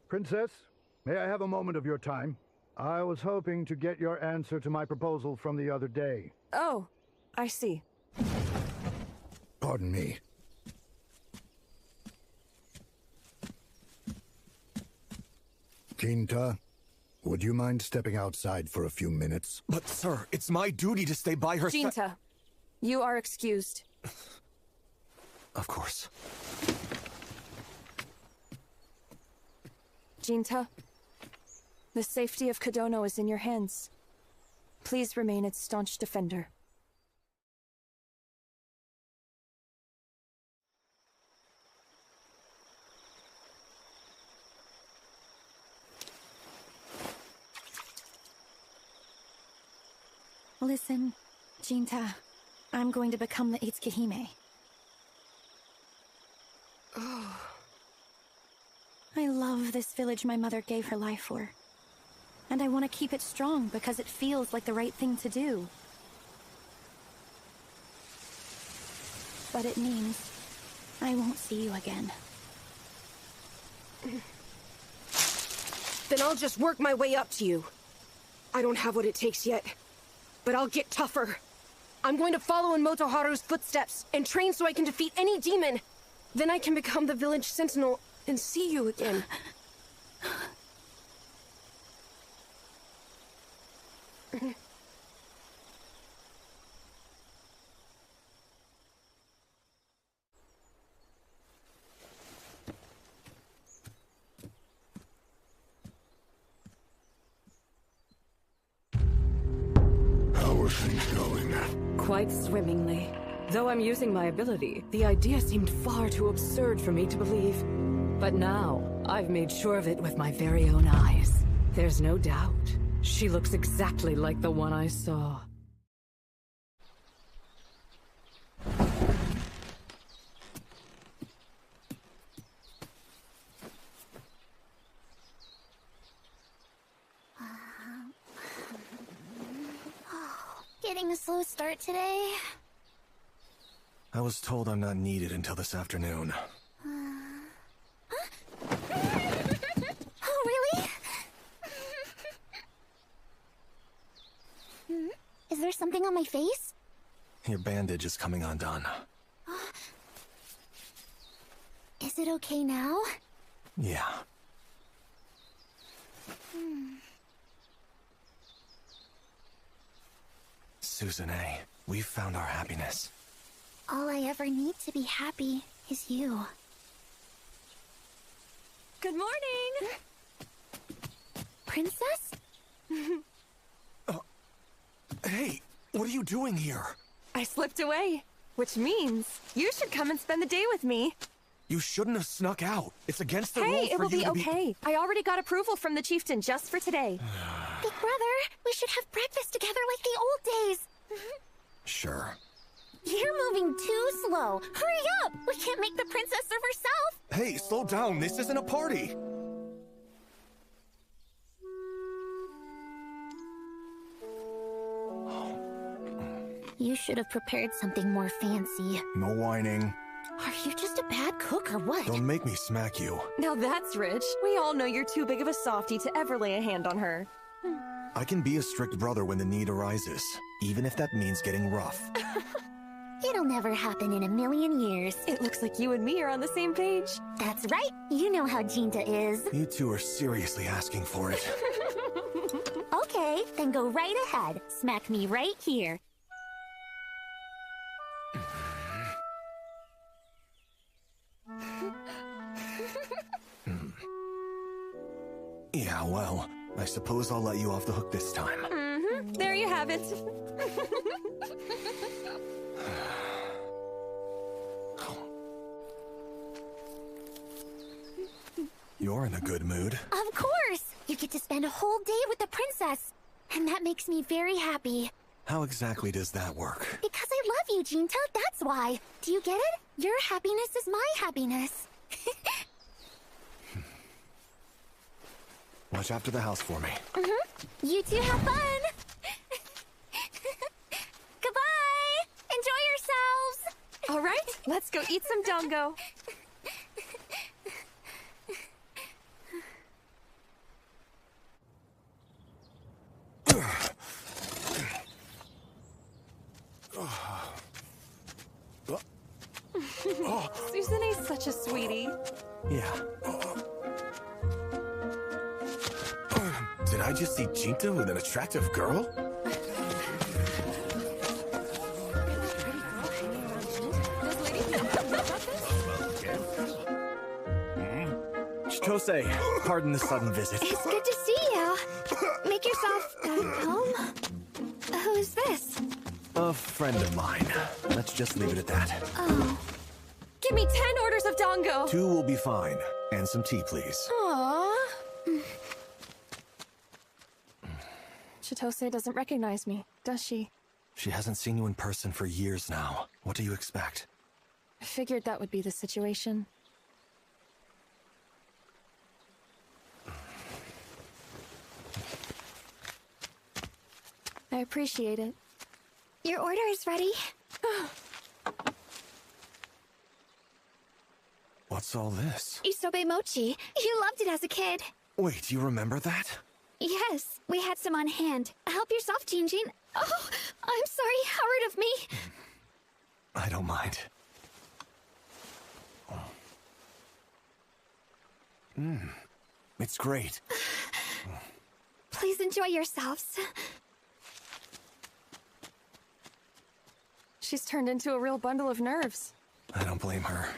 Princess, may I have a moment of your time? I was hoping to get your answer to my proposal from the other day. Oh, I see. Pardon me. Jinta, would you mind stepping outside for a few minutes? But, sir, it's my duty to stay by her side. Jinta, you are excused. Of course. Jinta, the safety of Kodono is in your hands. Please remain its staunch defender. Listen, Jinta, I'm going to become the Itsuki-hime. Oh. I love this village my mother gave her life for. And I want to keep it strong because it feels like the right thing to do. But it means I won't see you again. Then I'll just work my way up to you. I don't have what it takes yet, but I'll get tougher. I'm going to follow in Motoharu's footsteps and train so I can defeat any demon. Then I can become the village sentinel and see you again. How are things going? Quite swimmingly. Though I'm using my ability, the idea seemed far too absurd for me to believe. But now, I've made sure of it with my very own eyes. There's no doubt. She looks exactly like the one I saw. Getting a slow start today. I was told I'm not needed until this afternoon. Oh, really? Is there something on my face? Your bandage is coming undone. Is it okay now? Yeah. Suzune, we've found our happiness. All I ever need to be happy is you. Good morning! Princess? Hey, what are you doing here? I slipped away, which means you should come and spend the day with me. You shouldn't have snuck out. It's against the Hey, rules it for will you be to okay. I already got approval from the chieftain just for today. Big brother, we should have breakfast together like the old days. Sure. You're moving too slow. Hurry up! We can't make the princess serve herself. Hey, slow down. This isn't a party. You should have prepared something more fancy. No whining. Are you just a bad cook or what? Don't make me smack you. Now that's rich. We all know you're too big of a softie to ever lay a hand on her. I can be a strict brother when the need arises, even if that means getting rough. It'll never happen in a million years. It looks like you and me are on the same page. That's right. You know how Jinta is. You two are seriously asking for it. Okay, then go right ahead. Smack me right here. Yeah, well, I suppose I'll let you off the hook this time. There you have it. You're in a good mood. Of course! You get to spend a whole day with the princess. And that makes me very happy. How exactly does that work? Because I love you, Jinta, that's why. Do you get it? Your happiness is my happiness. Watch after the house for me. You two have fun! Goodbye! Enjoy yourselves! All right, let's go eat some dongo. Suzune's such a sweetie. Yeah. Did I just see Jinta with an attractive girl? Chitose, pardon the sudden visit. It's good to see you. Make yourself at home. Who is this? A friend of mine. Let's just leave it at that. Oh. Give me 10 orders of dango! 2 will be fine. And some tea, please. Aww. Chitose doesn't recognize me, does she? She hasn't seen you in person for years now. What do you expect? I figured that would be the situation. I appreciate it. Your order is ready. What's all this? Isobe mochi. You loved it as a kid. Wait, you remember that? Yes, we had some on hand. Help yourself, Jinjin. Oh, I'm sorry. How rude of me. I don't mind. It's great. Please enjoy yourselves. She's turned into a real bundle of nerves. I don't blame her.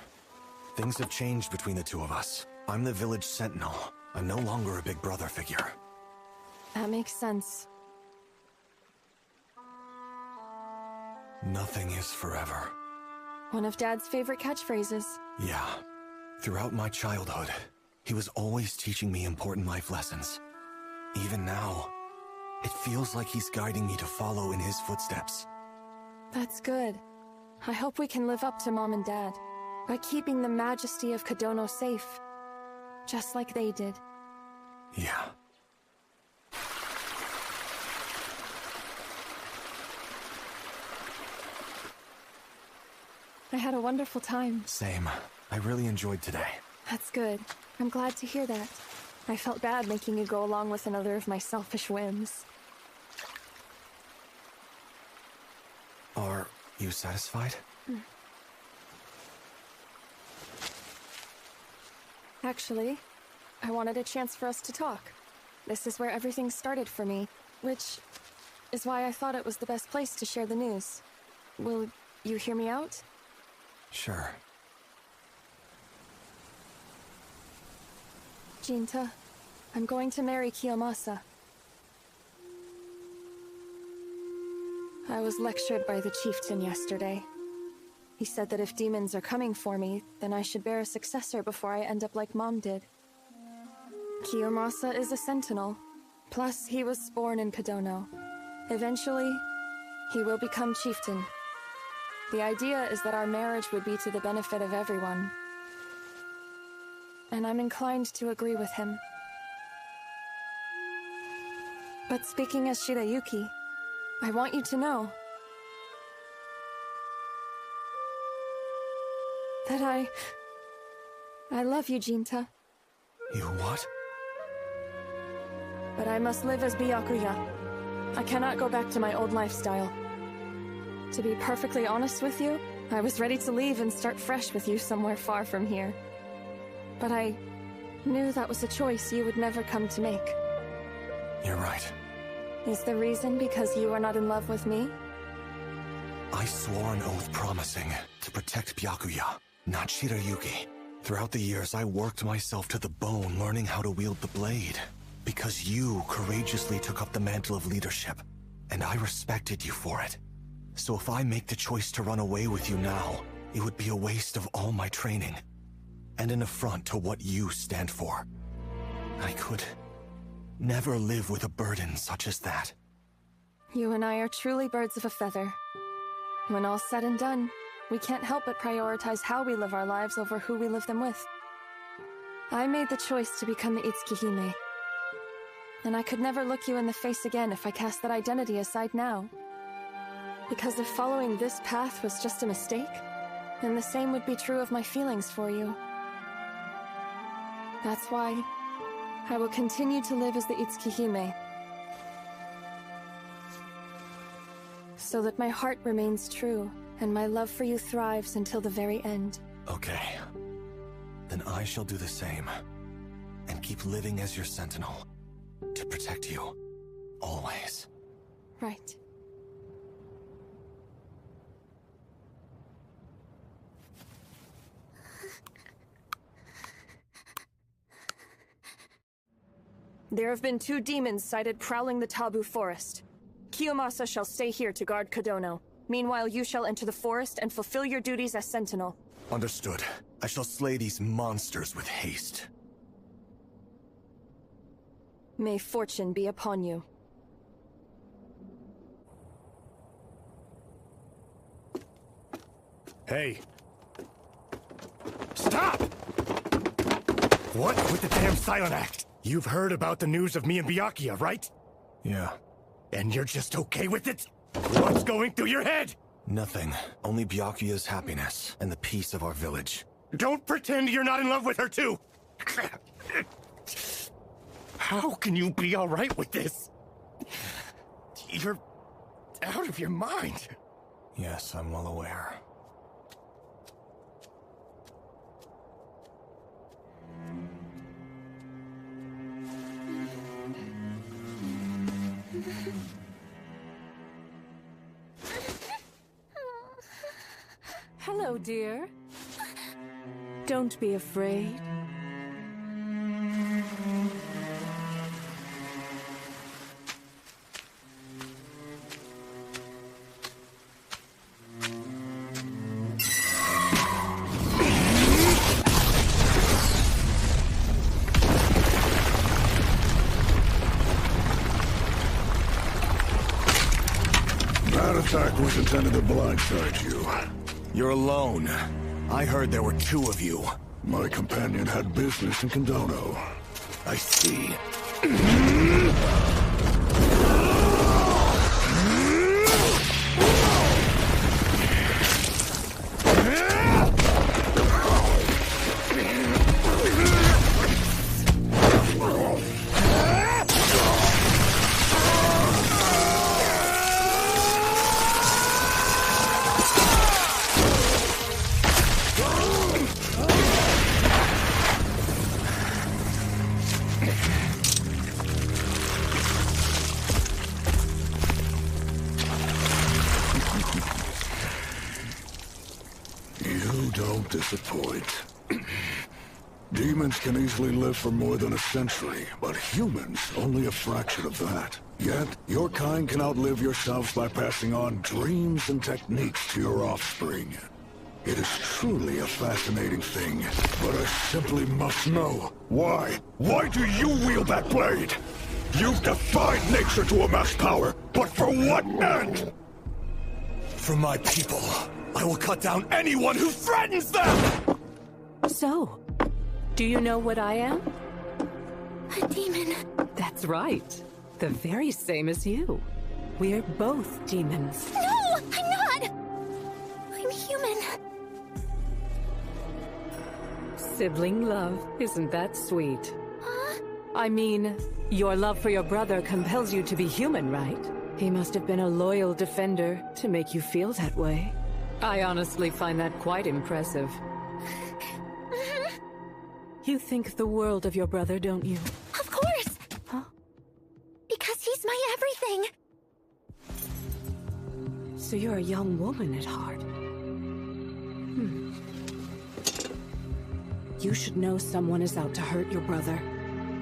Things have changed between the two of us. I'm the village sentinel. I'm no longer a big brother figure. That makes sense. Nothing is forever. One of Dad's favorite catchphrases. Yeah. Throughout my childhood, he was always teaching me important life lessons. Even now, it feels like he's guiding me to follow in his footsteps. That's good. I hope we can live up to Mom and Dad by keeping the majesty of Kodono safe, just like they did. Yeah. I had a wonderful time. Same. I really enjoyed today. That's good. I'm glad to hear that. I felt bad making you go along with another of my selfish whims. Are you satisfied? Actually, I wanted a chance for us to talk. This is where everything started for me, which is why I thought it was the best place to share the news. Will you hear me out? Sure. Jinta, I'm going to marry Kiyomasa. I was lectured by the chieftain yesterday. He said that if demons are coming for me, then I should bear a successor before I end up like Mom did. Kiyomasa is a sentinel. Plus, he was born in Kodono. Eventually, he will become chieftain. The idea is that our marriage would be to the benefit of everyone. And I'm inclined to agree with him. But speaking as Shirayuki, I want you to know that I love you, Jinta. You what? But I must live as Byakuya. I cannot go back to my old lifestyle. To be perfectly honest with you, I was ready to leave and start fresh with you somewhere far from here. But I knew that was a choice you would never come to make. You're right. Is the reason because you are not in love with me? I swore an oath promising to protect Byakuya, not Shirayuki. Throughout the years, I worked myself to the bone learning how to wield the blade. Because you courageously took up the mantle of leadership, and I respected you for it. So if I make the choice to run away with you now, it would be a waste of all my training, and an affront to what you stand for. I could never live with a burden such as that. You and I are truly birds of a feather. When all's said and done, we can't help but prioritize how we live our lives over who we live them with. I made the choice to become the Itsukihime, and I could never look you in the face again if I cast that identity aside now. Because if following this path was just a mistake, then the same would be true of my feelings for you. That's why I will continue to live as the Itsukihime. so that my heart remains true, and my love for you thrives until the very end. Okay. Then I shall do the same. And keep living as your sentinel. To protect you. Always. Right. There have been 2 demons sighted prowling the Taboo Forest. Kiyomasa shall stay here to guard Kodono. Meanwhile, you shall enter the forest and fulfill your duties as sentinel. Understood. I shall slay these monsters with haste. May fortune be upon you. Hey. Stop! What with the damn silent act? You've heard about the news of me and Byakuya, right? Yeah. And you're just okay with it? What's going through your head? Nothing. Only Byakuya's happiness and the peace of our village. Don't pretend you're not in love with her, too! How can you be alright with this? You're out of your mind. Yes, I'm well aware. Hello, dear. Don't be afraid. That attack was intended to blindside you. You're alone. I heard there were 2 of you. My companion had business in Kondono. I see. You don't disappoint. Demons can easily live for more than a century, but humans only a fraction of that. Yet, your kind can outlive yourselves by passing on dreams and techniques to your offspring. It is truly a fascinating thing, but I simply must know. Why? Why do you wield that blade? You've defied nature to amass power, but for what end? For my people, I will cut down anyone who threatens them! So, do you know what I am? A demon. That's right. The very same as you. We're both demons. No, I'm not! I'm human. Sibling love, isn't that sweet? Huh? I mean, your love for your brother compels you to be human, right? He must have been a loyal defender to make you feel that way. I honestly find that quite impressive. You think the world of your brother, don't you? Of course! Huh? Because he's my everything! So you're a young woman at heart. You should know someone is out to hurt your brother.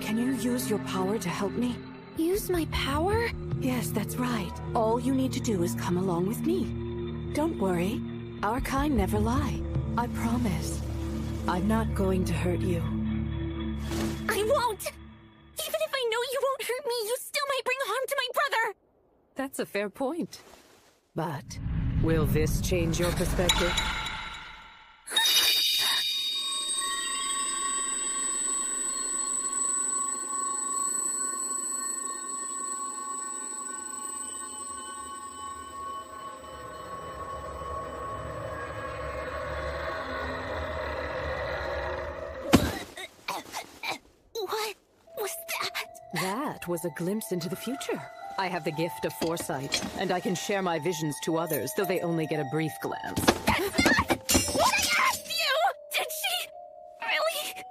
Can you use your power to help me? Use my power? Yes, that's right. All you need to do is come along with me. Don't worry. Our kind never lie. I promise. I'm not going to hurt you. I won't! Even if I know you won't hurt me, you still might bring harm to my brother! That's a fair point. But will this change your perspective? What was that? That was a glimpse into the future. I have the gift of foresight, and I can share my visions to others, though they only get a brief glance. That's not what I asked you! Did she really?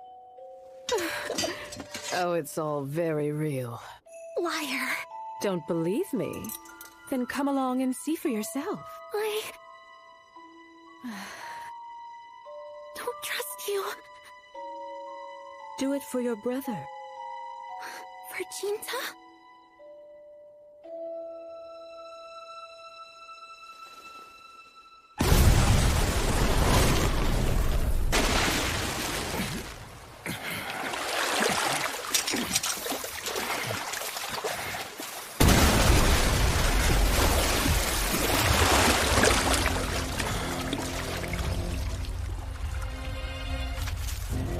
Oh, it's all very real. Liar. Don't believe me? Then come along and see for yourself. I don't trust you. Do it for your brother. For Jinta?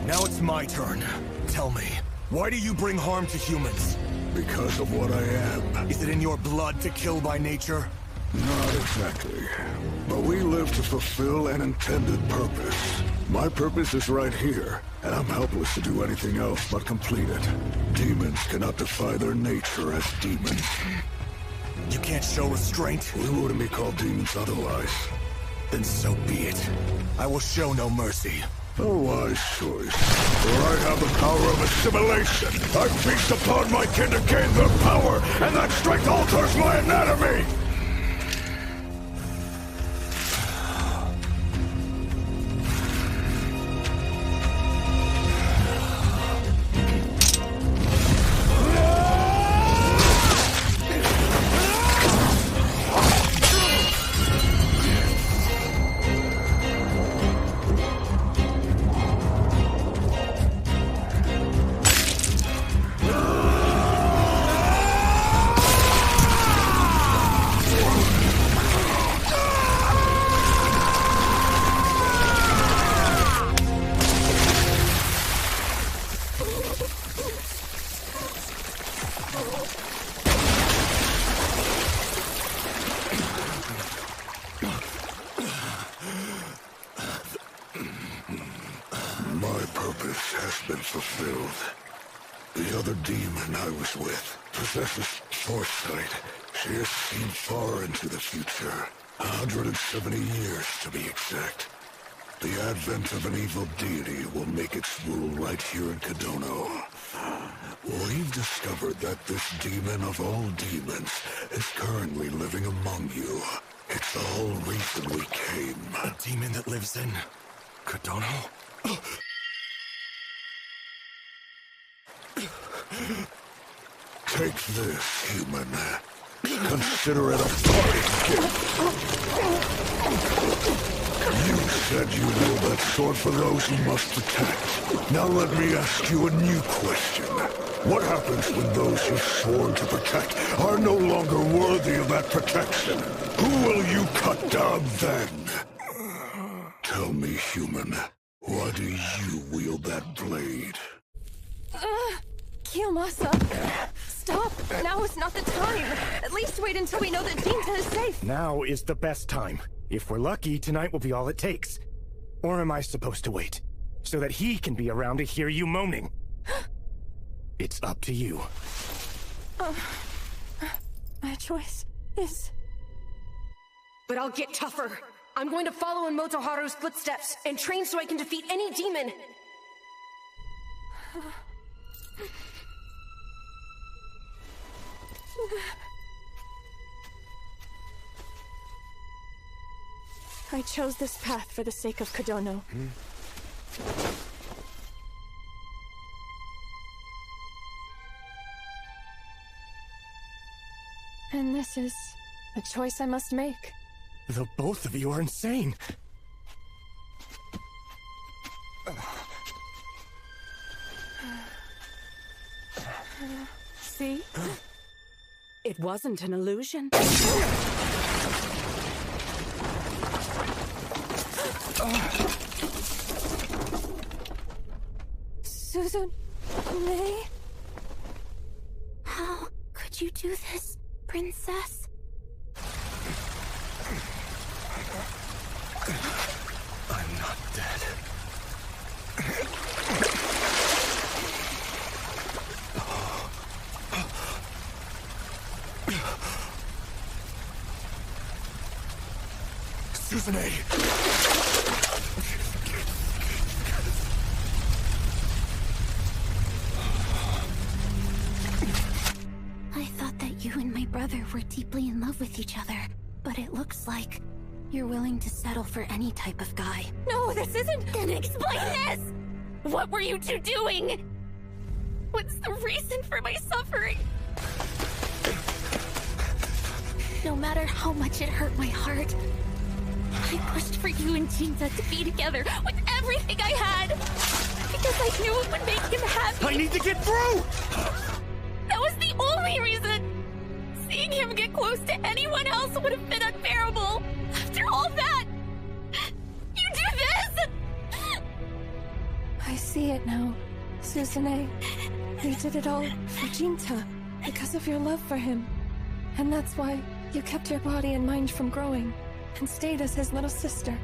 Now it's my turn. Tell me, why do you bring harm to humans? Because of what I am. Is it in your blood to kill by nature? Not exactly. But we live to fulfill an intended purpose. My purpose is right here, and I'm helpless to do anything else but complete it. Demons cannot defy their nature as demons. You can't show restraint? We wouldn't be called demons otherwise. Then so be it. I will show no mercy. A wise choice. For I have the power of assimilation. I feast upon my kin to gain their power, and that strength alters my anatomy! My purpose has been fulfilled. The other demon I was with possesses foresight. She has seen far into the future. 170 years, to be exact. The advent of an evil deity will make its rule right here in Kodono. We've discovered that this demon of all demons is currently living among you. It's the whole reason we came. A demon that lives in Kodono? Take this, human. Consider it a parting gift. You said you wield that sword for those who must protect. Now let me ask you a new question. What happens when those you've sworn to protect are no longer worthy of that protection? Who will you cut down then? Tell me, human, why do you wield that blade? Kiyomasa, stop! Now is not the time! At least wait until we know that Jinta is safe! Now is the best time. If we're lucky, tonight will be all it takes. Or am I supposed to wait? So that he can be around to hear you moaning? It's up to you. My choice is... But I'll get tougher. I'm going to follow in Motoharu's footsteps and train so I can defeat any demon. I chose this path for the sake of Kodono. And this is a choice I must make. The both of you are insane. See? It wasn't an illusion. Susan... May... How could you do this, princess? I'm not dead. Suzune! I thought that you and my brother were deeply in love with each other, but it looks like you're willing to settle for any type of guy. No, this isn't... Then explain this! What were you two doing? What's the reason for my suffering? No matter how much it hurt my heart, I pushed for you and Jinta to be together with everything I had! Because I knew it would make him happy! I need to get through! That was the only reason! Seeing him get close to anyone else would have been unbearable! After all that! You do this! I see it now, Suzune. You did it all for Jinta, because of your love for him. And that's why you kept your body and mind from growing, and stayed as his little sister.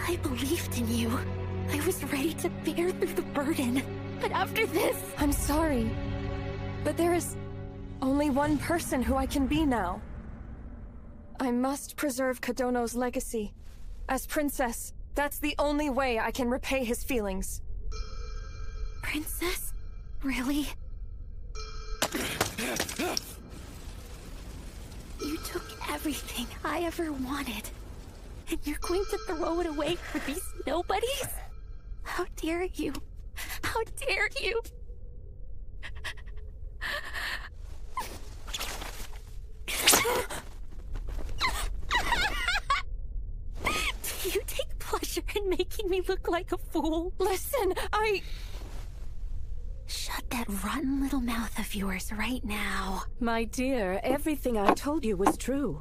I believed in you. I was ready to bear through the burden. But after this... I'm sorry. But there is only one person who I can be now. I must preserve Kadono's legacy. As princess, that's the only way I can repay his feelings. Princess? Really? You took everything I ever wanted, and you're going to throw it away for these nobodies? How dare you? How dare you? Do you take pleasure in making me look like a fool? Listen, Shut that rotten little mouth of yours right now. My dear, everything I told you was true.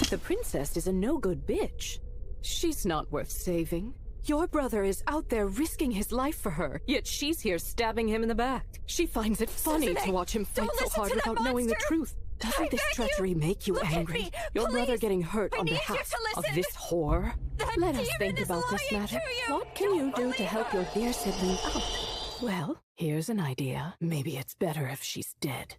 The princess is a no-good bitch. She's not worth saving. Your brother is out there risking his life for her, yet she's here stabbing him in the back. She finds it funny to watch him fight so hard without knowing the truth. Doesn't this treachery make you angry? Your brother getting hurt on behalf of this whore? Let us think about this matter. What can you do to help your dear sibling out? Well, here's an idea. Maybe it's better if she's dead.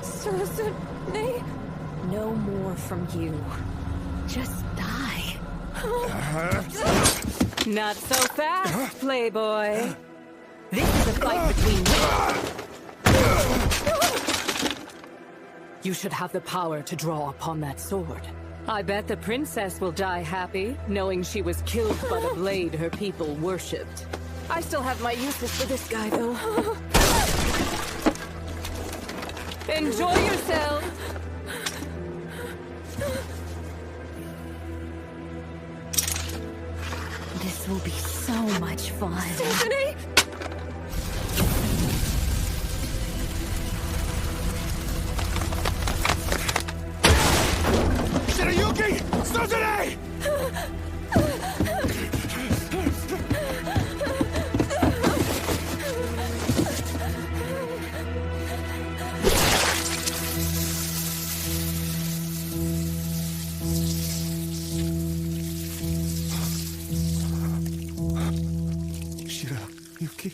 Suzune? No more from you. Just die. Not so fast, playboy. This is a fight between you. You should have the power to draw upon that sword. I bet the princess will die happy, knowing she was killed by the blade her people worshipped. I still have my uses for this guy, though. Enjoy yourself! This will be so much fun. Suzune? Shirayuki! Suzune! Shirayuki?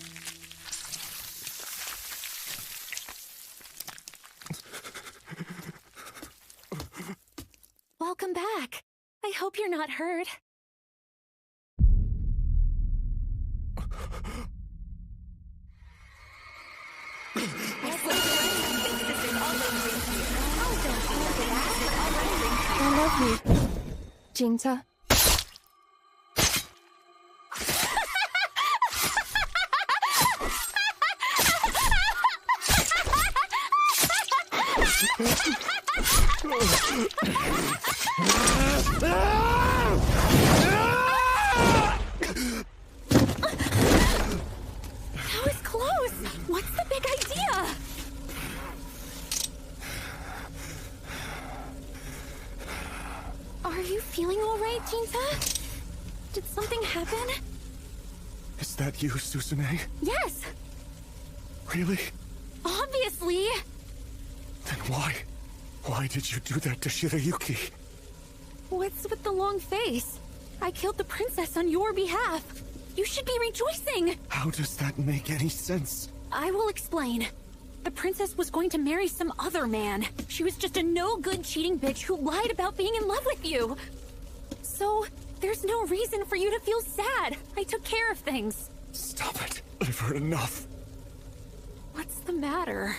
Welcome back. I hope you're not hurt. I love you, Jinta. That was close. What's the big idea? Are you feeling all right, Jinta? Did something happen? Is that you, Suzune? Yes, Really? obviously. Then why? Why did you do that to Shirayuki? What's with the long face? I killed the princess on your behalf. You should be rejoicing. How does that make any sense? I will explain. The princess was going to marry some other man. She was just a no-good cheating bitch who lied about being in love with you. So, there's no reason for you to feel sad. I took care of things. Stop it. I've heard enough. What's the matter?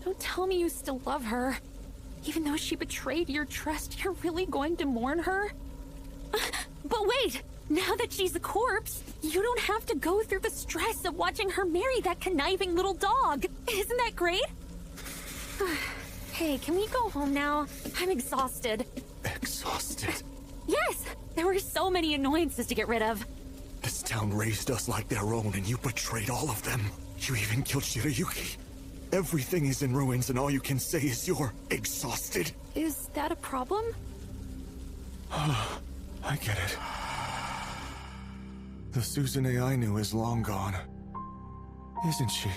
Don't tell me you still love her. Even though she betrayed your trust, you're really going to mourn her? But wait! Now that she's a corpse, you don't have to go through the stress of watching her marry that conniving little dog. Isn't that great? Hey, can we go home now? I'm exhausted. Exhausted? Yes! There were so many annoyances to get rid of. This town raised us like their own, and you betrayed all of them. You even killed Shirayuki. Everything is in ruins, and all you can say is you're exhausted. Is that a problem? I get it. The Suzune I knew is long gone. Isn't she?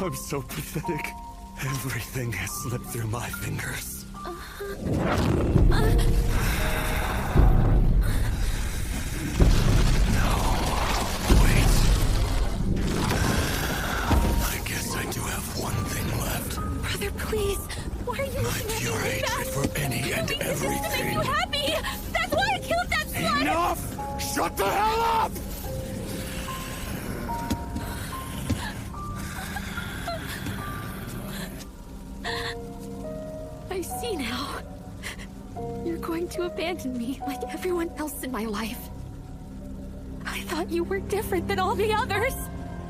I'm so pathetic. Everything has slipped through my fingers. No, wait. I guess I do have one thing left. Brother, please. Why are you My looking at pure me like hatred that? for any and This is to make everything. you happy. That's why I killed that slut. Enough! Shut the hell up! I see now. You're going to abandon me like everyone else in my life. I thought you were different than all the others.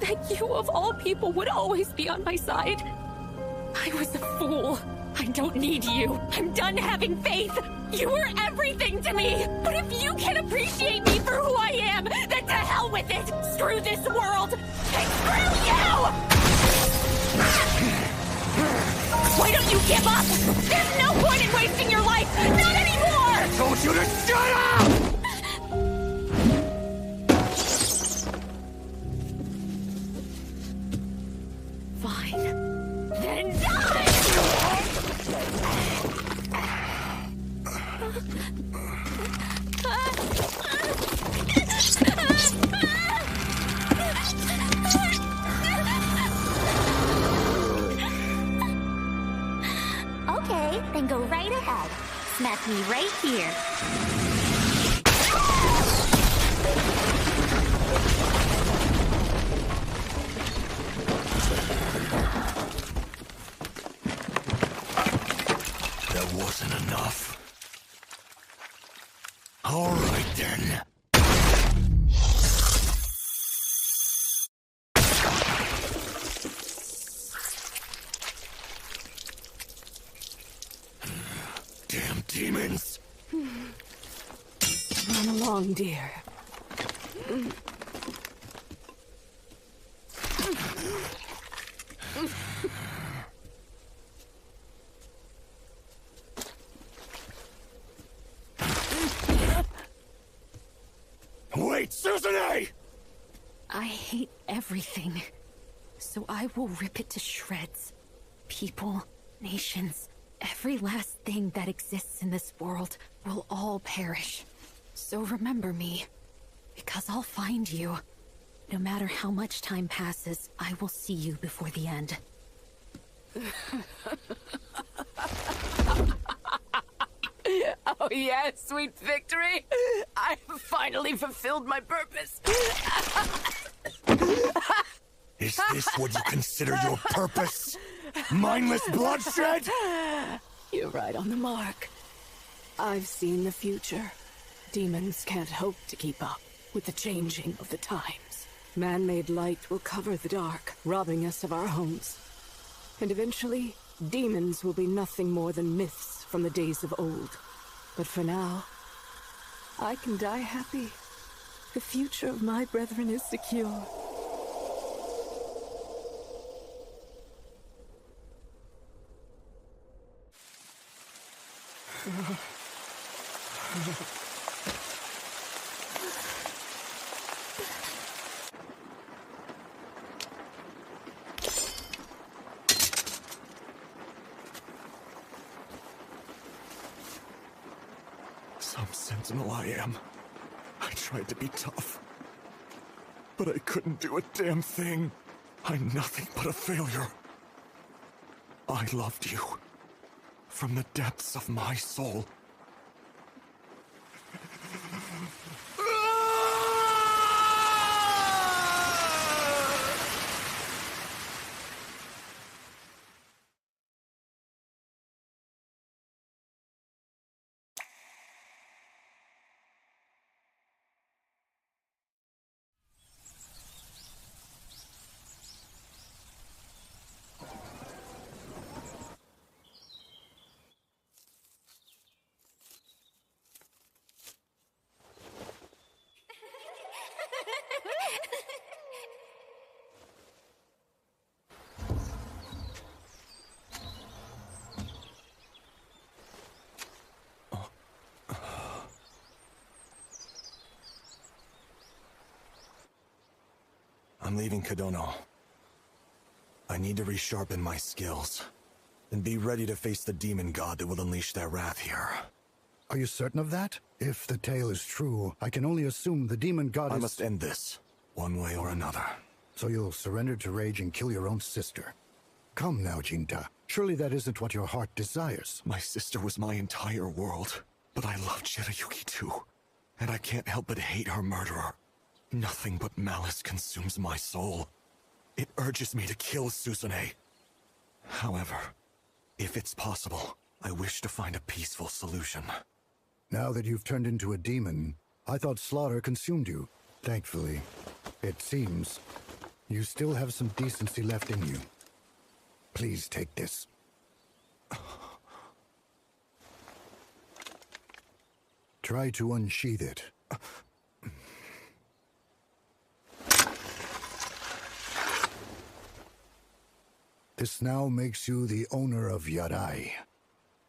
That you, of all people, would always be on my side. I was a fool. I don't need you. I'm done having faith. You were everything to me. But if you can appreciate me for who I am, then to hell with it. Screw this world. And screw you! Why don't you give up? There's no point in wasting your life! Not anymore! I told you to shut up! Fine. Then die! Okay, then go right ahead. Smack me right here. That wasn't enough. All right, then. Damn demons! Run along, dear. Wait, Suzune! I hate everything. So I will rip it to shreds. People, nations, every last thing that exists in this world will all perish. So remember me, because I'll find you. No matter how much time passes, I will see you before the end. Oh yes, sweet victory! I have finally fulfilled my purpose! Is this what you consider your purpose? Mindless bloodshed? You're right on the mark. I've seen the future. Demons can't hope to keep up with the changing of the times. Man-made light will cover the dark, robbing us of our homes. And eventually, demons will be nothing more than myths from the days of old. But for now, I can die happy. The future of my brethren is secure. sentinel I am. I tried to be tough, but I couldn't do a damn thing. I'm nothing but a failure. I loved you from the depths of my soul. I'm leaving Kodono. I need to resharpen my skills and be ready to face the demon god that will unleash their wrath here. Are you certain of that? If the tale is true, I can only assume the demon god I must end this, one way or another. So you'll surrender to rage and kill your own sister. Come now, Jinta. Surely that isn't what your heart desires. My sister was my entire world, but I love Shirayuki too. And I can't help but hate her murderer. Nothing but malice consumes my soul. It urges me to kill Susune. However, if it's possible, I wish to find a peaceful solution. Now that you've turned into a demon, I thought slaughter consumed you. Thankfully, it seems you still have some decency left in you. Please take this. Try to unsheath it. This now makes you the owner of Yarai.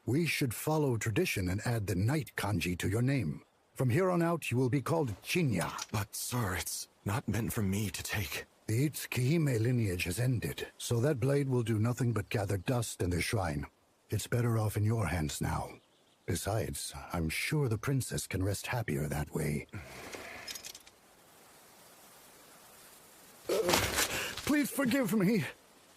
We should follow tradition and add the knight kanji to your name. From here on out, you will be called Chinya. But, sir, it's not meant for me to take. The Tsukihime lineage has ended, so that blade will do nothing but gather dust in the shrine. It's better off in your hands now. Besides, I'm sure the princess can rest happier that way. Please forgive me.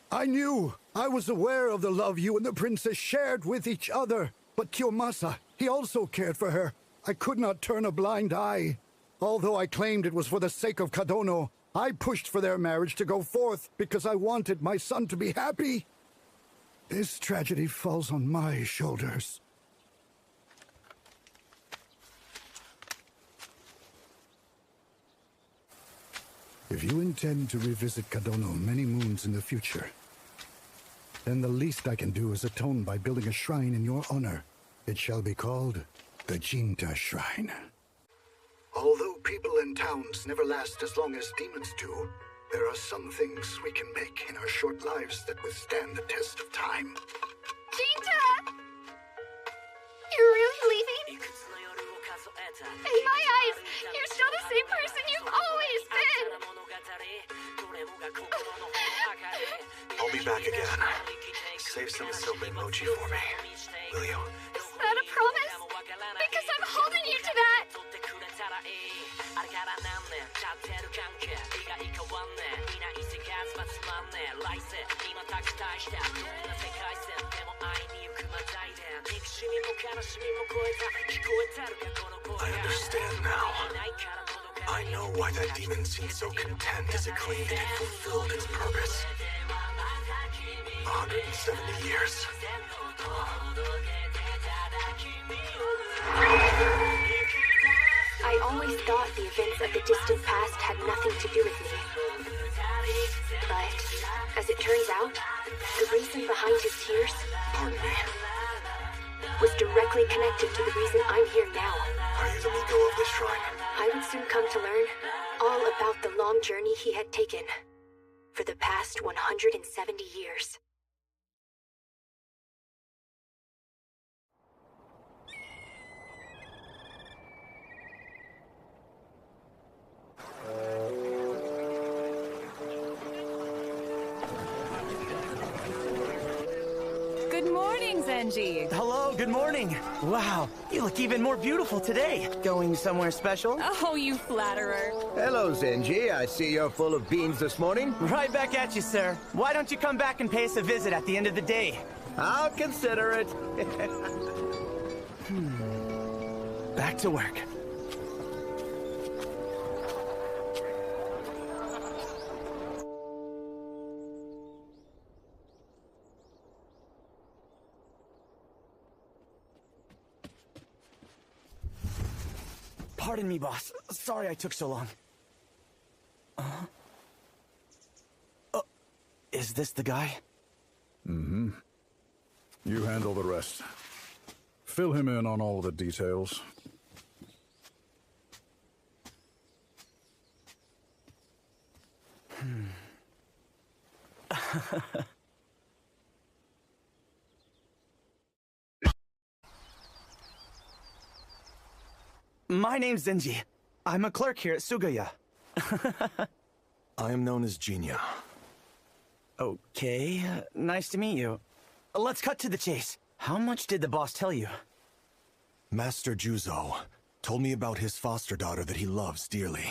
I was aware of the love you and the princess shared with each other. But Kiyomasa, he also cared for her. I could not turn a blind eye. Although I claimed it was for the sake of Kodono, I pushed for their marriage to go forth because I wanted my son to be happy. This tragedy falls on my shoulders. If you intend to revisit Kodono many moons in the future, then the least I can do is atone by building a shrine in your honor. It shall be called the Jinta Shrine. Although people and towns never last as long as demons do, there are some things we can make in our short lives that withstand the test of time. Jinta! You're really leaving? In my eyes, you're still the same person you've always been! I'll be back again. Save some soap emoji for me, will you? Is that a promise? Because I'm holding you to that! I understand now. I know why that demon seemed so content as it claimed it had fulfilled its purpose. 170 years. I always thought the events of the distant past had nothing to do with me. But, as it turns out, the reason behind his tears... Pardon me. ...was directly connected to the reason I'm here now. Are you the Miko of this shrine? I would soon come to learn all about the long journey he had taken for the past 170 years. Good morning, Zen. Zenji. Hello, good morning. Wow, you look even more beautiful today. Going somewhere special? Oh, you flatterer. Hello, Zenji. I see you're full of beans this morning. Right back at you, sir. Why don't you come back and pay us a visit at the end of the day? I'll consider it. Back to work. Pardon me, boss. Sorry I took so long. Is this the guy? Mm-hmm. You handle the rest. Fill him in on all the details. My name's Zenji. I'm a clerk here at Sugaya. I am known as Jinya. Okay, nice to meet you. Let's cut to the chase. How much did the boss tell you? Master Juzo told me about his foster daughter that he loves dearly,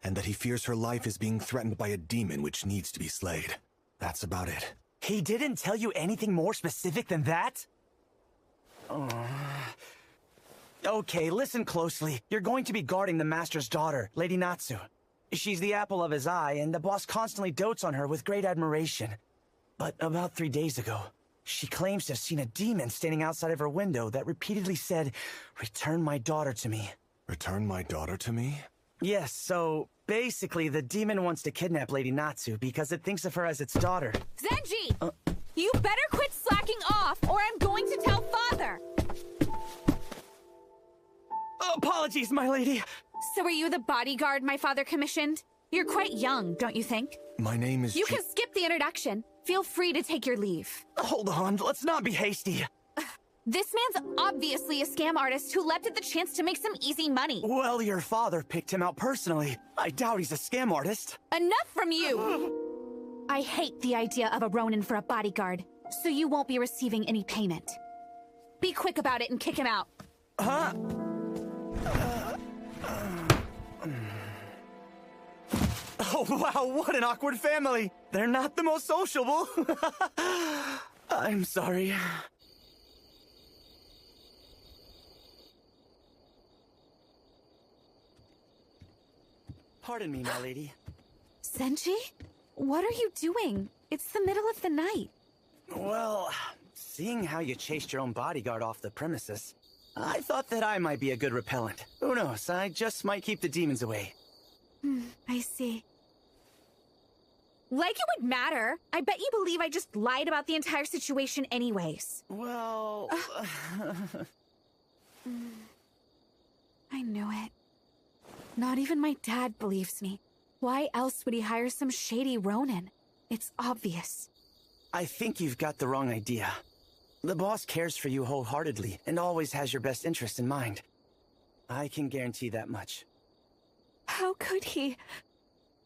and that he fears her life is being threatened by a demon which needs to be slayed. That's about it. He didn't tell you anything more specific than that? Okay, listen closely. You're going to be guarding the master's daughter, Lady Natsu. She's the apple of his eye, and the boss constantly dotes on her with great admiration. But about 3 days ago, she claims to have seen a demon standing outside of her window that repeatedly said, "Return my daughter to me." Return my daughter to me? Yes, so basically the demon wants to kidnap Lady Natsu because it thinks of her as its daughter. Zenji! You better quit slacking off, or I'm going to tell Father! Apologies, my lady. So are you the bodyguard my father commissioned? You're quite young, don't you think? My name is You can skip the introduction. Feel free to take your leave. Hold on, let's not be hasty. This man's obviously a scam artist who leapt at the chance to make some easy money. Well, your father picked him out personally. I doubt he's a scam artist. Enough from you! I hate the idea of a Ronin for a bodyguard, so you won't be receiving any payment. Be quick about it and kick him out. Huh? Oh, wow, what an awkward family. They're not the most sociable. I'm sorry. Pardon me, my lady. Zenji? What are you doing? It's the middle of the night. Well, seeing how you chased your own bodyguard off the premises, I thought that I might be a good repellent. Who knows, I just might keep the demons away. I see. Like it would matter. I bet you believe I just lied about the entire situation anyways. Well... I knew it. Not even my dad believes me. Why else would he hire some shady Ronin? It's obvious. I think you've got the wrong idea. The boss cares for you wholeheartedly and always has your best interest in mind. I can guarantee that much. How could he?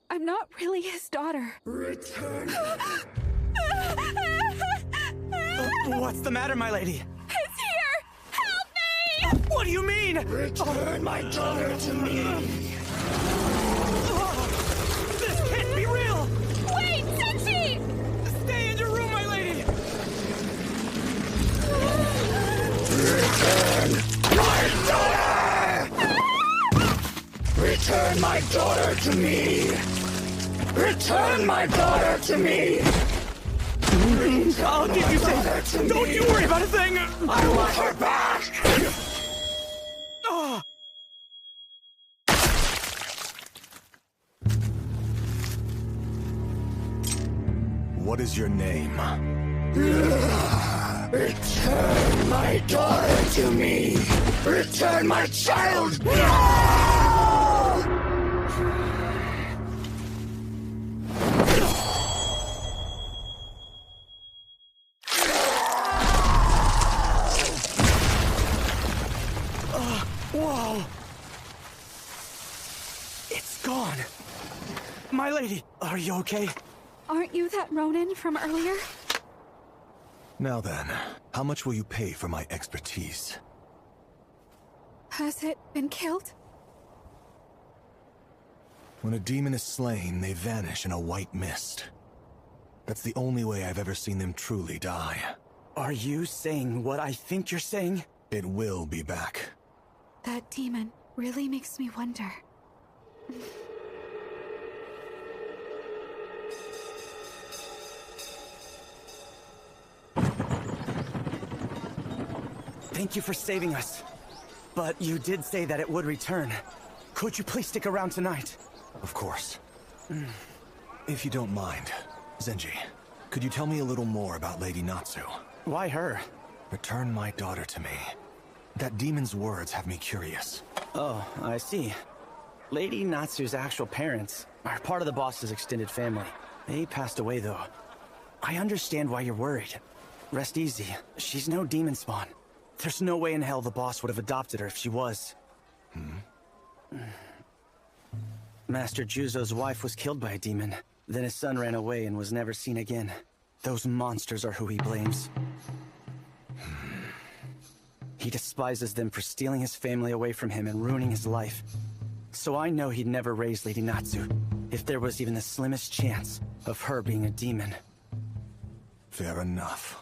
I'm not really his daughter. Return. What's the matter, my lady? It's here! Help me! What do you mean? Return my daughter to me. This can't be real! Wait, Zenji! Stay in your room, my lady! Return my daughter! Return my daughter to me! Return my daughter to me! I'll keep you safe! Don't you worry about a thing! I want her back! What is your name? Return my daughter to me! Return my child! Whoa! It's gone! My lady, are you okay? Aren't you that Ronin from earlier? Now then, how much will you pay for my expertise? Has it been killed? When a demon is slain, they vanish in a white mist. That's the only way I've ever seen them truly die. Are you saying what I think you're saying? It will be back. That demon really makes me wonder. Thank you for saving us. But you did say that it would return. Could you please stick around tonight? Of course. If you don't mind, Zenji, could you tell me a little more about Lady Natsu? Why her? Return my daughter to me. That demon's words have me curious. Oh, I see. Lady Natsu's actual parents are part of the boss's extended family. They passed away, though. I understand why you're worried. Rest easy. She's no demon spawn. There's no way in hell the boss would have adopted her if she was. Master Juzo's wife was killed by a demon. Then his son ran away and was never seen again. Those monsters are who he blames. He despises them for stealing his family away from him and ruining his life. So I know he'd never raise Lady Natsu, if there was even the slimmest chance of her being a demon. Fair enough.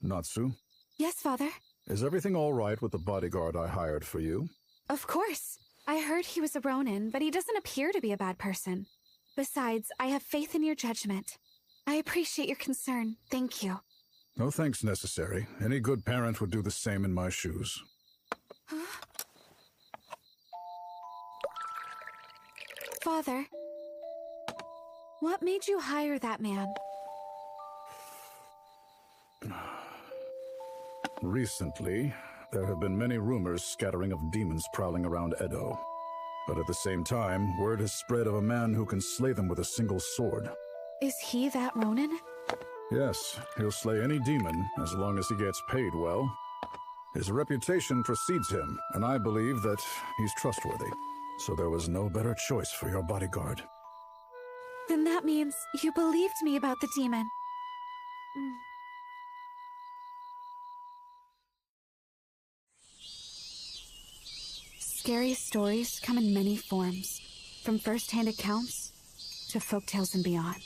Natsu, Yes, Father. is everything all right with the bodyguard I hired for you? Of course. I heard he was a Ronin, but he doesn't appear to be a bad person. Besides, I have faith in your judgment. I appreciate your concern. Thank you. No thanks necessary. Any good parent would do the same in my shoes. Father, what made you hire that man? Recently, there have been many rumors scattering of demons prowling around Edo. But at the same time, word has spread of a man who can slay them with a single sword. Is he that Ronin? Yes, he'll slay any demon as long as he gets paid well. His reputation precedes him, and I believe that he's trustworthy. So there was no better choice for your bodyguard. Then that means you believed me about the demon. Scary stories come in many forms, from first-hand accounts to folktales and beyond.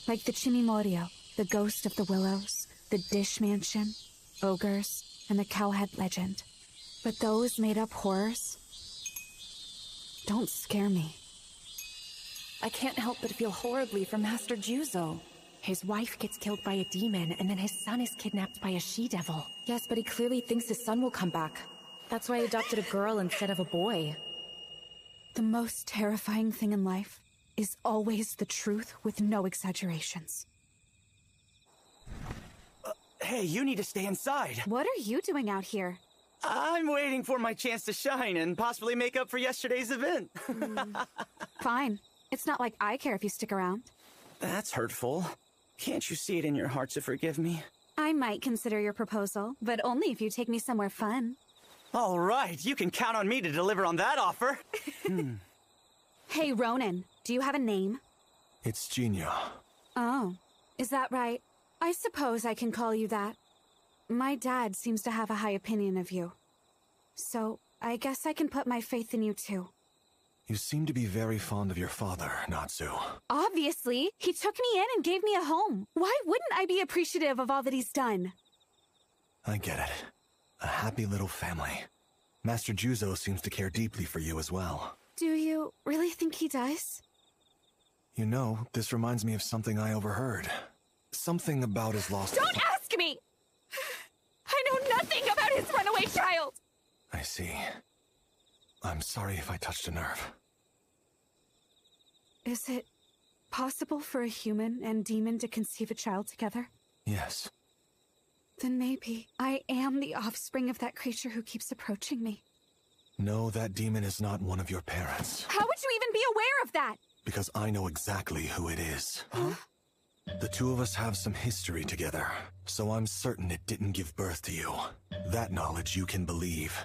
Like the Chimimorio, the ghost of the willows, the dish mansion, ogres, and the cowhead legend. But those made-up horrors don't scare me. I can't help but feel horribly for Master Juzo. His wife gets killed by a demon, and then his son is kidnapped by a she-devil. Yes, but he clearly thinks his son will come back. That's why he adopted a girl instead of a boy. The most terrifying thing in life is always the truth with no exaggerations. Hey, you need to stay inside. What are you doing out here? I'm waiting for my chance to shine and possibly make up for yesterday's event. Fine. It's not like I care if you stick around. That's hurtful. Can't you see it in your heart to forgive me? I might consider your proposal, but only if you take me somewhere fun. All right, you can count on me to deliver on that offer. Hey, Ronin, do you have a name? It's Jinya. Oh, is that right? I suppose I can call you that. My dad seems to have a high opinion of you. So, I guess I can put my faith in you too. You seem to be very fond of your father, Natsu. Obviously, he took me in and gave me a home. Why wouldn't I be appreciative of all that he's done? I get it. A happy little family. Master Juzo seems to care deeply for you as well. Do you really think he does? You know, this reminds me of something I overheard. Something about his lost... Don't ask me! I know nothing about his runaway child! I see. I'm sorry if I touched a nerve. Is it possible for a human and demon to conceive a child together? Yes. Then maybe I am the offspring of that creature who keeps approaching me. No, that demon is not one of your parents. How would you even be aware of that? Because I know exactly who it is. Huh? The two of us have some history together, so I'm certain it didn't give birth to you. That knowledge you can believe.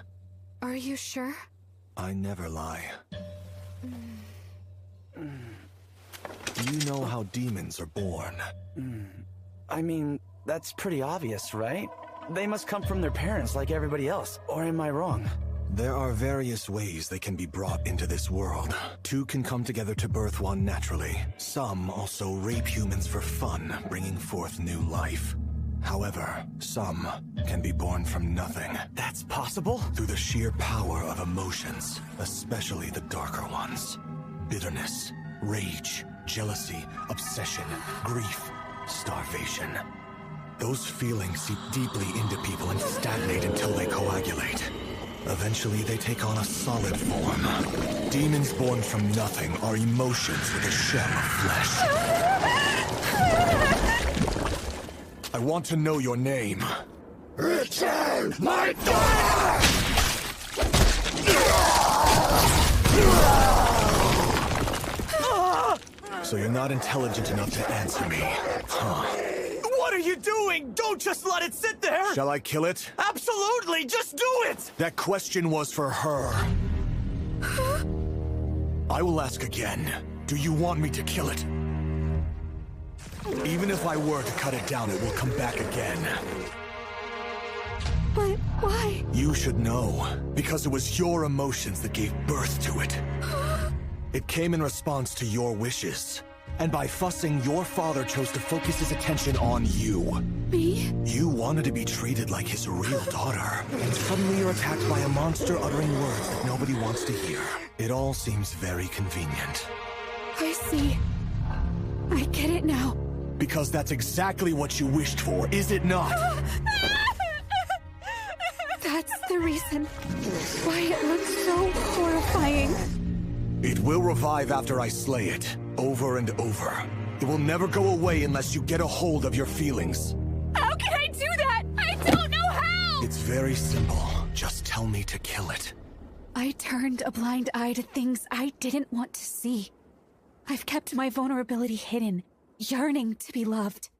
Are you sure? I never lie. Do you know how demons are born? I mean, that's pretty obvious, right? They must come from their parents like everybody else, or am I wrong? There are various ways they can be brought into this world. Two can come together to birth one naturally. Some also rape humans for fun, bringing forth new life. However, some can be born from nothing. That's possible? Through the sheer power of emotions, especially the darker ones. Bitterness, rage, jealousy, obsession, grief, starvation. Those feelings seep deeply into people and stagnate until they coagulate. Eventually, they take on a solid form. Demons born from nothing are emotions with a shell of flesh. I want to know your name. Return my daughter! So you're not intelligent enough to answer me, huh? What are you doing? Don't just let it sit there! Shall I kill it? Absolutely! Just do it! That question was for her. I will ask again. Do you want me to kill it? Even if I were to cut it down, it will come back again. But why? You should know, because it was your emotions that gave birth to it. It came in response to your wishes. And by fussing, your father chose to focus his attention on you. Me? You wanted to be treated like his real daughter. And suddenly you're attacked by a monster uttering words that nobody wants to hear. It all seems very convenient. I see. I get it now. Because that's exactly what you wished for, is it not? That's the reason why it looks so horrifying. It will revive after I slay it, over and over. It will never go away unless you get a hold of your feelings. How can I do that? I don't know how! It's very simple. Just tell me to kill it. I turned a blind eye to things I didn't want to see. I've kept my vulnerability hidden, yearning to be loved.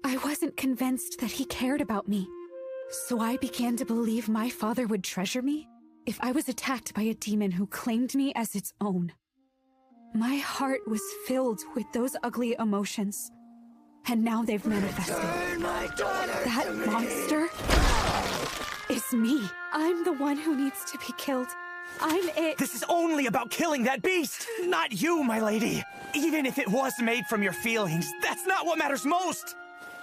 I wasn't convinced that he cared about me. So I began to believe my father would treasure me if I was attacked by a demon who claimed me as its own. My heart was filled with those ugly emotions, and now they've manifested. That monster is me. I'm the one who needs to be killed. I'm it. This is only about killing that beast, not you, my lady. Even if it was made from your feelings, that's not what matters most.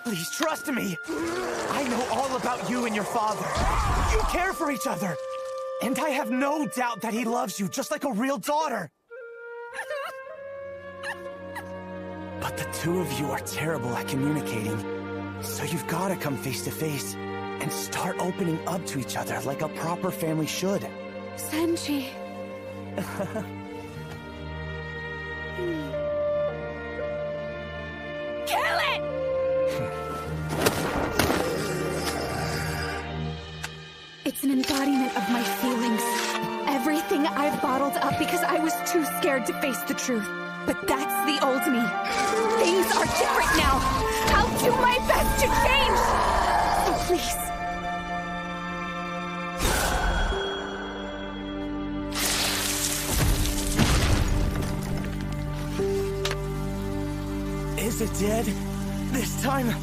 Please trust me. I know all about you and your father. You care for each other. And I have no doubt that he loves you just like a real daughter. But the two of you are terrible at communicating. So you've got to come face to face and start opening up to each other like a proper family should. Senji. Kill it! It's an embodiment of my feelings. Everything I've bottled up because I was too scared to face the truth. But that's the old me. Things are different now. I'll do my best to change. So please. Is it dead? This time?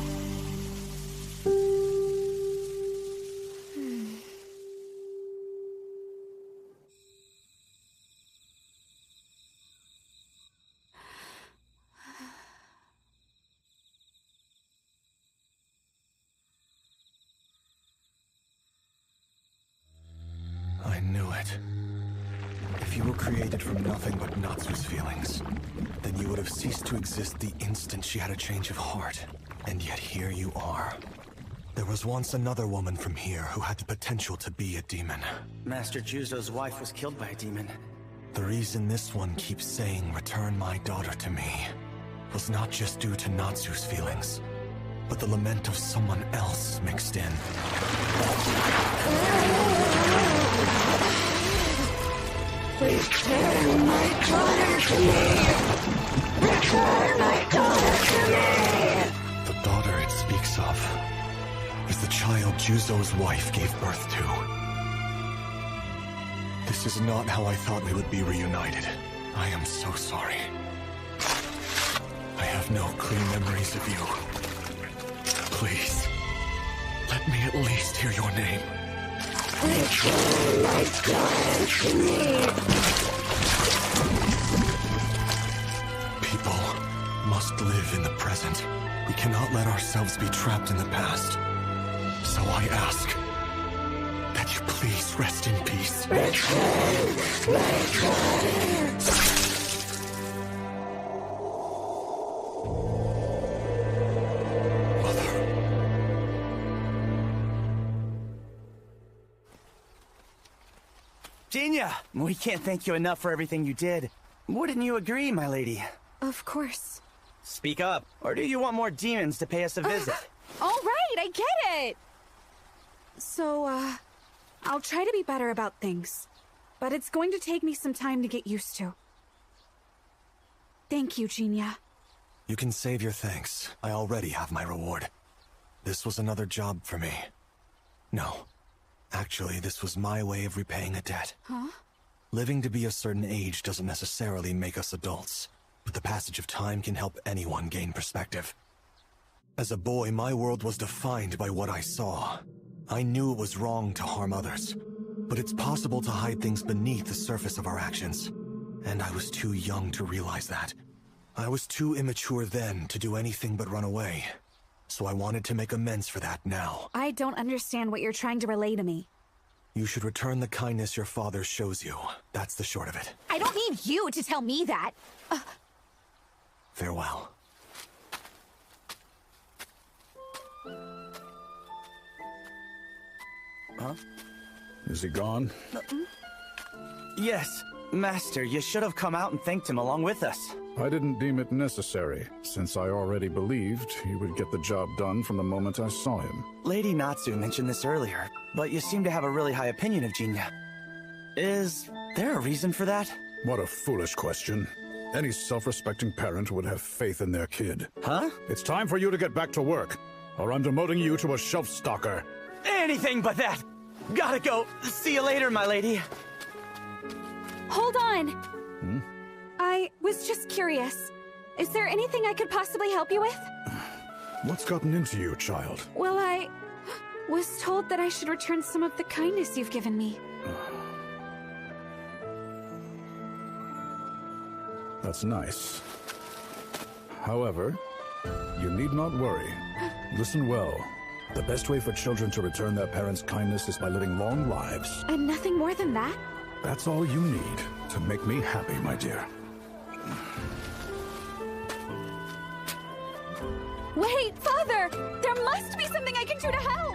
I knew it. If you were created from nothing but Natsu's feelings, then you would have ceased to exist the instant she had a change of heart. And yet here you are. There was once another woman from here who had the potential to be a demon. Master Juzo's wife was killed by a demon. The reason this one keeps saying, "Return my daughter to me," was not just due to Natsu's feelings, but the lament of someone else mixed in. Return my daughter to me! Return my daughter to me! child Juzo's wife gave birth to. This is not how I thought we would be reunited. I am so sorry. I have no clear memories of you. Please, let me at least hear your name. People must live in the present. We cannot let ourselves be trapped in the past. So I ask that you please rest in peace. Jinta, we can't thank you enough for everything you did. Wouldn't you agree, my lady? Of course. Speak up, or do you want more demons to pay us a visit? All right, I get it! So, I'll try to be better about things. But it's going to take me some time to get used to. Thank you, Jinta. You can save your thanks. I already have my reward. This was another job for me. No. Actually, this was my way of repaying a debt. Huh? Living to be a certain age doesn't necessarily make us adults, but the passage of time can help anyone gain perspective. As a boy, my world was defined by what I saw. I knew it was wrong to harm others, but it's possible to hide things beneath the surface of our actions. And I was too young to realize that. I was too immature then to do anything but run away. So I wanted to make amends for that now. I don't understand what you're trying to relay to me. You should return the kindness your father shows you. That's the short of it. I don't need you to tell me that. Farewell. Huh? Is he gone? Yes. Master, you should have come out and thanked him along with us. I didn't deem it necessary, since I already believed he would get the job done from the moment I saw him. Lady Natsu mentioned this earlier, but you seem to have a really high opinion of Jinta. Is there a reason for that? What a foolish question. Any self-respecting parent would have faith in their kid. Huh? It's time for you to get back to work, or I'm demoting you to a shelf stalker. Anything but that! Gotta go. See you later, my lady. Hold on! I was just curious. Is there anything I could possibly help you with? What's gotten into you, child? Well, I was told that I should return some of the kindness you've given me. That's nice. However, you need not worry. Listen well. The best way for children to return their parents' kindness is by living long lives. And nothing more than that? That's all you need to make me happy, my dear. Wait, Father! There must be something I can do to help!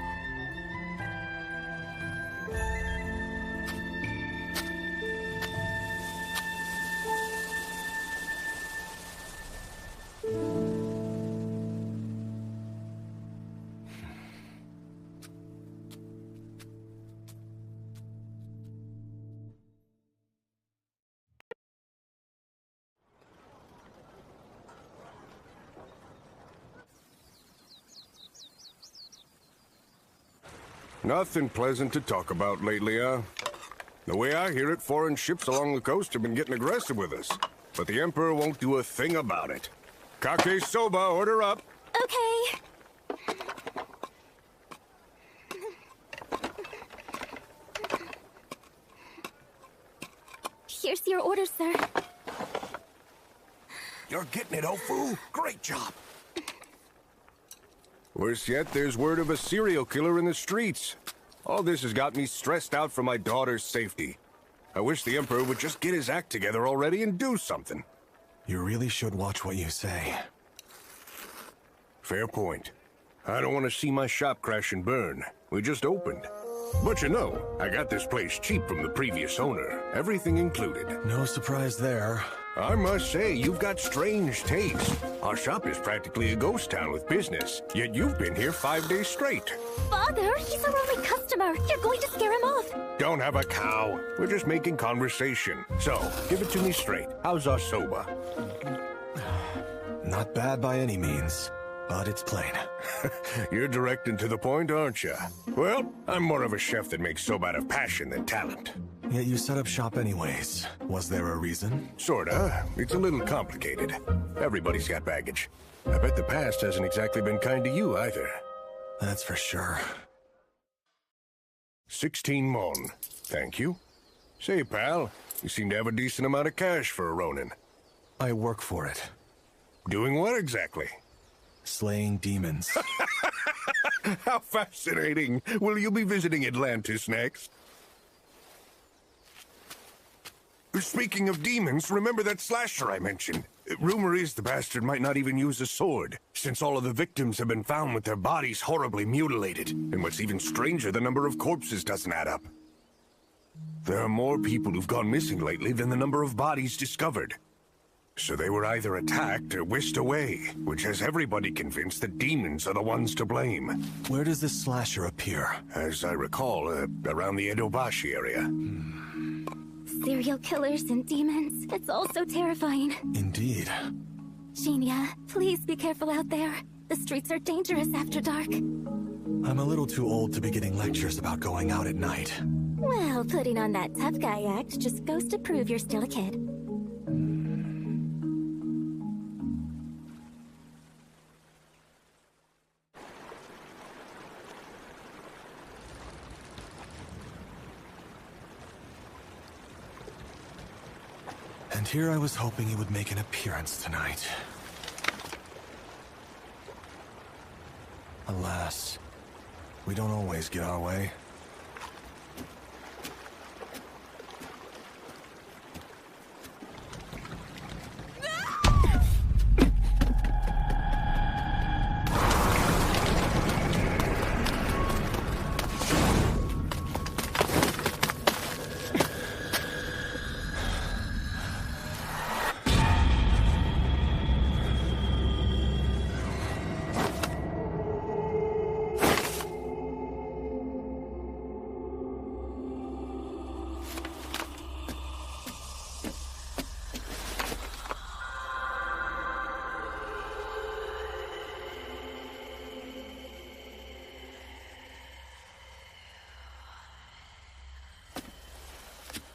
Nothing pleasant to talk about lately, huh? The way I hear it, foreign ships along the coast have been getting aggressive with us. But the Emperor won't do a thing about it. Kake soba, order up. Okay. Here's your order, sir. You're getting it, Ofu. Great job. Worse yet, there's word of a serial killer in the streets. All this has got me stressed out for my daughter's safety. I wish the Emperor would just get his act together already and do something. You really should watch what you say. Fair point. I don't want to see my shop crash and burn. We just opened. But you know, I got this place cheap from the previous owner. Everything included. No surprise there. I must say, you've got strange taste. Our shop is practically a ghost town with business, yet you've been here 5 days straight. Father, he's our only customer. You're going to scare him off. Don't have a cow. We're just making conversation. So, give it to me straight. How's our soba? Not bad by any means. but it's plain. You're direct and to the point, aren't you? Well, I'm more of a chef that makes soba out of passion than talent. Yet you set up shop anyways. Was there a reason? Sorta. It's a little complicated. Everybody's got baggage. I bet the past hasn't exactly been kind to you either. That's for sure. 16 mon. Thank you. Say, pal, you seem to have a decent amount of cash for a Ronin. I work for it. Doing what exactly? Slaying demons. How fascinating. Will you be visiting Atlantis next? Speaking of demons, remember that slasher I mentioned? Rumor is the bastard might not even use a sword, since all of the victims have been found with their bodies horribly mutilated. And what's even stranger, the number of corpses doesn't add up. There are more people who've gone missing lately than the number of bodies discovered. So they were either attacked or whisked away, which has everybody convinced that demons are the ones to blame. Where does this slasher appear? As I recall, around the Edobashi area. Serial killers and demons. It's all so terrifying. Indeed. Shinya, please be careful out there. The streets are dangerous after dark. I'm a little too old to be getting lectures about going out at night. Well, putting on that tough guy act just goes to prove you're still a kid. And here I was hoping he would make an appearance tonight. Alas, we don't always get our way.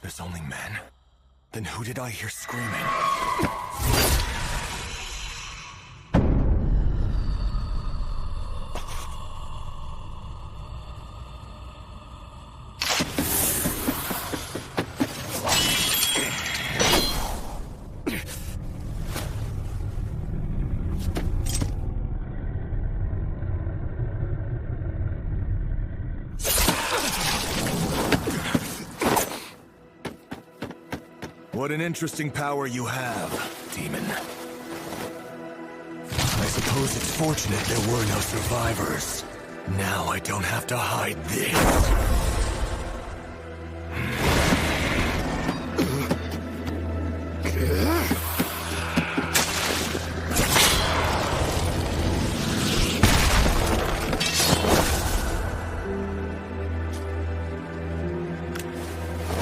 There's only men? Then who did I hear screaming? What an interesting power you have, demon. I suppose it's fortunate there were no survivors. Now I don't have to hide this.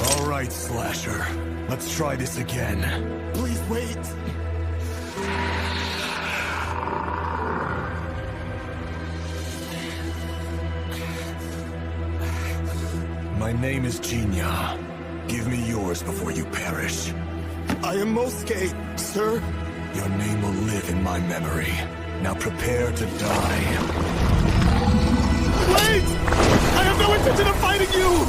All right, Slasher. Let's try this again. Please wait. My name is Jinya. Give me yours before you perish. I am Mosuke, sir. Your name will live in my memory. Now prepare to die. Wait! I have no intention of fighting you!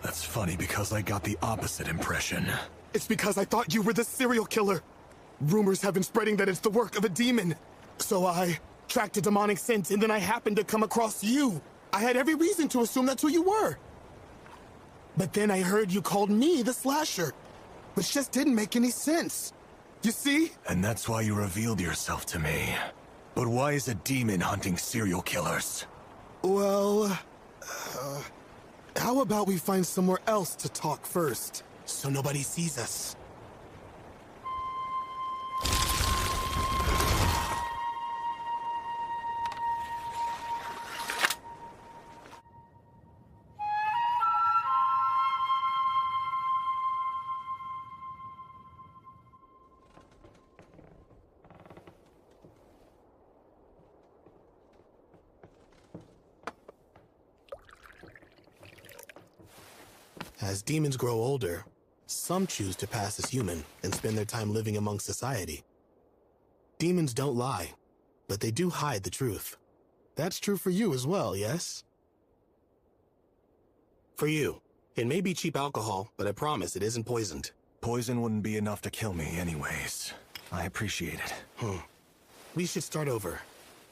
That's funny because I got the opposite impression. It's because I thought you were the serial killer. Rumors have been spreading that it's the work of a demon. So I tracked a demonic scent and then I happened to come across you. I had every reason to assume that's who you were. But then I heard you called me the Slasher, which just didn't make any sense. You see? And that's why you revealed yourself to me. But why is a demon hunting serial killers? Well, how about we find somewhere else to talk first, so nobody sees us? As demons grow older, some choose to pass as human and spend their time living among society. Demons don't lie, but they do hide the truth. That's true for you as well, yes? For you, it may be cheap alcohol, but I promise it isn't poisoned. Poison wouldn't be enough to kill me anyways. I appreciate it. We should start over.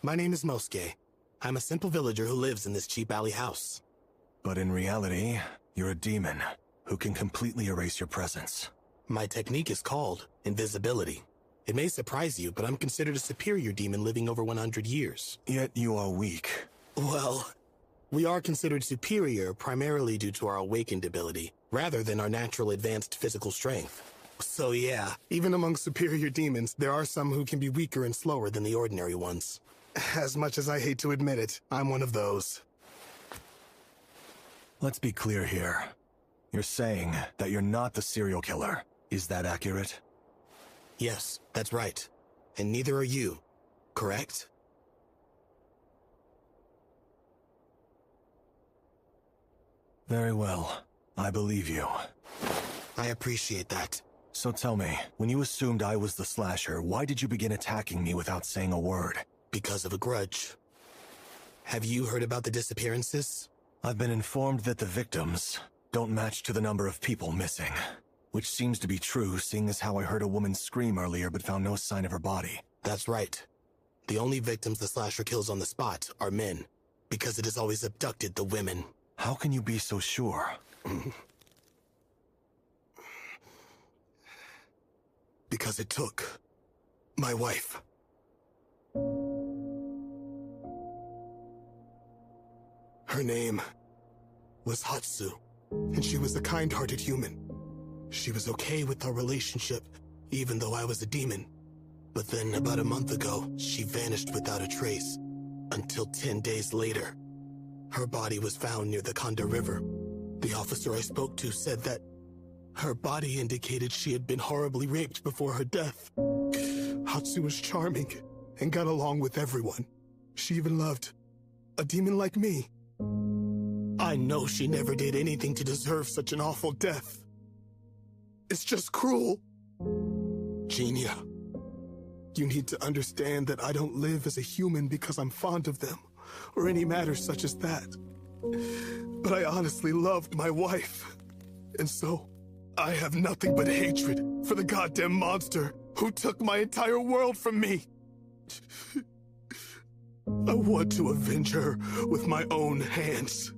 My name is Mosuke. I'm a simple villager who lives in this cheap alley house. But in reality, you're a demon who can completely erase your presence. My technique is called invisibility. It may surprise you, but I'm considered a superior demon living over 100 years. Yet you are weak. Well, we are considered superior primarily due to our awakened ability, rather than our natural advanced physical strength. So yeah, even among superior demons, there are some who can be weaker and slower than the ordinary ones. As much as I hate to admit it, I'm one of those. Let's be clear here. You're saying that you're not the serial killer. Is that accurate? Yes, that's right. And neither are you, correct? Very well. I believe you. I appreciate that. So tell me, when you assumed I was the slasher, why did you begin attacking me without saying a word? Because of a grudge. Have you heard about the disappearances? I've been informed that the victims don't match to the number of people missing. Which seems to be true, seeing as how I heard a woman scream earlier but found no sign of her body. That's right. The only victims the slasher kills on the spot are men, because it has always abducted the women. How can you be so sure? Because it took my wife. Her name was Hatsu, and she was a kind-hearted human. She was okay with our relationship, even though I was a demon. But then, about a month ago, she vanished without a trace, until 10 days later. Her body was found near the Kanda River. The officer I spoke to said that her body indicated she had been horribly raped before her death. Hatsu was charming and got along with everyone. She even loved a demon like me. I know she never did anything to deserve such an awful death. It's just cruel. Genia, you need to understand that I don't live as a human because I'm fond of them, or any matter such as that. But I honestly loved my wife, and so I have nothing but hatred for the goddamn monster who took my entire world from me. I want to avenge her with my own hands.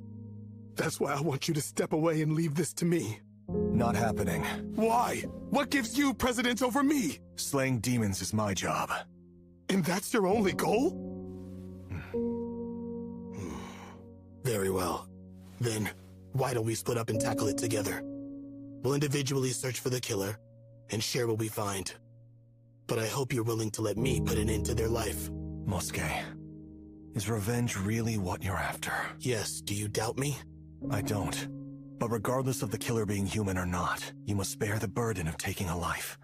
That's why I want you to step away and leave this to me. Not happening. Why? What gives you precedence over me? Slaying demons is my job. And that's your only goal? Very well. Then, why don't we split up and tackle it together? We'll individually search for the killer, and share what we find. But I hope you're willing to let me put an end to their life. Mosuke, is revenge really what you're after? Yes, do you doubt me? I don't. But regardless of the killer being human or not, you must bear the burden of taking a life.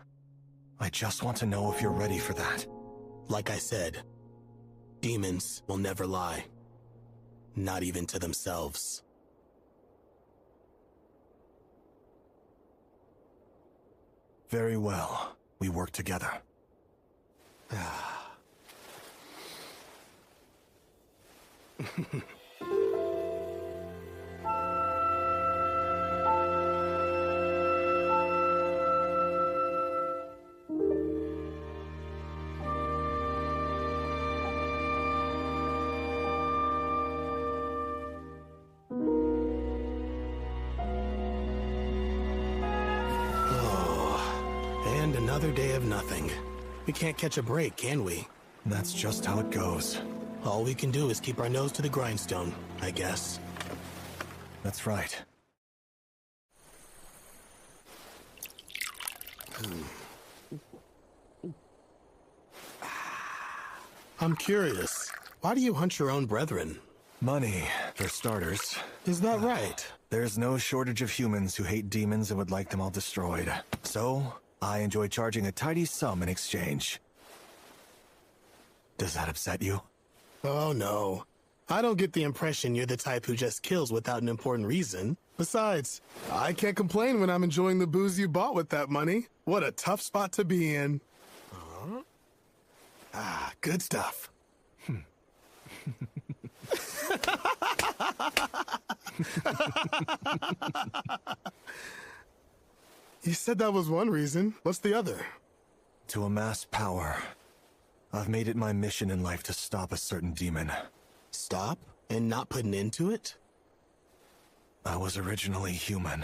I just want to know if you're ready for that. Like I said, demons will never lie. Not even to themselves. Very well. We work together. And another day of nothing. We can't catch a break, can we? That's just how it goes. All we can do is keep our nose to the grindstone, I guess. That's right. I'm curious. Why do you hunt your own brethren? Money, for starters. Is that right? There's no shortage of humans who hate demons and would like them all destroyed. So, I enjoy charging a tidy sum in exchange. Does that upset you? Oh, no. I don't get the impression you're the type who just kills without an important reason. Besides, I can't complain when I'm enjoying the booze you bought with that money. What a tough spot to be in. Ah, good stuff. You said that was one reason. What's the other? To amass power. I've made it my mission in life to stop a certain demon. Stop? And not put an end to it? I was originally human,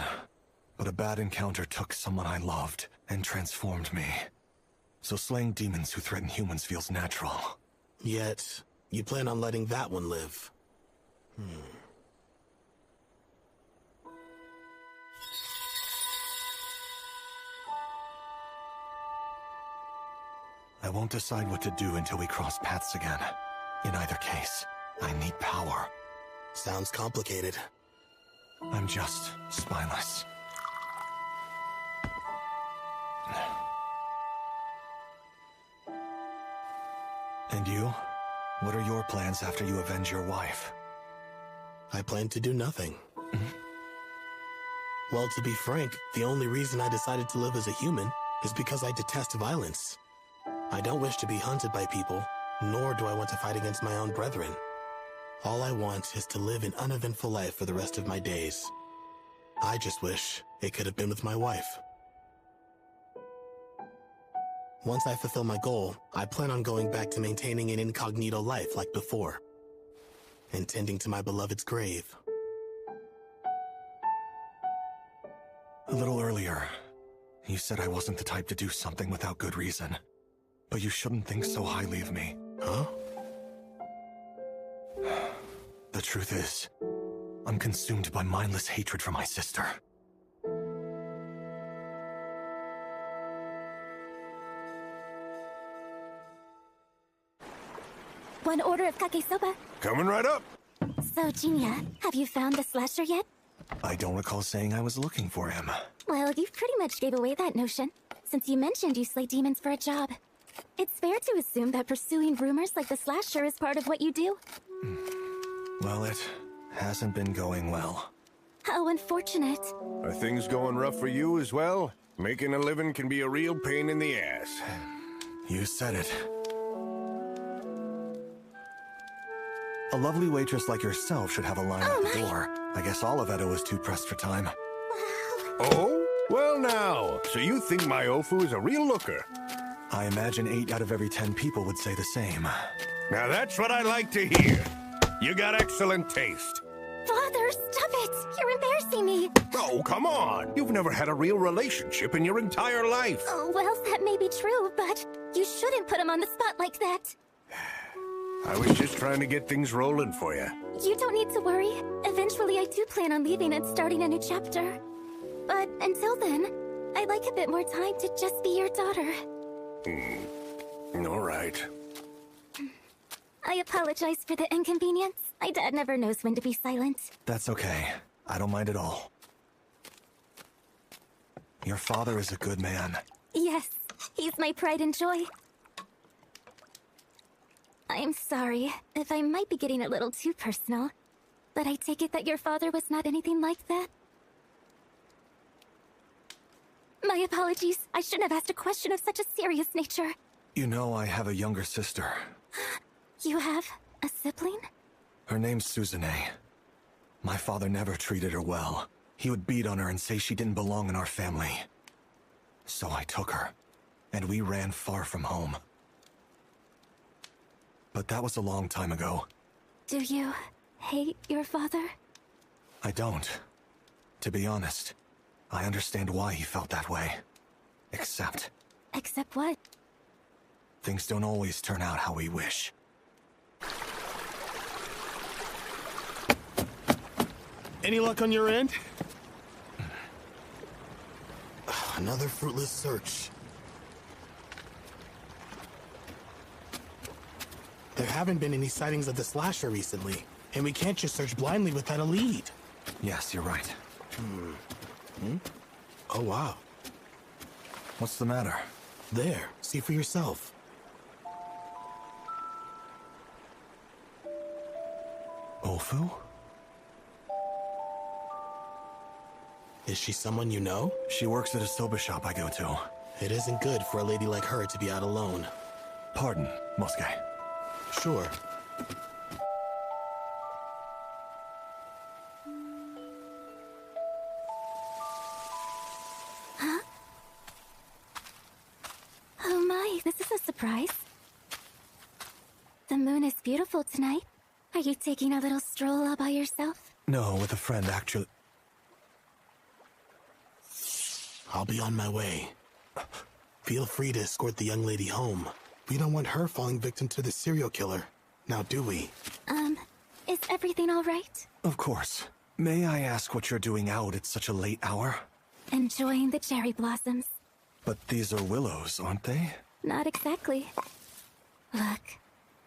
but a bad encounter took someone I loved and transformed me. So slaying demons who threaten humans feels natural. Yet, you plan on letting that one live. I won't decide what to do until we cross paths again. In either case, I need power. Sounds complicated. I'm just spineless. And you? What are your plans after you avenge your wife? I plan to do nothing. Well, to be frank, the only reason I decided to live as a human is because I detest violence. I don't wish to be hunted by people, nor do I want to fight against my own brethren. All I want is to live an uneventful life for the rest of my days. I just wish it could have been with my wife. Once I fulfill my goal, I plan on going back to maintaining an incognito life like before, and tending to my beloved's grave. A little earlier, you said I wasn't the type to do something without good reason. But you shouldn't think so highly of me. Huh? The truth is, I'm consumed by mindless hatred for my sister. One order of kake soba. Coming right up. So, Jinya, have you found the slasher yet? I don't recall saying I was looking for him. Well, you pretty much gave away that notion, since you mentioned you slay demons for a job. It's fair to assume that pursuing rumors like the slasher is part of what you do. Well, it hasn't been going well. How unfortunate. Are things going rough for you as well? Making a living can be a real pain in the ass. You said it. A lovely waitress like yourself should have a line at the door. I guess all of Edo is too pressed for time. Oh? Well now, so you think my Ofu is a real looker? I imagine 8 out of every 10 people would say the same. Now that's what I like to hear. You got excellent taste. Father, stop it! You're embarrassing me! Oh, come on! You've never had a real relationship in your entire life. Oh, well, that may be true, but you shouldn't put him on the spot like that. I was just trying to get things rolling for you. You don't need to worry. Eventually, I do plan on leaving and starting a new chapter. But until then, I'd like a bit more time to just be your daughter. All right. I apologize for the inconvenience. My dad never knows when to be silent. That's okay. I don't mind at all. Your father is a good man. Yes, he's my pride and joy. I'm sorry if I might be getting a little too personal, but I take it that your father was not anything like that? My apologies. I shouldn't have asked a question of such a serious nature. You know, I have a younger sister. You have a sibling? Her name's Suzune. My father never treated her well. He would beat on her and say she didn't belong in our family. So I took her, and we ran far from home. But that was a long time ago. Do you hate your father? I don't. To be honest, I understand why he felt that way. Except... Except what? Things don't always turn out how we wish. Any luck on your end? Another fruitless search. There haven't been any sightings of the slasher recently, and we can't just search blindly without a lead. Yes, you're right. Oh, wow. What's the matter? There, see for yourself. Ofu? Is she someone you know? She works at a soba shop I go to. It isn't good for a lady like her to be out alone. Pardon, Mosuke. Sure. Huh? Oh my, this is a surprise. The moon is beautiful tonight. Are you taking a little stroll all by yourself? No, with a friend, actually. I'll be on my way. Feel free to escort the young lady home. We don't want her falling victim to the serial killer. Now, do we? Is everything all right? Of course. May I ask what you're doing out at such a late hour? Enjoying the cherry blossoms. But these are willows, aren't they? Not exactly. Look,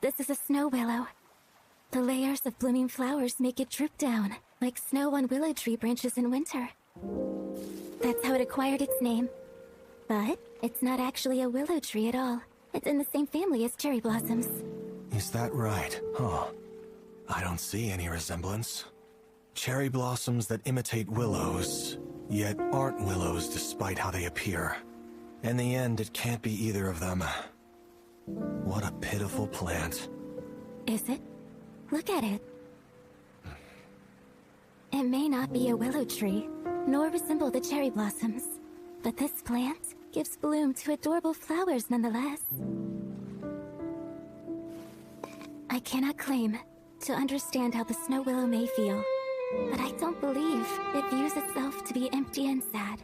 this is a snow willow. The layers of blooming flowers make it droop down, like snow on willow tree branches in winter. That's how it acquired its name. But it's not actually a willow tree at all. It's in the same family as cherry blossoms. Is that right? Huh. I don't see any resemblance. Cherry blossoms that imitate willows, yet aren't willows despite how they appear. In the end, it can't be either of them. What a pitiful plant. Is it? Look at it. It may not be a willow tree, nor resemble the cherry blossoms, but this plant gives bloom to adorable flowers nonetheless. I cannot claim to understand how the snow willow may feel, but I don't believe it views itself to be empty and sad.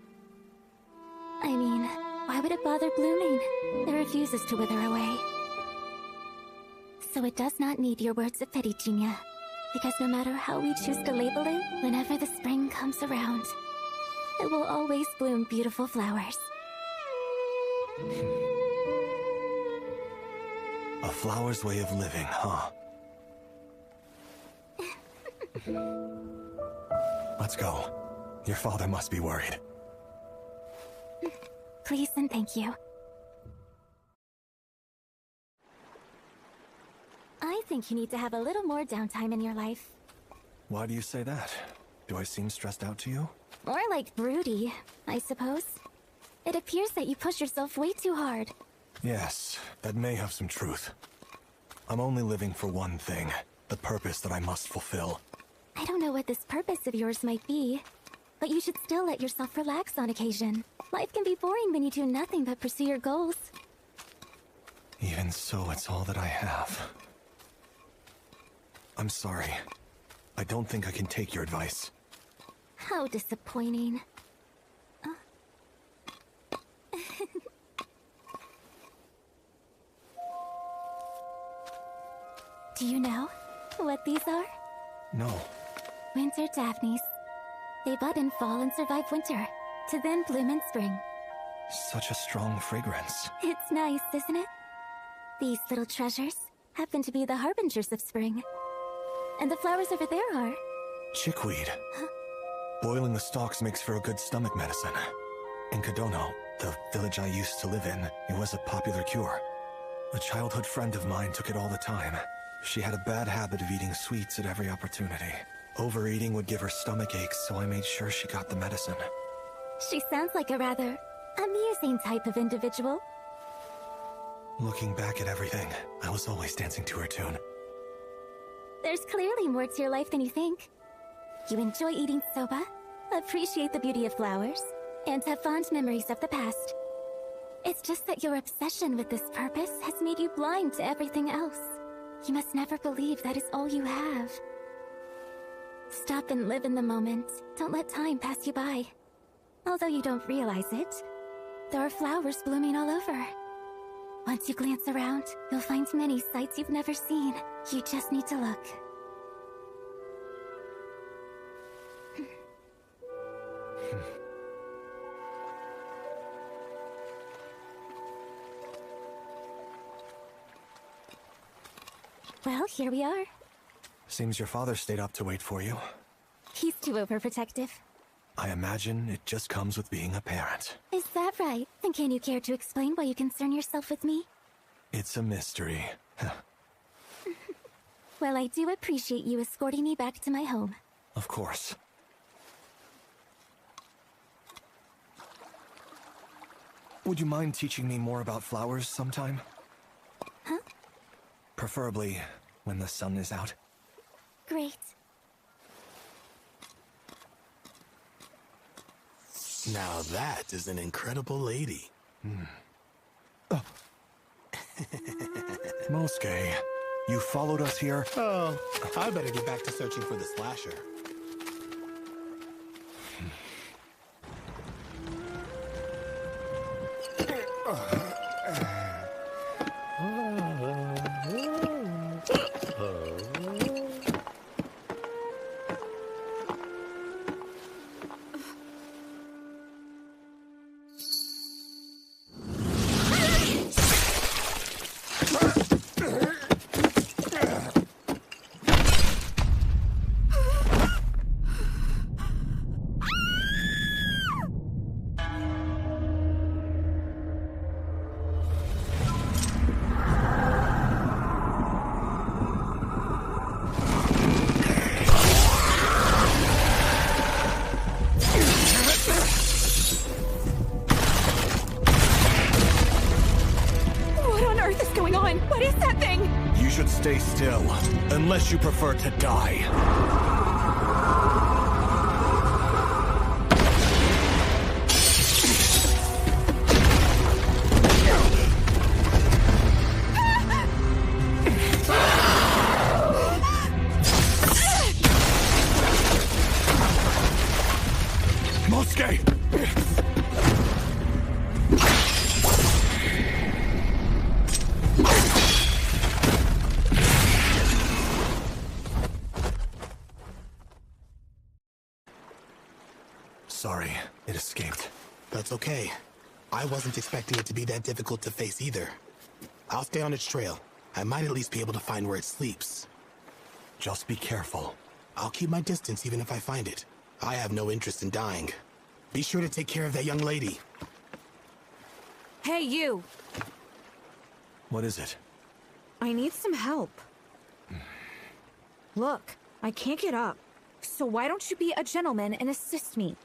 I mean, why would it bother blooming? It refuses to wither away. So it does not need your words of pity, Jinya, because no matter how we choose to label it, whenever the spring comes around, it will always bloom beautiful flowers. A flower's way of living, huh? Let's go. Your father must be worried. Please and thank you. I think you need to have a little more downtime in your life. Why do you say that? Do I seem stressed out to you? More like broody, I suppose. It appears that you push yourself way too hard. Yes, that may have some truth. I'm only living for one thing, the purpose that I must fulfill. I don't know what this purpose of yours might be, but you should still let yourself relax on occasion. Life can be boring when you do nothing but pursue your goals. Even so, it's all that I have. I'm sorry. I don't think I can take your advice. How disappointing. Do you know what these are? No. Winter daphnes. They bud in fall and survive winter, to then bloom in spring. Such a strong fragrance. It's nice, isn't it? These little treasures happen to be the harbingers of spring. And the flowers over there are... Chickweed. Huh? Boiling the stalks makes for a good stomach medicine. In Kadono, the village I used to live in, it was a popular cure. A childhood friend of mine took it all the time. She had a bad habit of eating sweets at every opportunity. Overeating would give her stomach aches, so I made sure she got the medicine. She sounds like a rather amusing type of individual. Looking back at everything, I was always dancing to her tune. There's clearly more to your life than you think. You enjoy eating soba, appreciate the beauty of flowers, and have fond memories of the past. It's just that your obsession with this purpose has made you blind to everything else. You must never believe that is all you have. Stop and live in the moment. Don't let time pass you by. Although you don't realize it, there are flowers blooming all over. Once you glance around, you'll find many sights you've never seen. You just need to look. Well, here we are. Seems your father stayed up to wait for you. He's too overprotective. I imagine it just comes with being a parent. Is that right? Then can you care to explain why you concern yourself with me? It's a mystery. Well, I do appreciate you escorting me back to my home. Of course. Would you mind teaching me more about flowers sometime? Huh? Preferably when the sun is out. Great. Now that is an incredible lady. Mosuke, you followed us here? Oh, I better get back to searching for the slasher. Stay still, unless you prefer to die. Mosuke! Sorry, it escaped. That's okay. I wasn't expecting it to be that difficult to face either. I'll stay on its trail. I might at least be able to find where it sleeps. Just be careful. I'll keep my distance even if I find it. I have no interest in dying. Be sure to take care of that young lady. Hey, you! What is it? I need some help. Look, I can't get up. So why don't you be a gentleman and assist me?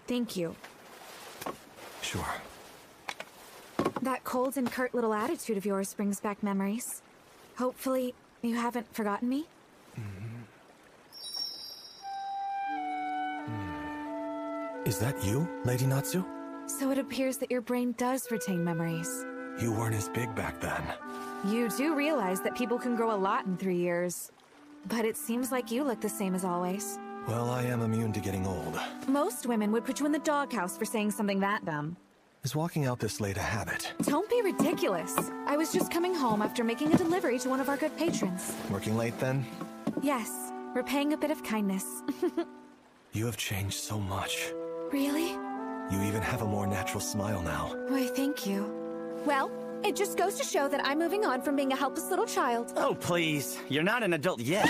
Thank you. Sure. That cold and curt little attitude of yours brings back memories. Hopefully, you haven't forgotten me? Is that you, Lady Natsu? So it appears that your brain does retain memories. You weren't as big back then. You do realize that people can grow a lot in 3 years. But it seems like you look the same as always. Well, I am immune to getting old. Most women would put you in the doghouse for saying something that dumb. Is walking out this late a habit? Don't be ridiculous. I was just coming home after making a delivery to one of our good patrons. Working late then? Yes, repaying a bit of kindness. You have changed so much. Really? You even have a more natural smile now. Why, thank you. Well, it just goes to show that I'm moving on from being a helpless little child. Oh, please. You're not an adult yet.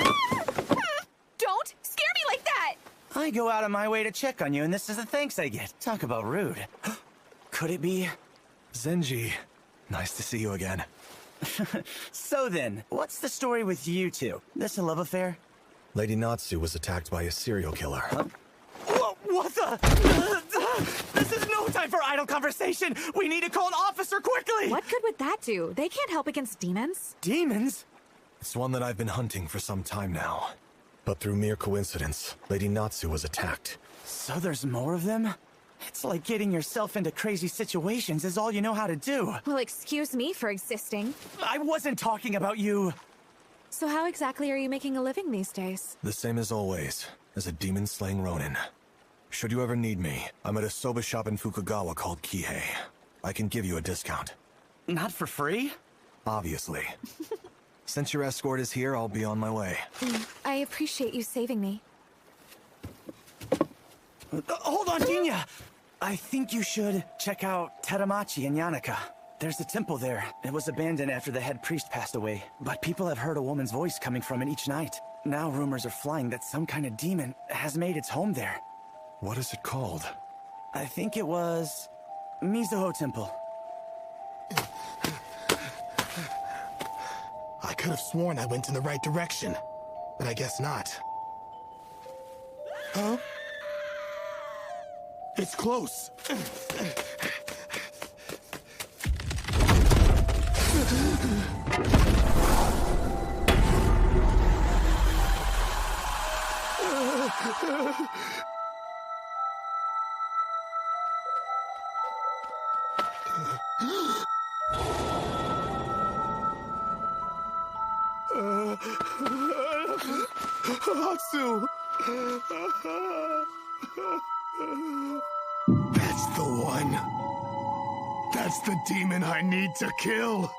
Don't scare me like that! I go out of my way to check on you, and this is the thanks I get. Talk about rude. Could it be? Zenji, nice to see you again. So then, what's the story with you two? This a love affair? Lady Natsu was attacked by a serial killer. Huh? What the? This is no time for idle conversation! We need to call an officer quickly! What good would that do? They can't help against demons. Demons? It's one that I've been hunting for some time now. But through mere coincidence, Lady Natsu was attacked. So there's more of them? It's like getting yourself into crazy situations is all you know how to do. Well, excuse me for existing. I wasn't talking about you. So how exactly are you making a living these days? The same as always, as a demon-slaying Ronin. Should you ever need me, I'm at a soba shop in Fukagawa called Kihei. I can give you a discount. Not for free? Obviously. Since your escort is here, I'll be on my way. I appreciate you saving me. Hold on, Jinya! I think you should check out Teramachi in Yanaka. There's a temple there. It was abandoned after the head priest passed away, but people have heard a woman's voice coming from it each night. Now rumors are flying that some kind of demon has made its home there. What is it called? I think it was Mizuho Temple. I could have sworn I went in the right direction, but I guess not. Huh? It's close. Hatsu! That's the one. That's the demon I need to kill.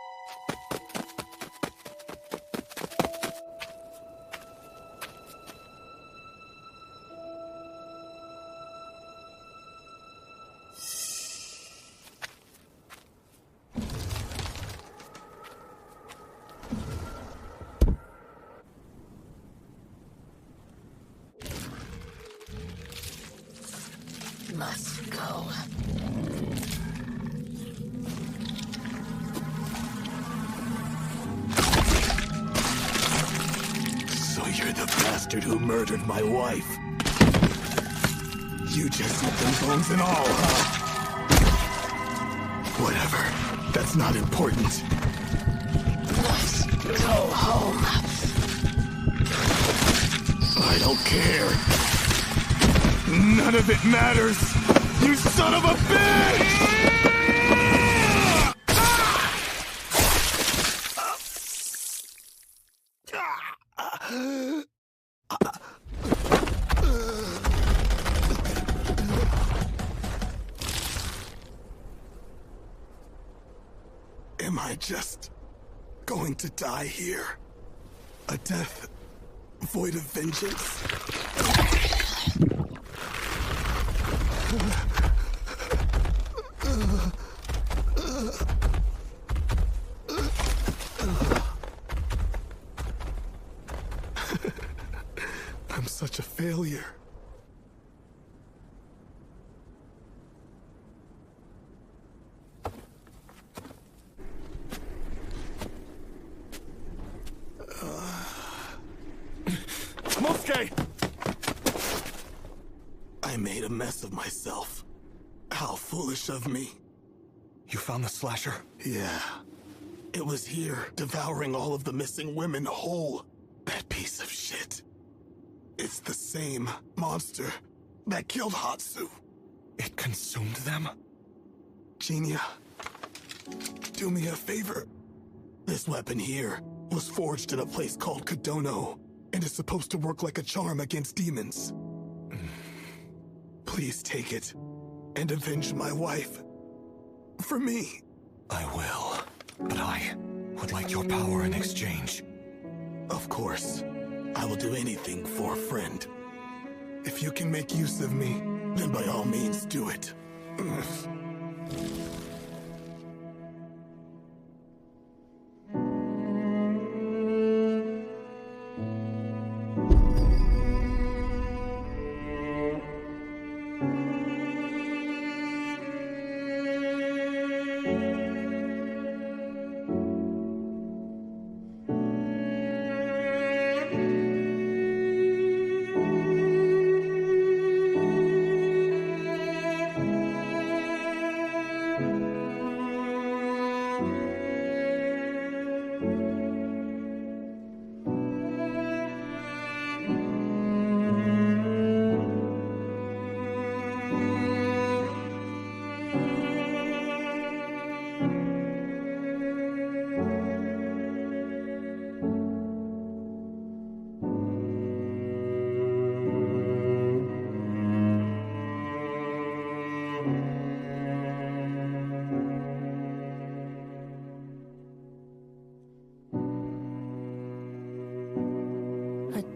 Must go. So you're the bastard who murdered my wife. You just eat them bones and all, huh? Whatever. That's not important. Must go home. I don't care. None of it matters! You son of a bitch! Am I just going to die here? A death void of vengeance? I'm such a failure. Mosuke! I made a mess of myself. How foolish of me. You found the slasher? Yeah. It was here, devouring all of the missing women whole. That piece of shit. It's the same monster that killed Hatsu. It consumed them? Genia, do me a favor. This weapon here was forged in a place called Kodono, and is supposed to work like a charm against demons. Please take it, and avenge my wife. For me. I will, but I would like your power in exchange. Of course. I will do anything for a friend. If you can make use of me, then by all means do it.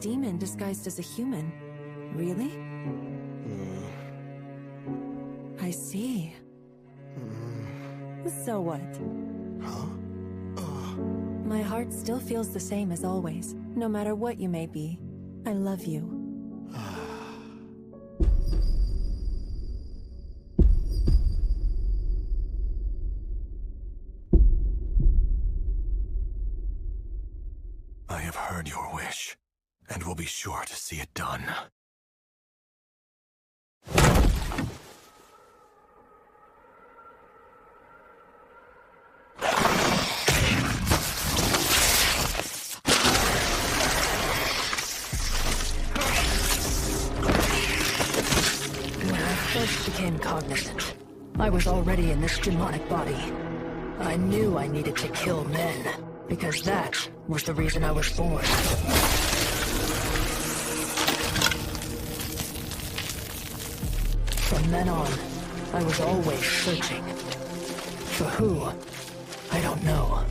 Demon disguised as a human. Really? I see. So what? Huh? My heart still feels the same as always, no matter what you may be. I love you. I have heard your wish, and will be sure to see it done. first became cognizant, I was already in this demonic body. I knew I needed to kill men, because that was the reason I was born. From then on, I was always searching. For who? I don't know.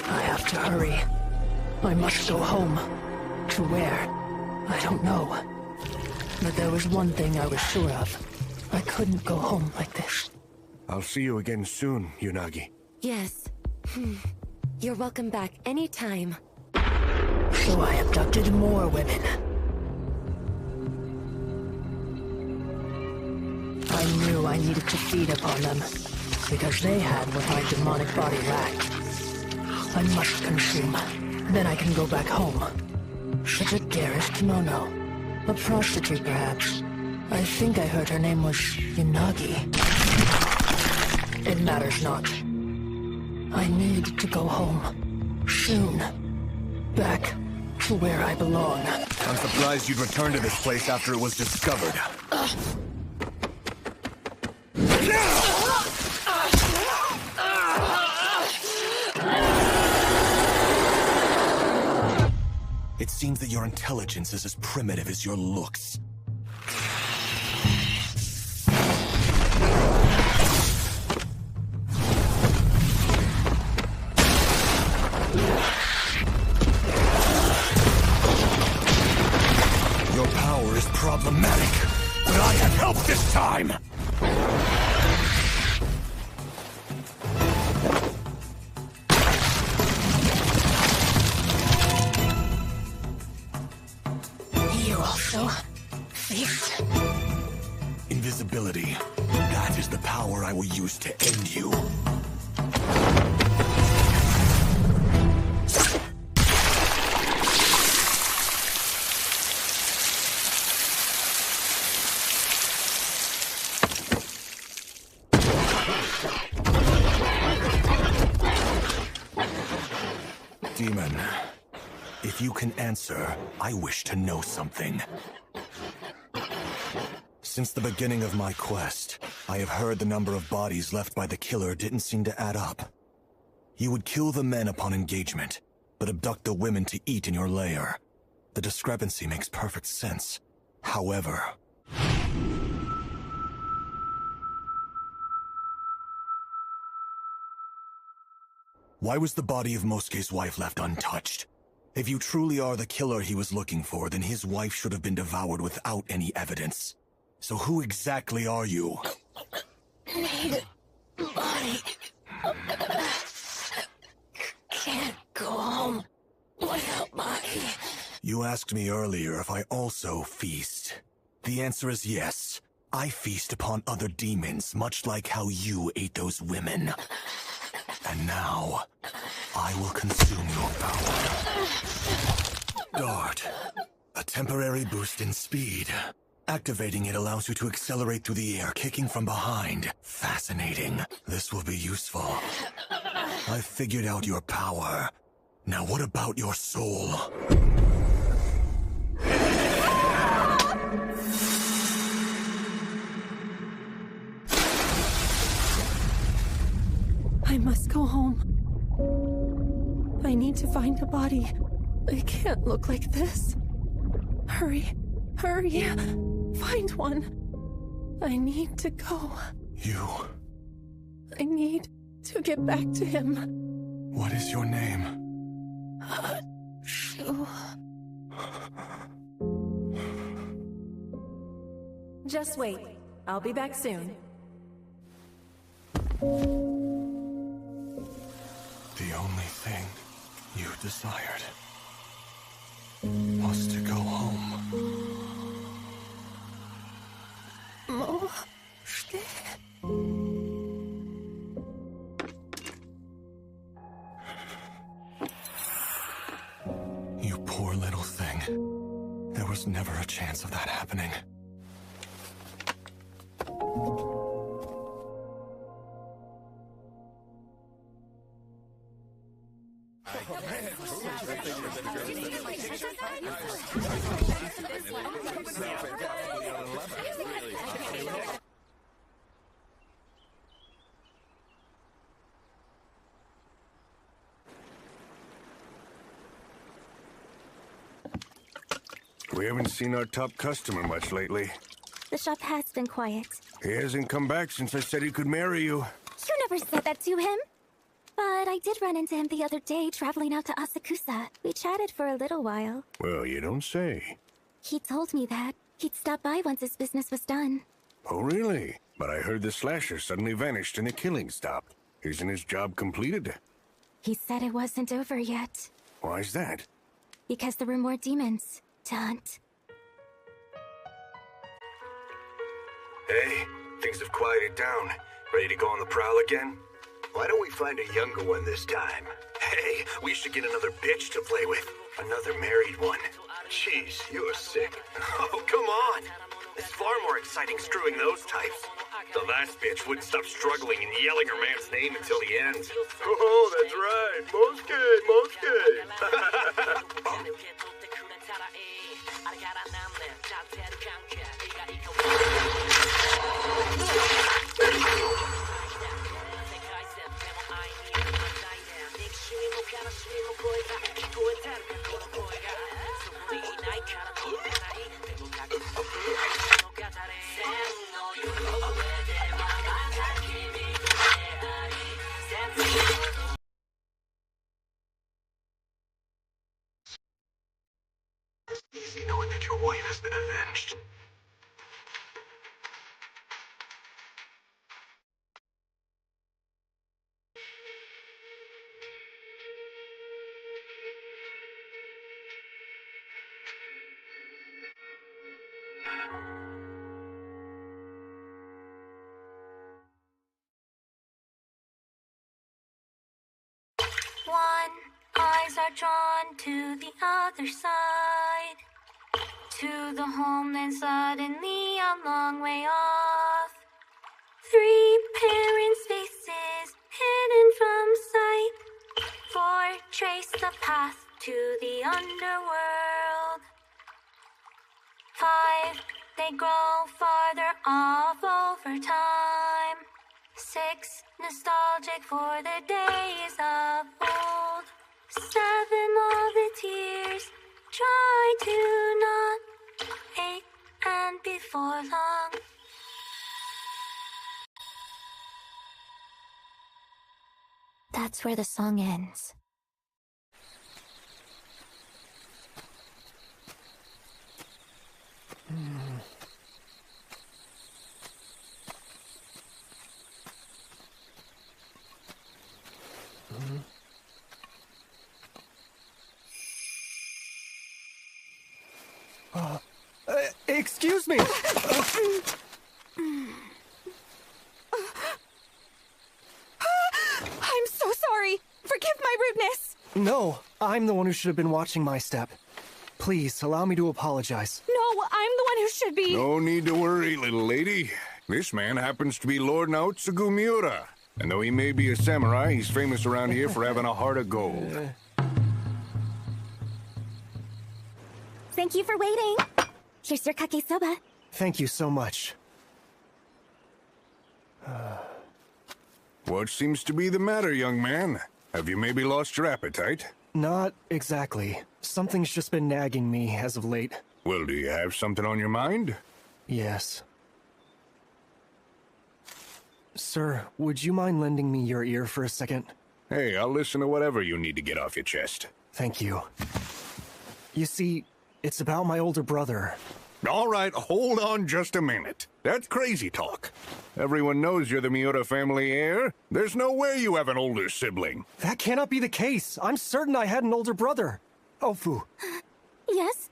I have to hurry. I must go home. To where? I don't know. But there was one thing I was sure of. I couldn't go home like this. I'll see you again soon, Unagi. Yes. You're welcome back anytime. So I abducted more women. I knew I needed to feed upon them, because they had what my demonic body lacked. I must consume. Then I can go back home. Such a garish kimono. A prostitute, perhaps. I think I heard her name was Unagi. It matters not. I need to go home. Soon. Back to where I belong. I'm surprised you'd return to this place after it was discovered. It seems that your intelligence is as primitive as your looks. Your power is problematic, but I have help this time! You also feast. Invisibility. That is the power I will use to end you. Demon, if you can answer, I wish to know something. Since the beginning of my quest, I have heard the number of bodies left by the killer didn't seem to add up. You would kill the men upon engagement, but abduct the women to eat in your lair. The discrepancy makes perfect sense. However... why was the body of Mosuke's wife left untouched? If you truly are the killer he was looking for, then his wife should have been devoured without any evidence. So who exactly are you? Need body. Can't go home without body. You asked me earlier if I also feast. The answer is yes. I feast upon other demons, much like how you ate those women. And now, I will consume your power. Guard. A temporary boost in speed. Activating it allows you to accelerate through the air, kicking from behind. Fascinating. This will be useful. I've figured out your power. Now what about your soul? I must go home. I need to find a body. It can't look like this. Hurry, hurry. Find one. I need to go. You... I need to get back to him. What is your name? Shu. Just wait. I'll be back soon. The only thing you desired was to go home. You poor little thing. There was never a chance of that happening. We haven't seen our top customer much lately. The shop has been quiet. He hasn't come back since I said he could marry you. You never said that to him. But I did run into him the other day traveling out to Asakusa. We chatted for a little while. Well, you don't say. He told me that he'd stop by once his business was done. Oh, really? But I heard the slasher suddenly vanished and the killing stopped. Isn't his job completed? He said it wasn't over yet. Why's that? Because there were more demons to hunt. Hey, things have quieted down. Ready to go on the prowl again? Why don't we find a younger one this time? Hey, we should get another bitch to play with. Another married one. Jeez, you're sick. Oh, come on! It's far more exciting screwing those types. The last bitch wouldn't stop struggling and yelling her man's name until the end. Oh, that's right. Mosuke. It's easy knowing that your wife has been avenged. One, eyes are drawn to the other side, to the home, then suddenly a long way off. Three parents' faces hidden from sight, four trace the path to the underworld. Five, they grow farther off over time. Six, nostalgic for the days of old. Seven, all the tears, try to not. 8, and before long. That's where the song ends. Excuse me! I'm so sorry! Forgive my rudeness! No, I'm the one who should have been watching my step. Please, allow me to apologize. No, I'm the one who should be... No need to worry, little lady. This man happens to be Lord Naotsugu Miura. And though he may be a samurai, he's famous around here for having a heart of gold. Thank you for waiting. Here's your kake soba. Thank you so much. What seems to be the matter, young man? Have you maybe lost your appetite? Not exactly. Something's just been nagging me as of late. Well, do you have something on your mind? Yes. Sir, would you mind lending me your ear for a second? Hey, I'll listen to whatever you need to get off your chest. Thank you. You see, it's about my older brother. All right, hold on just a minute. That's crazy talk. Everyone knows you're the Miura family heir. There's no way you have an older sibling. That cannot be the case. I'm certain I had an older brother. Ofu. Yes?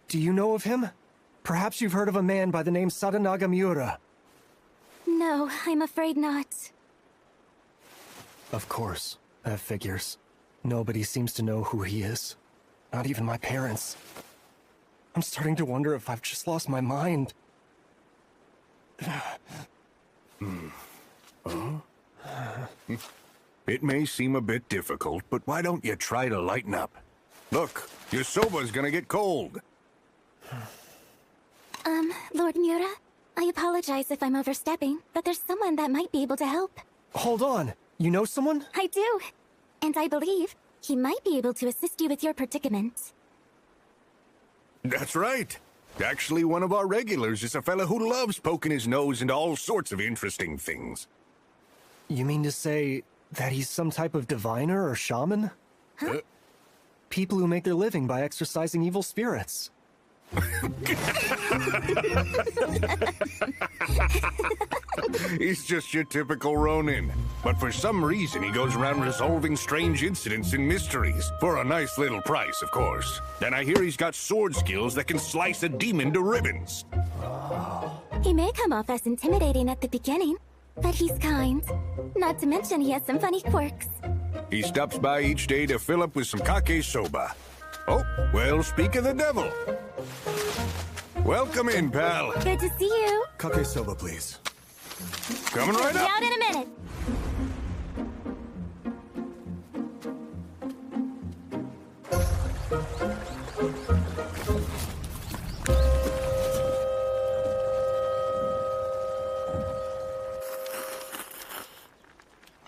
Do you know of him? Perhaps you've heard of a man by the name Sadanaga Miura. No, I'm afraid not. Of course. That figures. Nobody seems to know who he is. Not even my parents. I'm starting to wonder if I've just lost my mind. It may seem a bit difficult, but why don't you try to lighten up? Look, your soba's gonna get cold. Lord Miura, I apologize if I'm overstepping, but there's someone that might be able to help. Hold on. You know someone? I do. And I believe he might be able to assist you with your predicament. That's right. Actually, one of our regulars is a fella who loves poking his nose into all sorts of interesting things. You mean to say that he's some type of diviner or shaman? Huh? People who make their living by exorcising evil spirits. He's just your typical Ronin. But for some reason, he goes around resolving strange incidents and mysteries. For a nice little price, of course. And I hear he's got sword skills that can slice a demon to ribbons. He may come off as intimidating at the beginning, but he's kind. Not to mention he has some funny quirks. He stops by each day to fill up with some kake soba. Oh, well, speak of the devil. Welcome in, pal. Good to see you. Kake soba, please. Coming right Be up. out in a minute.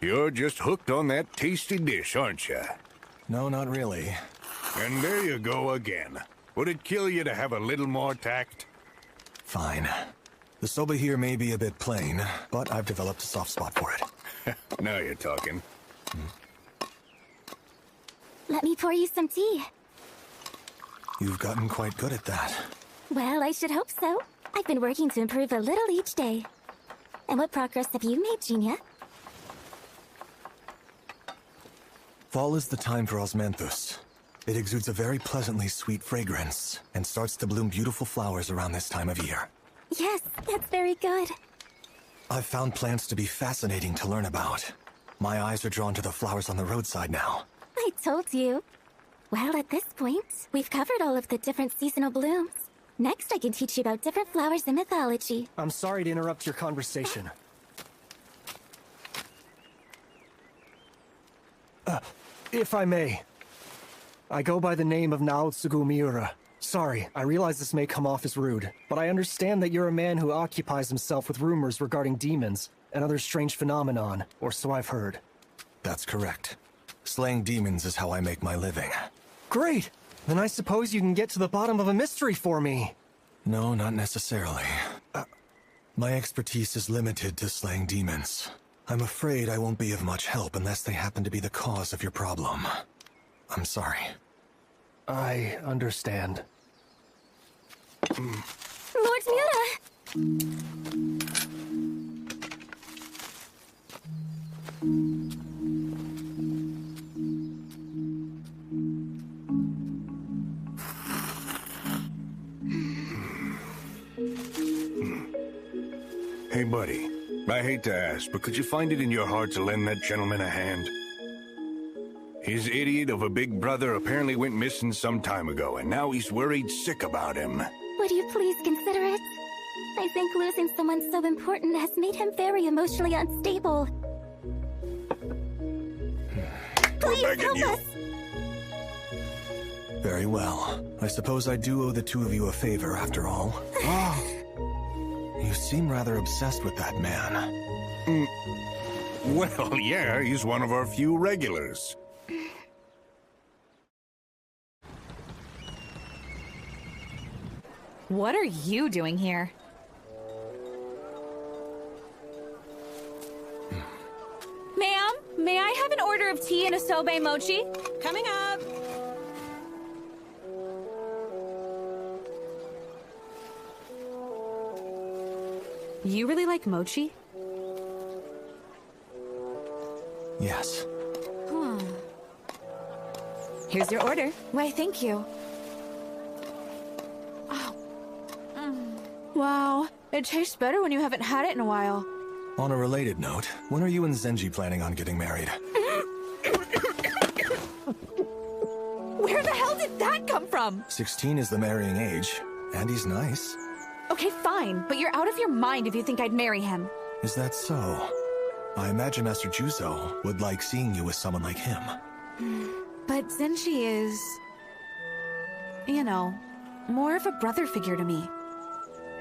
You're just hooked on that tasty dish, aren't you? No, not really. And there you go again. Would it kill you to have a little more tact? Fine. The soba here may be a bit plain, but I've developed a soft spot for it. Now you're talking. Let me pour you some tea. You've gotten quite good at that. Well, I should hope so. I've been working to improve a little each day. And what progress have you made, Jinya? Fall is the time for osmanthus. It exudes a very pleasantly sweet fragrance, and starts to bloom beautiful flowers around this time of year. Yes, that's very good. I've found plants to be fascinating to learn about. My eyes are drawn to the flowers on the roadside now. I told you. Well, at this point, we've covered all of the different seasonal blooms. Next, I can teach you about different flowers in mythology. I'm sorry to interrupt your conversation. If I may. I go by the name of Naotsugu Miura. Sorry, I realize this may come off as rude, but I understand that you're a man who occupies himself with rumors regarding demons and other strange phenomenon, or so I've heard. That's correct. Slaying demons is how I make my living. Great! Then I suppose you can get to the bottom of a mystery for me. No, not necessarily. My expertise is limited to slaying demons. I'm afraid I won't be of much help unless they happen to be the cause of your problem. I'm sorry. I understand. Lord Miura! Hey, buddy. I hate to ask, but could you find it in your heart to lend that gentleman a hand? His idiot of a big brother apparently went missing some time ago, and now he's worried sick about him. Would you please consider it? I think losing someone so important has made him very emotionally unstable. Please help us! Very well. I suppose I do owe the two of you a favor, after all. You seem rather obsessed with that man. Well, yeah, he's one of our few regulars. What are you doing here? Ma'am, may I have an order of tea and a soba mochi? Coming up. You really like mochi? Yes. Here's your order. Why, thank you. Oh. Wow, it tastes better when you haven't had it in a while. On a related note, when are you and Zenji planning on getting married? Where the hell did that come from? 16 is the marrying age, and he's nice. Okay, fine, but you're out of your mind if you think I'd marry him. Is that so? I imagine Master Juzo would like seeing you with someone like him. But Zenshi is... you know, more of a brother figure to me.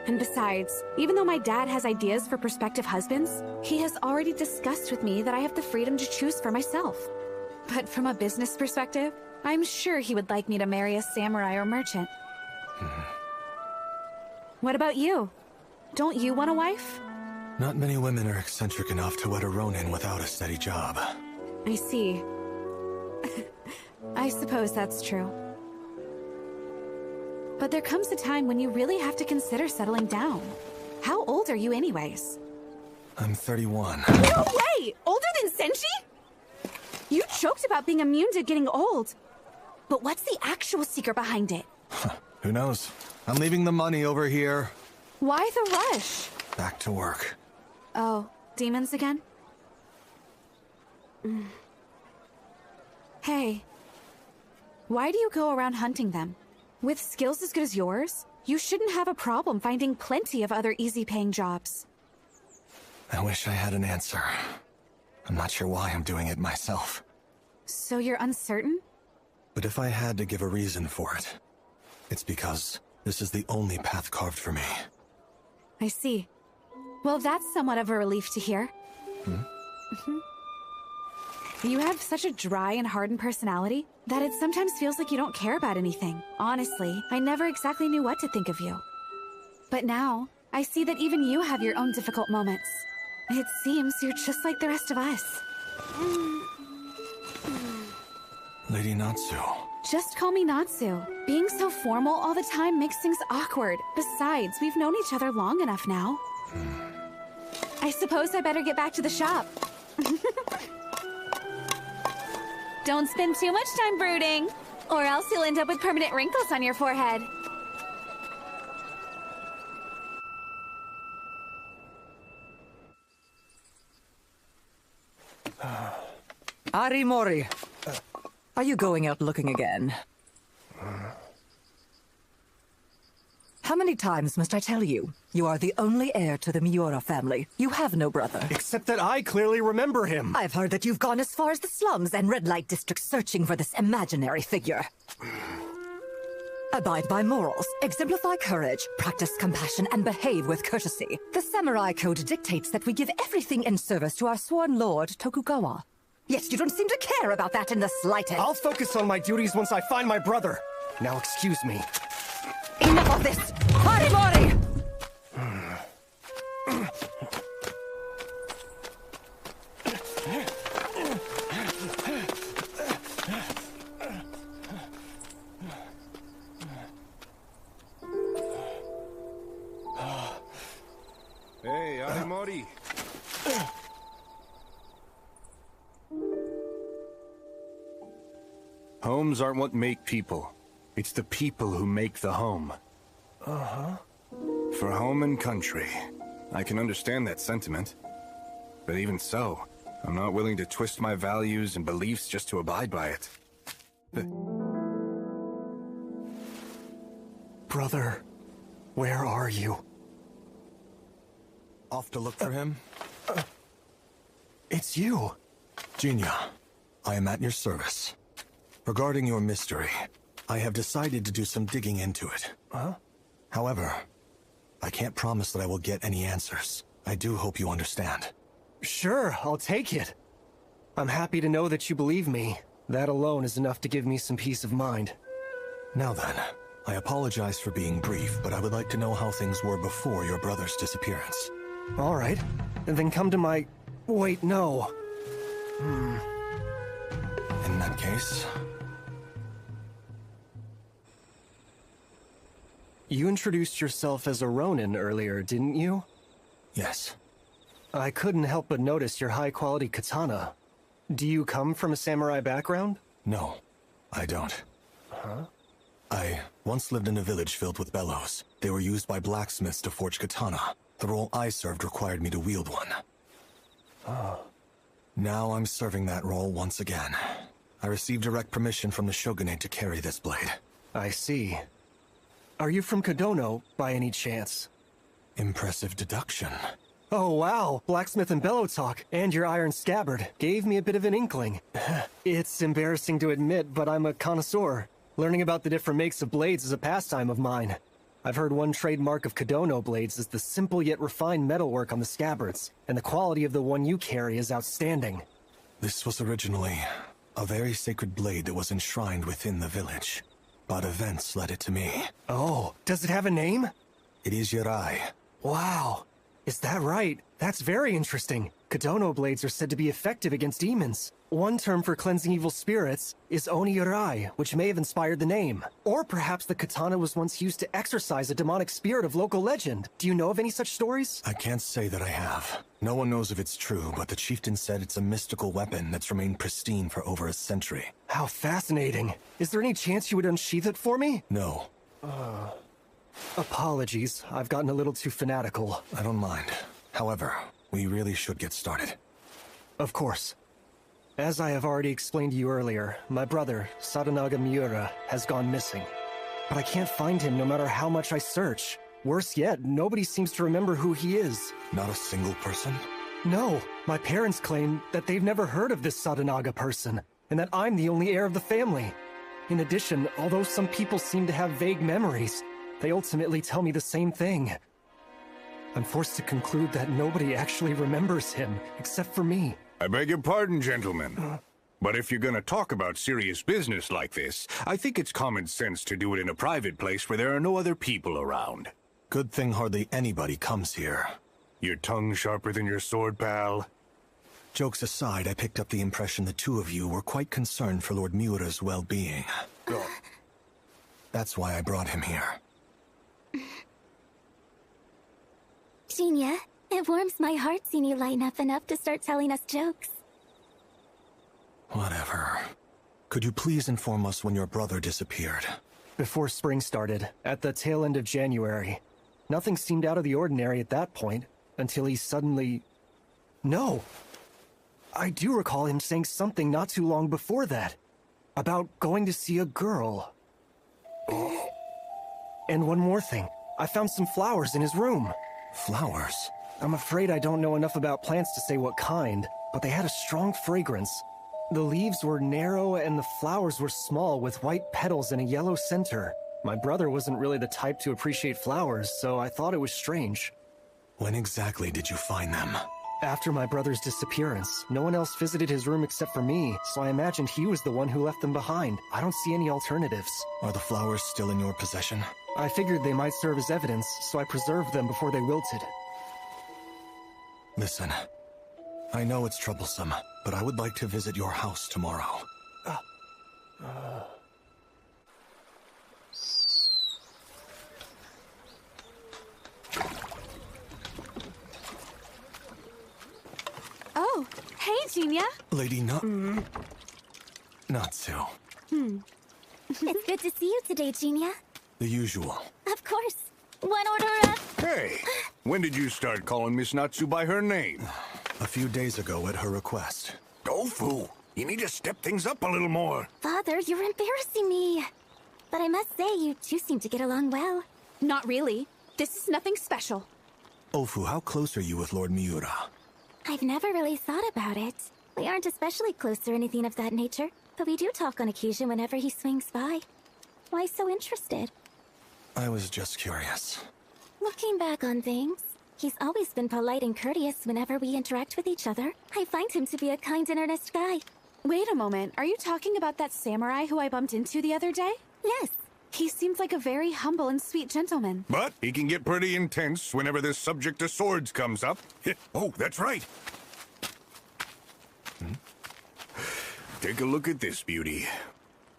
And besides, even though my dad has ideas for prospective husbands, he has already discussed with me that I have the freedom to choose for myself. But from a business perspective, I'm sure he would like me to marry a samurai or merchant. What about you? Don't you want a wife? Not many women are eccentric enough to wed a ronin without a steady job. I see. I suppose that's true. But there comes a time when you really have to consider settling down. How old are you anyways? I'm 31. No way! Older than Zenshi? You joked about being immune to getting old. But what's the actual secret behind it? Who knows? I'm leaving the money over here. Why the rush? Back to work. Oh, demons again? Hey. Why do you go around hunting them? With skills as good as yours, you shouldn't have a problem finding plenty of other easy-paying jobs. I wish I had an answer. I'm not sure why I'm doing it myself. So you're uncertain? But if I had to give a reason for it, it's because this is the only path carved for me. I see. Well, that's somewhat of a relief to hear. You have such a dry and hardened personality that it sometimes feels like you don't care about anything. Honestly, I never exactly knew what to think of you. But now, I see that even you have your own difficult moments. It seems you're just like the rest of us. Lady Natsu. Just call me Natsu. Being so formal all the time makes things awkward. Besides, we've known each other long enough now. I suppose I better get back to the shop. Don't spend too much time brooding, or else you'll end up with permanent wrinkles on your forehead. Arimori, are you going out looking again? How many times must I tell you? You are the only heir to the Miura family. You have no brother. Except that I clearly remember him. I've heard that you've gone as far as the slums and red light districts searching for this imaginary figure. Abide by morals, exemplify courage, practice compassion, and behave with courtesy. The samurai code dictates that we give everything in service to our sworn lord, Tokugawa. Yet you don't seem to care about that in the slightest. I'll focus on my duties once I find my brother. Now excuse me. Enough of this! Harimori! Hey, Harimori. Homes aren't what make people. It's the people who make the home. For home and country. I can understand that sentiment. But even so, I'm not willing to twist my values and beliefs just to abide by it. Brother, where are you? Off to look for him? It's you. Jinya, I am at your service. Regarding your mystery, I have decided to do some digging into it. However, I can't promise that I will get any answers. I do hope you understand. Sure, I'll take it. I'm happy to know that you believe me. That alone is enough to give me some peace of mind. Now then, I apologize for being brief, but I would like to know how things were before your brother's disappearance. All right, then come to my... Wait, no. In that case... You introduced yourself as a Ronin earlier, didn't you? Yes. I couldn't help but notice your high-quality katana. Do you come from a samurai background? No, I don't. I once lived in a village filled with bellows. They were used by blacksmiths to forge katana. The role I served required me to wield one. Now I'm serving that role once again. I received direct permission from the shogunate to carry this blade. I see. Are you from Kodono, by any chance? Impressive deduction. Oh wow, blacksmith and bellow talk, and your iron scabbard gave me a bit of an inkling. It's embarrassing to admit, but I'm a connoisseur. Learning about the different makes of blades is a pastime of mine. I've heard one trademark of Kodono blades is the simple yet refined metalwork on the scabbards, and the quality of the one you carry is outstanding. This was originally a very sacred blade that was enshrined within the village, but events led it to me. Oh, does it have a name? It is Yarai. Wow. Is that right? That's very interesting. Kodono blades are said to be effective against demons. One term for cleansing evil spirits is Oni-Yarai, which may have inspired the name. Or perhaps the katana was once used to exorcise a demonic spirit of local legend. Do you know of any such stories? I can't say that I have. No one knows if it's true, but the chieftain said it's a mystical weapon that's remained pristine for over a century. How fascinating. Is there any chance you would unsheath it for me? No. Apologies, I've gotten a little too fanatical. I don't mind. However, we really should get started. Of course. As I have already explained to you earlier, my brother, Sadanaga Miura, has gone missing. But I can't find him no matter how much I search. Worse yet, nobody seems to remember who he is. Not a single person? No. My parents claim that they've never heard of this Sadanaga person, and that I'm the only heir of the family. In addition, although some people seem to have vague memories, they ultimately tell me the same thing. I'm forced to conclude that nobody actually remembers him, except for me. I beg your pardon, gentlemen. But if you're gonna talk about serious business like this, I think it's common sense to do it in a private place where there are no other people around. Good thing hardly anybody comes here. Your tongue sharper than your sword, pal? Jokes aside, I picked up the impression the two of you were quite concerned for Lord Miura's well-being. That's why I brought him here. Jinya, it warms my heart seeing you lighten up enough to start telling us jokes. Whatever. Could you please inform us when your brother disappeared? Before spring started, at the tail end of January. Nothing seemed out of the ordinary at that point, until he suddenly... No! I do recall him saying something not too long before that. About going to see a girl. And one more thing. I found some flowers in his room. Flowers? I'm afraid I don't know enough about plants to say what kind, but they had a strong fragrance. The leaves were narrow and the flowers were small with white petals and a yellow center. My brother wasn't really the type to appreciate flowers, so I thought it was strange. When exactly did you find them? After my brother's disappearance. No one else visited his room except for me, so I imagined he was the one who left them behind. I don't see any alternatives. Are the flowers still in your possession? I figured they might serve as evidence, so I preserved them before they wilted. Listen, I know it's troublesome, but I would like to visit your house tomorrow. Oh, hey, Jinya. Lady Natsu. It's good to see you today, Jinya. The usual. Of course. One order of... Hey! When did you start calling Miss Natsu by her name? A few days ago at her request. Tofu, you need to step things up a little more. Father, you're embarrassing me. But I must say, you two seem to get along well. Not really. This is nothing special. Ofu, how close are you with Lord Miura? I've never really thought about it. We aren't especially close or anything of that nature, but we do talk on occasion whenever he swings by. Why so interested? I was just curious. Looking back on things, he's always been polite and courteous whenever we interact with each other. I find him to be a kind and earnest guy. Wait a moment, are you talking about that samurai who I bumped into the other day? Yes. He seemed like a very humble and sweet gentleman. But he can get pretty intense whenever this subject of swords comes up. Oh, that's right. Take a look at this beauty.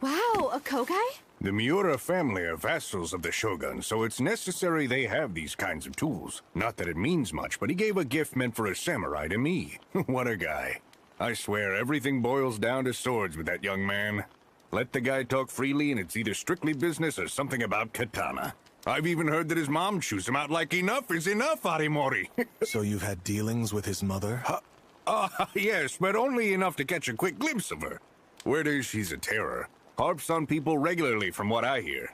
Wow, a Kogai? The Miura family are vassals of the Shogun, so it's necessary they have these kinds of tools. Not that it means much, but he gave a gift meant for a samurai to me. What a guy. I swear everything boils down to swords with that young man. Let the guy talk freely and it's either strictly business or something about katana. I've even heard that his mom chews him out like enough is enough, Arimori. So you've had dealings with his mother? Yes, but only enough to catch a quick glimpse of her. Word is she's a terror. Harps on people regularly from what I hear.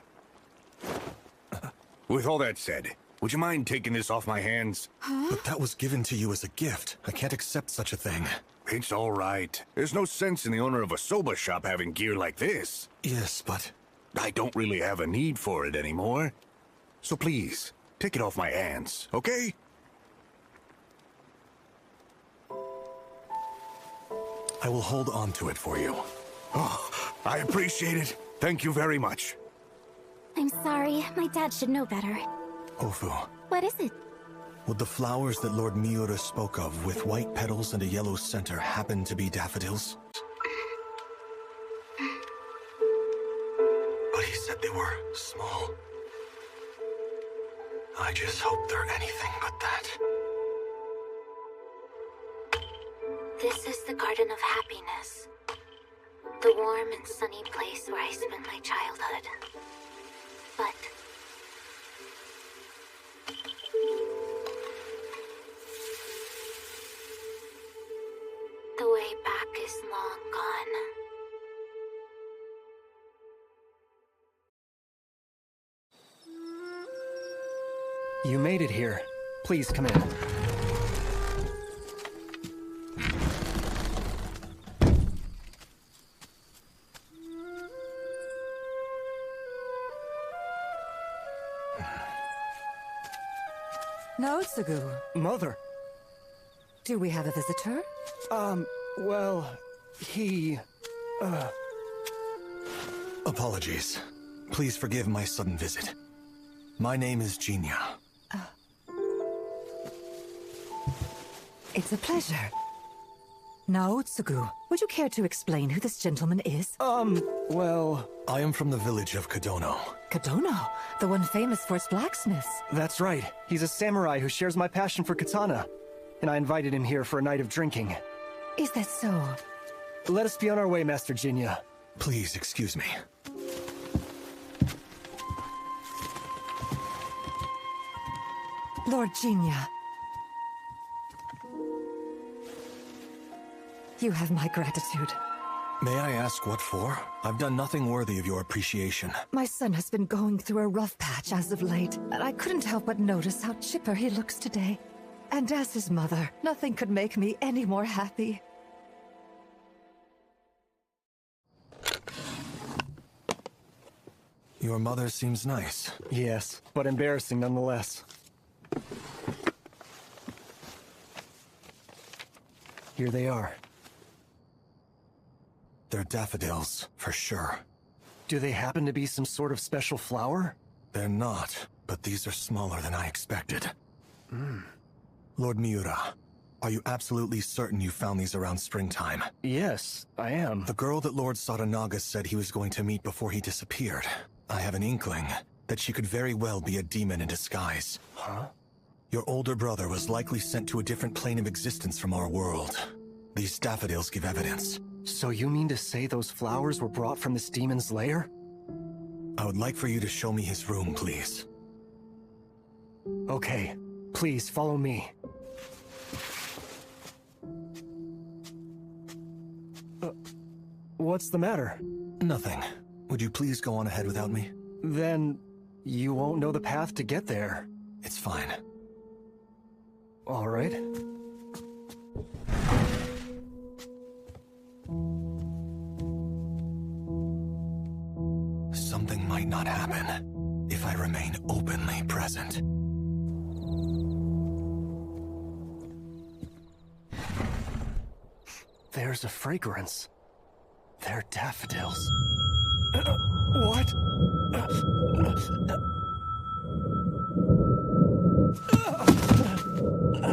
With all that said, would you mind taking this off my hands? Huh? But that was given to you as a gift. I can't accept such a thing. It's all right. There's no sense in the owner of a soba shop having gear like this. Yes, but I don't really have a need for it anymore. So please, take it off my hands, okay? I will hold on to it for you. Oh, I appreciate it. Thank you very much. I'm sorry. My dad should know better. Ofu, What is it? would the flowers that Lord Miura spoke of with white petals and a yellow center happen to be daffodils? But he said they were small. I just hope they're anything but that. This is the Garden of Happiness. The warm and sunny place where I spent my childhood. But the way back is long gone. You made it here. Please come in. Naotsugu, Mother. do we have a visitor? Well, he... Apologies. Please forgive my sudden visit. My name is Jinya. It's a pleasure. Naotsugu, would you care to explain who this gentleman is? Well... I am from the village of Kadono. Kadono, the one famous for its blacksmiths. That's right. He's a samurai who shares my passion for katana. And I invited him here for a night of drinking. Is that so? Let us be on our way, Master Jinya. Please excuse me. Lord Jinya. You have my gratitude. May I ask what for? I've done nothing worthy of your appreciation. My son has been going through a rough patch as of late, and I couldn't help but notice how chipper he looks today. And as his mother, nothing could make me any more happy. Your mother seems nice. Yes, but embarrassing nonetheless. Here they are. They're daffodils, for sure. Do they happen to be some sort of special flower? They're not, but these are smaller than I expected. Lord Miura, are you absolutely certain you found these around springtime? Yes, I am. The girl that Lord Sadanaga said he was going to meet before he disappeared. I have an inkling that she could very well be a demon in disguise. Huh? Your older brother was likely sent to a different plane of existence from our world. These daffodils give evidence. So you mean to say those flowers were brought from this demon's lair? I would like for you to show me his room, please. Okay. Please, follow me. What's the matter? Nothing. Would you please go on ahead without me? Then... you won't know the path to get there. It's fine. All right. Something might not happen if I remain openly present. There's a fragrance. They're daffodils. What?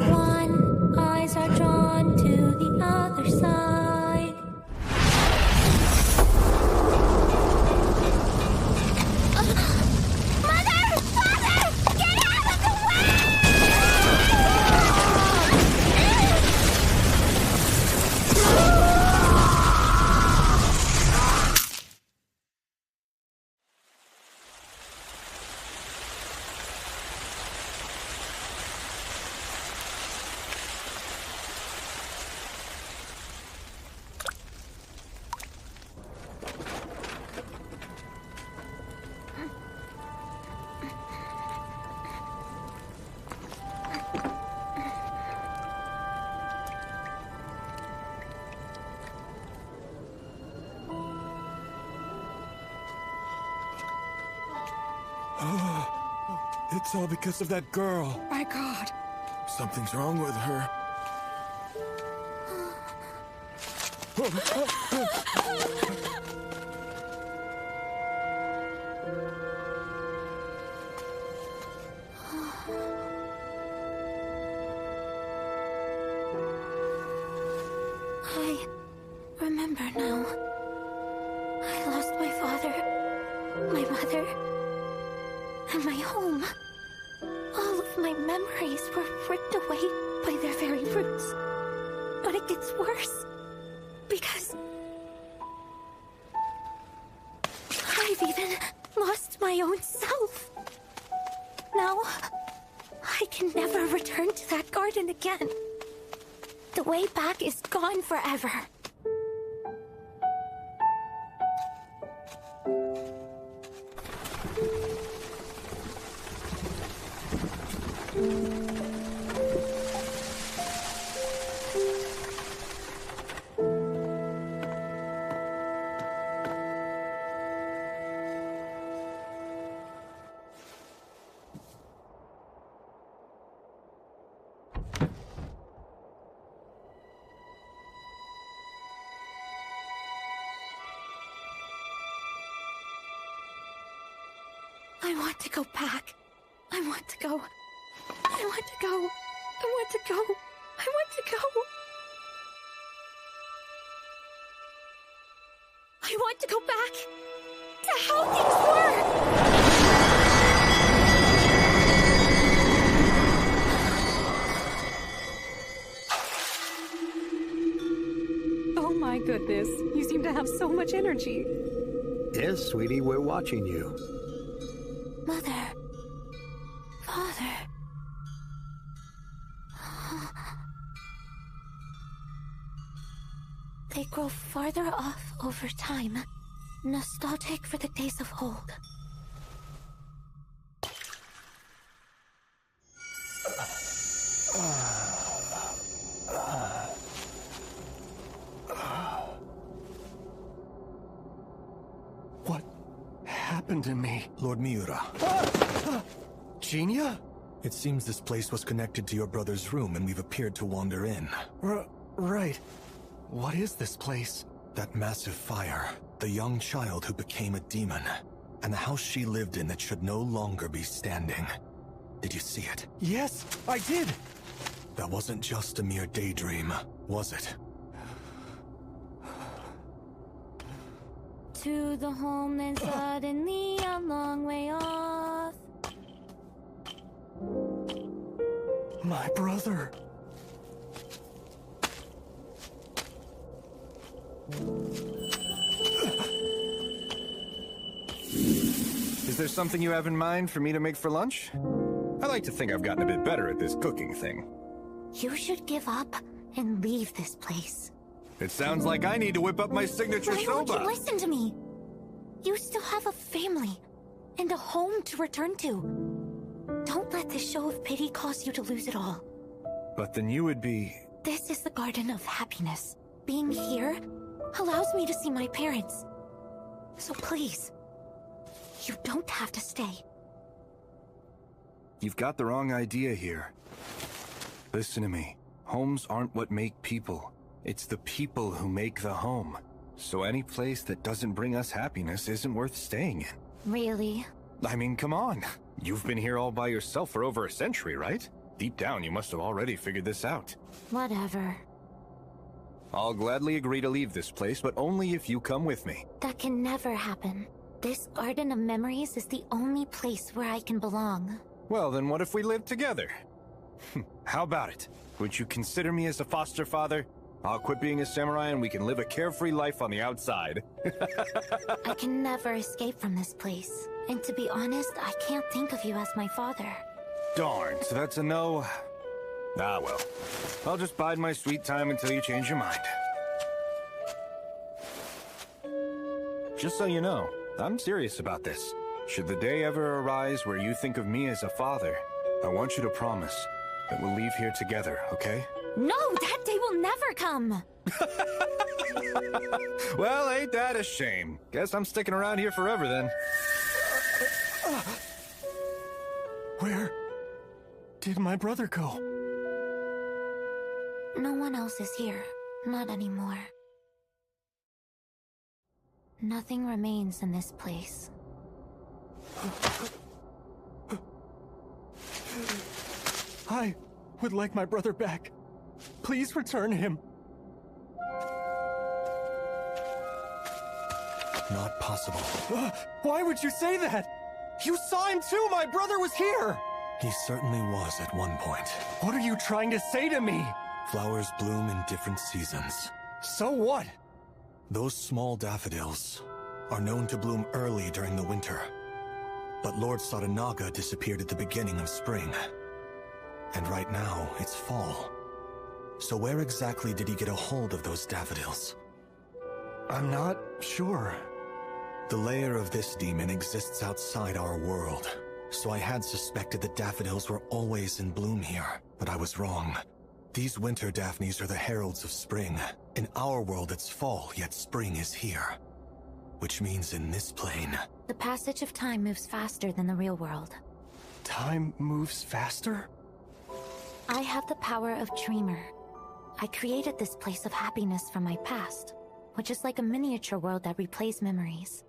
One eyes are drawn to the other side. Mother! Father! Get out of the way! It's all because of that girl. My God. Something's wrong with her. I remember now. I lost my father, my mother, and my home. All of my memories were ripped away by their very roots. But it gets worse, because I've even lost my own self. Now, I can never return to that garden again. The way back is gone forever. I want to go back. I want to go. I want to go. I want to go. I want to go. I want to go back to how things were. Oh my goodness. You seem to have so much energy. Yes, sweetie, we're watching you. Mother. Father. They grow farther off over time, nostalgic for the days of old. What happened to me? Lord Miura. Genia? It seems this place was connected to your brother's room and we've appeared to wander in. Right. What is this place? That massive fire, the young child who became a demon, and the house she lived in that should no longer be standing. Did you see it? Yes, I did! That wasn't just a mere daydream, was it? To the home, then suddenly a long way off. My brother. Is there something you have in mind for me to make for lunch? I like to think I've gotten a bit better at this cooking thing. You should give up and leave this place. It sounds like I need to whip up my signature Why won't you soba. listen to me? You still have a family and a home to return to. Don't let this show of pity cause you to lose it all. But then you would be... This is the Garden of Happiness. Being here allows me to see my parents. So please, you don't have to stay. You've got the wrong idea here. Listen to me. Homes aren't what make people. It's the people who make the home. So any place that doesn't bring us happiness isn't worth staying in. Really? I mean, come on. You've been here all by yourself for over a century, right? Deep down, you must have already figured this out. Whatever. I'll gladly agree to leave this place, but only if you come with me. That can never happen. This Garden of Memories is the only place where I can belong. Well, then what if we live together? How about it? Would you consider me as a foster father? I'll quit being a samurai and we can live a carefree life on the outside. I can never escape from this place. And to be honest, I can't think of you as my father. Darn, so that's a no? Ah, well. I'll just bide my sweet time until you change your mind. Just so you know, I'm serious about this. Should the day ever arise where you think of me as a father, I want you to promise that we'll leave here together, okay? No, that day will never come! Well, ain't that a shame? Guess I'm sticking around here forever then. Where did my brother go? No one else is here. Not anymore. Nothing remains in this place. I would like my brother back. Please return him. Not possible. Why would you say that? You saw him too! My brother was here! He certainly was at one point. What are you trying to say to me? Flowers bloom in different seasons. So what? Those small daffodils are known to bloom early during the winter. But Lord Saranaga disappeared at the beginning of spring. And right now, it's fall. So where exactly did he get a hold of those daffodils? I'm not sure. The lair of this demon exists outside our world, so I had suspected the daffodils were always in bloom here, but I was wrong. These winter daphnes are the heralds of spring. In our world it's fall, yet spring is here. Which means in this plane... The passage of time moves faster than the real world. Time moves faster? I have the power of Dreamer. I created this place of happiness from my past, which is like a miniature world that replays memories.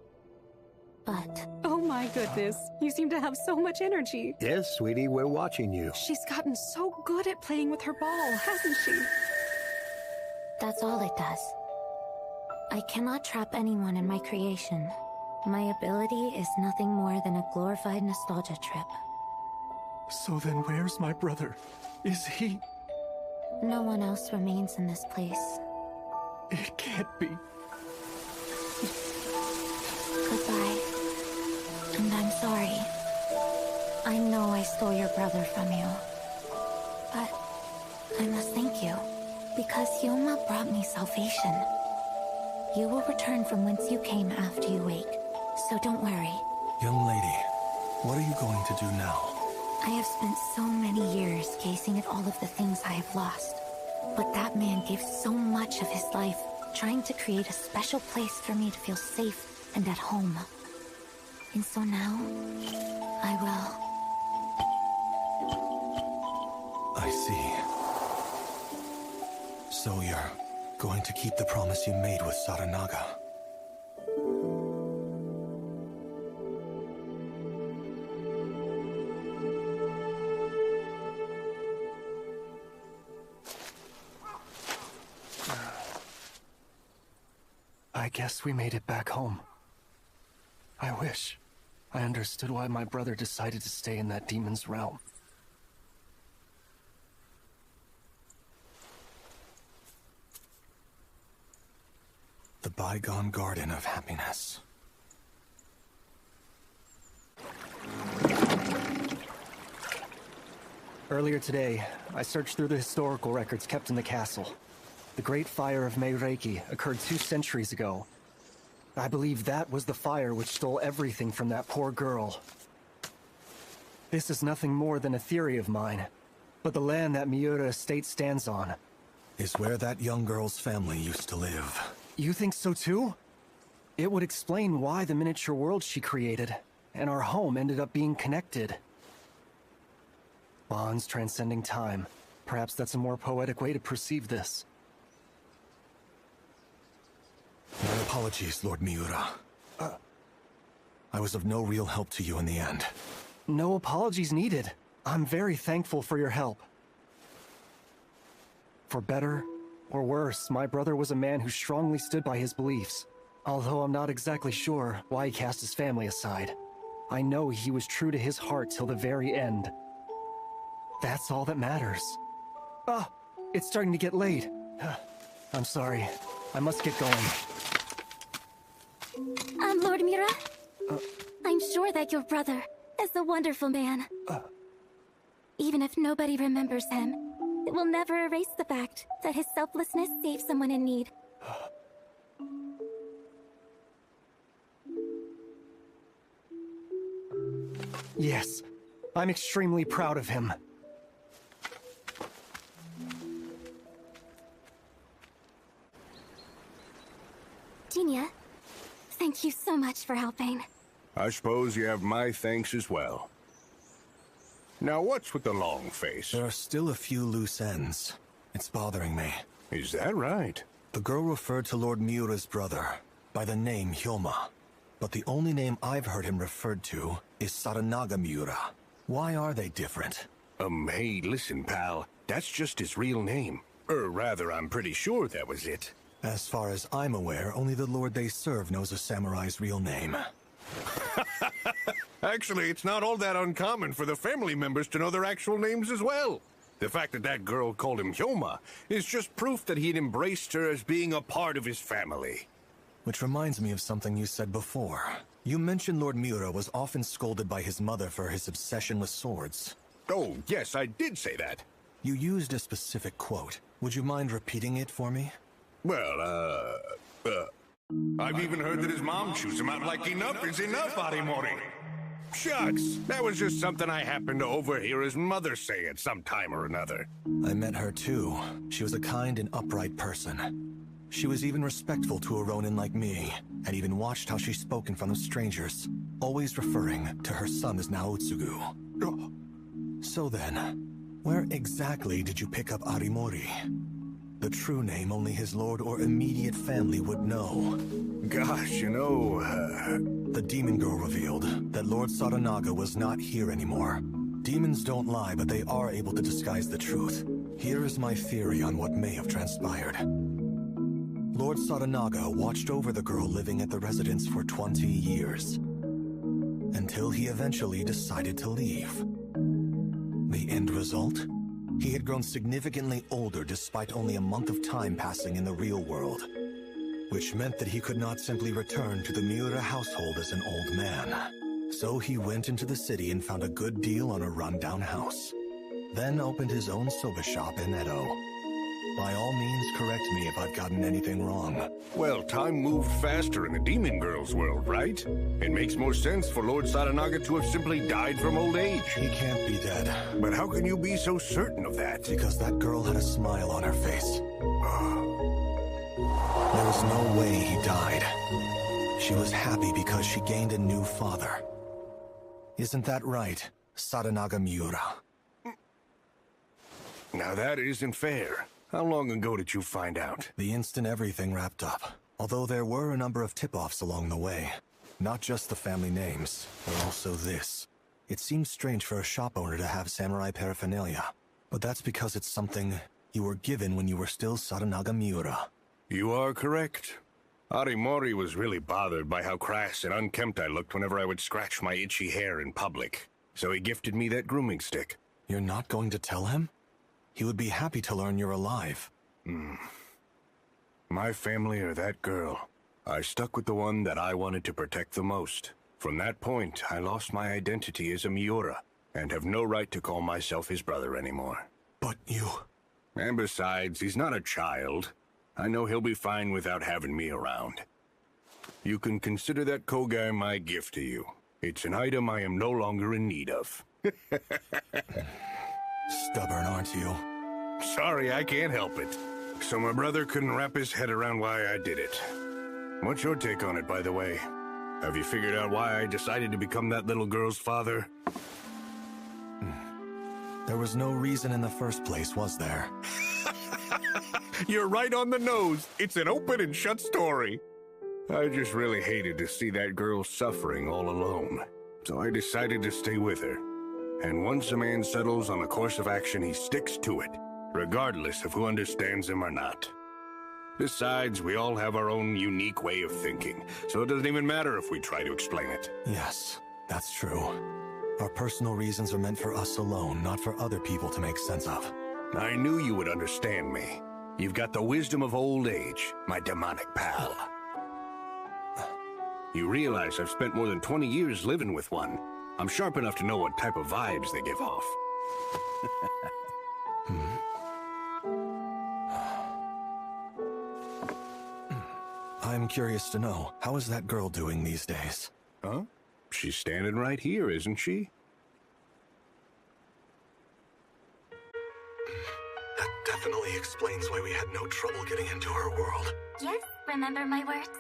But... Oh my goodness, you seem to have so much energy. Yes, sweetie, we're watching you. She's gotten so good at playing with her ball, hasn't she? That's all it does. I cannot trap anyone in my creation. My ability is nothing more than a glorified nostalgia trip. So then where's my brother? Is he... No one else remains in this place. It can't be. Goodbye. And I'm sorry. I know I stole your brother from you. But I must thank you, because Yoma brought me salvation. You will return from whence you came after you wake, so don't worry. Young lady, what are you going to do now? I have spent so many years gazing at all of the things I have lost. But that man gave so much of his life, trying to create a special place for me to feel safe and at home. And so now, I will. I see. So you're going to keep the promise you made with Saranaga? I guess we made it back home. I wish I understood why my brother decided to stay in that demon's realm. The bygone garden of happiness. Earlier today, I searched through the historical records kept in the castle. The Great Fire of Meireki occurred 2 centuries ago. I believe that was the fire which stole everything from that poor girl. This is nothing more than a theory of mine, but the land that Miura Estate stands on is where that young girl's family used to live. You think so too? It would explain why the miniature world she created and our home ended up being connected. Bonds transcending time. Perhaps that's a more poetic way to perceive this. My apologies, Lord Miura. I was of no real help to you in the end. No apologies needed. I'm very thankful for your help. For better or worse, my brother was a man who strongly stood by his beliefs. Although I'm not exactly sure why he cast his family aside. I know he was true to his heart till the very end. That's all that matters. Ah, it's starting to get late. I'm sorry. I must get going. Lord Miura? I'm sure that your brother is a wonderful man. Even if nobody remembers him, it will never erase the fact that his selflessness saved someone in need. Yes, I'm extremely proud of him. Genia, thank you so much for helping. I suppose you have my thanks as well. Now what's with the long face? There are still a few loose ends. It's bothering me. Is that right? The girl referred to Lord Miura's brother by the name Hyoma. But the only name I've heard him referred to is Saranaga Miura. Why are they different? Hey, listen, pal. That's just his real name. Or rather, I'm pretty sure that was it. As far as I'm aware, only the lord they serve knows a samurai's real name. Actually, it's not all that uncommon for the family members to know their actual names as well. The fact that that girl called him Hyoma is just proof that he'd embraced her as being a part of his family. Which reminds me of something you said before. You mentioned Lord Miura was often scolded by his mother for his obsession with swords. Oh, yes, I did say that. You used a specific quote. Would you mind repeating it for me? Well, I've even heard that his mom chews him out like enough is enough, Arimori. Shucks, that was just something I happened to overhear his mother say at some time or another. I met her too. She was a kind and upright person. She was even respectful to a Ronin like me, and even watched how she spoke in front of strangers, always referring to her son as Naotsugu. So then, where exactly did you pick up Arimori? The true name only his lord or immediate family would know. Gosh, you know, The demon girl revealed that Lord Saranaga was not here anymore. Demons don't lie, but they are able to disguise the truth. Here is my theory on what may have transpired. Lord Saranaga watched over the girl living at the residence for 20 years, until he eventually decided to leave. The end result? He had grown significantly older despite only a month of time passing in the real world, which meant that he could not simply return to the Miura household as an old man. So he went into the city and found a good deal on a rundown house, then opened his own soba shop in Edo. By all means, correct me if I've gotten anything wrong. Well, time moved faster in the demon girl's world, right? It makes more sense for Lord Saranaga to have simply died from old age. He can't be dead. But how can you be so certain of that? Because that girl had a smile on her face. There was no way he died. She was happy because she gained a new father. Isn't that right, Saranaga Miura? Now that isn't fair. How long ago did you find out? The instant everything wrapped up. Although there were a number of tip-offs along the way. Not just the family names, but also this. It seems strange for a shop owner to have samurai paraphernalia, but that's because it's something you were given when you were still Saranaga Miura. You are correct. Arimori was really bothered by how crass and unkempt I looked whenever I would scratch my itchy hair in public. So he gifted me that grooming stick. You're not going to tell him? He would be happy to learn you're alive. My family or that girl. I stuck with the one that I wanted to protect the most. From that point, I lost my identity as a Miura, and have no right to call myself his brother anymore. But you... And besides, he's not a child. I know he'll be fine without having me around. You can consider that kogai my gift to you. It's an item I am no longer in need of. Stubborn, aren't you? Sorry, I can't help it. So my brother couldn't wrap his head around why I did it. What's your take on it, by the way? Have you figured out why I decided to become that little girl's father? There was no reason in the first place, was there? You're right on the nose. It's an open and shut story. I just really hated to see that girl suffering all alone. So I decided to stay with her. And once a man settles on a course of action, he sticks to it, regardless of who understands him or not. Besides, we all have our own unique way of thinking, so it doesn't even matter if we try to explain it. Yes, that's true. Our personal reasons are meant for us alone, not for other people to make sense of. I knew you would understand me. You've got the wisdom of old age, my demonic pal. You realize I've spent more than 20 years living with one. I'm sharp enough to know what type of vibes they give off. I'm curious to know, how is that girl doing these days? Huh? She's standing right here, isn't she? That definitely explains why we had no trouble getting into her world. Yes, remember my words.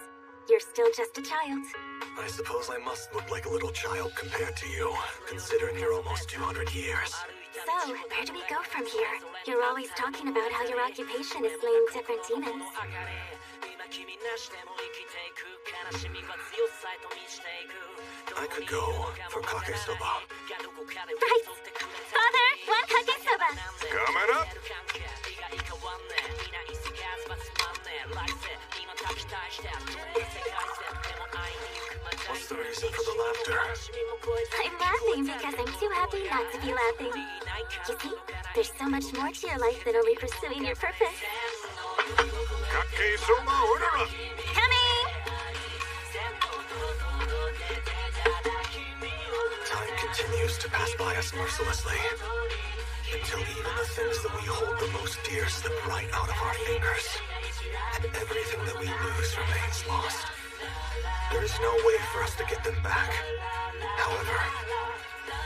You're still just a child. I suppose I must look like a little child compared to you, considering you're almost 200 years. So, where do we go from here? You're always talking about how your occupation is slaying different demons. I could go for kake soba. Right! Father, one kake soba! Coming up! What's the reason for the laughter? I'm laughing because I'm too happy not to be laughing. You see, there's so much more to your life than only pursuing your purpose. Kake soba, order up! Coming! Time continues to pass by us mercilessly, until even the things that we hold the most dear slip right out of our fingers, and everything that we lose remains lost. There is no way for us to get them back. However...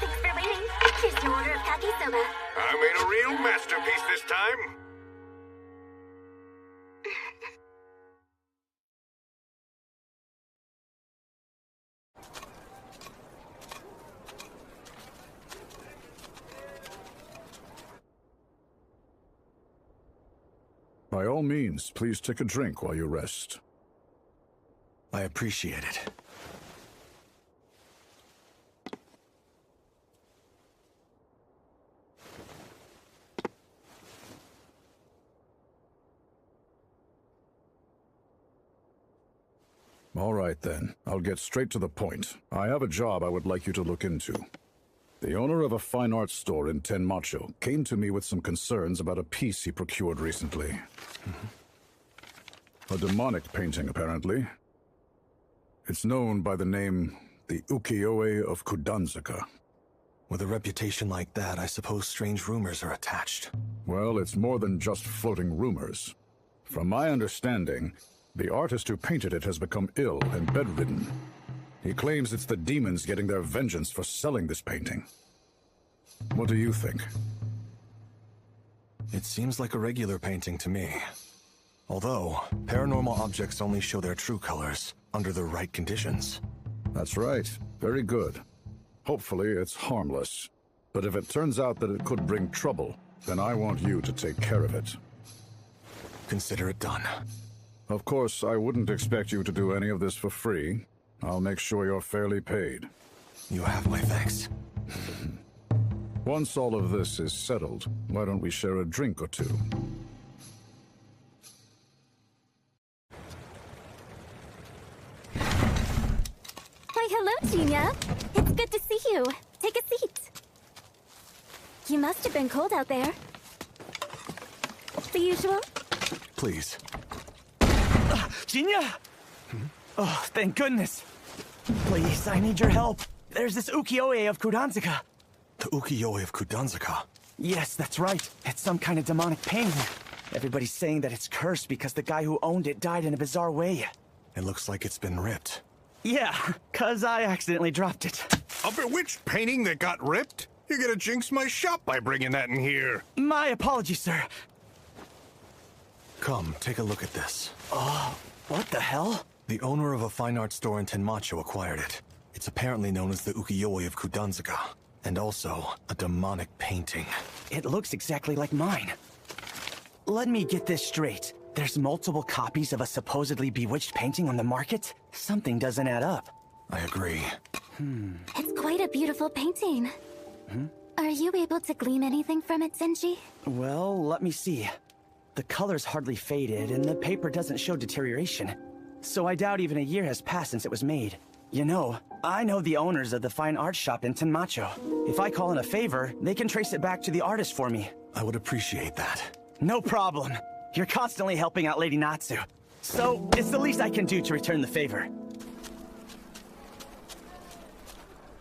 Thanks for waiting. Here's your order of kake soba. I made a real masterpiece this time. By all means, please take a drink while you rest. I appreciate it. All right then, I'll get straight to the point. I have a job I would like you to look into. The owner of a fine arts store in Tenmacho came to me with some concerns about a piece he procured recently. A demonic painting, apparently. It's known by the name the Ukiyo-e of Kudanzuka. With a reputation like that, I suppose strange rumors are attached. Well, it's more than just floating rumors. From my understanding, the artist who painted it has become ill and bedridden. He claims it's the demons getting their vengeance for selling this painting. What do you think? It seems like a regular painting to me. Although, paranormal objects only show their true colors under the right conditions. That's right. Very good. Hopefully it's harmless. But if it turns out that it could bring trouble, then I want you to take care of it. Consider it done. Of course, I wouldn't expect you to do any of this for free. I'll make sure you're fairly paid. You have my thanks. Once all of this is settled, why don't we share a drink or two? Why, hello, Jinya. It's good to see you. Take a seat. You must have been cold out there. The usual? Please. Jinya! Oh, thank goodness. Please, I need your help. There's this ukiyo-e of Kudanzuka. The ukiyo-e of Kudanzuka? Yes, that's right. It's some kind of demonic painting. Everybody's saying that it's cursed because the guy who owned it died in a bizarre way. It looks like it's been ripped. Yeah, 'cause I accidentally dropped it. A bewitched painting that got ripped? You're gonna jinx my shop by bringing that in here. My apologies, sir. Come, take a look at this. Oh, what the hell? The owner of a fine art store in Tenmacho acquired it. It's apparently known as the ukiyo-e of Kudanzuka, and also a demonic painting. It looks exactly like mine. Let me get this straight. There's multiple copies of a supposedly bewitched painting on the market? Something doesn't add up. I agree. It's quite a beautiful painting. Are you able to glean anything from it, Zenji? Well, let me see. The color's hardly faded, and the paper doesn't show deterioration. So I doubt even a year has passed since it was made. You know, I know the owners of the fine art shop in Tenmacho. If I call in a favor, they can trace it back to the artist for me. I would appreciate that. No problem. You're constantly helping out Lady Natsu. So, it's the least I can do to return the favor.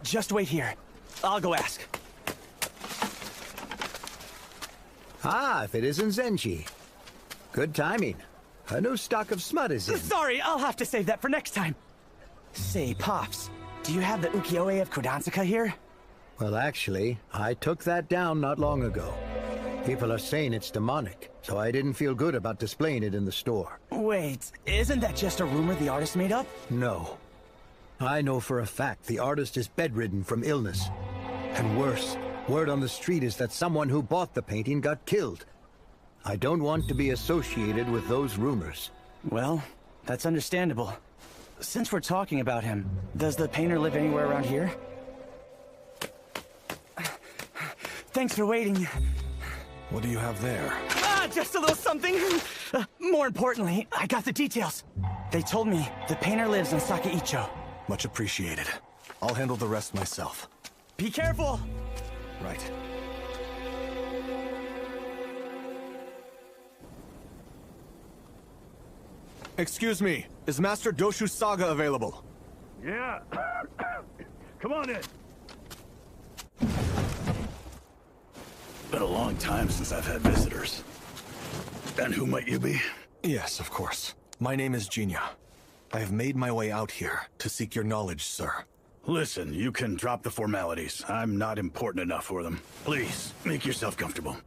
Just wait here. I'll go ask. Ah, if it isn't Zenji. Good timing. A new stock of smut is in. Sorry, I'll have to save that for next time. Say, Pops, do you have the ukiyo-e of Kudanzuka here? Well, actually, I took that down not long ago. People are saying it's demonic, so I didn't feel good about displaying it in the store. Wait, isn't that just a rumor the artist made up? No. I know for a fact the artist is bedridden from illness. And worse, word on the street is that someone who bought the painting got killed. I don't want to be associated with those rumors. Well, that's understandable. Since we're talking about him, does the painter live anywhere around here? Thanks for waiting. What do you have there? Just a little something. More importantly, I got the details. They told me the painter lives in Sakaicho. Much appreciated. I'll handle the rest myself. Be careful! Right. Excuse me, is Master Doshu Saga available? Yeah. Come on in. Been a long time since I've had visitors. And who might you be? Yes, of course. My name is Jinta. I have made my way out here to seek your knowledge, sir. Listen, you can drop the formalities. I'm not important enough for them. Please, make yourself comfortable.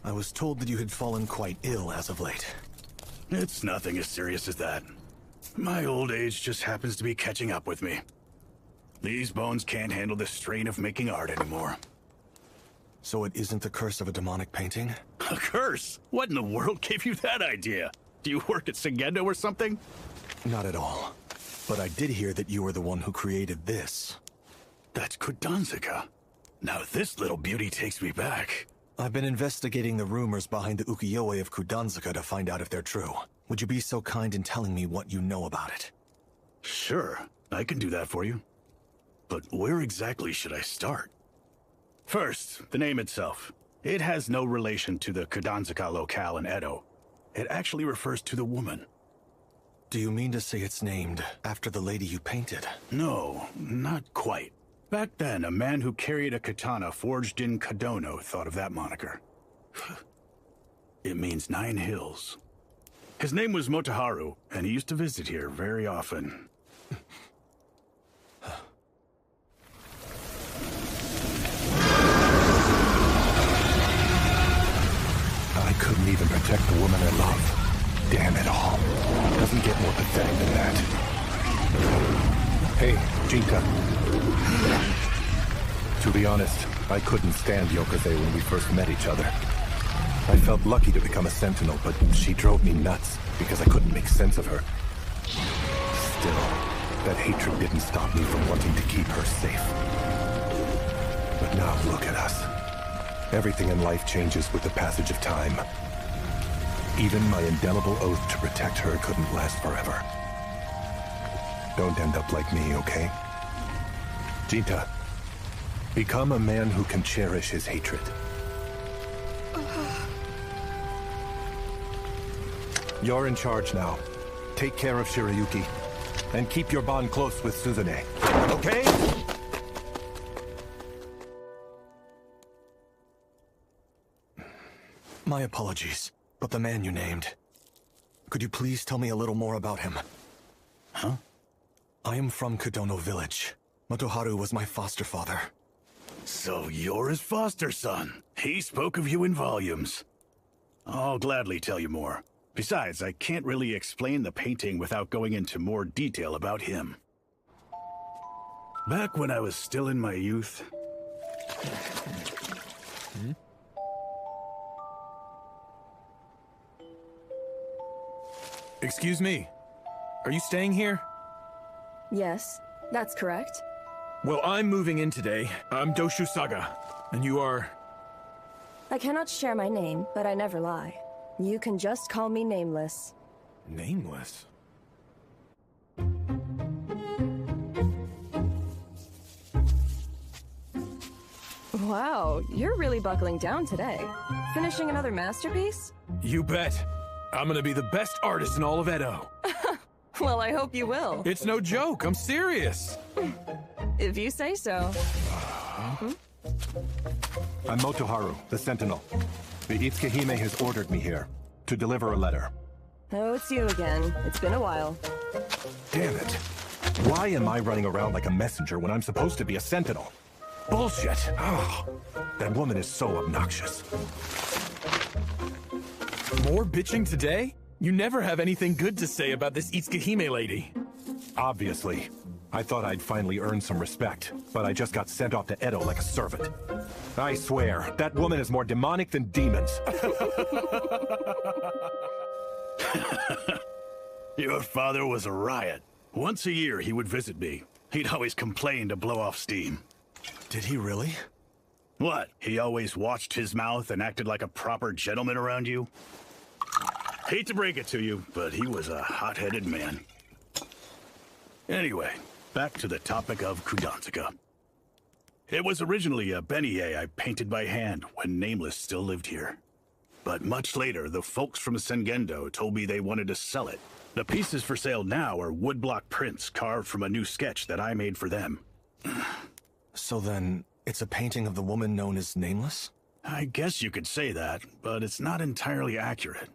I was told that you had fallen quite ill as of late. It's nothing as serious as that. My old age just happens to be catching up with me. These bones can't handle the strain of making art anymore. So it isn't the curse of a demonic painting? A curse? What in the world gave you that idea? Do you work at Segendo or something? Not at all. But I did hear that you were the one who created this. That's Kudanzuka. Now this little beauty takes me back. I've been investigating the rumors behind the ukiyo-e of Kudanzuka to find out if they're true. Would you be so kind in telling me what you know about it? Sure, I can do that for you. But where exactly should I start? First, the name itself. It has no relation to the Kudanzuka locale in Edo. It actually refers to the woman. Do you mean to say it's named after the lady you painted? No, not quite. Back then, a man who carried a katana forged in Kadono thought of that moniker. It means 9 hills. His name was Motoharu, and he used to visit here very often. I couldn't even protect the woman I love. Damn it all. Doesn't get more pathetic than that. Hey, Jinta. To be honest, I couldn't stand Yokaze when we first met each other. I felt lucky to become a sentinel, but she drove me nuts because I couldn't make sense of her. Still, that hatred didn't stop me from wanting to keep her safe. But now look at us. Everything in life changes with the passage of time. Even my indelible oath to protect her couldn't last forever. Don't end up like me, okay? Jinta, become a man who can cherish his hatred. You're in charge now. Take care of Shirayuki, and keep your bond close with Suzune, okay? My apologies, but the man you named... Could you please tell me a little more about him? Huh? I am from Kadono Village. Motoharu was my foster father. So you're his foster son. He spoke of you in volumes. I'll gladly tell you more. Besides, I can't really explain the painting without going into more detail about him. Back when I was still in my youth... Excuse me. Are you staying here? Yes, that's correct. Well, I'm moving in today. I'm Doshu Saga. And you are... I cannot share my name, but I never lie. You can just call me Nameless. Nameless? Wow, you're really buckling down today. Finishing another masterpiece? You bet. I'm gonna be the best artist in all of Edo. Well, I hope you will. It's no joke, I'm serious. If you say so. I'm Motoharu, the Sentinel. The Itsukihime has ordered me here to deliver a letter. Oh, it's you again. It's been a while. Damn it. Why am I running around like a messenger when I'm supposed to be a sentinel? bullshit. Oh, that woman is so obnoxious. More bitching today? You never have anything good to say about this Itsukihime lady. Obviously. I thought I'd finally earned some respect, but I just got sent off to Edo like a servant. I swear, that woman is more demonic than demons. Your father was a riot. Once a year, he would visit me. He'd always complain to blow off steam. Did he really? What? He always watched his mouth and acted like a proper gentleman around you? Hate to break it to you, but he was a hot-headed man. Anyway, back to the topic of Kudansuka. It was originally a beignet I painted by hand when Nameless still lived here. But much later, the folks from Sengendo told me they wanted to sell it. The pieces for sale now are woodblock prints carved from a new sketch that I made for them. So then, it's a painting of the woman known as Nameless? I guess you could say that, but it's not entirely accurate.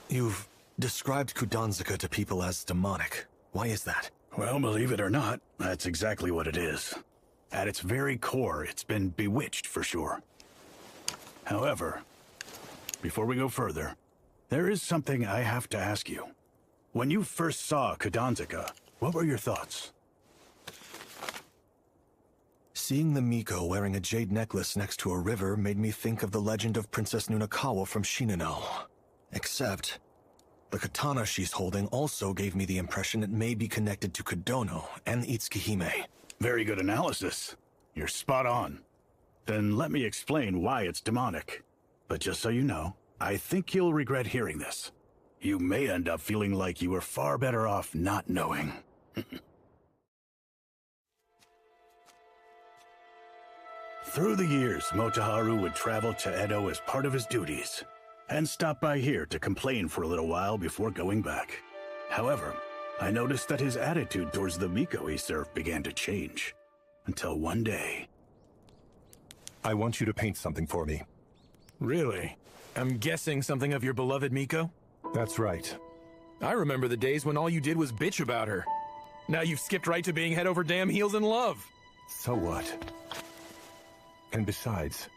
You've described Kudansuka to people as demonic. Why is that? Well, believe it or not, that's exactly what it is. At its very core, it's been bewitched for sure. However, before we go further, there is something I have to ask you. When you first saw Kudansuka, what were your thoughts? Seeing the Miko wearing a jade necklace next to a river made me think of the legend of Princess Nunakawa from Shinano. Except, the katana she's holding also gave me the impression it may be connected to Kodono and Itsukihime. Very good analysis. You're spot on. Then let me explain why it's demonic. But just so you know, I think you'll regret hearing this. You may end up feeling like you were far better off not knowing. Through the years, Motoharu would travel to Edo as part of his duties, and stop by here to complain for a little while before going back. However, I noticed that his attitude towards the Miko he served began to change. Until one day... I want you to paint something for me. Really? I'm guessing something of your beloved Miko? That's right. I remember the days when all you did was bitch about her. Now you've skipped right to being head over damn heels in love. So what? And besides,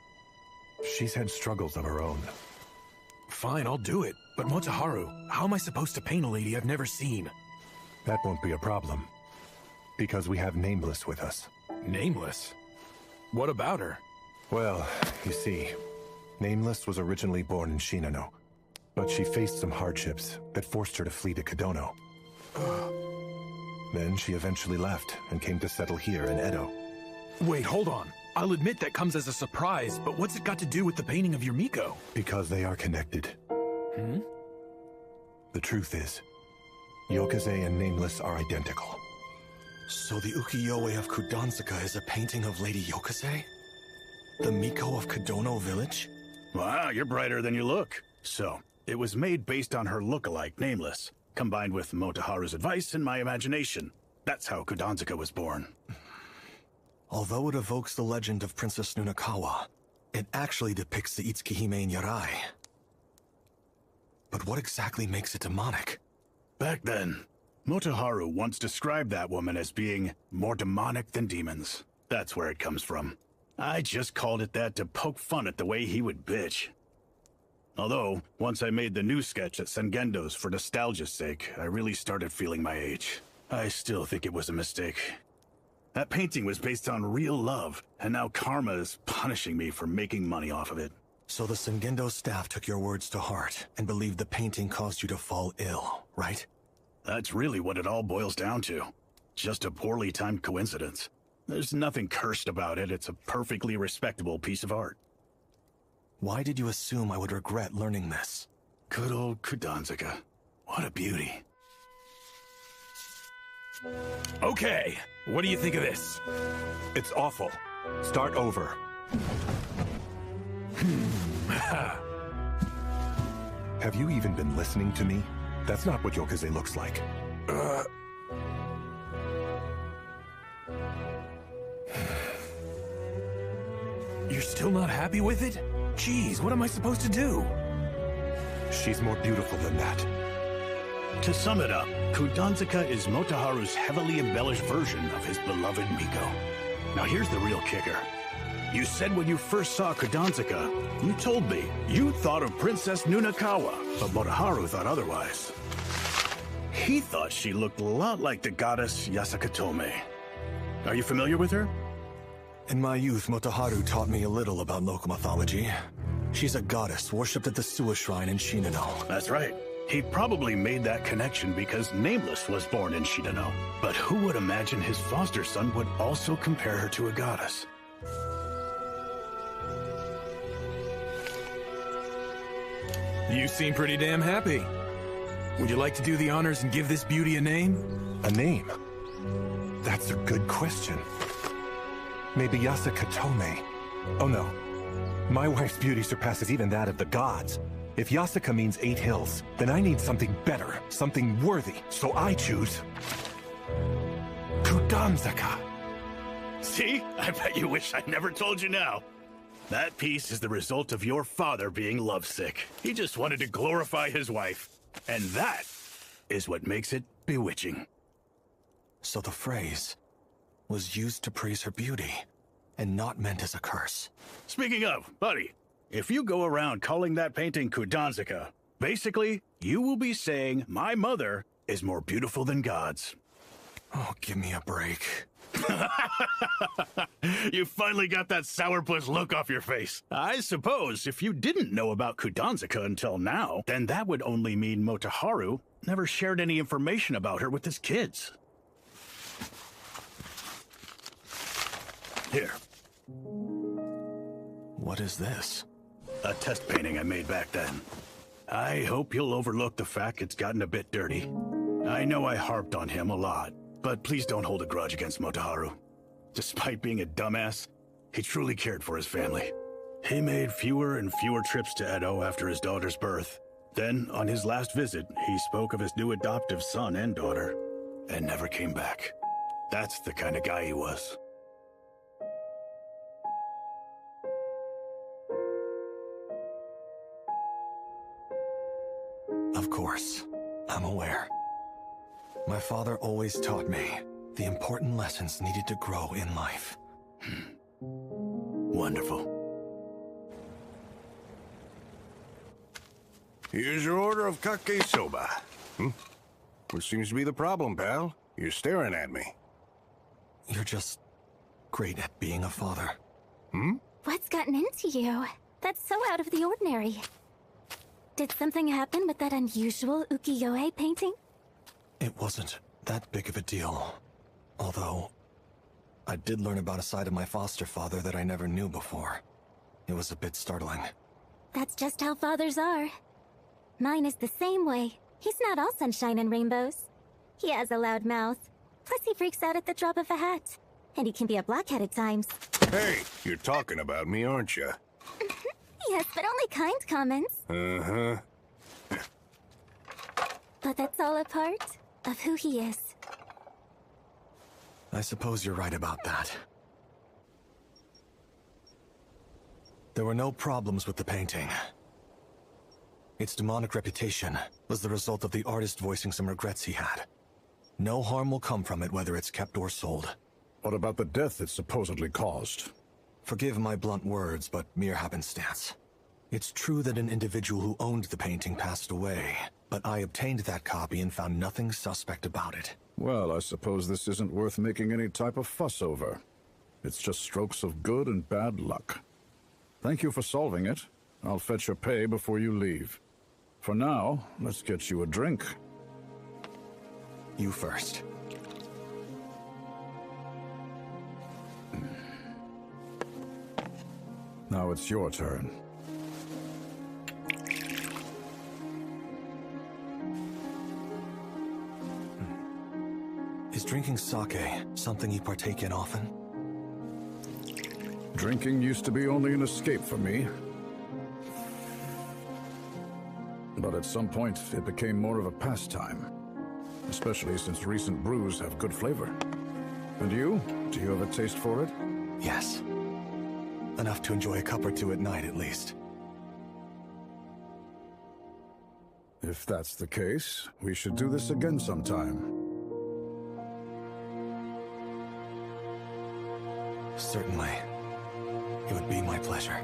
she's had struggles of her own. Fine, I'll do it. But Motoharu, how am I supposed to paint a lady I've never seen? That won't be a problem. Because we have Nameless with us. Nameless? What about her? Well, you see, Nameless was originally born in Shinano, but she faced some hardships that forced her to flee to Kodono. Then she eventually left and came to settle here in Edo. Wait, hold on. I'll admit that comes as a surprise, but what's it got to do with the painting of your Miko? Because they are connected. Hmm? The truth is, Yokaze and Nameless are identical. So the ukiyo-e of Kudansuka is a painting of Lady Yokaze? The Miko of Kodono Village? Wow, you're brighter than you look. So, it was made based on her look-alike, Nameless, combined with Motoharu's advice and my imagination. That's how Kudansuka was born. Although it evokes the legend of Princess Nunakawa, it actually depicts the Itsukihime Nyarai. But what exactly makes it demonic? Back then, Motoharu once described that woman as being more demonic than demons. That's where it comes from. I just called it that to poke fun at the way he would bitch. Although, once I made the new sketch at Sengendo's for nostalgia's sake, I really started feeling my age. I still think it was a mistake. That painting was based on real love, and now karma is punishing me for making money off of it. So the Sengendo staff took your words to heart and believed the painting caused you to fall ill, right? That's really what it all boils down to. Just a poorly timed coincidence. There's nothing cursed about it. It's a perfectly respectable piece of art. Why did you assume I would regret learning this? Good old Kudansuka. What a beauty. Okay, what do you think of this? It's awful. Start over. Have you even been listening to me? That's not what Yokaze looks like. You're still not happy with it? Jeez, what am I supposed to do? She's more beautiful than that. To sum it up, Kudansuka is Motoharu's heavily embellished version of his beloved Miko. Now here's the real kicker. You said when you first saw Kodanzaka, you told me you thought of Princess Nunakawa, but Motoharu thought otherwise. He thought she looked a lot like the goddess Yasakatome. Are you familiar with her? In my youth, Motoharu taught me a little about local mythology. She's a goddess worshipped at the Suwa Shrine in Shinano. That's right. He probably made that connection because Nameless was born in Shinano. But who would imagine his foster son would also compare her to a goddess? You seem pretty damn happy. Would you like to do the honors and give this beauty a name? A name? That's a good question. Maybe Yasakatome. Oh no. My wife's beauty surpasses even that of the gods. If Yasaka means 8 hills, then I need something better, something worthy. So I choose... Kodanzaka. See? I bet you wish I never told you now. That piece is the result of your father being lovesick. He just wanted to glorify his wife. And that is what makes it bewitching. So the phrase was used to praise her beauty, and not meant as a curse. Speaking of, buddy, if you go around calling that painting Kodanzaka, basically, you will be saying my mother is more beautiful than gods. Oh, give me a break. You finally got that sourpuss look off your face. I suppose if you didn't know about Kodanzaka until now, then that would only mean Motoharu never shared any information about her with his kids. Here. What is this? A test painting I made back then. I hope you'll overlook the fact it's gotten a bit dirty. I know I harped on him a lot, but please don't hold a grudge against Motoharu. Despite being a dumbass, he truly cared for his family. He made fewer and fewer trips to Edo after his daughter's birth. Then, on his last visit, he spoke of his new adoptive son and daughter, and never came back. That's the kind of guy he was. Of course, I'm aware. My father always taught me the important lessons needed to grow in life. Wonderful. Here's your order of kake soba. What seems to be the problem, pal? You're staring at me. You're just great at being a father. What's gotten into you? That's so out of the ordinary. Did something happen with that unusual ukiyo-e painting? It wasn't that big of a deal. Although, I did learn about a side of my foster father that I never knew before. It was a bit startling. That's just how fathers are. Mine is the same way. He's not all sunshine and rainbows. He has a loud mouth. Plus he freaks out at the drop of a hat. And he can be a blockhead at times. Hey, you're talking about me, aren't you? Yes, but only kind comments. Uh-huh. But that's all a part of who he is. I suppose you're right about that. There were no problems with the painting. Its demonic reputation was the result of the artist voicing some regrets he had. No harm will come from it whether it's kept or sold. What about the death it supposedly caused? Forgive my blunt words, but mere happenstance. It's true that an individual who owned the painting passed away, but I obtained that copy and found nothing suspect about it. Well, I suppose this isn't worth making any type of fuss over. It's just strokes of good and bad luck. Thank you for solving it. I'll fetch your pay before you leave. For now, let's get you a drink. You first. Now it's your turn. Is drinking sake something you partake in often? Drinking used to be only an escape for me. But at some point, it became more of a pastime. Especially since recent brews have good flavor. And you? Do you have a taste for it? Yes. Enough to enjoy a cup or two at night, at least. If that's the case, we should do this again sometime. Certainly. It would be my pleasure.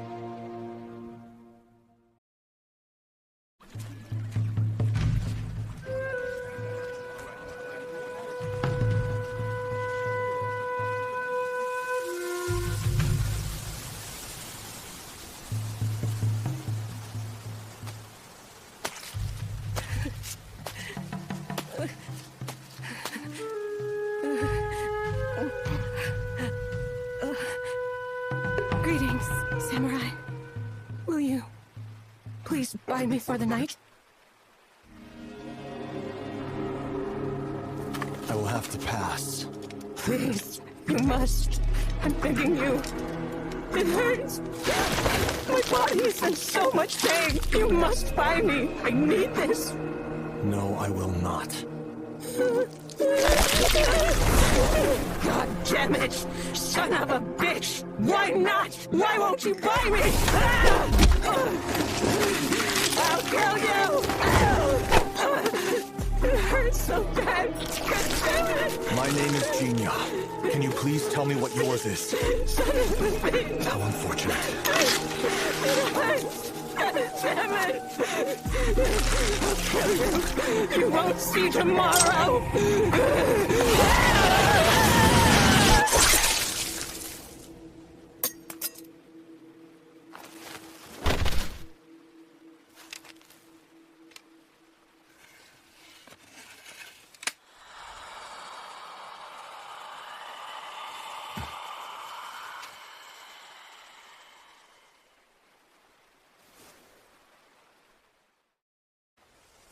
Greetings, Samurai. Will you please buy me for the night? I will have to pass. Please, you must. I'm begging you. It hurts. My body is in so much pain. You must buy me. I need this. No, I will not. God damn it! Son of a bitch! Why not? Why won't you buy me? I'll kill you! It hurts so bad. God damn it! My name is Jinta. Can you please tell me what yours is? Son of a bitch! How unfortunate. Damn it! I'll kill you! You won't see tomorrow!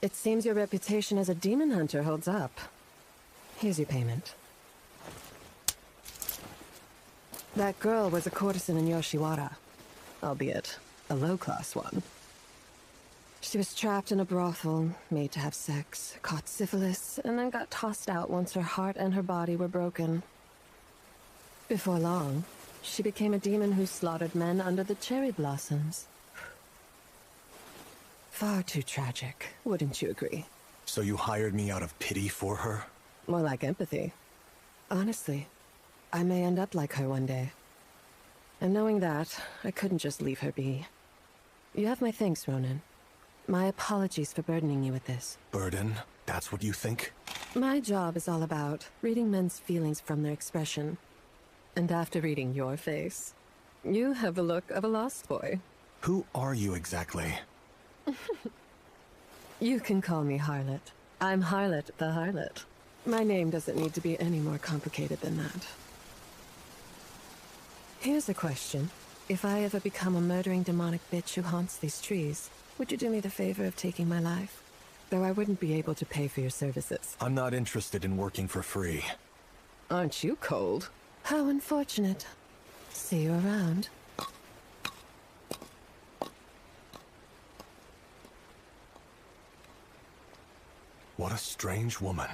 It seems your reputation as a demon hunter holds up. Here's your payment. That girl was a courtesan in Yoshiwara, albeit a low-class one. She was trapped in a brothel, made to have sex, caught syphilis, and then got tossed out once her heart and her body were broken. Before long, she became a demon who slaughtered men under the cherry blossoms. Far too tragic, wouldn't you agree? So you hired me out of pity for her? More like empathy. Honestly, I may end up like her one day. And knowing that, I couldn't just leave her be. You have my thanks, Ronan. My apologies for burdening you with this. Burden? That's what you think? My job is all about reading men's feelings from their expression. And after reading your face, you have the look of a lost boy. Who are you exactly? You can call me Harlot. I'm Harlot the Harlot. My name doesn't need to be any more complicated than that. Here's a question. If I ever become a murdering demonic bitch who haunts these trees, would you do me the favor of taking my life? Though I wouldn't be able to pay for your services. I'm not interested in working for free. Aren't you cold? How unfortunate. See you around. What a strange woman.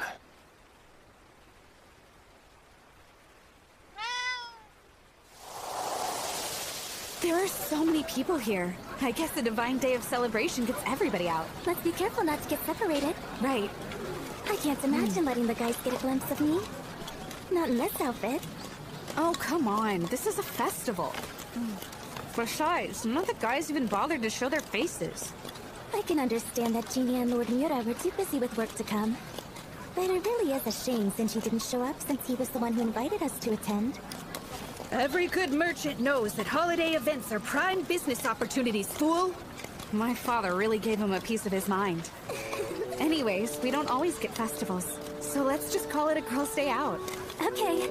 There are so many people here. I guess the Divine Day of Celebration gets everybody out. Let's be careful not to get separated. Right. I can't imagine letting the guys get a glimpse of me. Not in this outfit. Oh, come on. This is a festival. Besides, none of the guys even bothered to show their faces. I can understand that Genie and Lord Miura were too busy with work to come. But it really is a shame Zenshi didn't show up since he was the one who invited us to attend. Every good merchant knows that holiday events are prime business opportunities, fool! My father really gave him a piece of his mind. Anyways, we don't always get festivals, so let's just call it a girl's day out. Okay.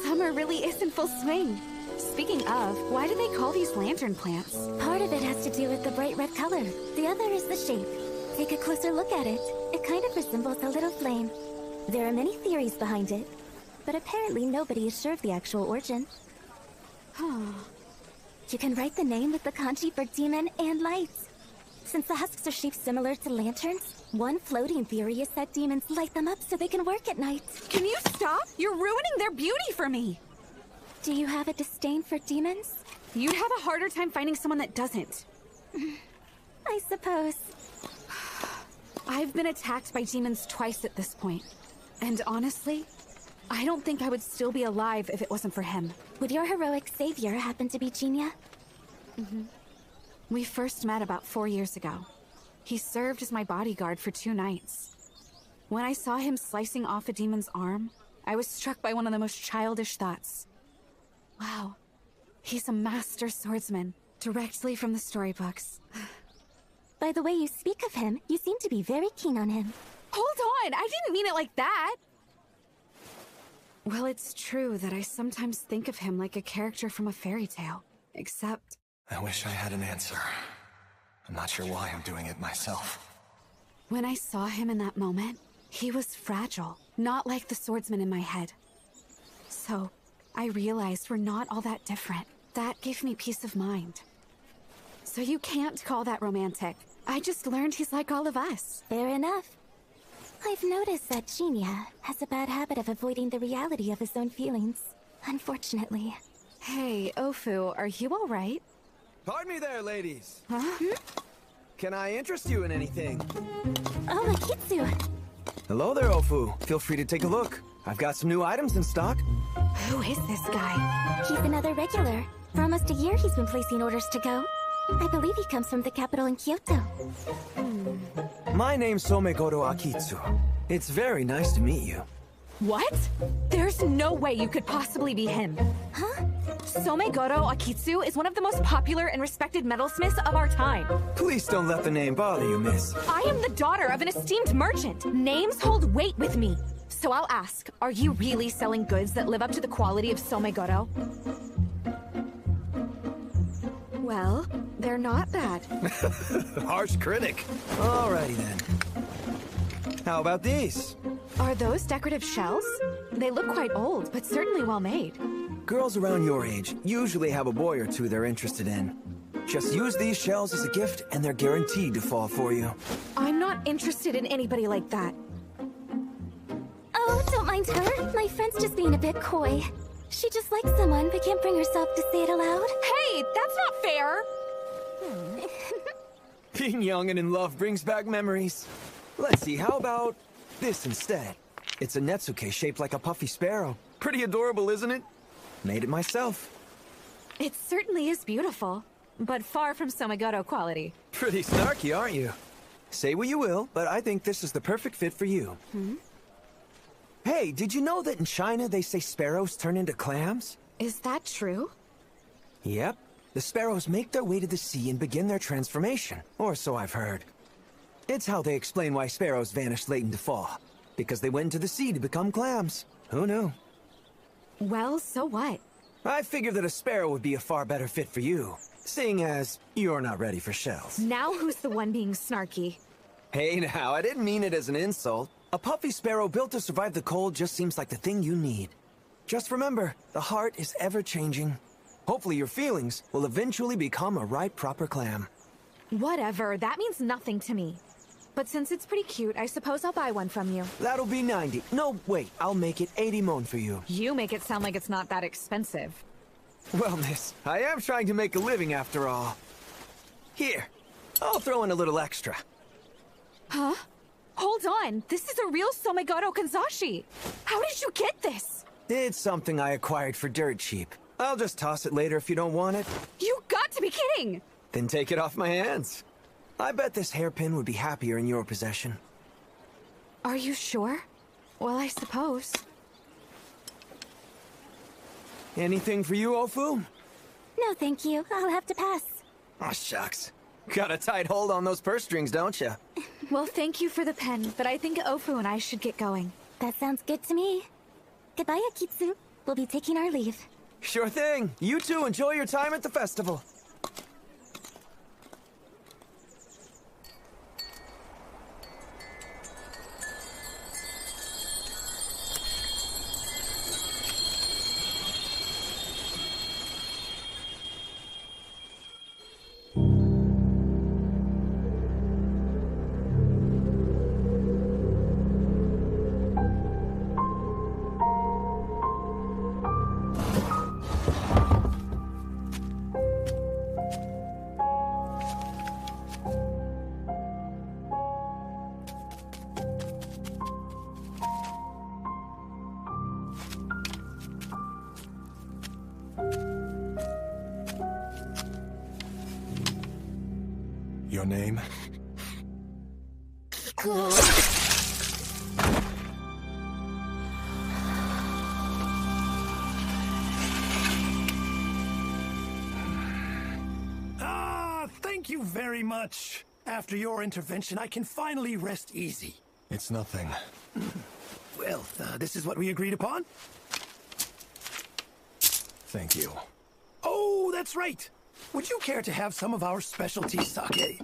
Summer really is in full swing. Speaking of, why do they call these lantern plants? Part of it has to do with the bright red color. The other is the shape. Take a closer look at it. It kind of resembles a little flame. There are many theories behind it, but apparently nobody is sure of the actual origin. You can write the name with the kanji for demon and lights. Since the husks are shaped similar to lanterns, one floating theory is that demons light them up so they can work at night. Can you stop? You're ruining their beauty for me! Do you have a disdain for demons? You'd have a harder time finding someone that doesn't. I suppose. I've been attacked by demons twice at this point. And honestly, I don't think I would still be alive if it wasn't for him. Would your heroic savior happen to be Jinta? We first met about 4 years ago. He served as my bodyguard for 2 nights. When I saw him slicing off a demon's arm, I was struck by one of the most childish thoughts. Wow, he's a master swordsman, directly from the storybooks. By the way you speak of him, you seem to be very keen on him. Hold on, I didn't mean it like that! Well, it's true that I sometimes think of him like a character from a fairy tale, except... I wish I had an answer. I'm not sure why I'm doing it myself. When I saw him in that moment, he was fragile, not like the swordsman in my head. So, I realized we're not all that different. That gave me peace of mind. So you can't call that romantic. I just learned he's like all of us. Fair enough. I've noticed that Jinta has a bad habit of avoiding the reality of his own feelings. Unfortunately. Hey, Ofu, are you alright? Pardon me there, ladies. Huh? Can I interest you in anything? Oh, Akitsu. Hello there, Ofu. Feel free to take a look. I've got some new items in stock. Who is this guy? He's another regular. For almost a year he's been placing orders to go. I believe he comes from the capital in Kyoto. My name's Somegoro Akitsu. It's very nice to meet you. What? There's no way you could possibly be him. Huh? Somegoro Akitsu is one of the most popular and respected metalsmiths of our time. Please don't let the name bother you, miss. I am the daughter of an esteemed merchant. Names hold weight with me. So I'll ask, are you really selling goods that live up to the quality of Somegoro? Well, they're not bad. Harsh critic. Alrighty then. How about these? Are those decorative shells? They look quite old, but certainly well made. Girls around your age usually have a boy or two they're interested in. Just use these shells as a gift and they're guaranteed to fall for you. I'm not interested in anybody like that. Oh, don't mind her. My friend's just being a bit coy. She just likes someone but can't bring herself to say it aloud. Hey, that's not fair! Being young and in love brings back memories. Let's see, how about this instead? It's a Netsuke shaped like a puffy sparrow. Pretty adorable, isn't it? Made it myself. It certainly is beautiful, but far from Somegoro quality. Pretty snarky, aren't you? Say what you will, but I think this is the perfect fit for you. Hey, did you know that in China they say sparrows turn into clams? Is that true? Yep. The sparrows make their way to the sea and begin their transformation, or so I've heard. It's how they explain why sparrows vanished late into fall. Because they went into the sea to become clams. Who knew? Well, so what? I figured that a sparrow would be a far better fit for you, seeing as you're not ready for shells. Now who's the one being snarky? Hey now, I didn't mean it as an insult. A puffy sparrow built to survive the cold just seems like the thing you need. Just remember, the heart is ever-changing. Hopefully your feelings will eventually become a right proper clam. Whatever, that means nothing to me. But since it's pretty cute, I suppose I'll buy one from you. That'll be 90. No, wait, I'll make it 80 mon for you. You make it sound like it's not that expensive. Well, miss, I am trying to make a living after all. Here, I'll throw in a little extra. Huh? Hold on, this is a real Somegoro Kanzashi. How did you get this? It's something I acquired for dirt cheap. I'll just toss it later if you don't want it. You got to be kidding! Then take it off my hands. I bet this hairpin would be happier in your possession. Are you sure? Well, I suppose. Anything for you, Ofu? No, thank you. I'll have to pass. Oh, shucks. Got a tight hold on those purse strings, don't you? Well, thank you for the pen, but I think Ofu and I should get going. That sounds good to me. Goodbye, Akitsu. We'll be taking our leave. Sure thing. You two enjoy your time at the festival. Your name? Thank you very much. After your intervention, I can finally rest easy. It's nothing. Well, this is what we agreed upon? Thank you. Oh, that's right. Would you care to have some of our specialty sake?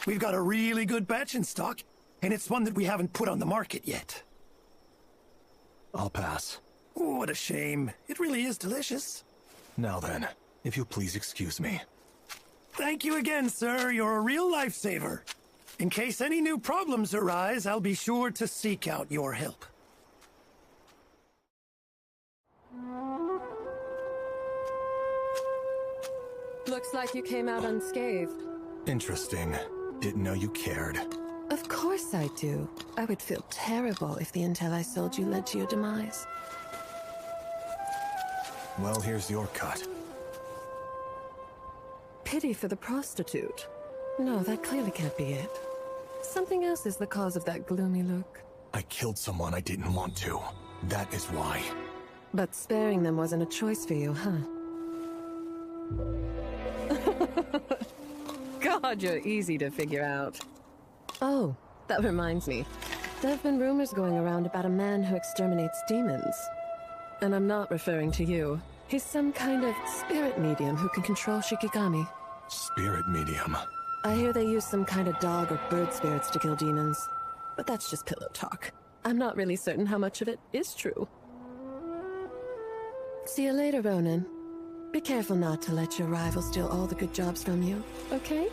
We've got a really good batch in stock, and it's one that we haven't put on the market yet. I'll pass. Oh, what a shame. It really is delicious. Now then, if you'll please excuse me. Thank you again, sir. You're a real lifesaver. In case any new problems arise, I'll be sure to seek out your help. Looks like you came out unscathed. Interesting. Didn't know you cared. Of course I do. I would feel terrible if the intel I sold you led to your demise. Well, here's your cut. Pity for the prostitute. No, that clearly can't be it. Something else is the cause of that gloomy look. I killed someone I didn't want to. That is why. But sparing them wasn't a choice for you, huh? God, you're easy to figure out. Oh, that reminds me. There have been rumors going around about a man who exterminates demons. And I'm not referring to you. He's some kind of spirit medium who can control Shikigami. Spirit medium? I hear they use some kind of dog or bird spirits to kill demons. But that's just pillow talk. I'm not really certain how much of it is true. See you later, Ronan. Be careful not to let your rival steal all the good jobs from you, okay?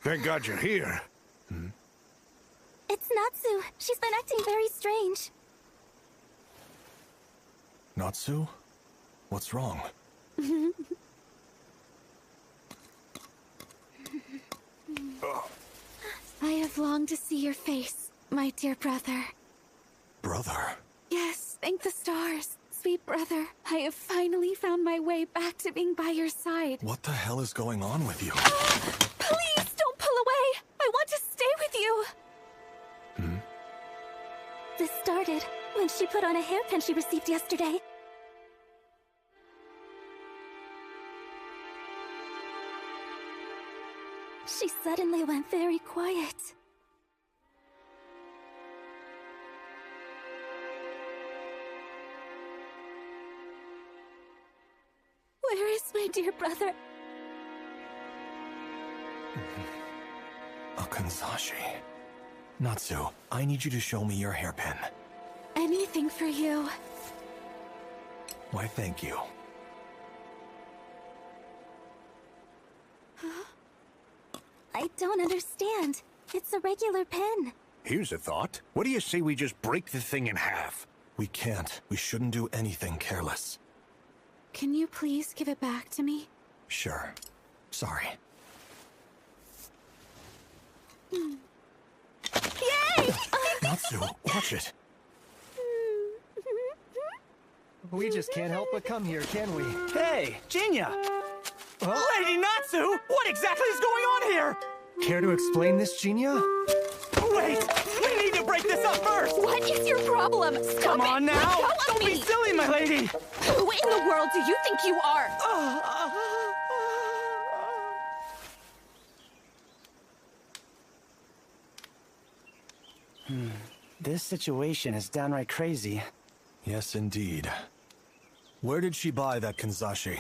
Thank God you're here. It's Natsu. She's been acting very strange. Natsu? What's wrong? I have longed to see your face, my dear brother. Brother? Yes, thank the stars. Sweet brother, I have finally found my way back to being by your side. What the hell is going on with you? Please don't pull away. I want to stay with you. This started when she put on a hairpin she received yesterday. She suddenly went very quiet. Where is my dear brother? A Kanzashi. Natsu, I need you to show me your hairpin. Anything for you. Why, thank you. I don't understand. It's a regular pen. Here's a thought. What do you say we just break the thing in half? We can't. We shouldn't do anything careless. Can you please give it back to me? Sure. Sorry. Yay! Natsu, watch it. We just can't help but come here, can we? Hey, Jinta! Lady Natsu! What exactly is going on here? Care to explain this, Jinta? Wait! We need to break this up first! What is your problem? Stop Come it! on now! Let go of Don't me! be silly, my lady! Who in the world do you think you are? This situation is downright crazy. Yes, indeed. Where did she buy that Kanzashi?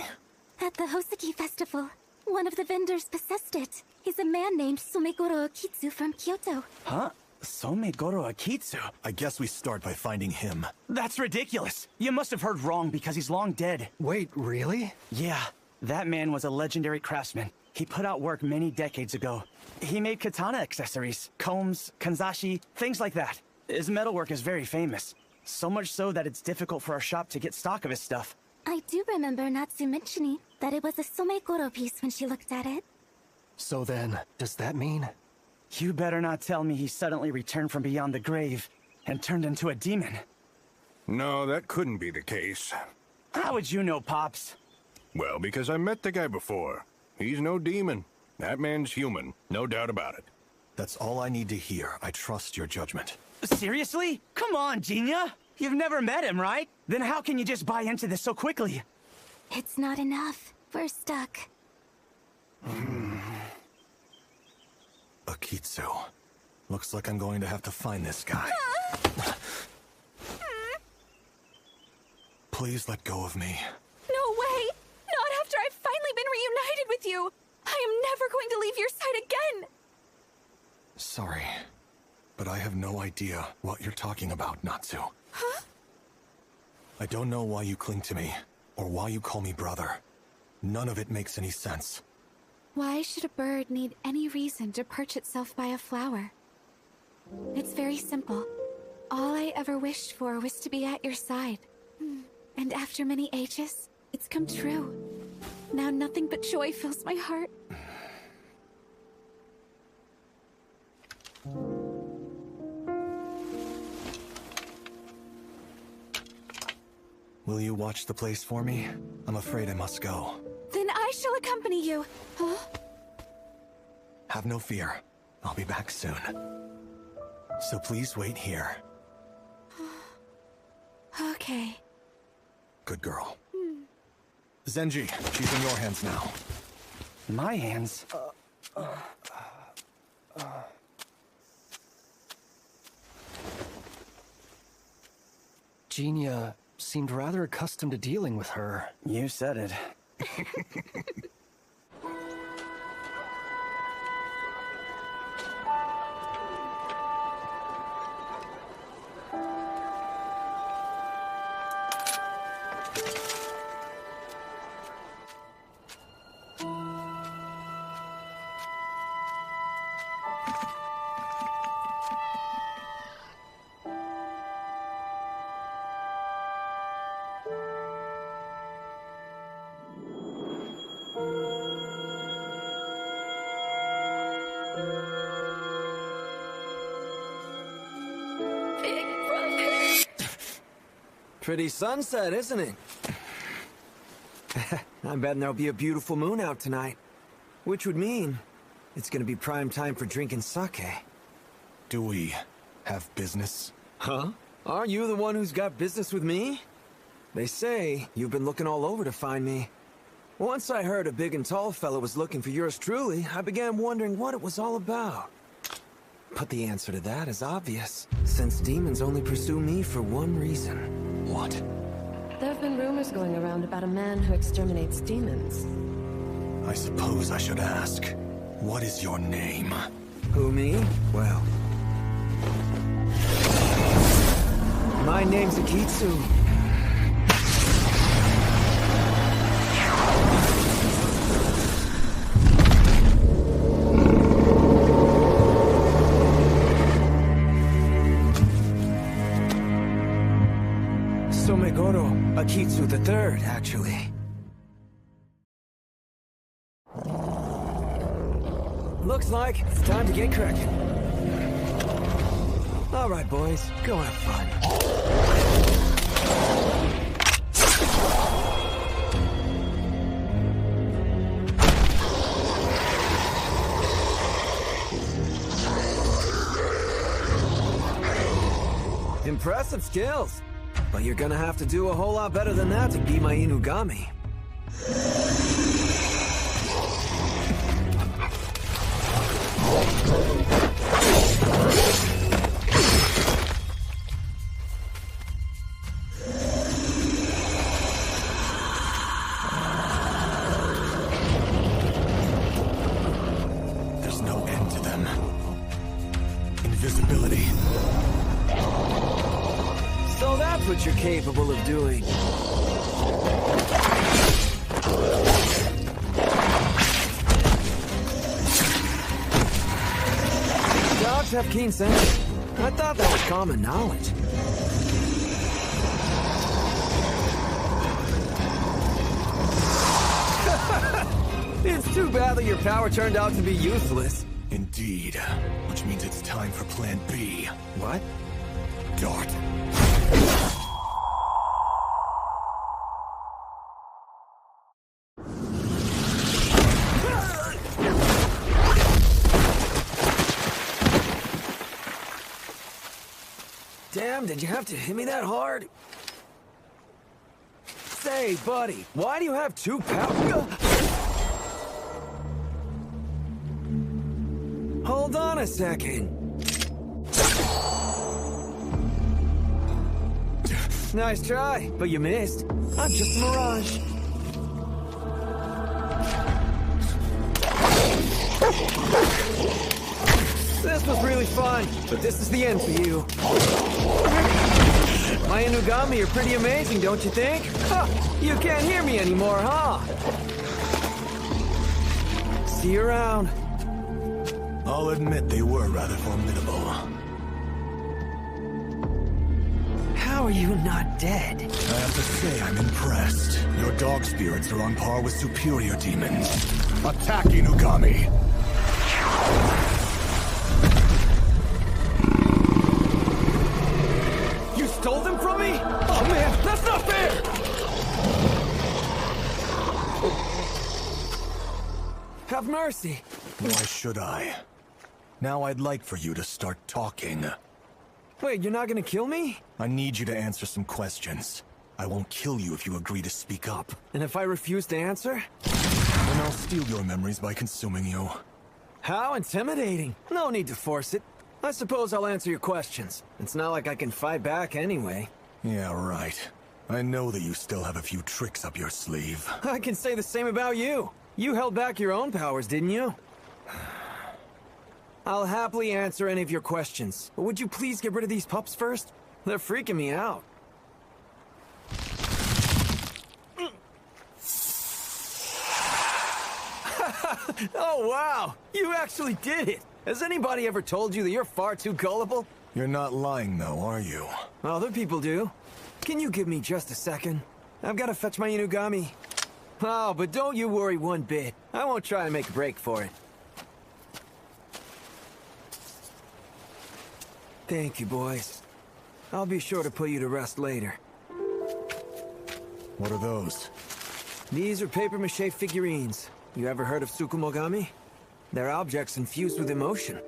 At the Hoseki Festival, one of the vendors possessed it. He's a man named Somegoro Akitsu from Kyoto. Huh? Somegoro Akitsu? I guess we start by finding him. That's ridiculous! You must have heard wrong because he's long dead. Wait, really? Yeah, that man was a legendary craftsman. He put out work many decades ago. He made katana accessories, combs, kanzashi, things like that. His metalwork is very famous. So much so that it's difficult for our shop to get stock of his stuff. I do remember Natsu mentioning that it was a Somegoro piece when she looked at it. So then, does that mean? You better not tell me he suddenly returned from beyond the grave. and turned into a demon. No, that couldn't be the case. How would you know, Pops? Well, because I met the guy before. He's no demon. That man's human, no doubt about it. That's all I need to hear. I trust your judgment. Seriously? Come on, Jinta. You've never met him, right? Then how can you just buy into this so quickly? It's not enough. We're stuck. Akitsu. Looks like I'm going to have to find this guy. Please let go of me. No way! Not after I've finally been reunited with you! I am never going to leave your side again! Sorry, but I have no idea what you're talking about, Natsu. Huh? I don't know why you cling to me, or why you call me brother. None of it makes any sense. Why should a bird need any reason to perch itself by a flower? It's very simple. All I ever wished for was to be at your side. And after many ages, it's come true. Now nothing but joy fills my heart. Will you watch the place for me? I'm afraid I must go. Then I shall accompany you. Huh? Have no fear. I'll be back soon. So please wait here. Okay. Good girl. Zenji, she's in your hands now. My hands? Jinta seemed rather accustomed to dealing with her. You said it. Pretty sunset, isn't it? I'm betting there'll be a beautiful moon out tonight. Which would mean it's gonna be prime time for drinking sake. Do we have business? Huh? Aren't you the one who's got business with me? They say you've been looking all over to find me. Once I heard a big and tall fellow was looking for yours truly, I began wondering what it was all about. But the answer to that is obvious, since demons only pursue me for one reason. What? There have been rumors going around about a man who exterminates demons. I suppose I should ask, what is your name? Who, me? Well... my name's Akitsu. Akitsu the Third, actually. Looks like it's time to get cracking. All right, boys, go have fun. Impressive skills. But you're gonna have to do a whole lot better than that to be my Inugami. There's no end to them. Invisibility. So that's what you're capable of doing. Dogs have keen sense. I thought that was common knowledge. It's too bad that your power turned out to be useless. Indeed. Which means it's time for Plan B. What? dart. Damn, did you have to hit me that hard? Say, buddy, why do you have two power? Hold on a second. Nice try, but you missed. I'm just a mirage. This was really fun, but this is the end for you. My Inugami are pretty amazing, don't you think? Huh, you can't hear me anymore, huh? See you around. I'll admit they were rather formidable. How are you not dead? I have to say I'm impressed. Your dog spirits are on par with superior demons. Attack, Inugami! You stole them from me? Oh man, that's not fair! Have mercy. Why should I? Now I'd like for you to start talking. Wait, you're not gonna kill me? I need you to answer some questions. I won't kill you if you agree to speak up. And if I refuse to answer? Then I'll steal your memories by consuming you. How intimidating. No need to force it. I suppose I'll answer your questions. It's not like I can fight back anyway. Yeah, right. I know that you still have a few tricks up your sleeve. I can say the same about you. You held back your own powers, didn't you? I'll happily answer any of your questions, but would you please get rid of these pups first? They're freaking me out. Oh, wow! You actually did it! Has anybody ever told you that you're far too gullible? You're not lying, though, are you? Other people do. Can you give me just a second? I've got to fetch my Inugami. Oh, but don't you worry one bit. I won't try to make a break for it. Thank you, boys. I'll be sure to put you to rest later. What are those? These are papier-mâché figurines. You ever heard of Tsukumogami? They're objects infused with emotion.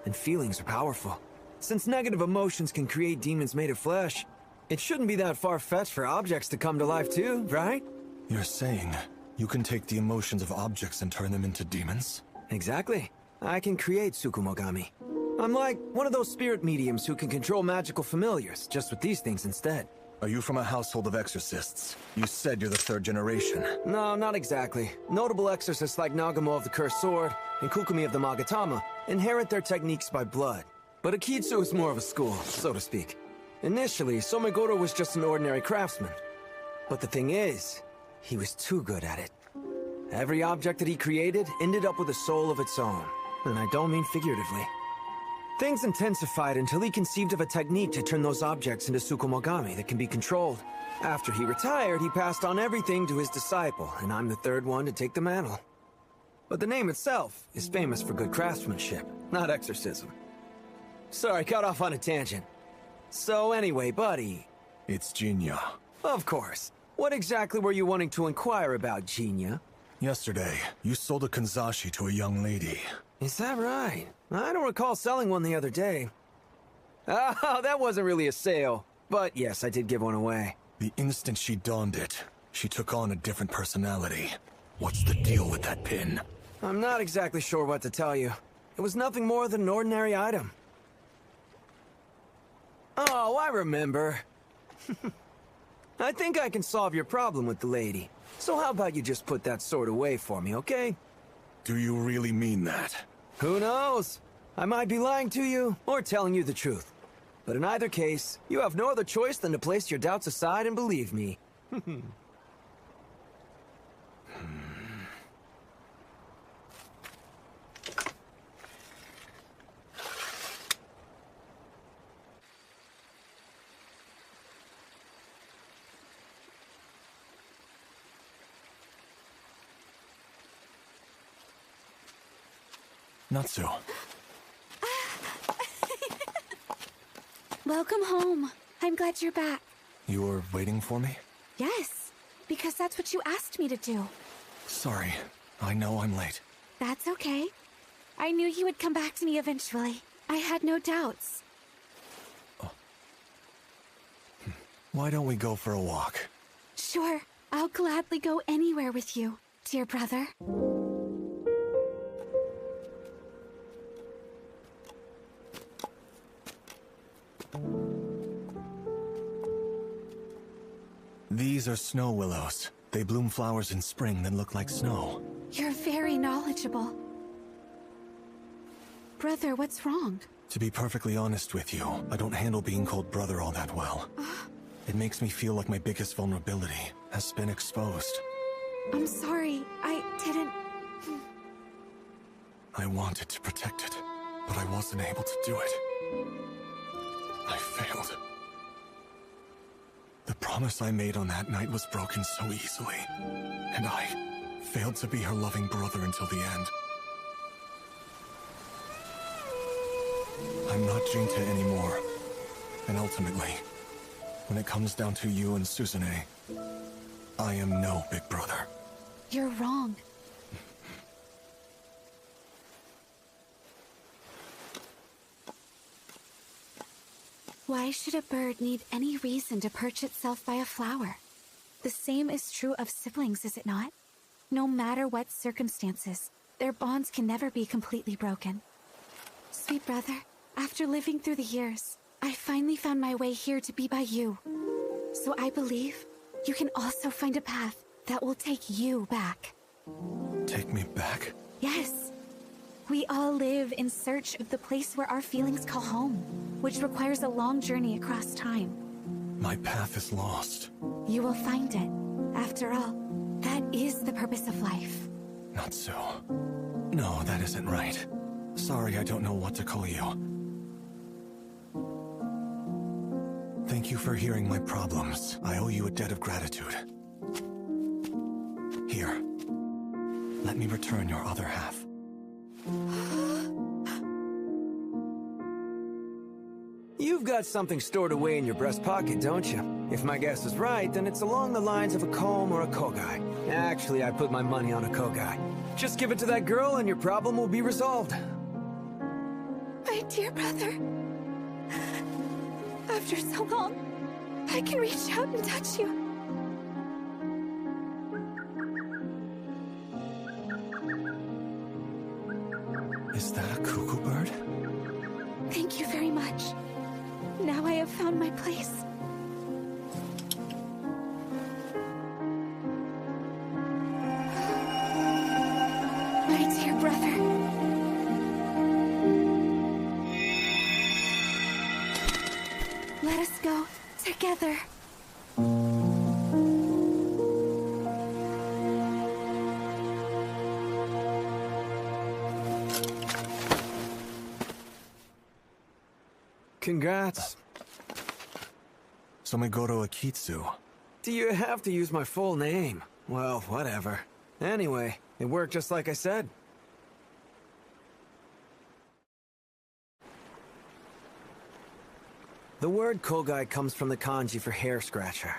And feelings are powerful. Since negative emotions can create demons made of flesh, it shouldn't be that far-fetched for objects to come to life too, right? You're saying you can take the emotions of objects and turn them into demons? Exactly. I can create Tsukumogami. I'm like one of those spirit mediums who can control magical familiars, just with these things instead. Are you from a household of exorcists? You said you're the third generation. No, not exactly. Notable exorcists like Nagamo of the Cursed Sword and Kukumi of the Magatama inherit their techniques by blood. But Akitsu is more of a school, so to speak. Initially, Somegoro was just an ordinary craftsman. But the thing is, he was too good at it. Every object that he created ended up with a soul of its own. And I don't mean figuratively. Things intensified until he conceived of a technique to turn those objects into Tsukumogami that can be controlled. After he retired, he passed on everything to his disciple, and I'm the third one to take the mantle. But the name itself is famous for good craftsmanship, not exorcism. Sorry, got off on a tangent. So anyway, buddy. It's Jinya. Of course. What exactly were you wanting to inquire about, Jinya? Yesterday, you sold a kanzashi to a young lady. Is that right? I don't recall selling one the other day. Oh, that wasn't really a sale. But yes, I did give one away. The instant she donned it, she took on a different personality. What's the deal with that pin? I'm not exactly sure what to tell you. It was nothing more than an ordinary item. Oh, I remember. I think I can solve your problem with the lady. So how about you just put that sword away for me, okay? Do you really mean that? Who knows? I might be lying to you, or telling you the truth. But in either case, you have no other choice than to place your doubts aside and believe me. Natsu. Welcome home. I'm glad you're back. You were waiting for me? Yes, because that's what you asked me to do. Sorry, I know I'm late. That's okay. I knew you would come back to me eventually. I had no doubts. Why don't we go for a walk? Sure, I'll gladly go anywhere with you, dear brother. These are snow willows. They bloom flowers in spring that look like snow. You're very knowledgeable. Brother, what's wrong? To be perfectly honest with you, I don't handle being called brother all that well. It makes me feel like my biggest vulnerability has been exposed. I'm sorry, I didn't... I wanted to protect it, but I wasn't able to do it. I failed. The promise I made on that night was broken so easily, and I failed to be her loving brother until the end. I'm not Jinta anymore, and ultimately, when it comes down to you and Suzune, I am no big brother. You're wrong. Why should a bird need any reason to perch itself by a flower? The same is true of siblings, is it not? No matter what circumstances, their bonds can never be completely broken. Sweet brother, after living through the years, I finally found my way here to be by you. So I believe you can also find a path that will take you back. Take me back? Yes. We all live in search of the place where our feelings call home, which requires a long journey across time. My path is lost. You will find it. After all, that is the purpose of life. Not so. No, that isn't right. Sorry, I don't know what to call you. Thank you for hearing my problems. I owe you a debt of gratitude. Here. Let me return your other half. You've got something stored away in your breast pocket, don't you? If my guess is right, then it's along the lines of a comb or a kogai. Actually, I put my money on a kogai. Just give it to that girl and your problem will be resolved. My dear brother, after so long, I can reach out and touch you. Is that a cuckoo bird? Thank you very much. Now I have found my place. My dear brother. Let us go together. Congrats. Somegoro Akitsu. Do you have to use my full name? Well, whatever. Anyway, it worked just like I said. The word kogai comes from the kanji for hair scratcher.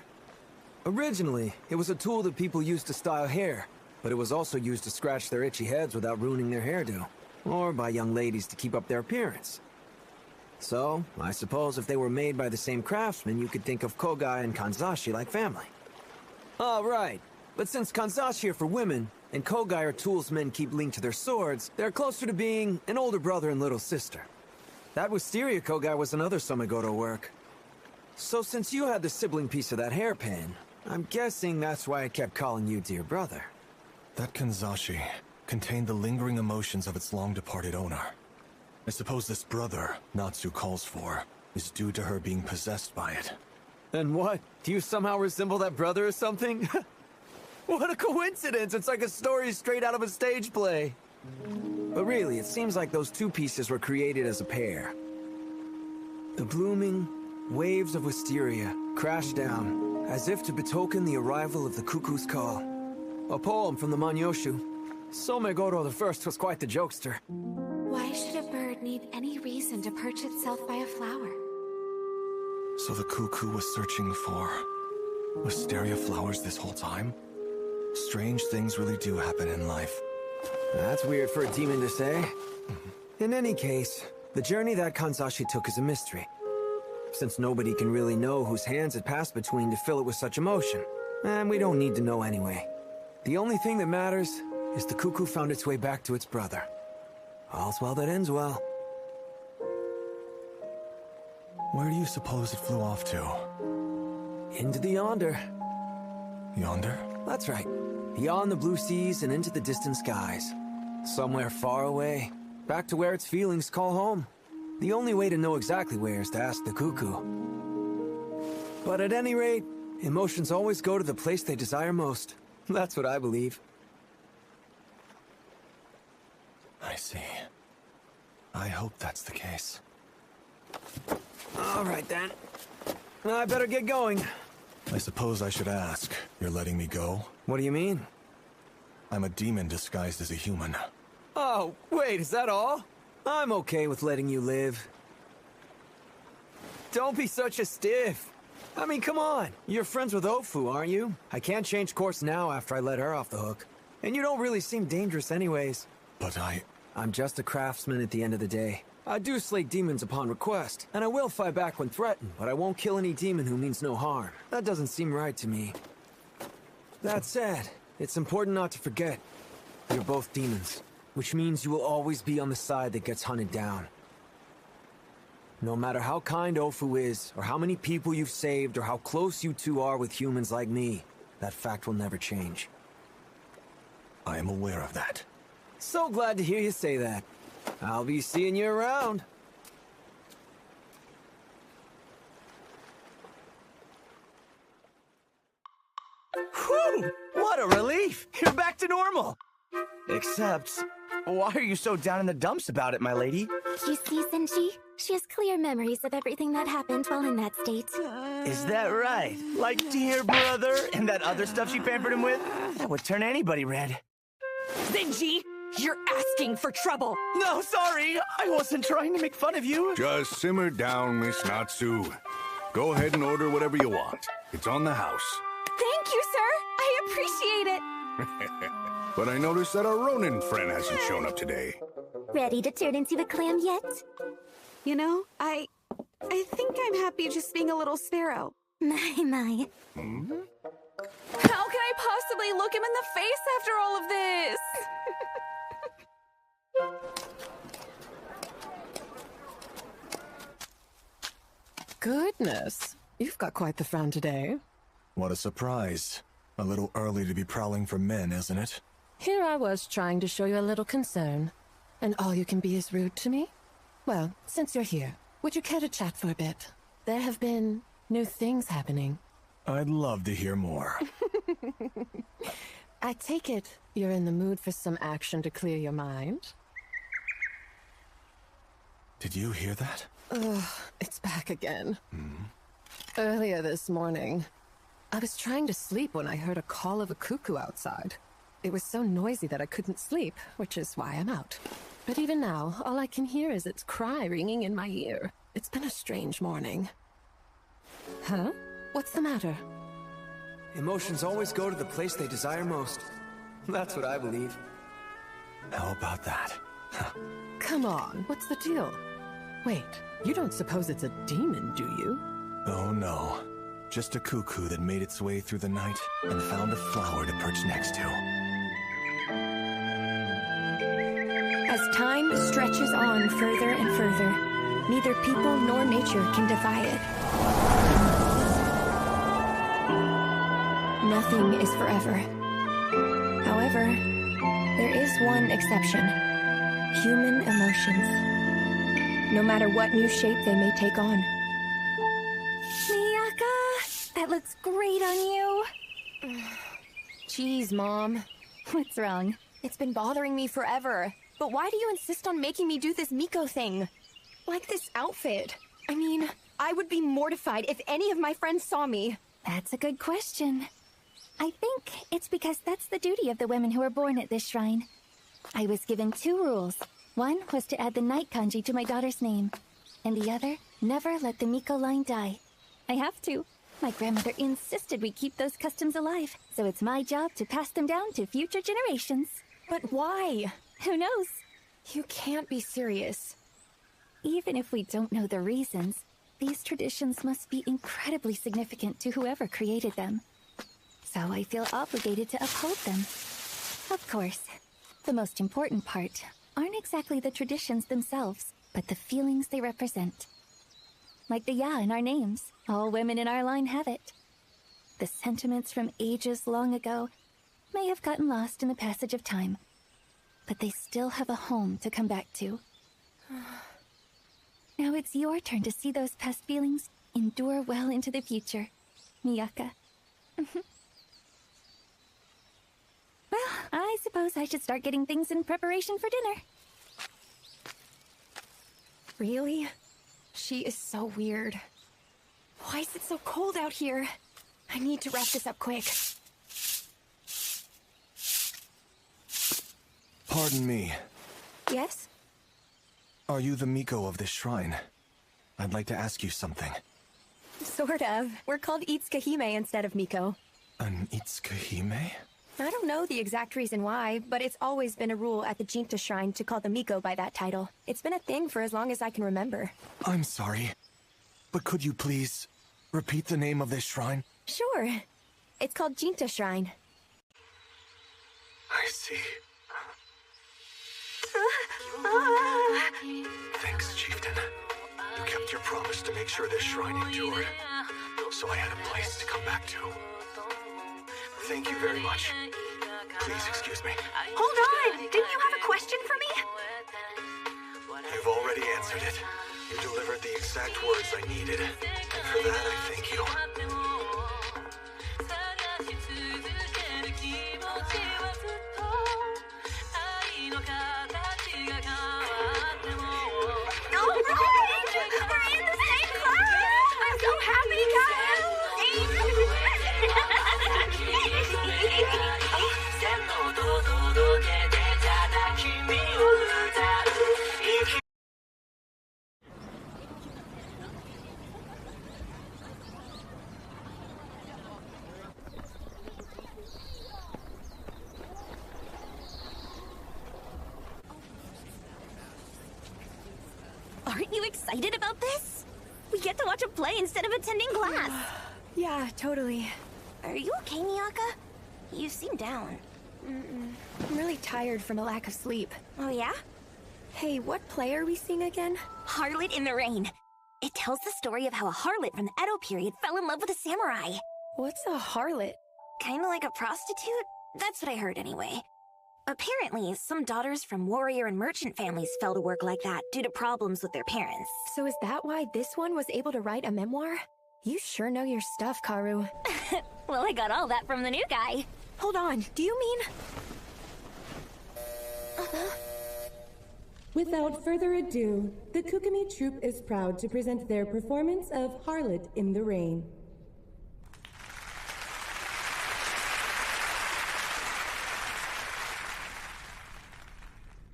Originally, it was a tool that people used to style hair, but it was also used to scratch their itchy heads without ruining their hairdo, or by young ladies to keep up their appearance. So, I suppose if they were made by the same craftsman, you could think of kogai and kanzashi like family. Oh, right. But since kanzashi are for women, and kogai are tools men keep linked to their swords, they're closer to being an older brother and little sister. That wisteria kogai was another Somegoro work. So since you had the sibling piece of that hairpin, I'm guessing that's why I kept calling you dear brother. That kanzashi contained the lingering emotions of its long-departed owner. I suppose this brother Natsu calls for is due to her being possessed by it. And what? Do you somehow resemble that brother or something? What a coincidence! It's like a story straight out of a stage play. But really, it seems like those two pieces were created as a pair. The blooming waves of wisteria crashed down, as if to betoken the arrival of the cuckoo's call. A poem from the Manyoshu. Somegoro the First was quite the jokester. Why should a bird need any reason to perch itself by a flower? So the cuckoo was searching for wisteria flowers this whole time? Strange things really do happen in life. That's weird for a demon to say. In any case, the journey that Kanzashi took is a mystery, since nobody can really know whose hands it passed between to fill it with such emotion. And we don't need to know anyway. The only thing that matters is the cuckoo found its way back to its brother. All's well that ends well. Where do you suppose it flew off to? Into the yonder. Yonder? That's right. Beyond the blue seas and into the distant skies. Somewhere far away. Back to where its feelings call home. The only way to know exactly where is to ask the cuckoo. But at any rate, emotions always go to the place they desire most. That's what I believe. I see. I hope that's the case. All right, then. I better get going. I suppose I should ask, you're letting me go? What do you mean? I'm a demon disguised as a human. Oh, wait, is that all? I'm okay with letting you live. Don't be such a stiff. I mean, come on. You're friends with Ofu, aren't you? I can't change course now after I let her off the hook. And you don't really seem dangerous anyways. But I'm just a craftsman at the end of the day. I do slay demons upon request, and I will fight back when threatened, but I won't kill any demon who means no harm. That doesn't seem right to me. That said, it's important not to forget. You're both demons, which means you will always be on the side that gets hunted down. No matter how kind Ofu is, or how many people you've saved, or how close you two are with humans like me, that fact will never change. I am aware of that. So glad to hear you say that. I'll be seeing you around. Whew! What a relief! You're back to normal! Except, why are you so down in the dumps about it, my lady? Do you see, Senshi? She has clear memories of everything that happened while in that state. Is that right? Like dear brother and that other stuff she pampered him with? That would turn anybody red. Zenji, you're asking for trouble. No, sorry. I wasn't trying to make fun of you. Just simmer down, Miss Natsu. Go ahead and order whatever you want. It's on the house. Thank you, sir. I appreciate it. But I noticed that our Ronin friend hasn't shown up today. Ready to turn into a clam yet? You know, I think I'm happy just being a little sparrow. My. Hmm? How can I possibly look him in the face after all of this? Goodness, you've got quite the frown today. What a surprise. A little early to be prowling for men, isn't it? Here I was trying to show you a little concern, and all you can be is rude to me? Well, since you're here, would you care to chat for a bit? There have been new things happening. I'd love to hear more. I take it you're in the mood for some action to clear your mind? Did you hear that? Ugh, it's back again. Earlier this morning, I was trying to sleep when I heard a call of a cuckoo outside. It was so noisy that I couldn't sleep, which is why I'm out. But even now, all I can hear is its cry ringing in my ear. It's been a strange morning. Huh? What's the matter? Emotions always go to the place they desire most. That's what I believe. How about that? Come on, what's the deal? Wait, you don't suppose it's a demon, do you? Oh no. Just a cuckoo that made its way through the night and found a flower to perch next to. As time stretches on further and further, neither people nor nature can defy it. Nothing is forever. However, there is one exception. Human emotions. No matter what new shape they may take on. Miyaka, that looks great on you. Jeez, Mom. What's wrong? It's been bothering me forever. But why do you insist on making me do this Miko thing? Like this outfit. I mean, I would be mortified if any of my friends saw me. That's a good question. I think it's because that's the duty of the women who were born at this shrine. I was given 2 rules. One was to add the night kanji to my daughter's name, and the other, never let the Miko line die. I have to. My grandmother insisted we keep those customs alive, so it's my job to pass them down to future generations. But why? Who knows? You can't be serious. Even if we don't know the reasons, these traditions must be incredibly significant to whoever created them. So I feel obligated to uphold them. Of course, the most important part aren't exactly the traditions themselves, but the feelings they represent. Like the ya in our names, all women in our line have it. The sentiments from ages long ago may have gotten lost in the passage of time, but they still have a home to come back to. Now it's your turn to see those past feelings endure well into the future, Miyaka. Well, I suppose I should start getting things in preparation for dinner. Really? She is so weird. Why is it so cold out here? I need to wrap this up quick. Pardon me. Yes? Are you the Miko of this shrine? I'd like to ask you something. Sort of. We're called Itsukahime instead of Miko. An Itsukahime? I don't know the exact reason why, but it's always been a rule at the Jinta shrine to call the Miko by that title. It's been a thing for as long as I can remember. I'm sorry, but could you please repeat the name of this shrine? Sure. It's called Jinta Shrine. I see. Thanks, Chieftain. You kept your promise to make sure this shrine endured, so I had a place to come back to. Thank you very much. Please excuse me. Hold on! Didn't you have a question for me? You've already answered it. You delivered the exact words I needed, and for that I thank you. We're in the same class! I'm so happy, Kyle! Aren't you excited about this? We get to watch a play instead of attending class. Yeah, totally. Are you okay, Miyaka? You seem down. I'm really tired from a lack of sleep. Oh, yeah? Hey, what play are we seeing again? Harlot in the Rain. It tells the story of how a harlot from the Edo period fell in love with a samurai. What's a harlot? Kinda like a prostitute? That's what I heard anyway. Apparently, some daughters from warrior and merchant families fell to work like that due to problems with their parents. So is that why this one was able to write a memoir? You sure know your stuff, Karu. Well, I got all that from the new guy. Hold on, do you mean... Without further ado, the Kukumi troupe is proud to present their performance of Harlot in the Rain.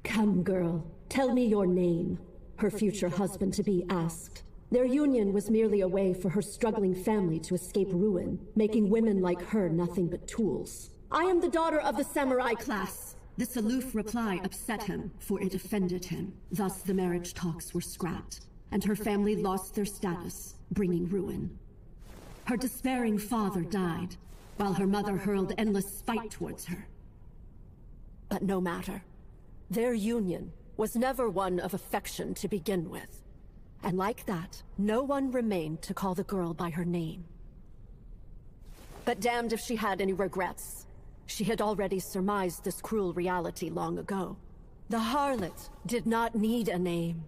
Come, girl, tell me your name, her future husband-to-be asked. Their union was merely a way for her struggling family to escape ruin, making women like her nothing but tools. I am the daughter of the samurai class. This aloof reply upset him, for it offended him. Thus the marriage talks were scrapped, and her family lost their status, bringing ruin. Her despairing father died, while her mother hurled endless spite towards her. But no matter. Their union was never one of affection to begin with. And like that, no one remained to call the girl by her name. But damned if she had any regrets. She had already surmised this cruel reality long ago. The harlot did not need a name.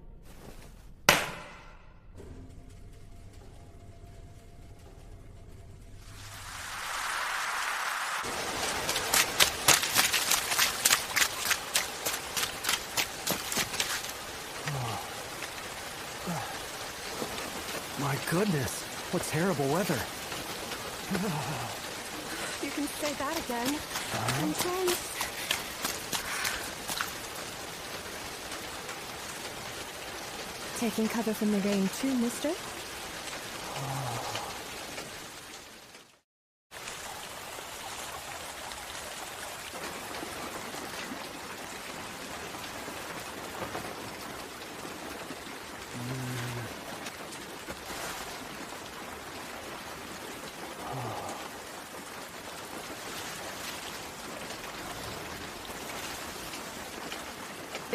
My goodness, what terrible weather. You can say that again. Intense. Taking cover from the rain too, mister?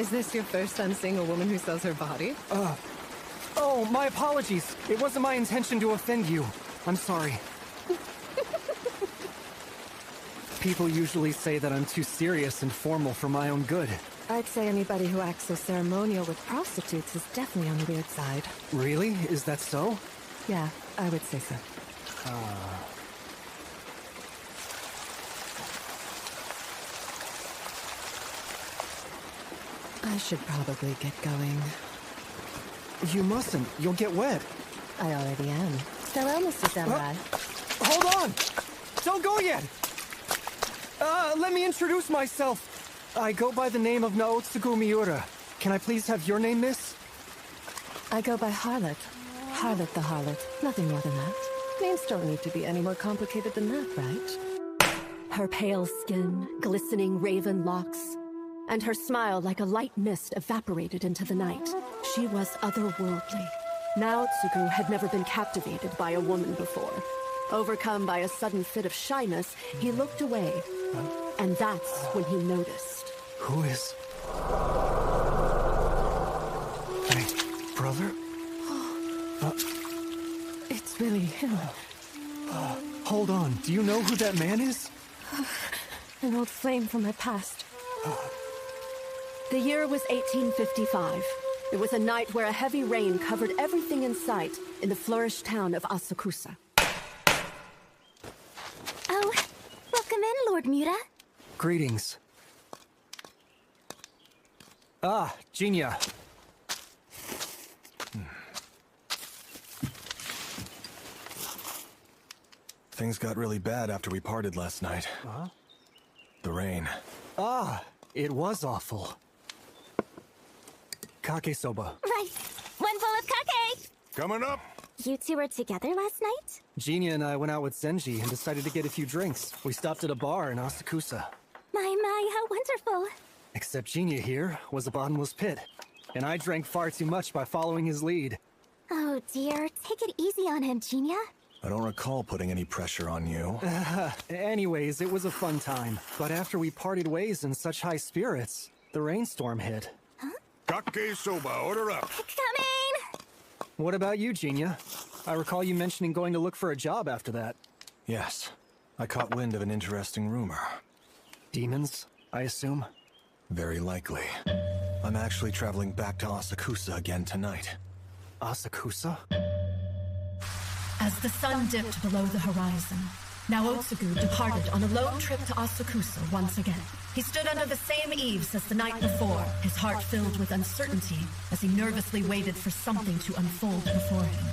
Is this your first time seeing a woman who sells her body? Oh, my apologies. It wasn't my intention to offend you. I'm sorry. People usually say that I'm too serious and formal for my own good. I'd say anybody who acts so ceremonial with prostitutes is definitely on the weird side. Really? Is that so? Yeah, I would say so. I should probably get going. You mustn't. You'll get wet. I already am. Farewell, Mr. Samurai. Hold on! Don't go yet! Let me introduce myself. I go by the name of Naotsugu Miura. Can I please have your name, miss? I go by Harlot. Harlot the Harlot. Nothing more than that. Names don't need to be any more complicated than that, right? Her pale skin, glistening raven locks, and her smile like a light mist evaporated into the night. She was otherworldly. Naotsugu had never been captivated by a woman before. Overcome by a sudden fit of shyness, he looked away. And that's when he noticed. Who is... My brother? It's really him. Hold on. Do you know who that man is? An old flame from my past. The year was 1855. It was a night where a heavy rain covered everything in sight in the flourished town of Asakusa. Oh, welcome in, Lord Miura. Greetings. Ah, Jinta. Things got really bad after we parted last night. Huh? The rain. Ah, it was awful. Kake soba. Right. One bowl of kake! Coming up! You two were together last night? Jinta and I went out with Zenji and decided to get a few drinks. We stopped at a bar in Asakusa. My, how wonderful. Except Jinta here was a bottomless pit. And I drank far too much by following his lead. Oh dear, take it easy on him, Jinta. I don't recall putting any pressure on you. Anyways, it was a fun time. But after we parted ways in such high spirits, the rainstorm hit. Kake soba, order up. Coming! What about you, Jinta? I recall you mentioning going to look for a job after that. Yes. I caught wind of an interesting rumor. Demons, I assume? Very likely. I'm actually traveling back to Asakusa again tonight. Asakusa? As the sun dipped below the horizon, Naotsugu departed on a lone trip to Asakusa once again. He stood under the same eaves as the night before, his heart filled with uncertainty as he nervously waited for something to unfold before him.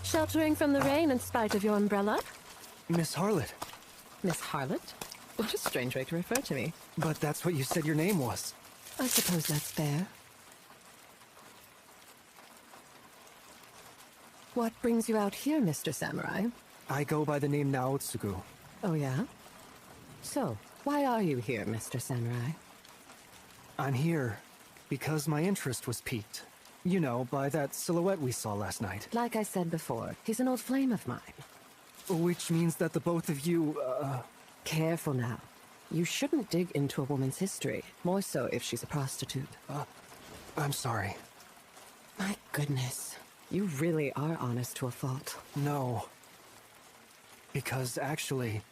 Sheltering from the rain in spite of your umbrella? Miss Harlot. Miss Harlot? What a strange way to refer to me. But that's what you said your name was. I suppose that's fair. What brings you out here, Mr. Samurai? I go by the name Naotsugu. Oh, yeah? So, why are you here, Mr. Samurai? I'm here because my interest was piqued. You know, by that silhouette we saw last night. Like I said before, he's an old flame of mine. Which means that the both of you, Careful now. You shouldn't dig into a woman's history, more so if she's a prostitute. I'm sorry. My goodness. You really are honest to a fault. No. Because actually,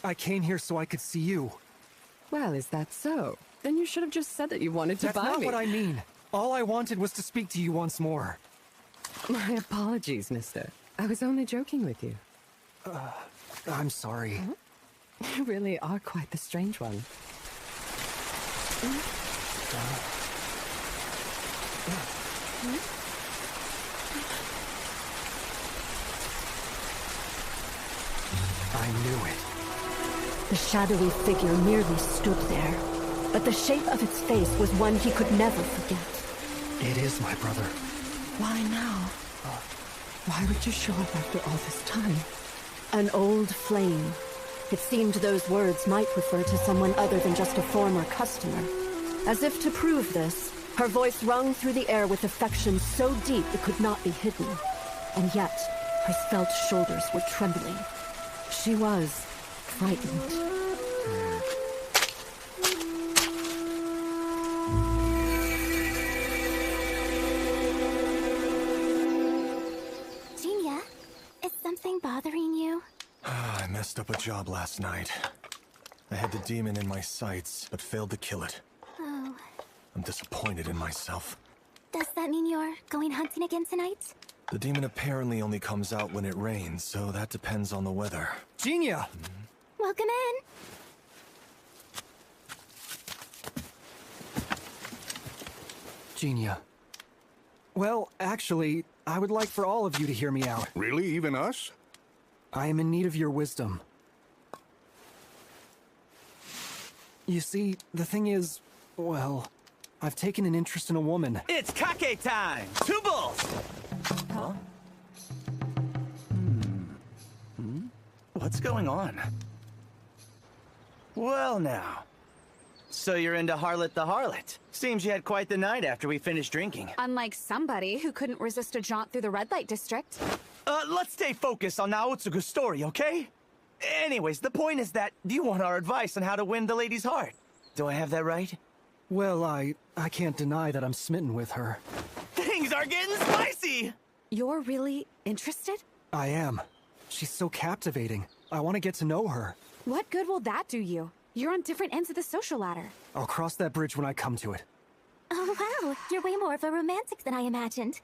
I came here so I could see you. Well, is that so? Then you should have just said that you wanted to buy me. That's not what I mean. All I wanted was to speak to you once more. My apologies, mister. I was only joking with you. I'm sorry. Huh? You really are quite the strange one. I knew it. The shadowy figure merely stood there, but the shape of its face was one he could never forget. It is my brother. Why now? Why would you show up after all this time? An old flame. It seemed those words might refer to someone other than just a former customer. As if to prove this, her voice rung through the air with affection so deep it could not be hidden. And yet, her svelte shoulders were trembling. She was frightened. bothering you? I messed up a job last night. I had the demon in my sights, but failed to kill it. Oh. I'm disappointed in myself. Does that mean you're going hunting again tonight? The demon apparently only comes out when it rains, so that depends on the weather. Jinya! Welcome in. Jinya. Well, actually, I would like for all of you to hear me out. Really? Even us? I am in need of your wisdom. You see, the thing is, well, I've taken an interest in a woman. It's Kake time! 2 bulls! Huh? What's going on? Well now. So you're into Harlot the Harlot. Seems you had quite the night after we finished drinking. Unlike somebody who couldn't resist a jaunt through the red light district. Let's stay focused on Naotsugu's story, okay? Anyways, the point is that you want our advice on how to win the lady's heart. Do I have that right? Well, I can't deny that I'm smitten with her. Things are getting spicy! You're really interested? I am. She's so captivating. I want to get to know her. What good will that do you? You're on different ends of the social ladder. I'll cross that bridge when I come to it. Oh wow, you're way more of a romantic than I imagined.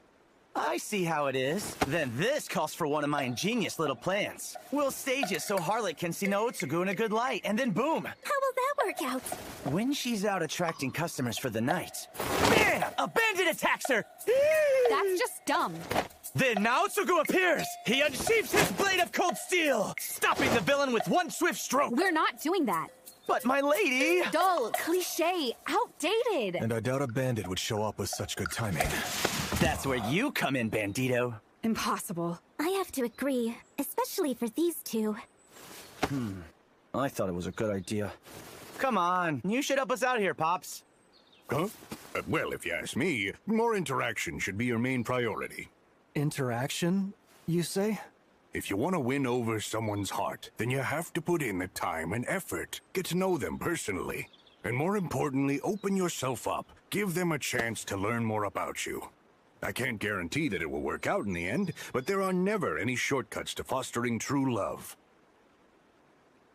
I see how it is. Then this calls for one of my ingenious little plans. We'll stage it so Harlot can see Naotsugu in a good light, and then boom! How will that work out? When she's out attracting customers for the night, bam! A bandit attacks her! That's just dumb. Then Naotsugu appears! He unsheaths his blade of cold steel, stopping the villain with one swift stroke! We're not doing that. But my lady! Dull, cliché, outdated! And I doubt a bandit would show up with such good timing. That's where you come in, Bandito. Impossible. I have to agree, especially for these two. I thought it was a good idea. Come on, you should help us out here, Pops. Huh? Well, if you ask me, more interaction should be your main priority. Interaction, you say? If you want to win over someone's heart, then you have to put in the time and effort. Get to know them personally. And more importantly, open yourself up. Give them a chance to learn more about you. I can't guarantee that it will work out in the end, but there are never any shortcuts to fostering true love.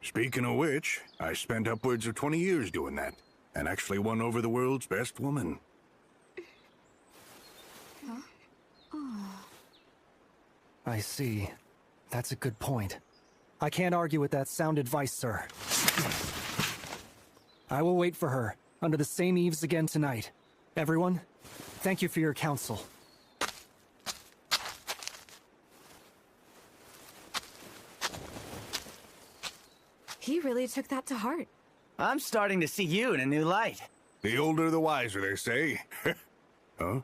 Speaking of which, I spent upwards of 20 years doing that, and actually won over the world's best woman. I see. That's a good point. I can't argue with that sound advice, sir. I will wait for her, under the same eaves again tonight. Everyone, thank you for your counsel. He really took that to heart. I'm starting to see you in a new light. The older the wiser, they say. Huh?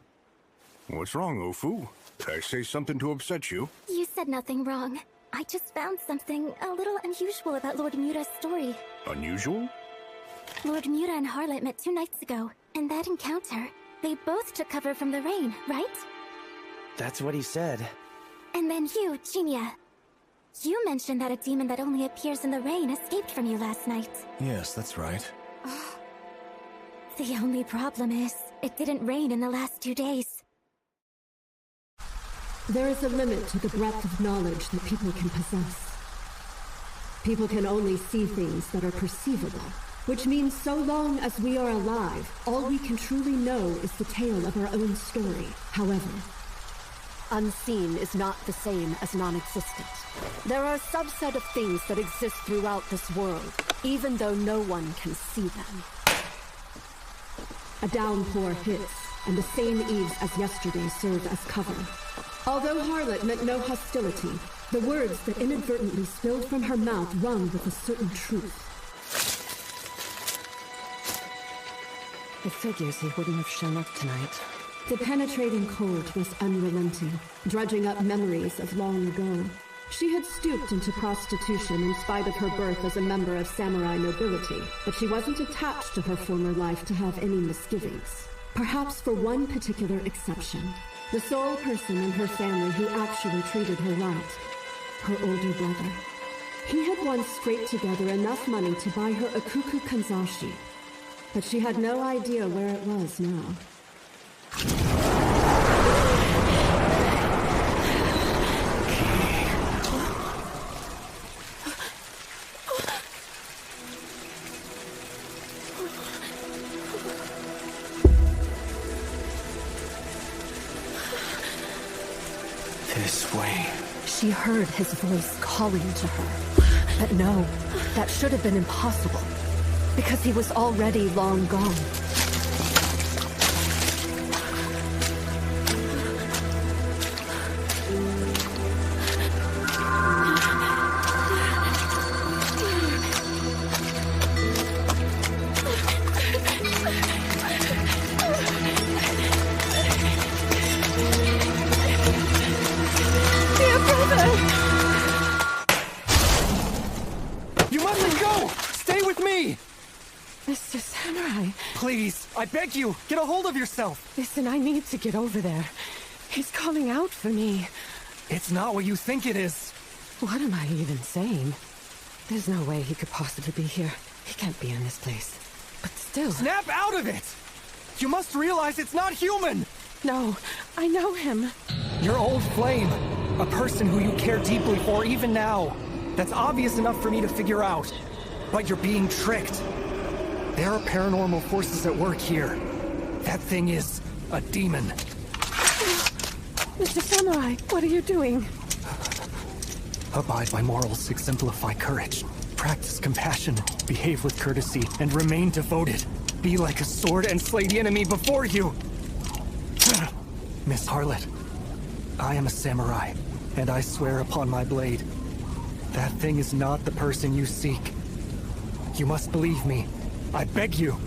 What's wrong, Ofu? Did I say something to upset you? You said nothing wrong. I just found something a little unusual about Lord Mura's story. Unusual? Lord Mura and Harlot met 2 nights ago. In that encounter, they both took cover from the rain, right? That's what he said. And then you, Jinya. You mentioned that a demon that only appears in the rain escaped from you last night. Yes, that's right. The only problem is, it didn't rain in the last 2 days. There is a limit to the breadth of knowledge that people can possess. People can only see things that are perceivable, which means so long as we are alive, all we can truly know is the tale of our own story. However, unseen is not the same as non-existent. There are a subset of things that exist throughout this world, even though no one can see them. A downpour hits, and the same eaves as yesterday serve as cover. Although Harlot meant no hostility, the words that inadvertently spilled from her mouth rung with a certain truth. It figures he wouldn't have shown up tonight. The penetrating cold was unrelenting, dredging up memories of long ago. She had stooped into prostitution in spite of her birth as a member of samurai nobility, but she wasn't attached to her former life to have any misgivings. Perhaps for one particular exception. The sole person in her family who actually treated her right. Her older brother. He had once scraped together enough money to buy her a kuku kanzashi, but she had no idea where it was now. this way. She heard his voice calling to her. But no, that should have been impossible. Because he was already long gone. Please, I beg you, get a hold of yourself! Listen, I need to get over there. He's calling out for me. It's not what you think it is. What am I even saying? There's no way he could possibly be here. He can't be in this place. But still... Snap out of it! You must realize it's not human! No, I know him. Your old flame. A person who you care deeply for even now. That's obvious enough for me to figure out. But you're being tricked. There are paranormal forces at work here. That thing is a demon. Mr. Samurai, what are you doing? Abide by morals, exemplify courage. Practice compassion, behave with courtesy, and remain devoted. Be like a sword and slay the enemy before you. Miss Harlot, I am a samurai, and I swear upon my blade. That thing is not the person you seek. You must believe me. I beg you.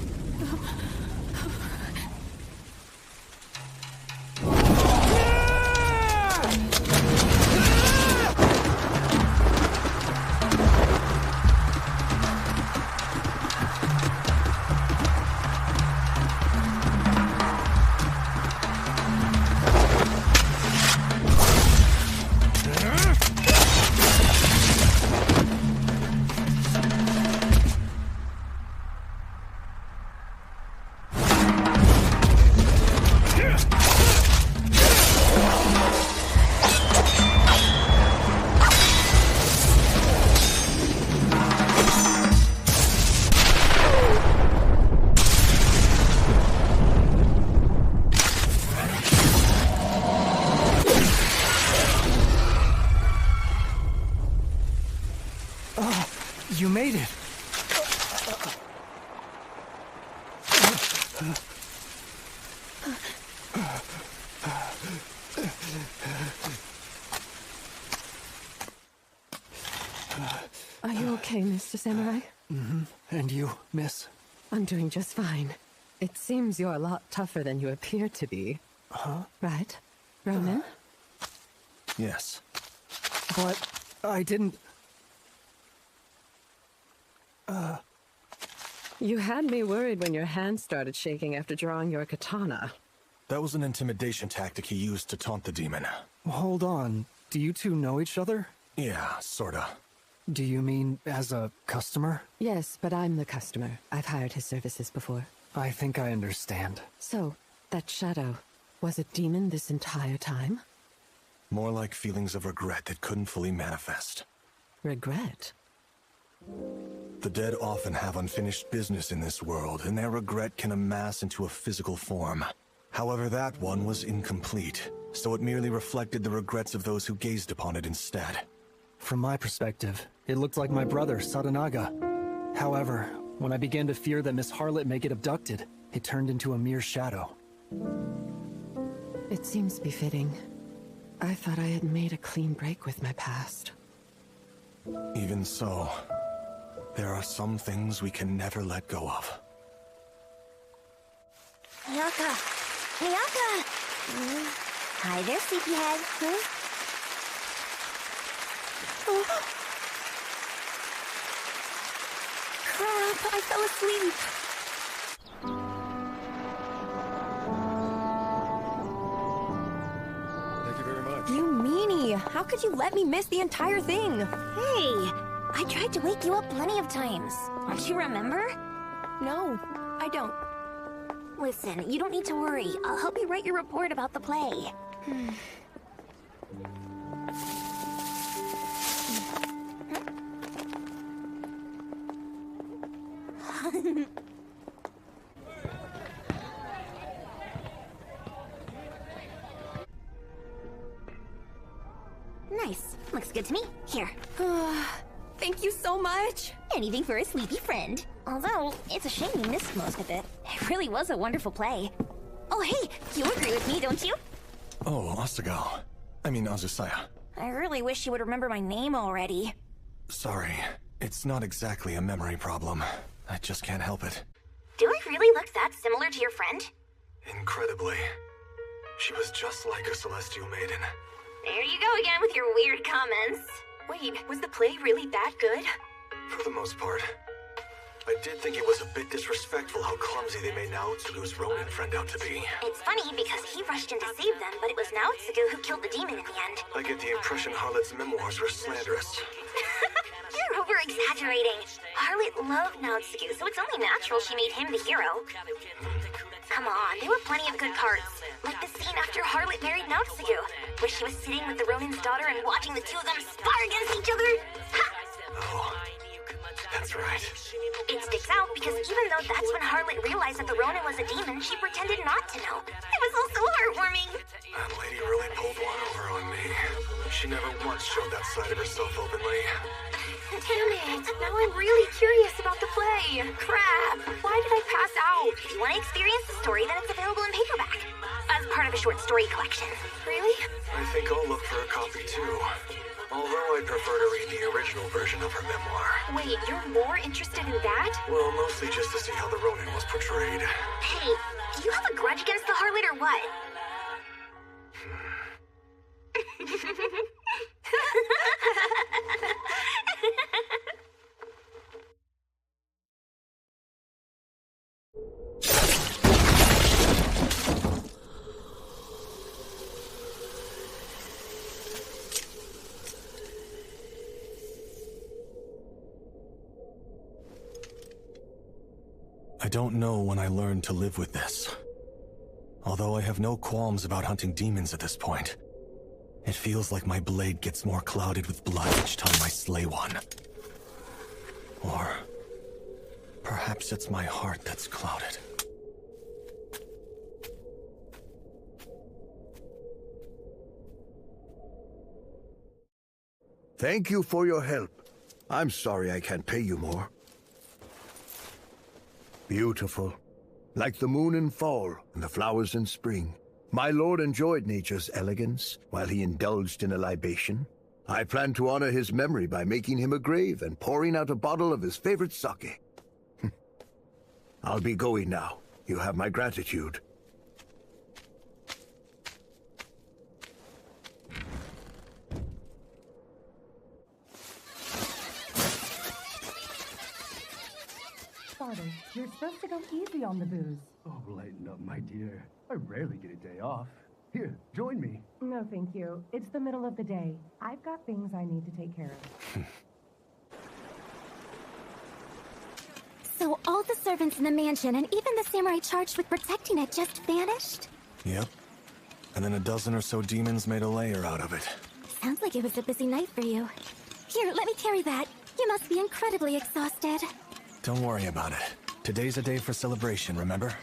You made it. Are you okay, Mr. Samurai? Mm-hmm. And you, miss? I'm doing just fine. It seems you're a lot tougher than you appear to be. Huh? Right? Ronan? Yes. But I didn't... You had me worried when your hand started shaking after drawing your katana. That was an intimidation tactic he used to taunt the demon. Hold on. Do you two know each other? Yeah, sorta. Do you mean as a customer? Yes, but I'm the customer. I've hired his services before. I think I understand. So, that shadow was a demon this entire time? More like feelings of regret that couldn't fully manifest. Regret? The dead often have unfinished business in this world, and their regret can amass into a physical form. However, that one was incomplete, so it merely reflected the regrets of those who gazed upon it instead. From my perspective, it looked like my brother, Sadanaga. However, when I began to fear that Miss Harlot may get abducted, it turned into a mere shadow. It seems befitting. I thought I had made a clean break with my past. Even so, there are some things we can never let go of. Miyaka! Miyaka! Hi there, sleepyhead. Crap, I fell asleep. Thank you very much. You meanie! How could you let me miss the entire thing? Hey! I tried to wake you up plenty of times. Don't you remember? No, I don't. Listen, you don't need to worry. I'll help you write your report about the play. Nice. Looks good to me. Here. Thank you so much. Anything for a sleepy friend. Although, it's a shame you missed most of it. It really was a wonderful play. Oh, hey, you agree with me, don't you? Oh, Asugo. I mean, Azusaya. I really wish you would remember my name already. Sorry. It's not exactly a memory problem. I just can't help it. Do I really look that similar to your friend? Incredibly. She was just like a celestial maiden. There you go again with your weird comments. Wait, was the play really that good? For the most part. I did think it was a bit disrespectful how clumsy they made Naotsugu's Ronin friend out to be. It's funny because he rushed in to save them, but it was Naotsugu who killed the demon in the end. I get the impression Harlot's memoirs were slanderous. You're over-exaggerating. Harlot loved Naotsugu, so it's only natural she made him the hero. Come on, there were plenty of good parts. Like the scene after Harlot married Naotsugu, where she was sitting with the Ronin's daughter and watching the two of them spar against each other. Ha! Oh, that's right. It sticks out because even though that's when Harlot realized that the Ronin was a demon, she pretended not to know. It was all so heartwarming. That lady really pulled one over on me. She never once showed that side of herself openly. Damn it, now I'm really curious about the play. Crap, why did I pass out? If you want to experience the story, then it's available in paperback. As part of a short story collection. Really? I think I'll look for a copy too. Although I'd prefer to read the original version of her memoir. Wait, you're more interested in that? Well, mostly just to see how the Ronin was portrayed. Hey, do you have a grudge against the Harlot or what? I don't know when I learned to live with this. Although I have no qualms about hunting demons at this point, it feels like my blade gets more clouded with blood each time I slay one. Or perhaps it's my heart that's clouded. Thank you for your help. I'm sorry I can't pay you more. Beautiful. Like the moon in fall and the flowers in spring. My lord enjoyed nature's elegance while he indulged in a libation. I plan to honor his memory by making him a grave and pouring out a bottle of his favorite sake. I'll be going now. You have my gratitude. Father, you're supposed to go easy on the booze. Oh, lighten up, my dear. I rarely get a day off. Here, join me. No, thank you. It's the middle of the day. I've got things I need to take care of. So all the servants in the mansion and even the samurai charged with protecting it just vanished? Yep. And then a dozen or so demons made a lair out of it. Sounds like it was a busy night for you. Here, let me carry that. You must be incredibly exhausted. Don't worry about it. Today's a day for celebration, remember?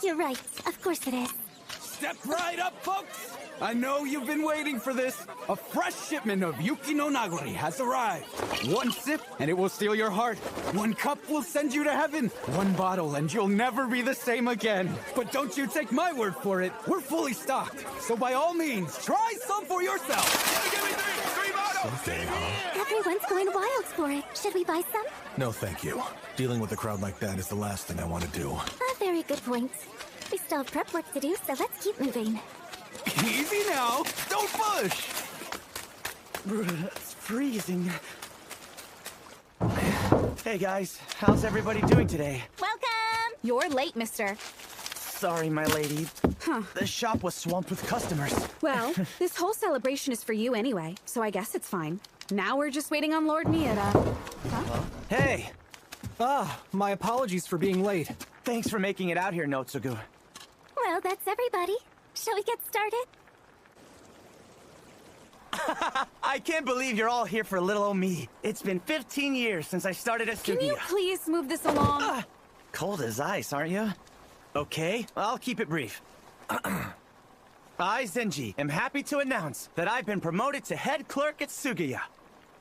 You're right. Of course it is. Step right up, folks! I know you've been waiting for this. A fresh shipment of Yuki no Nagori has arrived. One sip, and it will steal your heart. One cup will send you to heaven. One bottle, and you'll never be the same again. But don't you take my word for it. We're fully stocked. So by all means, try some for yourself. Give me three bottles! Something, huh? Everyone's going wild for it. Should we buy some? No, thank you. Dealing with a crowd like that is the last thing I want to do. A very good point. We still have prep work to do, so let's keep moving. Easy now! Don't push! It's freezing. Hey guys, how's everybody doing today? Welcome! You're late, mister. Sorry, my lady. Huh. The shop was swamped with customers. Well, this whole celebration is for you anyway, so I guess it's fine. Now we're just waiting on Lord Miura. Huh? Hey! My apologies for being late. Thanks for making it out here, Notsugu. Well, that's everybody. Shall we get started? I can't believe you're all here for little old me. It's been 15 years since I started at Sugiya. Can you please move this along? Cold as ice, aren't you? Okay, I'll keep it brief. I, Zenji, am happy to announce that I've been promoted to head clerk at Sugiya.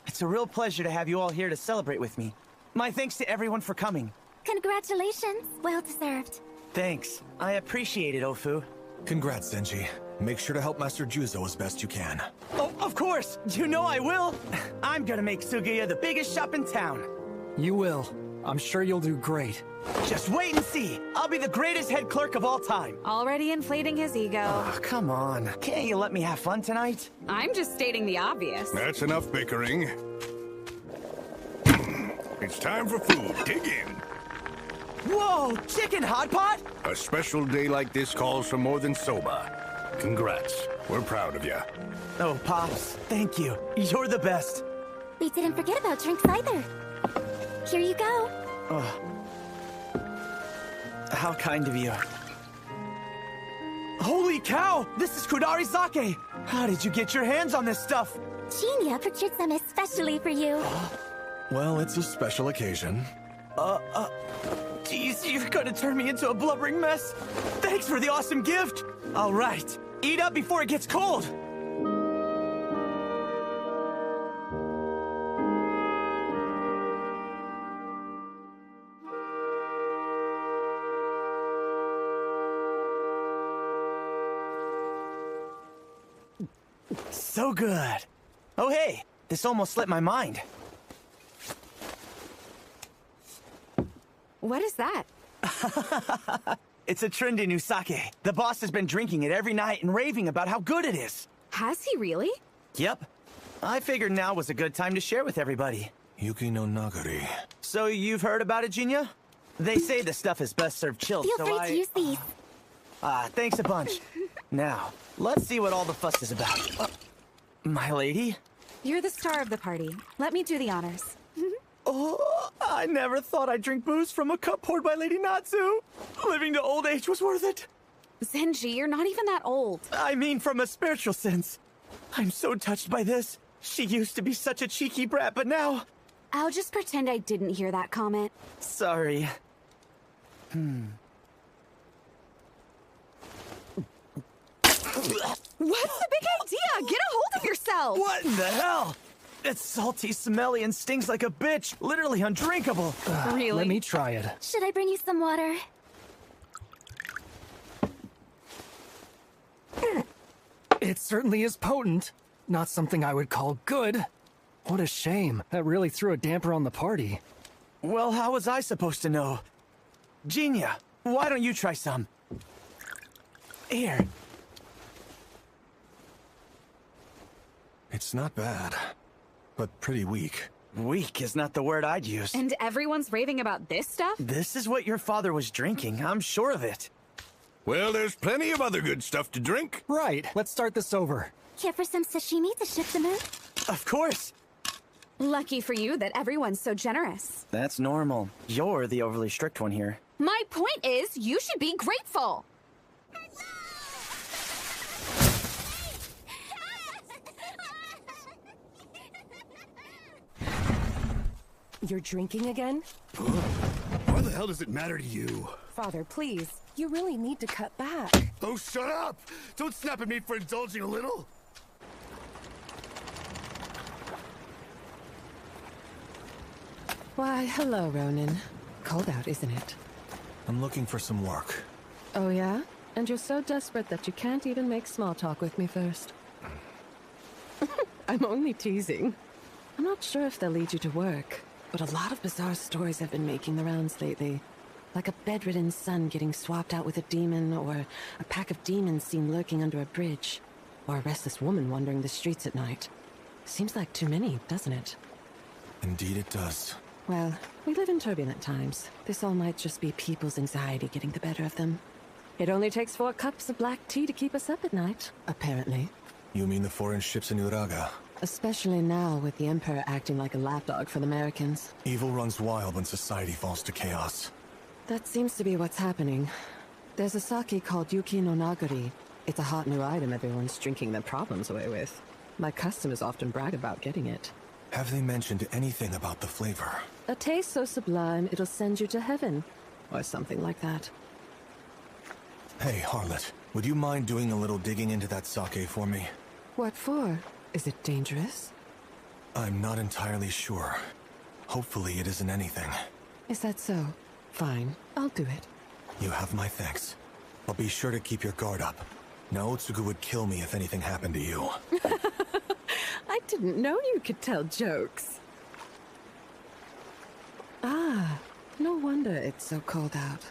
It's a real pleasure to have you all here to celebrate with me. My thanks to everyone for coming. Congratulations. Well deserved. Thanks. I appreciate it, Ofu. Congrats, Zenji. Make sure to help Master Juzo as best you can. Oh, of course! You know I will! I'm gonna make Sugiya the biggest shop in town. You will. I'm sure you'll do great. Just wait and see! I'll be the greatest head clerk of all time! Already inflating his ego. Oh, come on. Can't you let me have fun tonight? I'm just stating the obvious. That's enough bickering. It's time for food. Dig in. Whoa! Chicken hot pot? A special day like this calls for more than soba. Congrats. We're proud of you. Oh, Pops, thank you. You're the best. We didn't forget about drinks either. Here you go. Oh. How kind of you. Holy cow! This is Kudari sake! How did you get your hands on this stuff? Genia procured some especially for you. Well, it's a special occasion. Geez, you're gonna turn me into a blubbering mess. Thanks for the awesome gift. All right, eat up before it gets cold. So good. Oh, hey, this almost slipped my mind. What is that? It's a trendy new sake. The boss has been drinking it every night and raving about how good it is. Has he really? Yep. I figured now was a good time to share with everybody. Yuki no Nagari. So you've heard about it, Jinya? They say the stuff is best served chilled, Feel free to use these. Thanks a bunch. Now, let's see what all the fuss is about. My lady? You're the star of the party. Let me do the honors. Oh, I never thought I'd drink booze from a cup poured by Lady Natsu. Living to old age was worth it. Zenji, you're not even that old. I mean from a spiritual sense. I'm so touched by this. She used to be such a cheeky brat, but now... I'll just pretend I didn't hear that comment. Sorry. What's the big idea? Get a hold of yourself! What in the hell? It's salty, smelly, and stings like a bitch. Literally undrinkable. Really? Let me try it. Should I bring you some water? It certainly is potent. Not something I would call good. What a shame. That really threw a damper on the party. Well, how was I supposed to know? Jinya, why don't you try some? Here. It's not bad, but pretty weak. Weak is not the word I'd use. And everyone's raving about this stuff? This is what your father was drinking, I'm sure of it. Well, there's plenty of other good stuff to drink. Right, let's start this over. Care for some sashimi to shift the mood? Of course. Lucky for you that everyone's so generous. That's normal. You're the overly strict one here. My point is, you should be grateful. You're drinking again? Why the hell does it matter to you? Father, please. You really need to cut back. Oh, shut up! Don't snap at me for indulging a little! Why, hello, Ronin. Cold out, isn't it? I'm looking for some work. Oh, yeah? And you're so desperate that you can't even make small talk with me first. I'm only teasing. I'm not sure if they'll lead you to work, but a lot of bizarre stories have been making the rounds lately. Like a bedridden son getting swapped out with a demon, or a pack of demons seen lurking under a bridge, or a restless woman wandering the streets at night. Seems like too many, doesn't it? Indeed it does. Well, we live in turbulent times. This all might just be people's anxiety getting the better of them. It only takes 4 cups of black tea to keep us up at night, apparently. You mean the foreign ships in Uraga? Especially now with the Emperor acting like a lapdog for the Americans. Evil runs wild when society falls to chaos. That seems to be what's happening. There's a sake called Yuki no Nagari. It's a hot new item everyone's drinking their problems away with. My customers often brag about getting it. Have they mentioned anything about the flavor? A taste so sublime it'll send you to heaven. Or something like that. Hey, harlot. Would you mind doing a little digging into that sake for me? What for? Is it dangerous? I'm not entirely sure. Hopefully it isn't anything. Is that so? Fine, I'll do it. You have my thanks. But be sure to keep your guard up. Naotsugu would kill me if anything happened to you. I didn't know you could tell jokes. Ah, no wonder it's so cold out.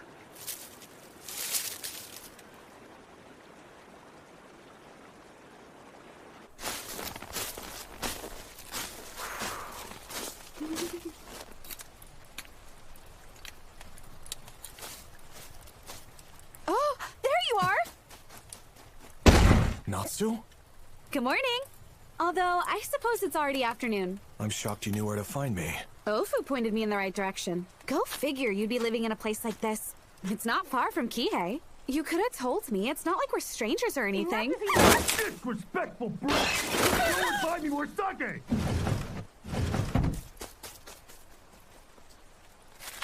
Oh, there you are! Natsu? Good morning. Although, I suppose it's already afternoon. I'm shocked you knew where to find me. Ofu pointed me in the right direction. Go figure you'd be living in a place like this. It's not far from Kihei. You could have told me. It's not like we're strangers or anything. Disrespectful brat! No one buy me more sake!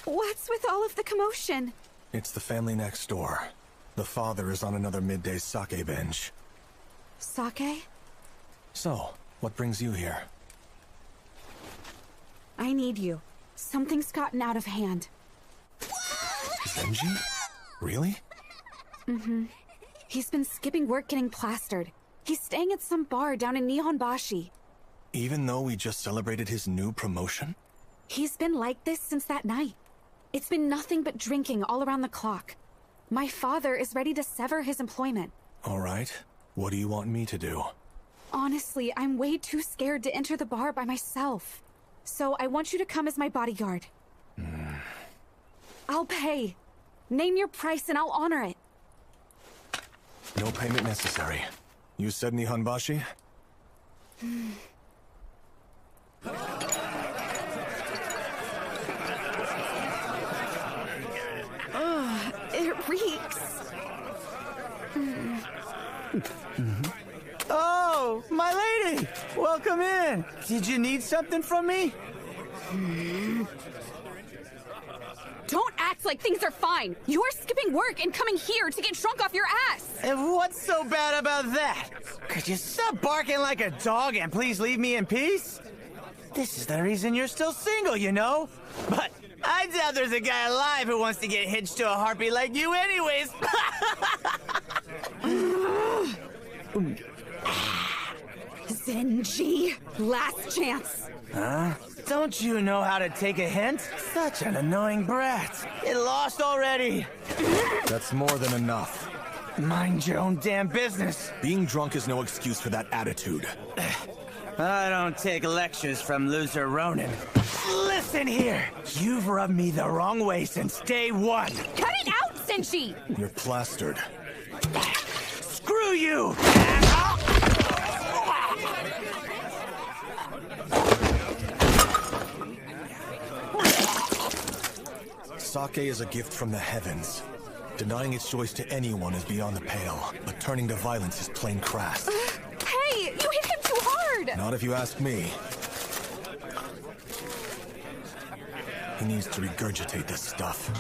What's with all of the commotion? It's the family next door. The father is on another midday sake binge. Sake? So, what brings you here? I need you. Something's gotten out of hand. Zenji? Really? Mm-hmm. He's been skipping work getting plastered. He's staying at some bar down in Nihonbashi. Even though we just celebrated his new promotion? He's been like this since that night. It's been nothing but drinking all around the clock. My father is ready to sever his employment. All right. What do you want me to do? Honestly, I'm way too scared to enter the bar by myself. So I want you to come as my bodyguard. I'll pay. Name your price and I'll honor it. No payment necessary. You said Nihonbashi? It reeks. Oh, my lady! Welcome in! Did you need something from me? Don't act like things are fine. You're skipping work and coming here to get drunk off your ass. And what's so bad about that? Could you stop barking like a dog and please leave me in peace? This is the reason you're still single, you know? But I doubt there's a guy alive who wants to get hitched to a harpy like you anyways. Zenji, last chance. Huh? Don't you know how to take a hint? Such an annoying brat. Get lost already. That's more than enough. Mind your own damn business. Being drunk is no excuse for that attitude. I don't take lectures from loser Ronin. Listen here. You've rubbed me the wrong way since day one. Cut it out, Zenji! You're plastered. Screw you! Sake is a gift from the heavens. Denying its choice to anyone is beyond the pale, but turning to violence is plain crass. Hey, you hit him too hard! Not if you ask me. He needs to regurgitate this stuff.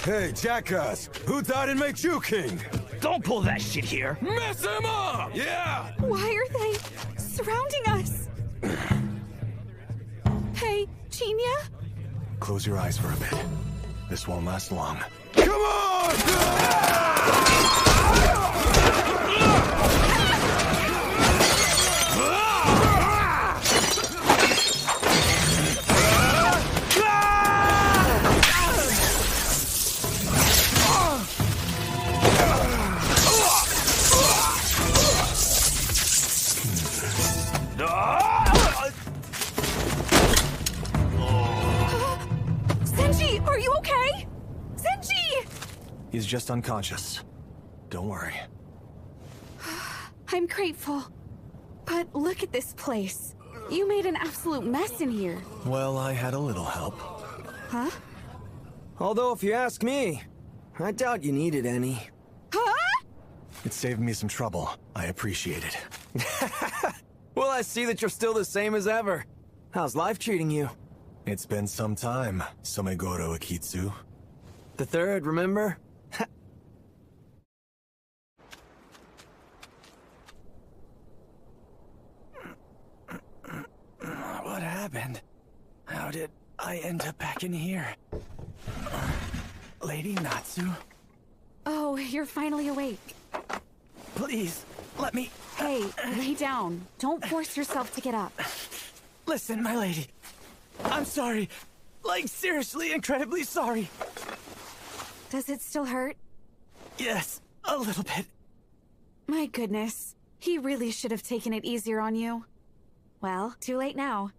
Hey, jackass! Who thought it'd make you king? Don't pull that shit here! Mess him up! Yeah! Why are they surrounding us? Hey, Chinya? Close your eyes for a bit. This won't last long. Come on! Zenji, are you okay? Zenji! He's just unconscious. Don't worry. I'm grateful. But look at this place. You made an absolute mess in here. Well, I had a little help. Huh? Although, if you ask me, I doubt you needed any. Huh? It saved me some trouble. I appreciate it. Well, I see that you're still the same as ever. How's life treating you? It's been some time, Somegoro Akitsu. The third, remember? happened? How did I end up back in here? Lady Natsu? Oh, you're finally awake. Please, let me... Hey, lay down. Don't force yourself to get up. Listen, my lady. I'm sorry. Like, seriously, incredibly sorry. Does it still hurt? Yes, a little bit. My goodness. He really should have taken it easier on you. Well, too late now.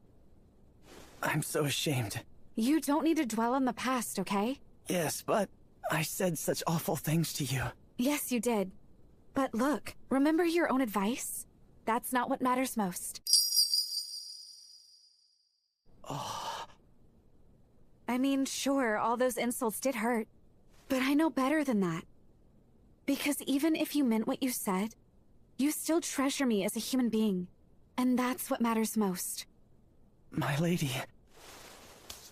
I'm so ashamed. You don't need to dwell on the past, okay? Yes, but I said such awful things to you. Yes, you did. But look, remember your own advice? That's not what matters most. Oh. I mean, sure, all those insults did hurt. But I know better than that. Because even if you meant what you said, you still treasure me as a human being. And that's what matters most. My lady.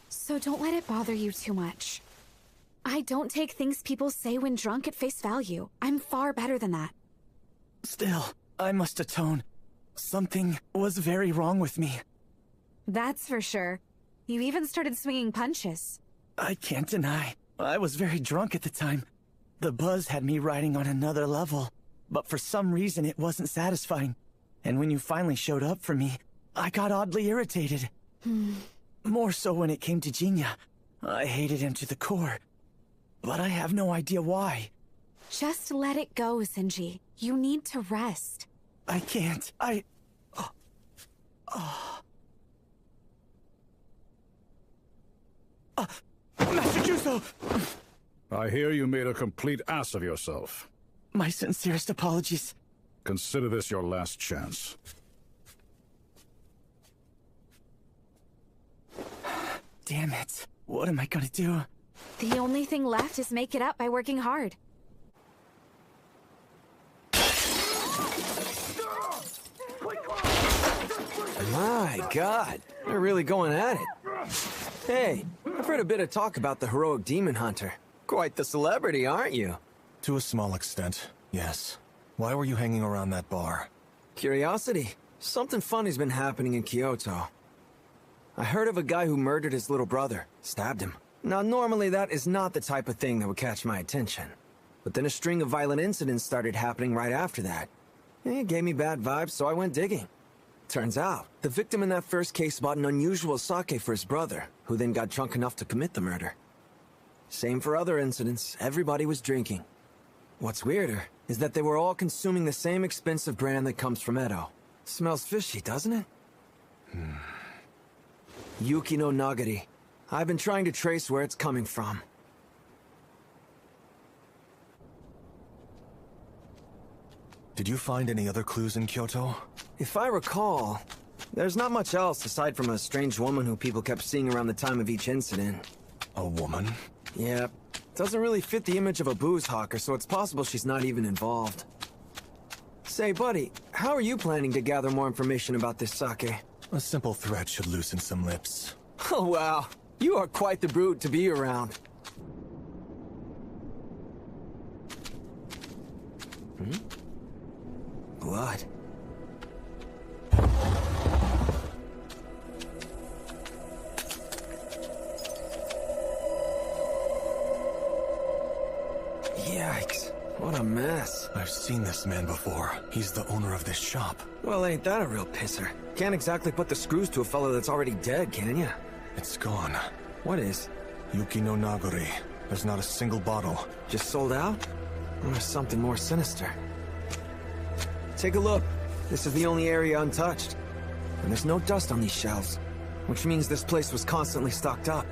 So don't let it bother you too much. I don't take things people say when drunk at face value. I'm far better than that. Still, I must atone. Something was very wrong with me. That's for sure. You even started swinging punches. I can't deny. I was very drunk at the time. The buzz had me riding on another level. But for some reason it wasn't satisfying. And when you finally showed up for me, I got oddly irritated. More so when it came to Jinta. I hated him to the core. But I have no idea why. Just let it go, Zenji. You need to rest. I can't. Master Juzo! I hear you made a complete ass of yourself. My sincerest apologies. Consider this your last chance. Damn it. What am I gonna do? The only thing left is make it up by working hard. My God, they're really going at it. Hey, I've heard a bit of talk about the heroic demon hunter. Quite the celebrity, aren't you? To a small extent, yes. Why were you hanging around that bar? Curiosity. Something funny's been happening in Kyoto. I heard of a guy who murdered his little brother, stabbed him. Now, normally that is not the type of thing that would catch my attention. But then a string of violent incidents started happening right after that. It gave me bad vibes, so I went digging. Turns out, the victim in that first case bought an unusual sake for his brother, who then got drunk enough to commit the murder. Same for other incidents, everybody was drinking. What's weirder is that they were all consuming the same expensive brand that comes from Edo. Smells fishy, doesn't it? Yuki no Nagari. I've been trying to trace where it's coming from. Did you find any other clues in Kyoto? If I recall, there's not much else aside from a strange woman who people kept seeing around the time of each incident. A woman? Yep. Doesn't really fit the image of a booze hawker, so it's possible she's not even involved. Say, buddy, how are you planning to gather more information about this sake? A simple threat should loosen some lips. Oh, wow. You are quite the brute to be around. Blood. Yikes. What a mess. I've seen this man before. He's the owner of this shop. Well, ain't that a real pisser? Can't exactly put the screws to a fellow that's already dead, can ya? It's gone. What is? Yuki no Nagari. There's not a single bottle. Just sold out? Or something more sinister? Take a look. This is the only area untouched. And there's no dust on these shelves. Which means this place was constantly stocked up.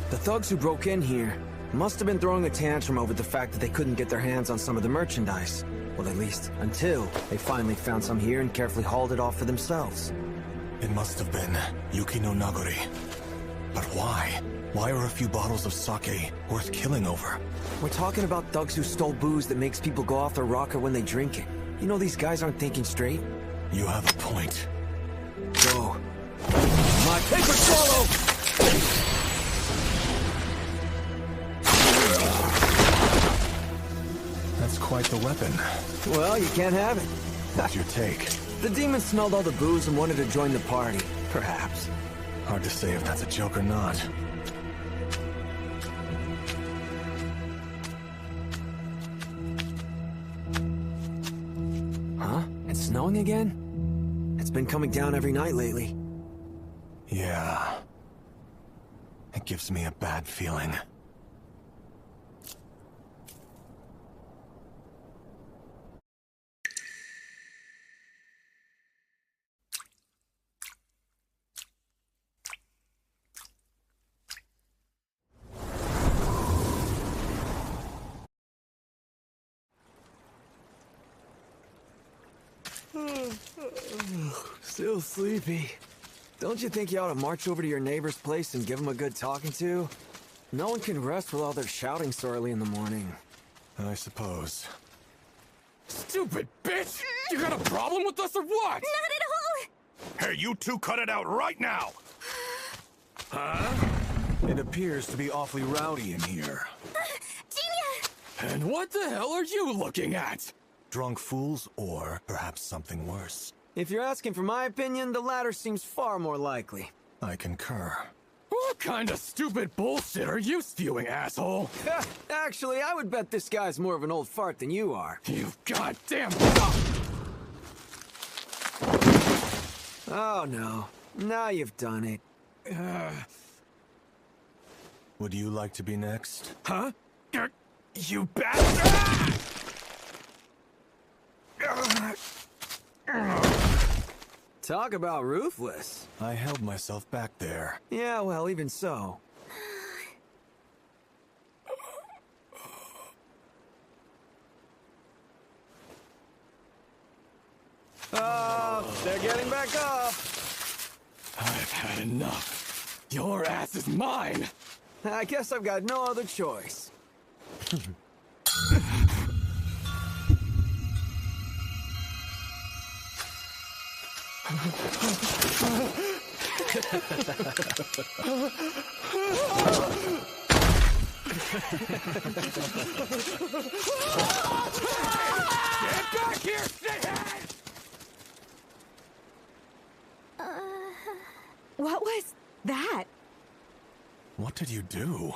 The thugs who broke in here must have been throwing a tantrum over the fact that they couldn't get their hands on some of the merchandise. Well, at least until they finally found some here and carefully hauled it off for themselves. It must have been Yuki no Nagari. But why? Why are a few bottles of sake worth killing over? We're talking about thugs who stole booze that makes people go off their rocker when they drink it. You know these guys aren't thinking straight. You have a point. Go. My paper swallow! That's quite the weapon. Well, you can't have it. What's your take? The demon smelled all the booze and wanted to join the party. Perhaps. Hard to say if that's a joke or not. Huh? It's snowing again? It's been coming down every night lately. Yeah. It gives me a bad feeling. Still sleepy. Don't you think you ought to march over to your neighbor's place and give him a good talking to? No one can rest with all their shouting so early in the morning. I suppose. Stupid bitch! You got a problem with us or what? Not at all! Hey, you two cut it out right now! Huh? It appears to be awfully rowdy in here. Genia! And what the hell are you looking at? Drunk fools, or perhaps something worse. If you're asking for my opinion, the latter seems far more likely. I concur. What kind of stupid bullshit are you spewing, asshole? Actually, I would bet this guy's more of an old fart than you are. You goddamn... Oh no. Now you've done it. Would you like to be next? Huh? You bastard! Talk about ruthless. I held myself back there. Yeah, well, even so. They're getting back up. I've had enough. Your ass is mine. I guess I've got no other choice. Get back here, shithead! What was that? What did you do?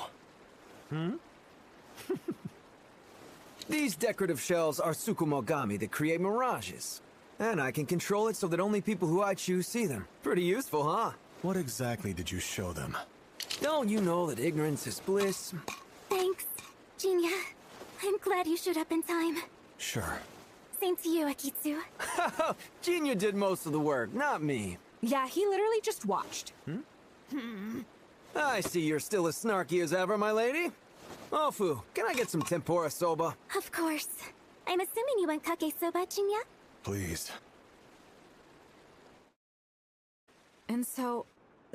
These decorative shells are tsukumogami that create mirages. And I can control it so that only people who I choose see them. Pretty useful, huh? What exactly did you show them? Don't you know that ignorance is bliss? Thanks, Genia. I'm glad you showed up in time. Sure. Same to you, Akitsu. Genia did most of the work, not me. Yeah, he literally just watched. I see you're still as snarky as ever, my lady. Ofu, can I get some tempura soba? Of course. I'm assuming you want kake soba, Genia? Please. And so,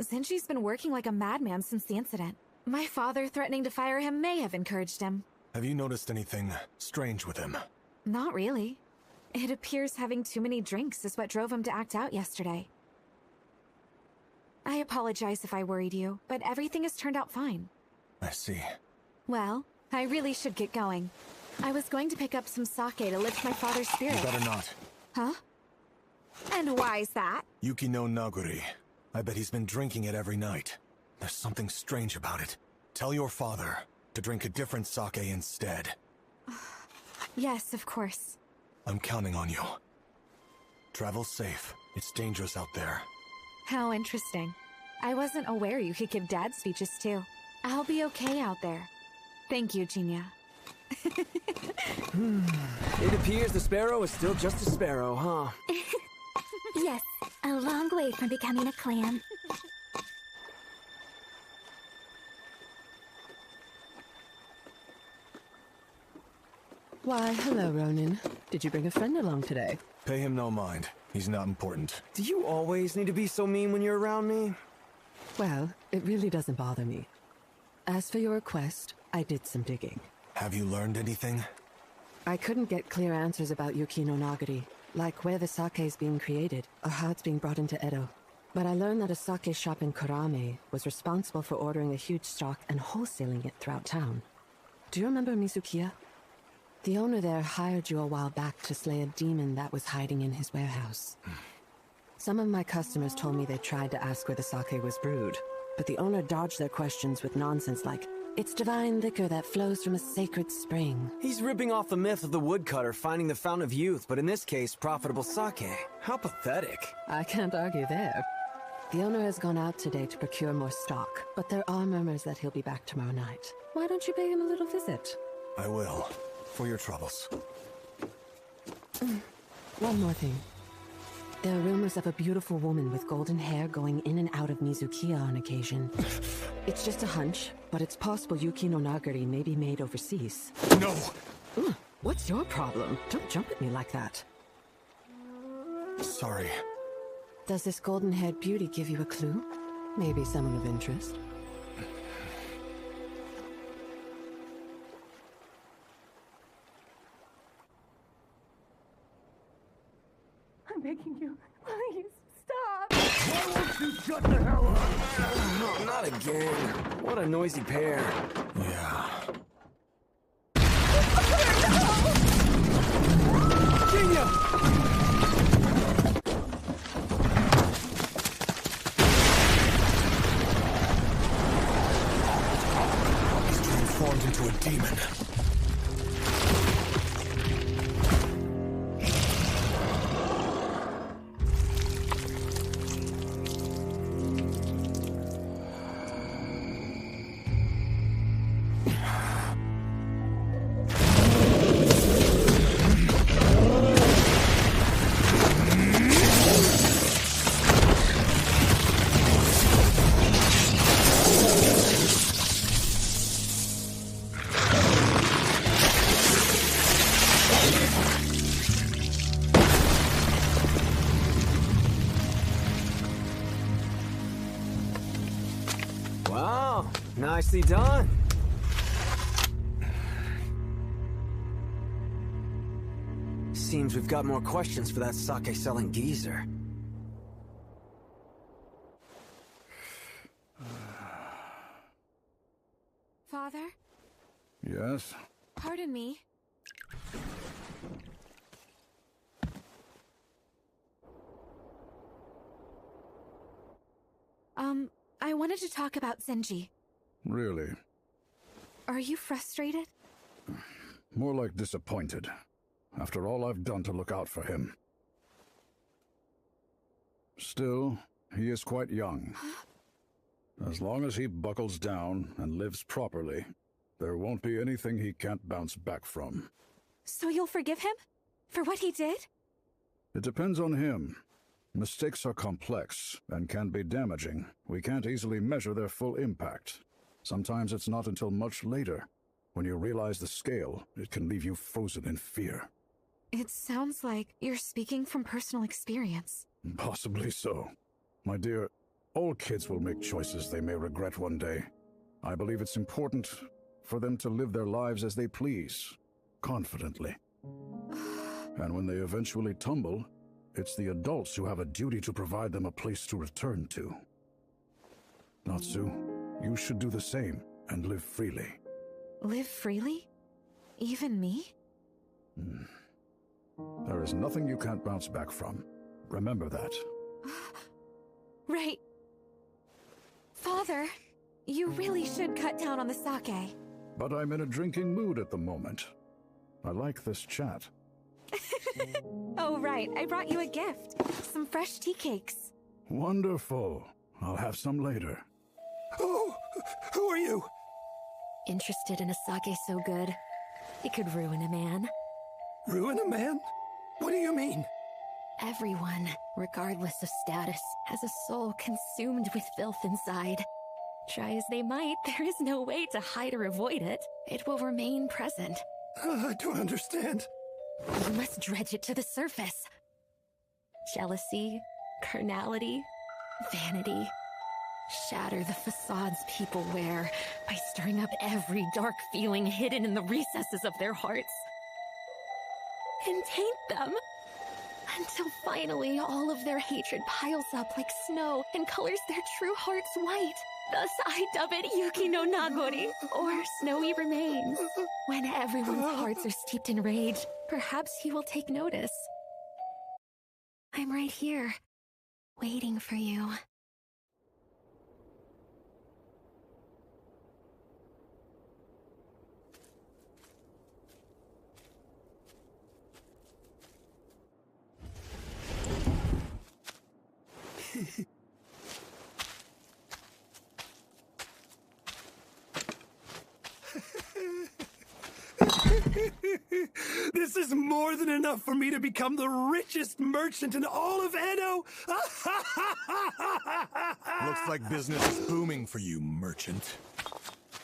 Zenshi's been working like a madman since the incident. My father threatening to fire him may have encouraged him. Have you noticed anything strange with him? Not really. It appears having too many drinks is what drove him to act out yesterday. I apologize if I worried you, but everything has turned out fine. I see. Well, I really should get going. I was going to pick up some sake to lift my father's spirit. You better not. Huh? And why's that? Yuki no Naguri. I bet he's been drinking it every night. There's something strange about it. Tell your father to drink a different sake instead. Yes, of course. I'm counting on you. Travel safe. It's dangerous out there. How interesting. I wasn't aware you could give dad speeches too. I'll be okay out there. Thank you, Genia. It appears the sparrow is still just a sparrow, huh? Yes, a long way from becoming a clam. Why, hello, Ronin. Did you bring a friend along today? Pay him no mind. He's not important. Do you always need to be so mean when you're around me? Well, it really doesn't bother me. As for your request, I did some digging. Have you learned anything? I couldn't get clear answers about Yuki no Nagari, like where the sake is being created, or how it's being brought into Edo. But I learned that a sake shop in Kurame was responsible for ordering a huge stock and wholesaling it throughout town. Do you remember Mizukiya? The owner there hired you a while back to slay a demon that was hiding in his warehouse. Some of my customers told me they tried to ask where the sake was brewed, but the owner dodged their questions with nonsense like, "It's divine liquor that flows from a sacred spring." He's ripping off the myth of the woodcutter finding the fountain of youth, but in this case, profitable sake. How pathetic. I can't argue there. The owner has gone out today to procure more stock, but there are murmurs that he'll be back tomorrow night. Why don't you pay him a little visit? I will. For your troubles. One more thing. There are rumors of a beautiful woman with golden hair going in and out of Mizukiya on occasion. It's just a hunch, but it's possible Yuki no Nagari may be made overseas. No! What's your problem? Don't jump at me like that. Sorry. Does this golden-haired beauty give you a clue? Maybe someone of interest? I'm begging you, please, stop! Why won't you shut the hell up? No, not again. What a noisy pair. Yeah. He's transformed into a demon. Wow, nicely done. Seems we've got more questions for that sake-selling geezer. Father? Yes? Pardon me. I wanted to talk about Zenji. Really? Are you frustrated? More like disappointed. After all I've done to look out for him. Still, he is quite young. As long as he buckles down and lives properly, there won't be anything he can't bounce back from. So you'll forgive him? For what he did? It depends on him. Mistakes are complex and can be damaging. We can't easily measure their full impact. Sometimes it's not until much later. When you realize the scale, it can leave you frozen in fear. It sounds like you're speaking from personal experience. Possibly so. My dear, all kids will make choices they may regret one day. I believe it's important for them to live their lives as they please, confidently. And when they eventually tumble, it's the adults who have a duty to provide them a place to return to. Natsu, you should do the same and live freely. Live freely? Even me? There is nothing you can't bounce back from. Remember that. Right. Father, you really should cut down on the sake. But I'm in a drinking mood at the moment. I like this chat. Oh, right. I brought you a gift. Some fresh tea cakes. Wonderful. I'll have some later. Oh, who are you? Interested in a sake so good, it could ruin a man. Ruin a man? What do you mean? Everyone, regardless of status, has a soul consumed with filth inside. Try as they might, there is no way to hide or avoid it. It will remain present. I don't understand. You must dredge it to the surface. Jealousy, carnality, vanity. Shatter the facades people wear by stirring up every dark feeling hidden in the recesses of their hearts. And taint them until finally all of their hatred piles up like snow and colors their true hearts white. Thus I dub it Yuki no Nagori, or Snowy Remains. When everyone's hearts are steeped in rage, perhaps he will take notice. I'm right here, waiting for you. This is more than enough for me to become the richest merchant in all of Edo! Looks like business is booming for you, merchant.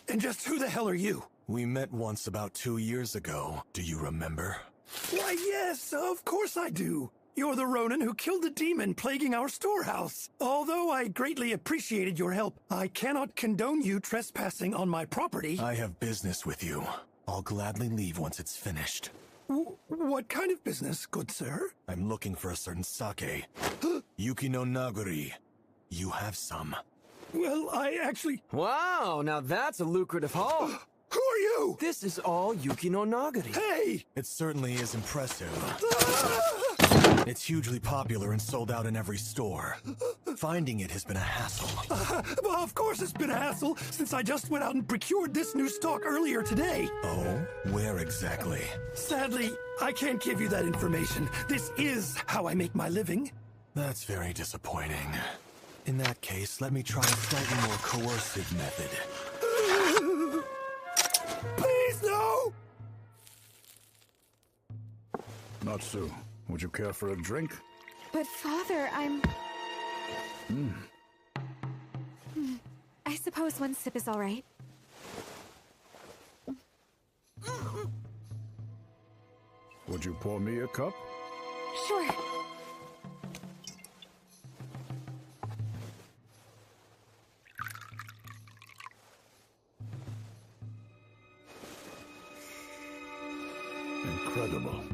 And just who the hell are you? We met once about 2 years ago. Do you remember? Why, yes, of course I do. You're the Ronin who killed the demon plaguing our storehouse. Although I greatly appreciated your help, I cannot condone you trespassing on my property. I have business with you. I'll gladly leave once it's finished. What kind of business, good sir? I'm looking for a certain sake. Yuki no Nagori. You have some. Well, I actually... Wow, now that's a lucrative haul. Who are you? This is all Yuki no Nagori. Hey! It certainly is impressive. It's hugely popular and sold out in every store. Finding it has been a hassle. Well, of course it's been a hassle, since I just went out and procured this new stock earlier today. Oh? Where exactly? Sadly, I can't give you that information. This is how I make my living. That's very disappointing. In that case, let me try a slightly more coercive method. Please, no! Natsu, would you care for a drink? But Father, I'm... I suppose one sip is all right. Would you pour me a cup? Sure. Incredible.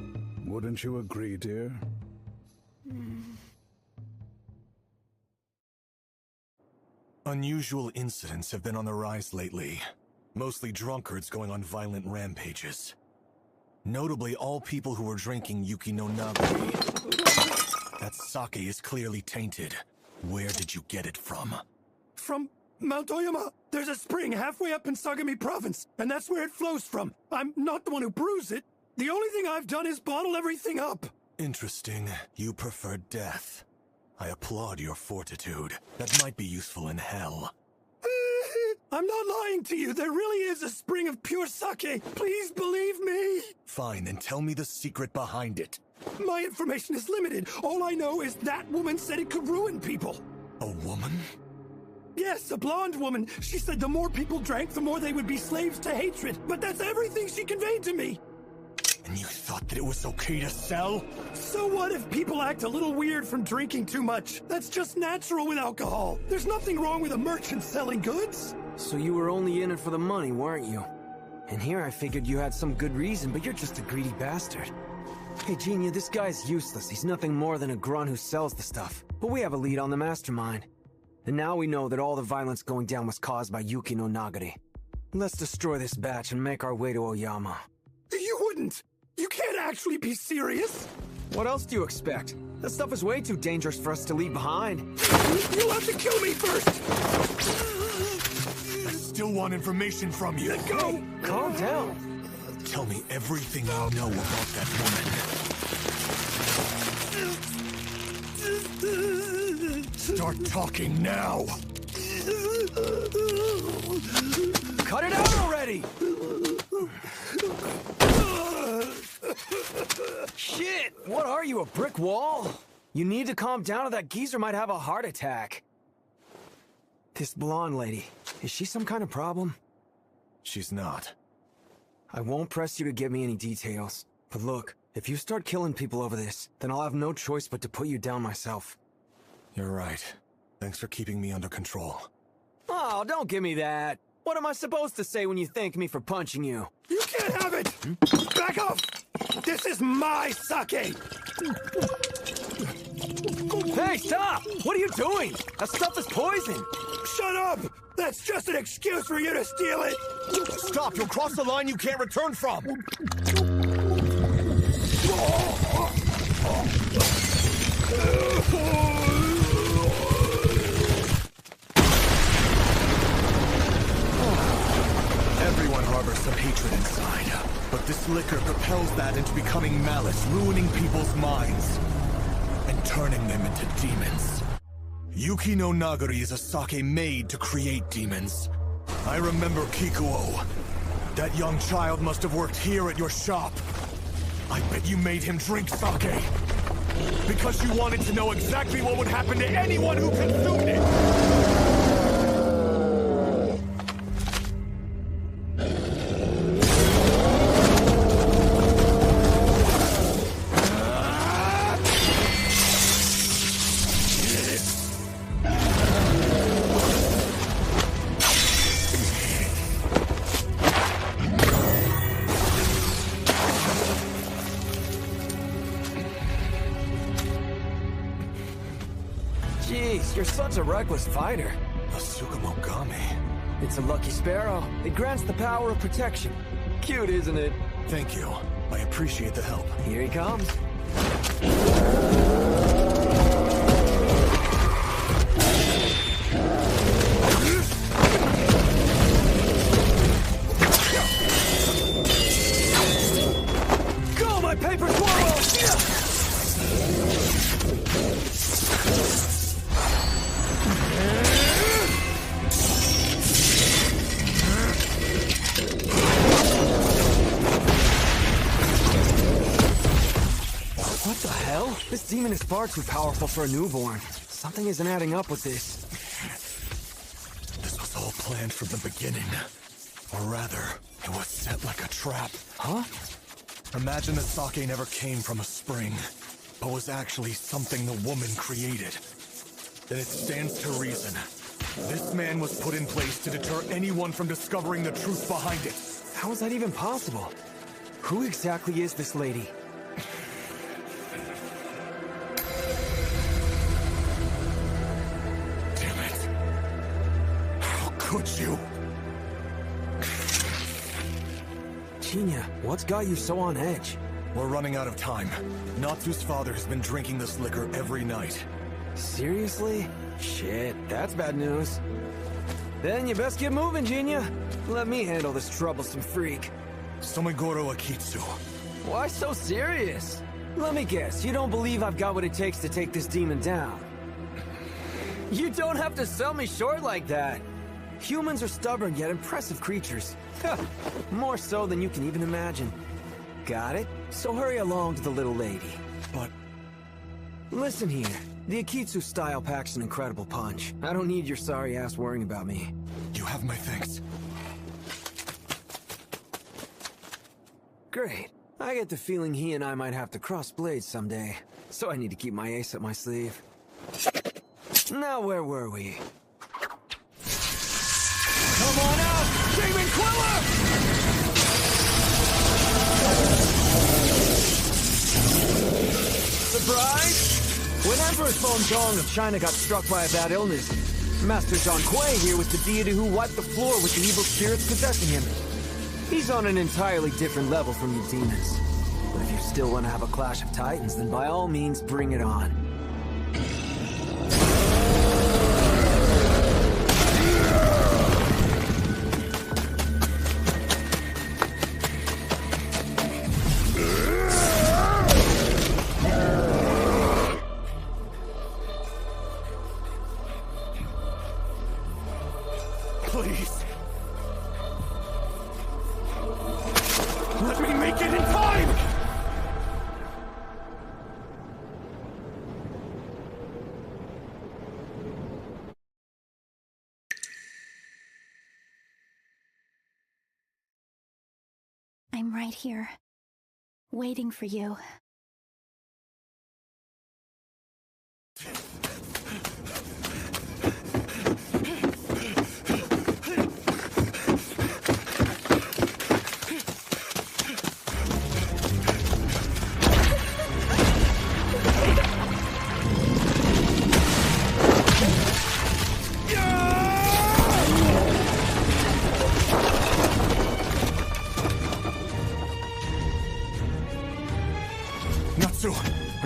Wouldn't you agree, dear? Unusual incidents have been on the rise lately. Mostly drunkards going on violent rampages. Notably, all people who were drinking Yuki no Nagori. That sake is clearly tainted. Where did you get it from? From Mount Oyama. There's a spring halfway up in Sagami Province, and that's where it flows from. I'm not the one who brews it. The only thing I've done is bottle everything up. Interesting. You prefer death. I applaud your fortitude. That might be useful in hell. I'm not lying to you. There really is a spring of pure sake. Please believe me. Fine, then tell me the secret behind it. My information is limited. All I know is that woman said it could ruin people. A woman? Yes, a blonde woman. She said the more people drank, the more they would be slaves to hatred. But that's everything she conveyed to me. And you thought that it was okay to sell? So what if people act a little weird from drinking too much? That's just natural with alcohol. There's nothing wrong with a merchant selling goods. So you were only in it for the money, weren't you? And here I figured you had some good reason, but you're just a greedy bastard. Hey, Genia, this guy's useless. He's nothing more than a grunt who sells the stuff. But we have a lead on the mastermind. And now we know that all the violence going down was caused by Yuki no Nagori. Let's destroy this batch and make our way to Oyama. You wouldn't! You can't actually be serious! What else do you expect? That stuff is way too dangerous for us to leave behind. You'll have to kill me first! I still want information from you. Let go! Calm down. Tell me everything you know about that woman. Start talking now! Cut it out already! Shit! What are you, a brick wall? You need to calm down or that geezer might have a heart attack. This blonde lady, is she some kind of problem? She's not. I won't press you to give me any details. But look, if you start killing people over this, then I'll have no choice but to put you down myself. You're right. Thanks for keeping me under control. Oh, don't give me that. What am I supposed to say when you thank me for punching you? You can't have it! Back off! This is my sake! Hey, stop! What are you doing? That stuff is poison! Shut up! That's just an excuse for you to steal it! Stop! You'll cross the line you can't return from! Everyone harbors some hatred inside, but this liquor propels that into becoming malice, ruining people's minds, and turning them into demons. Yuki no Nagari is a sake made to create demons. I remember Kikuo. That young child must have worked here at your shop. I bet you made him drink sake. Because you wanted to know exactly what would happen to anyone who consumed it! Jeez, you're such a reckless fighter. A Tsukumogami. It's a lucky sparrow. It grants the power of protection. Cute, isn't it? Thank you. I appreciate the help. Here he comes. Go, my paper squirrel! What the hell? This demon is far too powerful for a newborn. Something isn't adding up with this. This was all planned from the beginning. Or rather, it was set like a trap. Huh? Imagine that sake never came from a spring, but was actually something the woman created. Then it stands to reason. This man was put in place to deter anyone from discovering the truth behind it. How is that even possible? Who exactly is this lady? Damn it. How could you? Jinya, what's got you so on edge? We're running out of time. Natsu's father has been drinking this liquor every night. Seriously? Shit, that's bad news. Then you best get moving, Jinya. Let me handle this troublesome freak. Somegoro Akitsu. Why so serious? Let me guess, you don't believe I've got what it takes to take this demon down. You don't have to sell me short like that. Humans are stubborn yet impressive creatures. More so than you can even imagine. Got it? So hurry along to the little lady. But... Listen here. The Akitsu style packs an incredible punch. I don't need your sorry ass worrying about me. You have my thanks. Great. I get the feeling he and I might have to cross blades someday. So I need to keep my ace up my sleeve. Now where were we? Come on out, Demon Quiller! Surprise! When Emperor Song of China got struck by a bad illness, Master Zhang Kuei here was the deity who wiped the floor with the evil spirits possessing him. He's on an entirely different level from you demons. But if you still want to have a clash of titans, then by all means, bring it on. Please. Let me make it in time! I'm right here, waiting for you.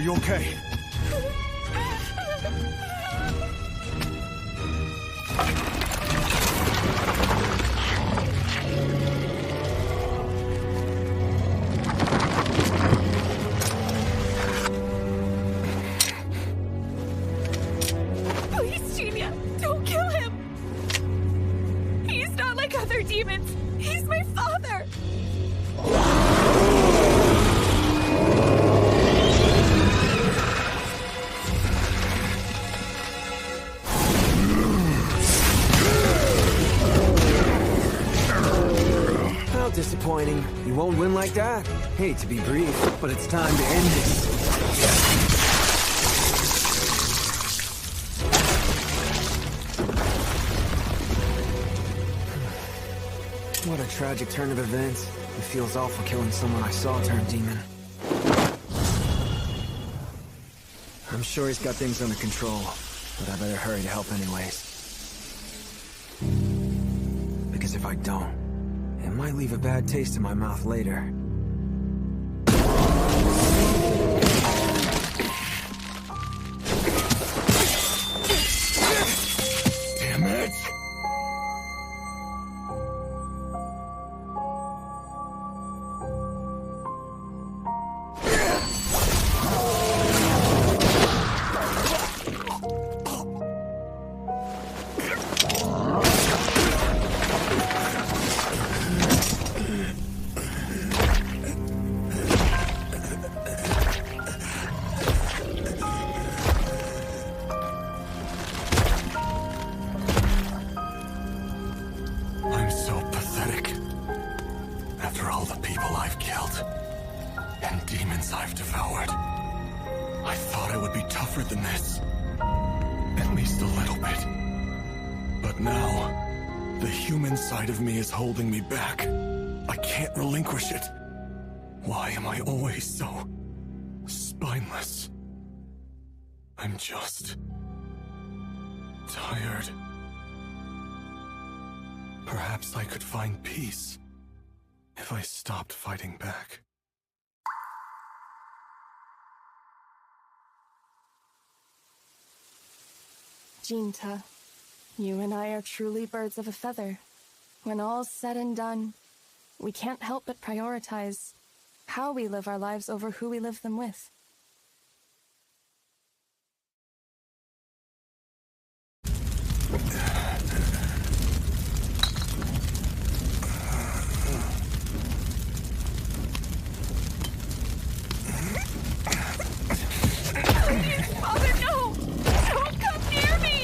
you okay? Please, Genia, don't kill him! He's not like other demons. He's my father! How disappointing. You won't win like that. Hate to be brief, but it's time to end this. What a tragic turn of events. It feels awful killing someone I saw turn demon. I'm sure he's got things under control, but I better hurry to help anyways. Because if I don't, it might leave a bad taste in my mouth later. Damn it! I'm so pathetic. After all the people I've killed, and demons I've devoured, I thought I would be tougher than this. At least a little bit. But now, the human side of me is holding me back. I can't relinquish it. Why am I always so spineless? I'm just tired. Perhaps I could find peace if I stopped fighting back. Jinta, you and I are truly birds of a feather. When all's said and done, we can't help but prioritize how we live our lives over who we live them with. Father, no! Don't come near me!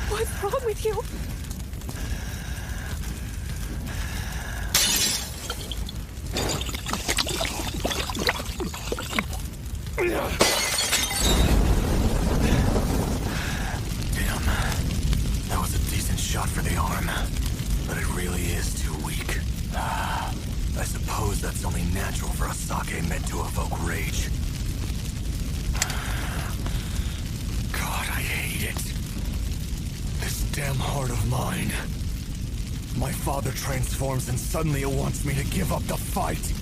What's wrong with you? Damn. That was a decent shot for the arm. But it really is too weak. I suppose that's only natural for a sake meant to evoke rage. God, I hate it. This damn heart of mine. My father transforms and suddenly it wants me to give up the fight.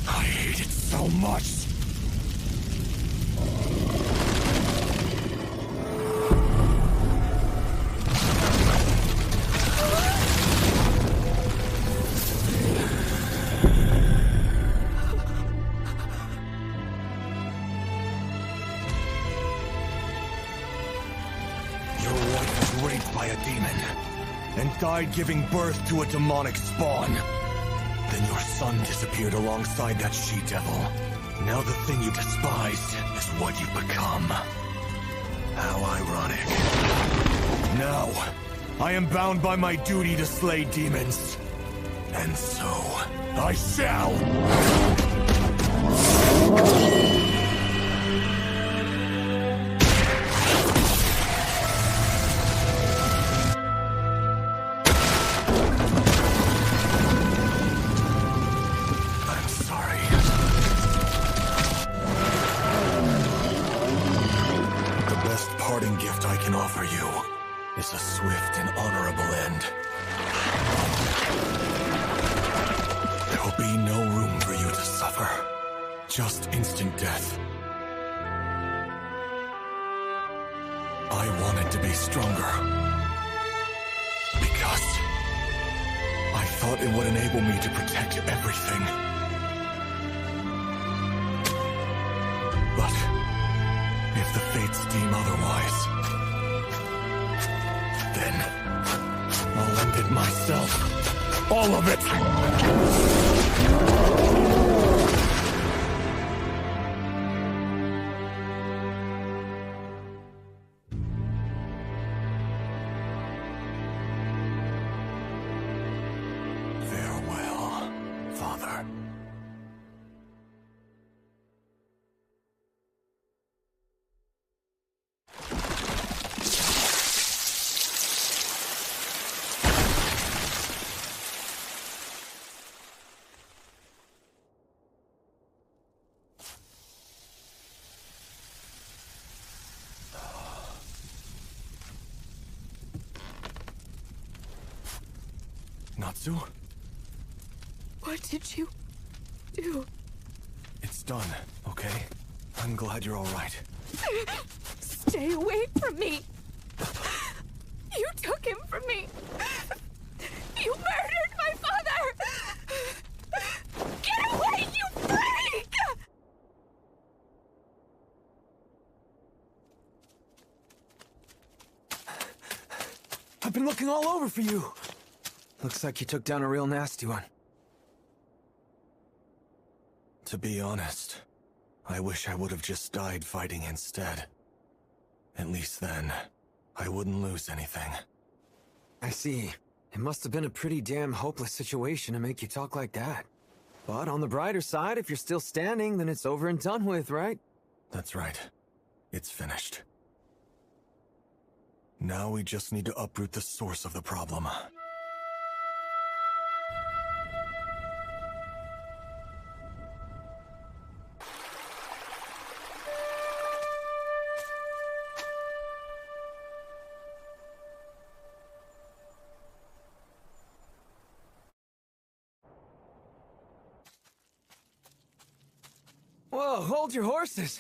I hate it so much. Died giving birth to a demonic spawn. Then your son disappeared alongside that she-devil. Now the thing you despised is what you've become. How ironic. Now, I am bound by my duty to slay demons. And so, I shall! can offer you is a swift and honorable end. There will be no room for you to suffer. Just instant death. I wanted to be stronger. Because I thought it would enable me to protect everything. But if the fates deem otherwise, then I'll end it myself. All of it! Farewell, Father. Natsu? What did you do? It's done, okay? I'm glad you're all right. Stay away from me! You took him from me! You murdered my father! Get away, you freak! I've been looking all over for you. Looks like you took down a real nasty one. To be honest, I wish I would have just died fighting instead. At least then, I wouldn't lose anything. I see. It must have been a pretty damn hopeless situation to make you talk like that. But on the brighter side, if you're still standing, then it's over and done with, right? That's right. It's finished. Now we just need to uproot the source of the problem. Whoa, hold your horses.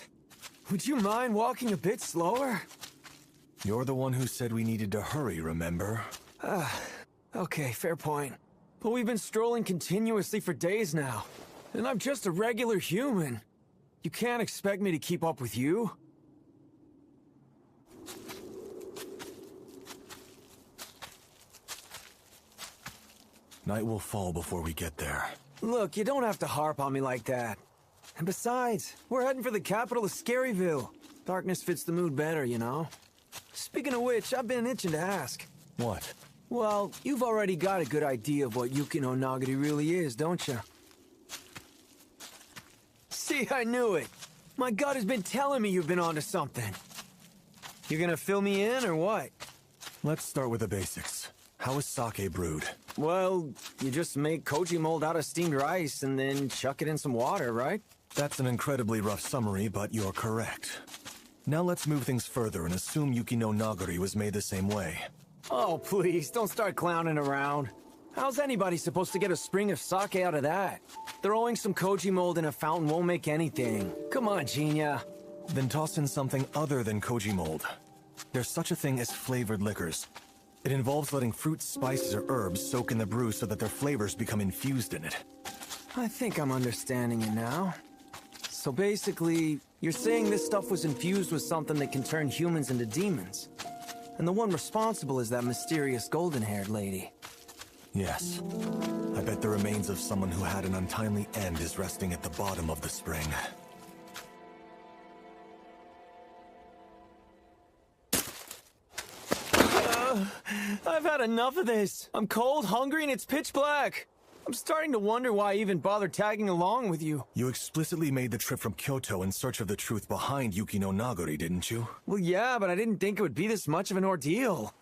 Would you mind walking a bit slower? You're the one who said we needed to hurry, remember? Okay, fair point. But we've been strolling continuously for days now. And I'm just a regular human. You can't expect me to keep up with you. Night will fall before we get there. Look, you don't have to harp on me like that. And besides, we're heading for the capital of Scaryville. Darkness fits the mood better, you know? Speaking of which, I've been itching to ask. What? Well, you've already got a good idea of what Yuki no Nagari really is, don't you? See, I knew it. My gut has been telling me you've been onto something. You gonna fill me in, or what? Let's start with the basics. How is sake brewed? Well, you just make koji mold out of steamed rice and then chuck it in some water, right? That's an incredibly rough summary, but you're correct. Now let's move things further and assume Yuki no Nagari was made the same way. Oh, please, don't start clowning around. How's anybody supposed to get a spring of sake out of that? Throwing some koji mold in a fountain won't make anything. Come on, Jinta. Then toss in something other than koji mold. There's such a thing as flavored liquors. It involves letting fruits, spices, or herbs soak in the brew so that their flavors become infused in it. I think I'm understanding it now. So basically, you're saying this stuff was infused with something that can turn humans into demons. And the one responsible is that mysterious golden-haired lady. Yes. I bet the remains of someone who had an untimely end is resting at the bottom of the spring. I've had enough of this. I'm cold, hungry, and it's pitch black. I'm starting to wonder why I even bothered tagging along with you. You explicitly made the trip from Kyoto in search of the truth behind Yuki no Nagari, didn't you? Well, yeah, but I didn't think it would be this much of an ordeal.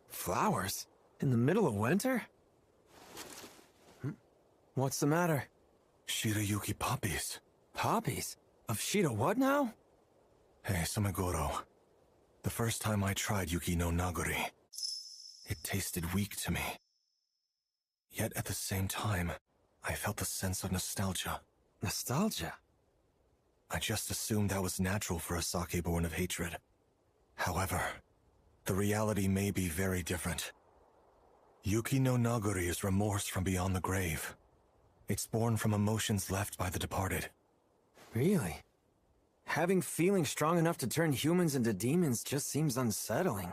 Flowers? In the middle of winter? What's the matter? Shirayuki poppies. Poppies? Of Shida what now? Hey, Sumigoro. The first time I tried Yuki no Nagori, it tasted weak to me. Yet at the same time, I felt a sense of nostalgia. Nostalgia? I just assumed that was natural for a sake born of hatred. However, the reality may be very different. Yuki no Nagori is remorse from beyond the grave. It's born from emotions left by the departed. Really? Having feelings strong enough to turn humans into demons just seems unsettling.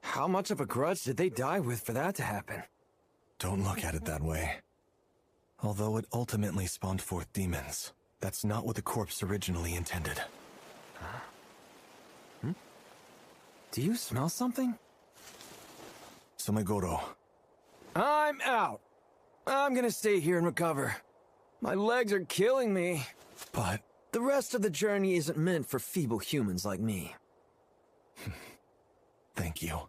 How much of a grudge did they die with for that to happen? Don't look at it that way. Although it ultimately spawned forth demons, that's not what the corpse originally intended. Hmm? Do you smell something? Sumigoro. I'm out. I'm gonna stay here and recover. My legs are killing me. But the rest of the journey isn't meant for feeble humans like me. Thank you.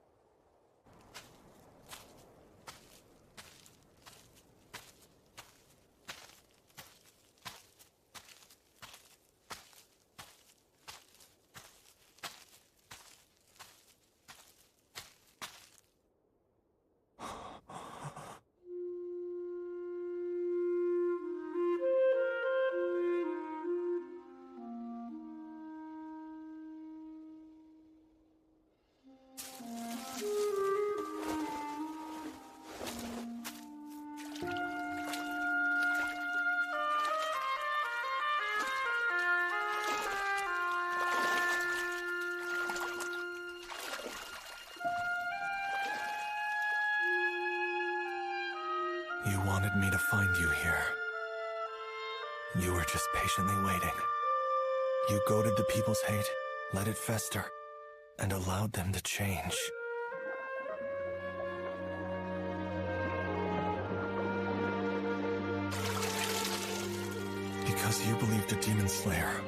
You wanted me to find you here. You were just patiently waiting. You goaded the people's hate, let it fester, and allowed them to change. Because you believed a demon slayer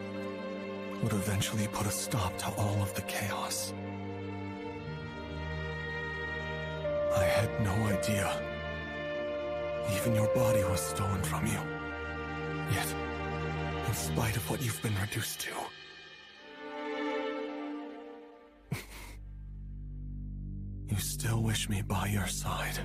would eventually put a stop to all of the chaos. I had no idea. Even your body was stolen from you. Yet, in spite of what you've been reduced to, you still wish me by your side.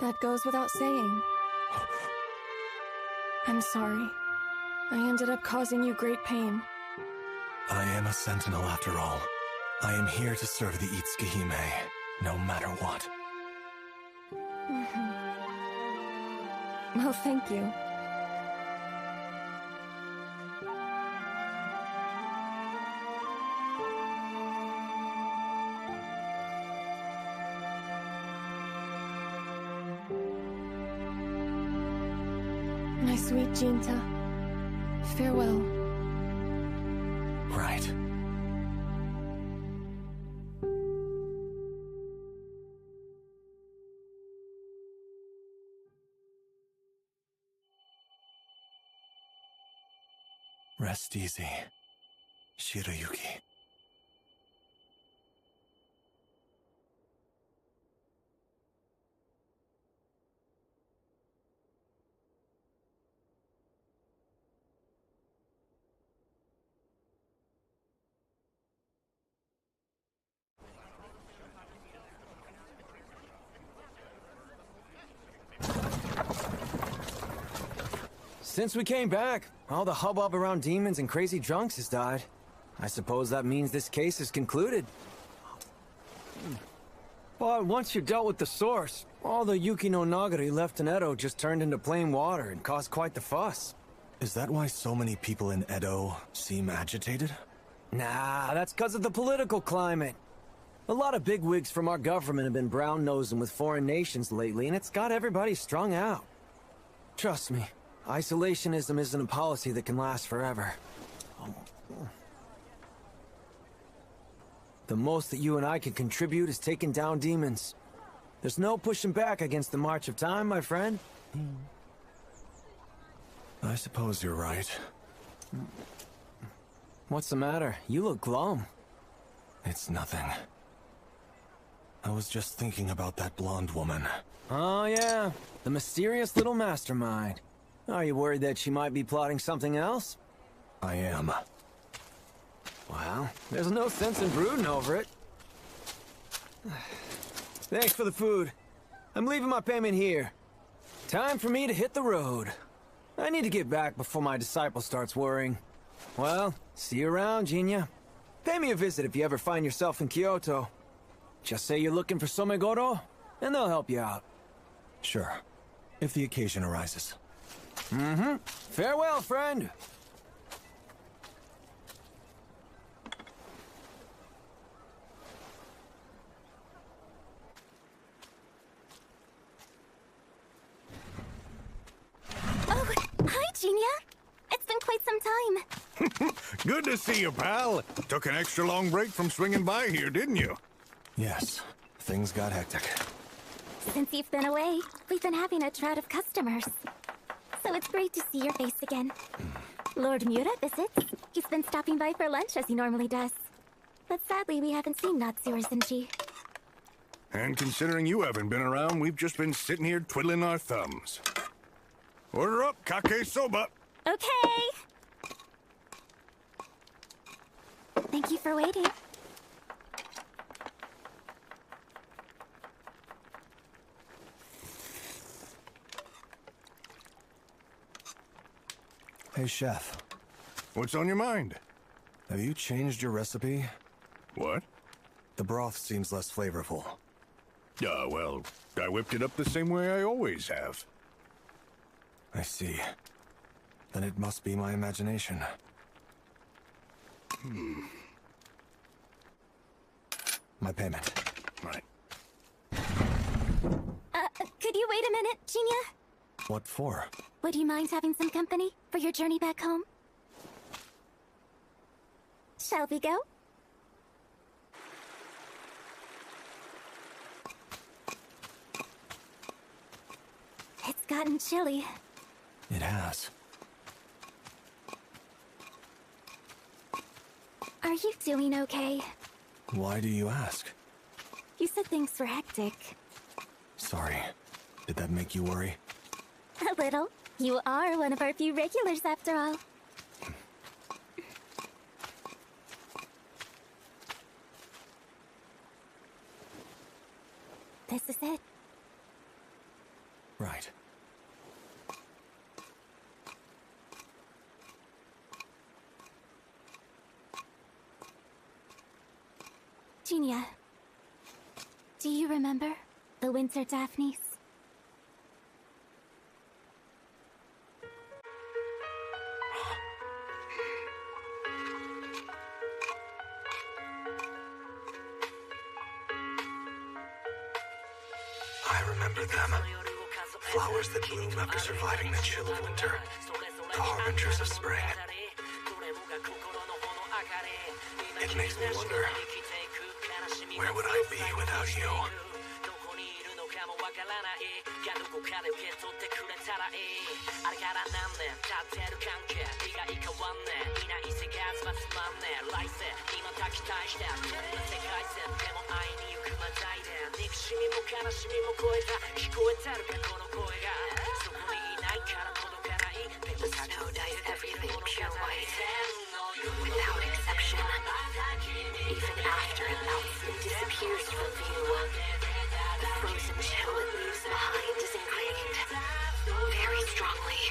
That goes without saying. I'm sorry. I ended up causing you great pain. I am a sentinel after all. I am here to serve the Itsuki-hime, no matter what. Well, thank you. My sweet Jinta, farewell. Right. Rest easy, Shirayuki. Since we came back, all the hubbub around demons and crazy drunks has died. I suppose that means this case is concluded. But once you dealt with the source, all the Yuki no Nagari left in Edo just turned into plain water and caused quite the fuss. Is that why so many people in Edo seem agitated? Nah, that's because of the political climate. A lot of bigwigs from our government have been brown-nosing with foreign nations lately, and it's got everybody strung out. Trust me, isolationism isn't a policy that can last forever. The most that you and I can contribute is taking down demons. There's no pushing back against the march of time, my friend. I suppose you're right. What's the matter? You look glum. It's nothing. I was just thinking about that blonde woman. Oh yeah, the mysterious little mastermind. Are you worried that she might be plotting something else? I am. Well, there's no sense in brooding over it. Thanks for the food. I'm leaving my payment here. Time for me to hit the road. I need to get back before my disciple starts worrying. Well, see you around, Jinta. Pay me a visit if you ever find yourself in Kyoto. Just say you're looking for Somegoro, and they'll help you out. Sure. If the occasion arises. Mm-hmm. Farewell, friend. Oh, hi, Jinta. It's been quite some time. Good to see you, pal. Took an extra long break from swinging by here, didn't you? Yes. Things got hectic. Since you've been away, we've been having a drought of customers. So it's great to see your face again. Lord Mura visits. He's been stopping by for lunch as he normally does. But sadly, we haven't seen Natsu or Zenji. And considering you haven't been around, we've just been sitting here twiddling our thumbs. Order up, kake soba. Okay. Thank you for waiting. Hey, Chef. What's on your mind? Have you changed your recipe? What? The broth seems less flavorful. Well, I whipped it up the same way I always have. I see. Then it must be my imagination. My payment. Right. Could you wait a minute, Jinta? What for? Would you mind having some company for your journey back home? Shall we go? It's gotten chilly. It has. Are you doing okay? Why do you ask? You said things were hectic. Sorry. Did that make you worry? A little. You are one of our few regulars, after all. This is it. Right. Jinta, do you remember the Winter Daphnes? I remember them. Flowers that bloom after surviving the chill of winter. The harbingers of spring. It makes me wonder, where would I be without you? The snow dyes everything pure white, without exception. Even after it melts and disappears from view, the frozen chill it leaves behind is ingrained, very strongly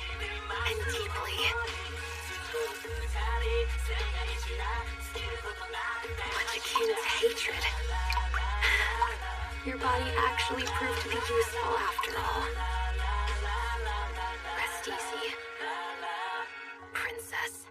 and deeply. Much akin to hatred. Your body actually proved to be useful after all. Rest easy, princess.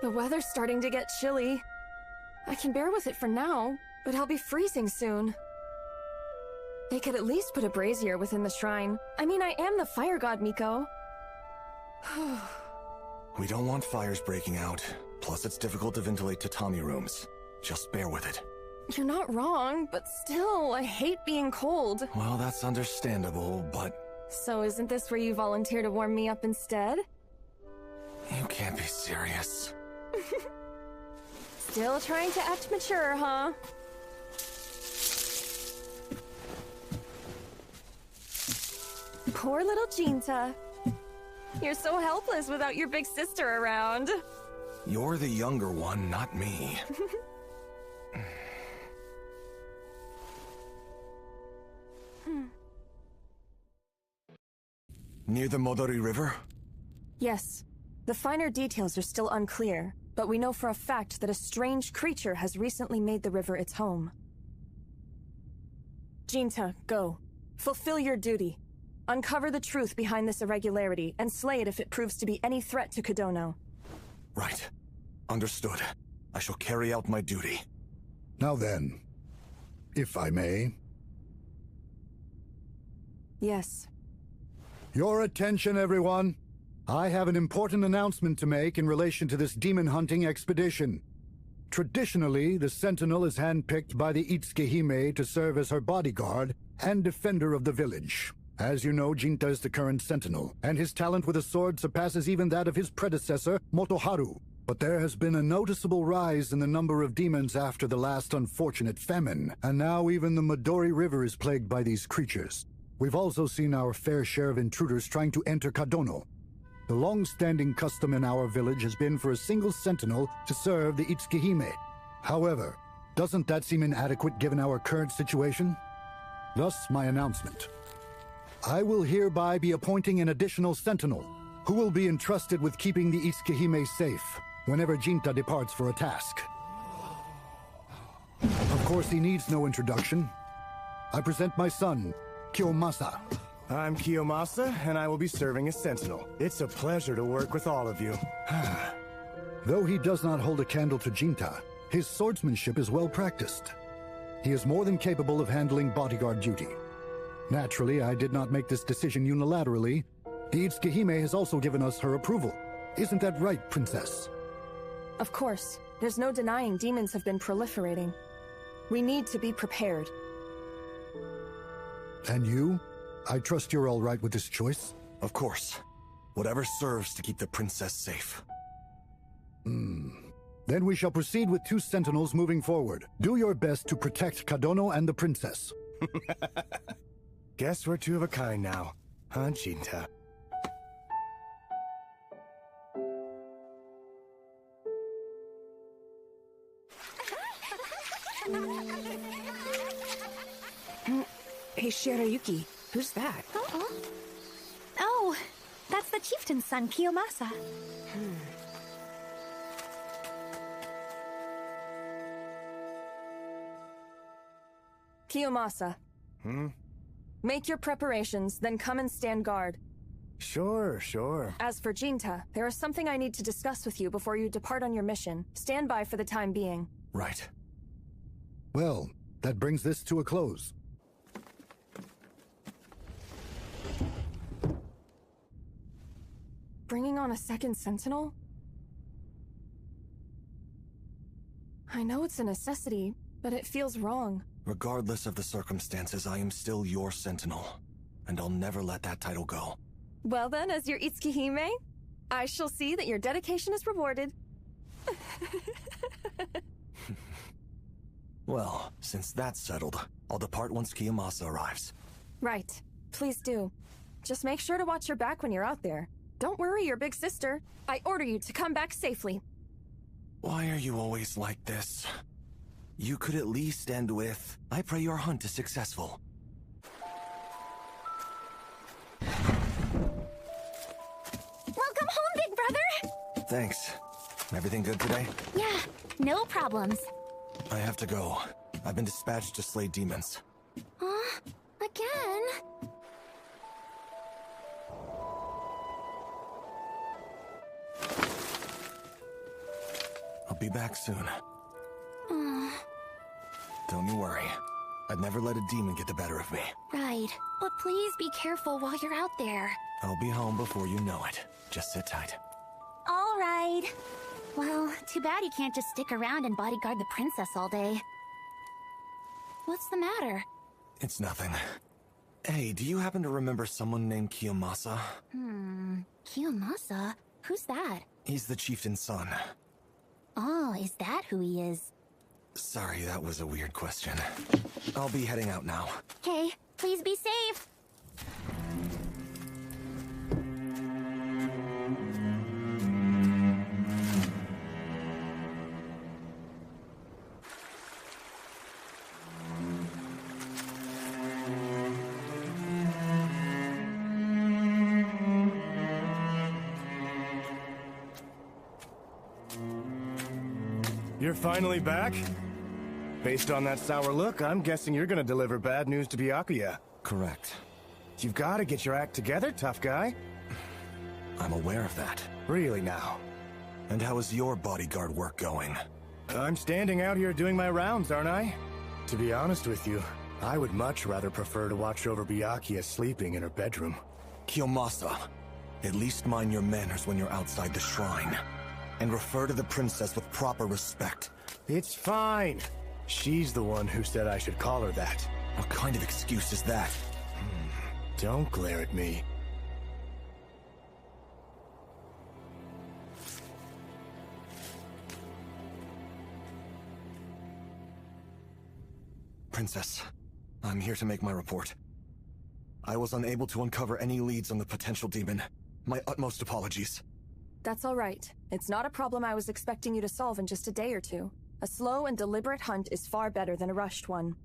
The weather's starting to get chilly. I can bear with it for now, but I'll be freezing soon. They could at least put a brazier within the shrine. I mean, I am the fire god, Miko. We don't want fires breaking out. Plus, it's difficult to ventilate tatami rooms. Just bear with it. You're not wrong, but still, I hate being cold. Well, that's understandable, but... So isn't this where you volunteer to warm me up instead? You can't be serious. Still trying to act mature, huh? Poor little Jinta. You're so helpless without your big sister around. You're the younger one, not me. Near the Modori River? Yes. The finer details are still unclear, but we know for a fact that a strange creature has recently made the river its home. Jinta, go. Fulfill your duty. Uncover the truth behind this irregularity, and slay it if it proves to be any threat to Kodono. Right. Understood. I shall carry out my duty. Now then, if I may. Yes. Your attention, everyone. I have an important announcement to make in relation to this demon hunting expedition. Traditionally, the Sentinel is handpicked by the Itsuki-hime to serve as her bodyguard and defender of the village. As you know, Jinta is the current Sentinel, and his talent with a sword surpasses even that of his predecessor, Motoharu. But there has been a noticeable rise in the number of demons after the last unfortunate famine, and now even the Midori River is plagued by these creatures. We've also seen our fair share of intruders trying to enter Kodono. The long-standing custom in our village has been for a single sentinel to serve the Itsuki-hime. However, doesn't that seem inadequate given our current situation? Thus, my announcement. I will hereby be appointing an additional sentinel, who will be entrusted with keeping the Itsuki-hime safe whenever Jinta departs for a task. Of course, he needs no introduction. I present my son, Kiyomasa. I'm Kiyomasa, and I will be serving as Sentinel. It's a pleasure to work with all of you. Though he does not hold a candle to Jinta, his swordsmanship is well practiced. He is more than capable of handling bodyguard duty. Naturally, I did not make this decision unilaterally. The Itsuki-hime has also given us her approval. Isn't that right, Princess? Of course. There's no denying demons have been proliferating. We need to be prepared. And you? I trust you're all right with this choice? Of course. Whatever serves to keep the princess safe. Then we shall proceed with 2 sentinels moving forward. Do your best to protect Kodono and the princess. Guess we're 2 of a kind now, huh, Jinta? Hey, Shirayuki, who's that? Oh, that's the chieftain's son, Kiyomasa. Kiyomasa. Make your preparations, then come and stand guard. Sure. As for Jinta, there is something I need to discuss with you before you depart on your mission. Stand by for the time being. Right. Well, that brings this to a close. Bringing on a second sentinel? I know it's a necessity, but it feels wrong. Regardless of the circumstances, I am still your sentinel, and I'll never let that title go. Well then, as your Itsuki-hime, I shall see that your dedication is rewarded. Well, since that's settled, I'll depart once Kiyomasa arrives. Right. Please do. Just make sure to watch your back when you're out there. Don't worry your big sister. I order you to come back safely. Why are you always like this? You could at least end with, I pray your hunt is successful. Welcome home, big brother! Thanks. Everything good today? Yeah, no problems. I have to go. I've been dispatched to slay demons. Again? I'll be back soon. Don't you worry. I'd never let a demon get the better of me. Right. But please be careful while you're out there. I'll be home before you know it. Just sit tight. All right. Well, too bad you can't just stick around and bodyguard the princess all day. What's the matter? It's nothing. Hey, do you happen to remember someone named Kiyomasa? Kiyomasa? Who's that? He's the chieftain's son. Oh, is that who he is? Sorry, that was a weird question. I'll be heading out now. Okay, please be safe. You're finally back? Based on that sour look, I'm guessing you're gonna deliver bad news to Byakuya. Correct. You've gotta get your act together, tough guy. I'm aware of that. Really now? And how is your bodyguard work going? I'm standing out here doing my rounds, aren't I? To be honest with you, I would much rather prefer to watch over Byakuya sleeping in her bedroom. Kiyomasa, at least mind your manners when you're outside the shrine. And refer to the princess with proper respect. It's fine. She's the one who said I should call her that. What kind of excuse is that? Don't glare at me. Princess, I'm here to make my report. I was unable to uncover any leads on the potential demon. My utmost apologies. That's all right. It's not a problem I was expecting you to solve in just a day or two. A slow and deliberate hunt is far better than a rushed one.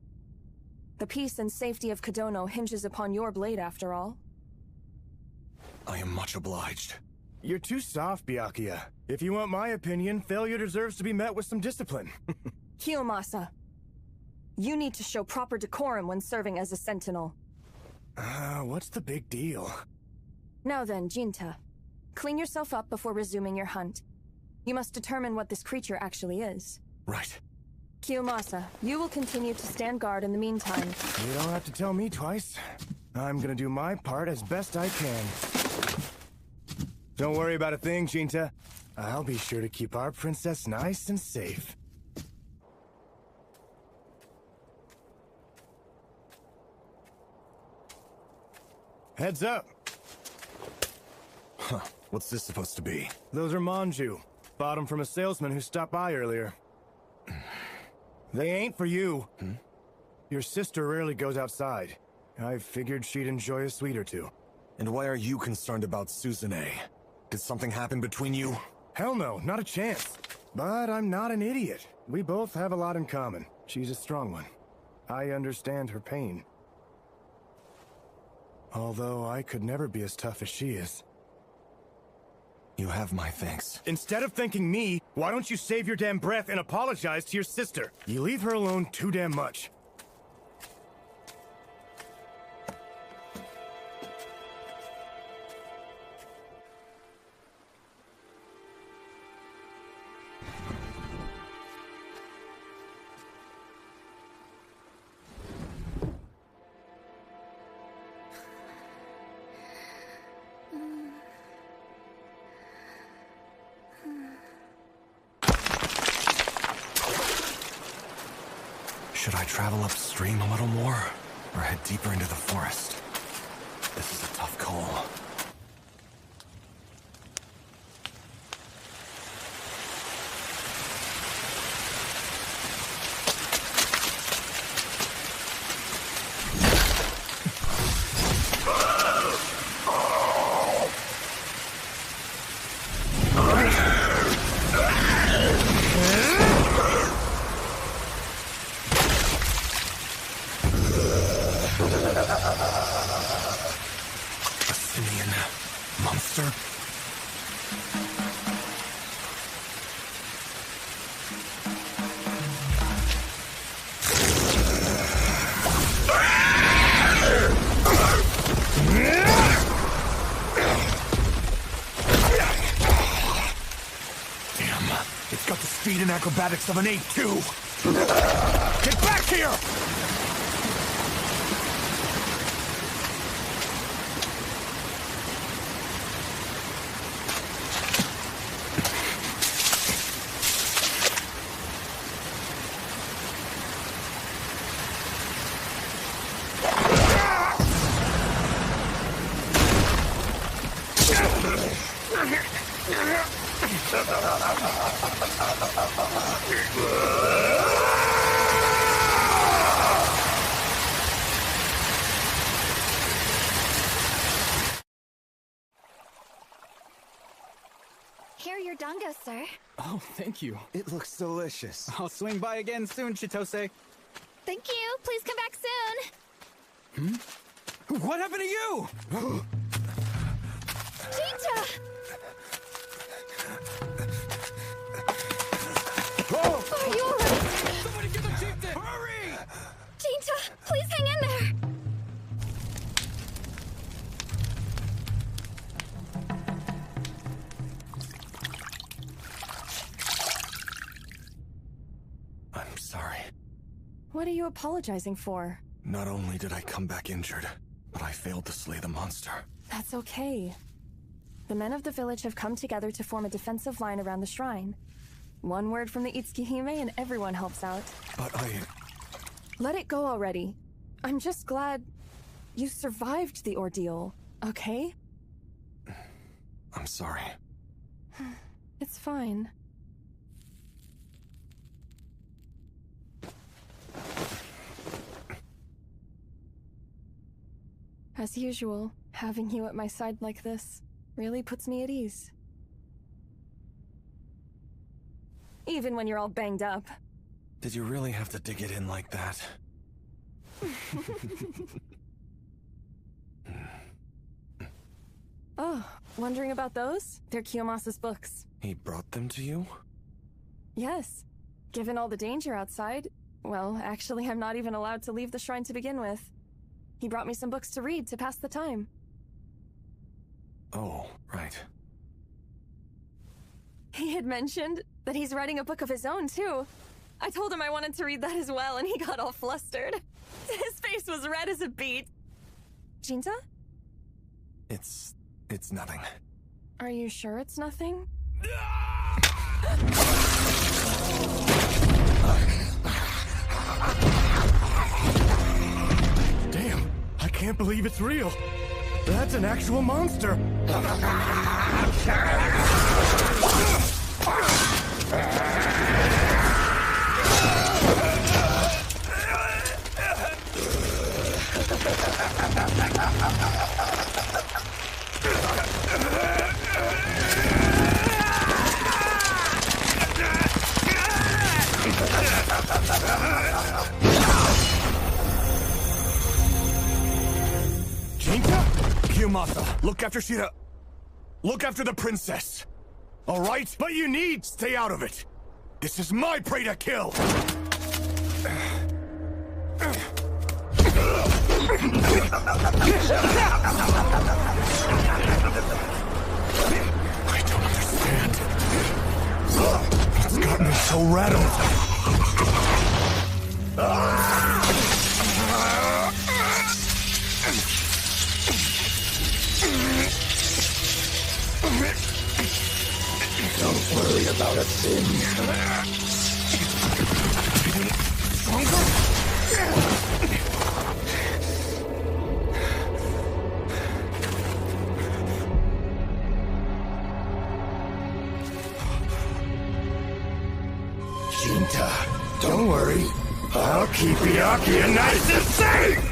The peace and safety of Kodono hinges upon your blade, after all. I am much obliged. You're too soft, Byakuya. If you want my opinion, failure deserves to be met with some discipline. Kiyomasa, you need to show proper decorum when serving as a sentinel. What's the big deal? Now then, Jinta. Clean yourself up before resuming your hunt. You must determine what this creature actually is. Right. Kiyomasa, you will continue to stand guard in the meantime. You don't have to tell me twice. I'm gonna do my part as best I can. Don't worry about a thing, Jinta. I'll be sure to keep our princess nice and safe. Heads up! Huh. What's this supposed to be? Those are manju. Bought them from a salesman who stopped by earlier. They ain't for you. Your sister rarely goes outside. I figured she'd enjoy a sweet or two. And why are you concerned about Suzune? Did something happen between you? Hell no, not a chance. But I'm not an idiot. We both have a lot in common. She's a strong one. I understand her pain. Although I could never be as tough as she is. You have my thanks. Instead of thanking me, why don't you save your damn breath and apologize to your sister? You leave her alone too damn much. Should I travel upstream a little more, or head deeper into the forest? This is a tough call. Acrobatics of an ape, too! Get back here! Here are your dongos, sir. Oh, thank you. It looks delicious. I'll swing by again soon, Chitose. Thank you. Please come back soon. What happened to you? Jinta! Oh! Are you alright? Somebody get the chieftain! Hurry! Jinta, please hang in there. I'm sorry. What are you apologizing for? Not only did I come back injured, but I failed to slay the monster. That's okay. The men of the village have come together to form a defensive line around the shrine. One word from the Itsuki-hime and everyone helps out. But Let it go already. I'm just glad you survived the ordeal, okay? I'm sorry. It's fine. As usual, having you at my side like this really puts me at ease. Even when you're all banged up. Did you really have to dig it in like that? Oh, wondering about those? They're Kiyomasa's books. He brought them to you? Yes. Given all the danger outside, well, actually I'm not even allowed to leave the shrine to begin with. He brought me some books to read to pass the time. Oh, right. He had mentioned that he's writing a book of his own, too. I told him I wanted to read that as well, and he got all flustered. His face was red as a beet. Jinta? It's nothing. Are you sure it's nothing? Damn, I can't believe it's real. That's an actual monster. Jinta? Kiyomasa, look after Shira. Look after the princess. All right? But you need stay out of it. This is my prey to kill. I don't understand. What's got me so rattled? Don't worry about a thing. Jinta, don't worry. I'll keep Byakuya nice and safe!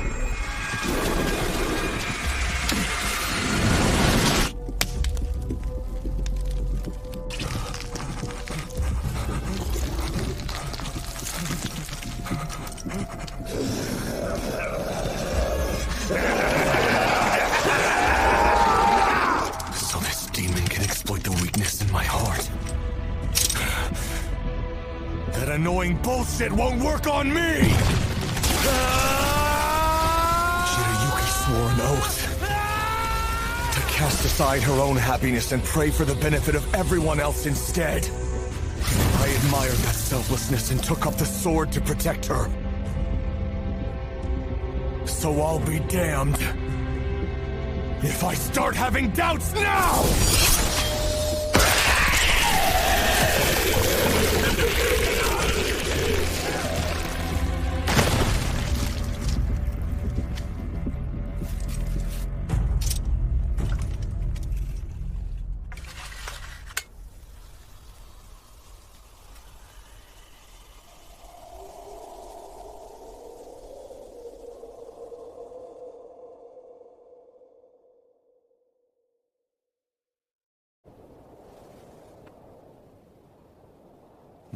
So this demon can exploit the weakness in my heart. That annoying bullshit won't work on me! Shirayuki swore an oath to cast aside her own happiness and pray for the benefit of everyone else instead. I admired that selflessness and took up the sword to protect her. So I'll be damned if I start having doubts now!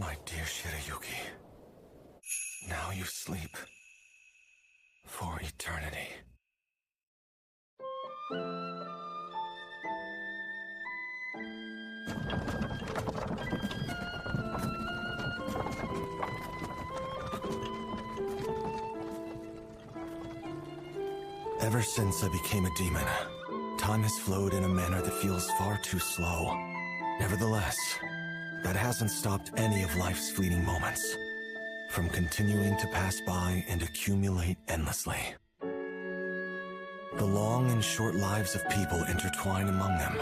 My dear Shirayuki, now you sleep for eternity. Ever since I became a demon, time has flowed in a manner that feels far too slow. Nevertheless, that hasn't stopped any of life's fleeting moments from continuing to pass by and accumulate endlessly. The long and short lives of people intertwine among them.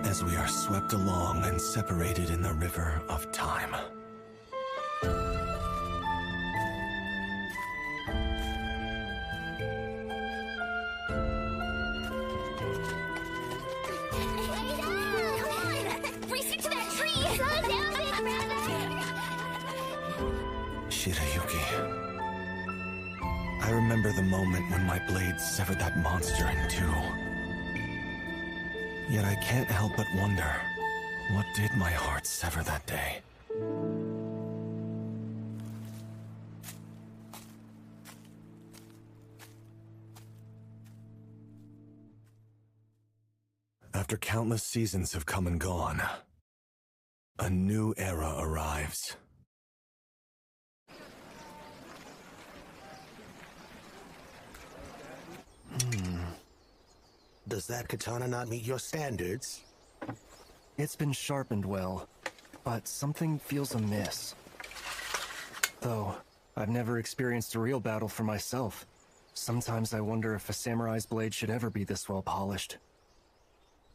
As we are swept along and separated in the river of time. Shirayuki. I remember the moment when my blade severed that monster in two. Yet I can't help but wonder, what did my heart sever that day? After countless seasons have come and gone, a new era arrives. Does that katana not meet your standards? It's been sharpened well, but something feels amiss. Though, I've never experienced a real battle for myself. Sometimes I wonder if a samurai's blade should ever be this well polished.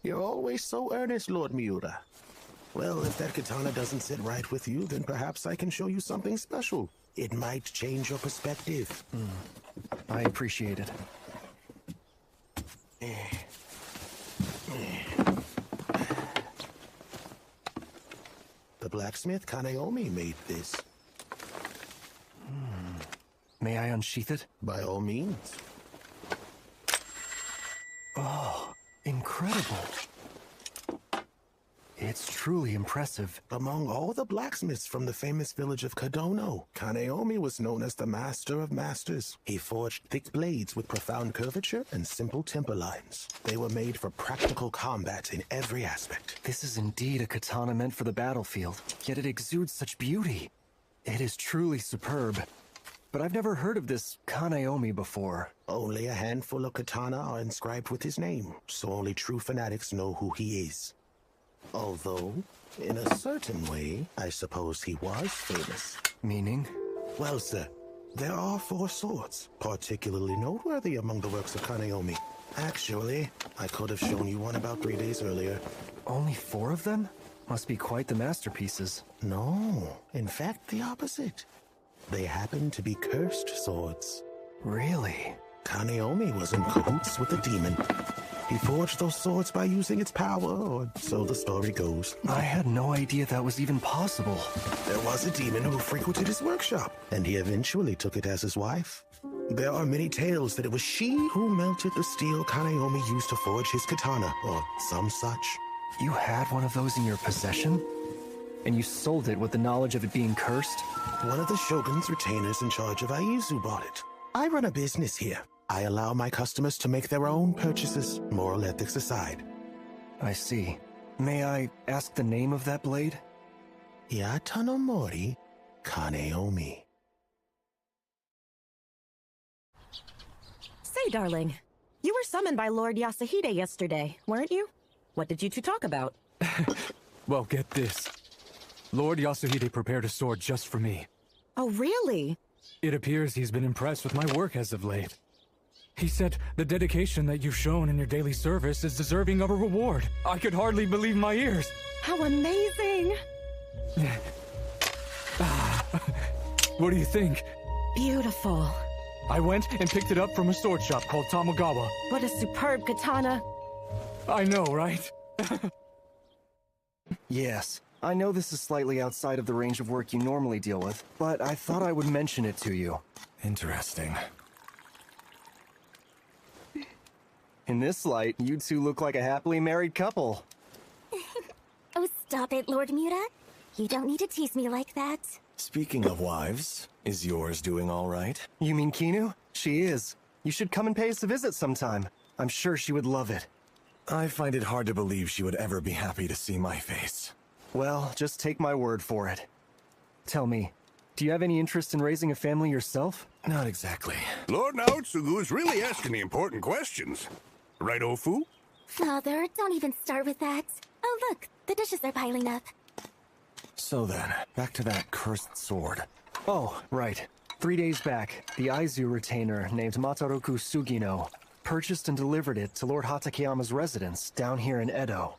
You're always so earnest, Lord Miura. Well, if that katana doesn't sit right with you, then perhaps I can show you something special. It might change your perspective. I appreciate it. The blacksmith Kaneomi made this. May I unsheath it? By all means. Oh, incredible. It's truly impressive. Among all the blacksmiths from the famous village of Kadono, Kaneomi was known as the Master of Masters. He forged thick blades with profound curvature and simple temper lines. They were made for practical combat in every aspect. This is indeed a katana meant for the battlefield, yet it exudes such beauty. It is truly superb. But I've never heard of this Kaneomi before. Only a handful of katana are inscribed with his name, so only true fanatics know who he is. Although, in a certain way, I suppose he was famous. Meaning? Well, sir, there are 4 swords, particularly noteworthy among the works of Kaneomi. Actually, I could have shown you one about 3 days earlier. Only 4 of them? Must be quite the masterpieces. No, in fact, the opposite. They happen to be cursed swords. Really? Kaneomi was in cahoots with a demon. He forged those swords by using its power, or so the story goes. I had no idea that was even possible. There was a demon who frequented his workshop, and he eventually took it as his wife. There are many tales that it was she who melted the steel Kaneomi used to forge his katana, or some such. You had one of those in your possession? And you sold it with the knowledge of it being cursed? One of the Shogun's retainers in charge of Aizu bought it. I run a business here. I allow my customers to make their own purchases, moral ethics aside. I see. May I ask the name of that blade? Yatanomori Kaneomi. Say, darling, you were summoned by Lord Yasuhide yesterday, weren't you? What did you two talk about? Well, get this. Lord Yasuhide prepared a sword just for me. Oh, really? It appears he's been impressed with my work as of late. He said the dedication that you've shown in your daily service is deserving of a reward. I could hardly believe my ears. How amazing! What do you think? Beautiful. I went and picked it up from a sword shop called Tomogawa. What a superb katana. I know, right? Yes. I know this is slightly outside of the range of work you normally deal with, but I thought I would mention it to you. Interesting. In this light, you two look like a happily married couple. Oh, stop it, Lord Miura. You don't need to tease me like that. Speaking of wives, is yours doing all right? You mean Kinu? She is. You should come and pay us a visit sometime. I'm sure she would love it. I find it hard to believe she would ever be happy to see my face. Well, just take my word for it. Tell me, do you have any interest in raising a family yourself? Not exactly. Lord Naotsugu is really asking the important questions. Right, Ofu? Father, don't even start with that. Oh, look, the dishes are piling up. So then, back to that cursed sword. Oh, right. 3 days back, the Aizu retainer named Mataroku Sugino purchased and delivered it to Lord Hatakeyama's residence down here in Edo.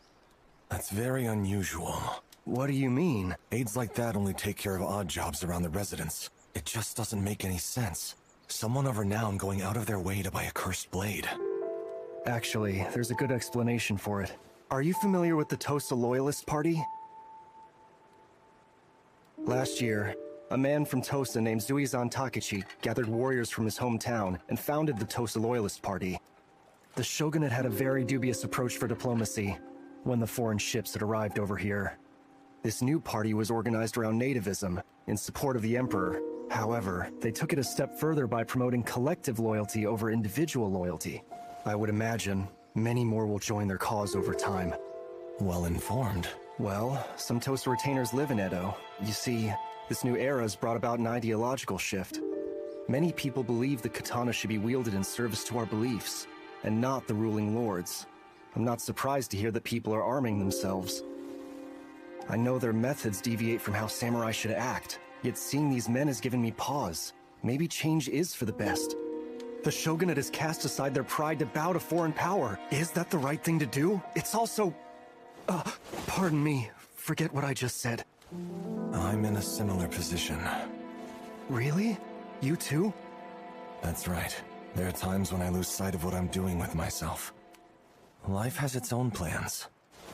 That's very unusual. What do you mean? Aides like that only take care of odd jobs around the residence. It just doesn't make any sense. Someone of renown going out of their way to buy a cursed blade. Actually, there's a good explanation for it. Are you familiar with the Tosa Loyalist Party? Last year, a man from Tosa named Zuizan Takechi gathered warriors from his hometown and founded the Tosa Loyalist Party. The shogunate had a very dubious approach for diplomacy when the foreign ships had arrived over here. This new party was organized around nativism in support of the emperor. However, they took it a step further by promoting collective loyalty over individual loyalty. I would imagine many more will join their cause over time. Well informed. Well, some Tosa retainers live in Edo. You see, this new era has brought about an ideological shift. Many people believe the katana should be wielded in service to our beliefs, and not the ruling lords. I'm not surprised to hear that people are arming themselves. I know their methods deviate from how samurai should act, yet seeing these men has given me pause. Maybe change is for the best. The shogunate has cast aside their pride to bow to foreign power. Is that the right thing to do? It's also... pardon me. Forget what I just said. I'm in a similar position. Really? You too? That's right. There are times when I lose sight of what I'm doing with myself. Life has its own plans.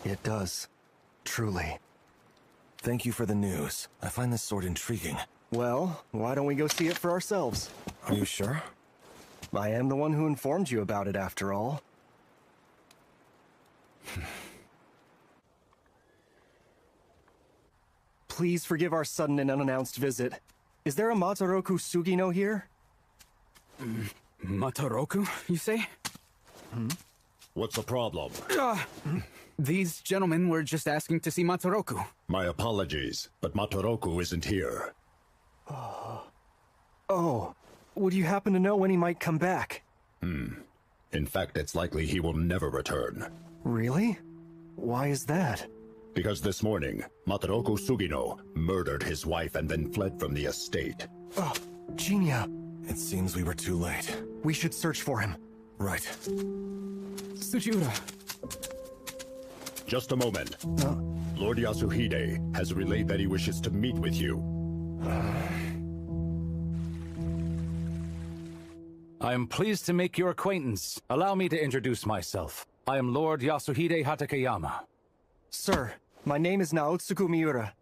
It does. Truly. Thank you for the news. I find this sword intriguing. Well, why don't we go see it for ourselves? Are you sure? I am the one who informed you about it, after all. Please forgive our sudden and unannounced visit. Is there a Mataroku Sugino here? Mataroku, you say? What's the problem? These gentlemen were just asking to see Mataroku. My apologies, but Mataroku isn't here. Oh, would you happen to know when he might come back? In fact, it's likely he will never return. Really? Why is that? Because this morning, Mataroku Sugino murdered his wife and then fled from the estate. Jinya. It seems we were too late. We should search for him. Right. Sujiura. Just a moment. Lord Yasuhide has relayed that he wishes to meet with you. I am pleased to make your acquaintance. Allow me to introduce myself. I am Lord Yasuhide Hatakeyama. Sir, my name is Naotsuku Miura.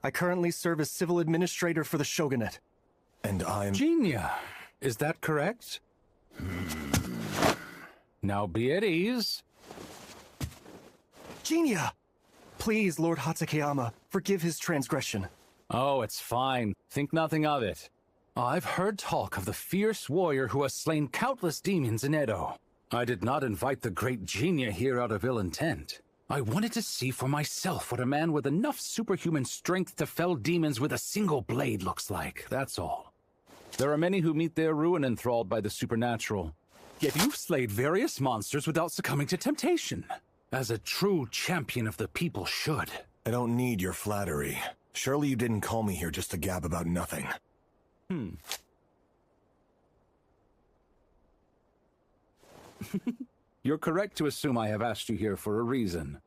I currently serve as civil administrator for the shogunate. And I'm... Jinya. Is that correct? Now be at ease. Jinya! Please, Lord Hatakeyama, forgive his transgression. Oh, it's fine. Think nothing of it. I've heard talk of the fierce warrior who has slain countless demons in Edo. I did not invite the great Jinya here out of ill intent. I wanted to see for myself what a man with enough superhuman strength to fell demons with a single blade looks like, that's all. There are many who meet their ruin enthralled by the supernatural. Yet you've slayed various monsters without succumbing to temptation, as a true champion of the people should. I don't need your flattery. Surely you didn't call me here just to gab about nothing. You're correct to assume I have asked you here for a reason.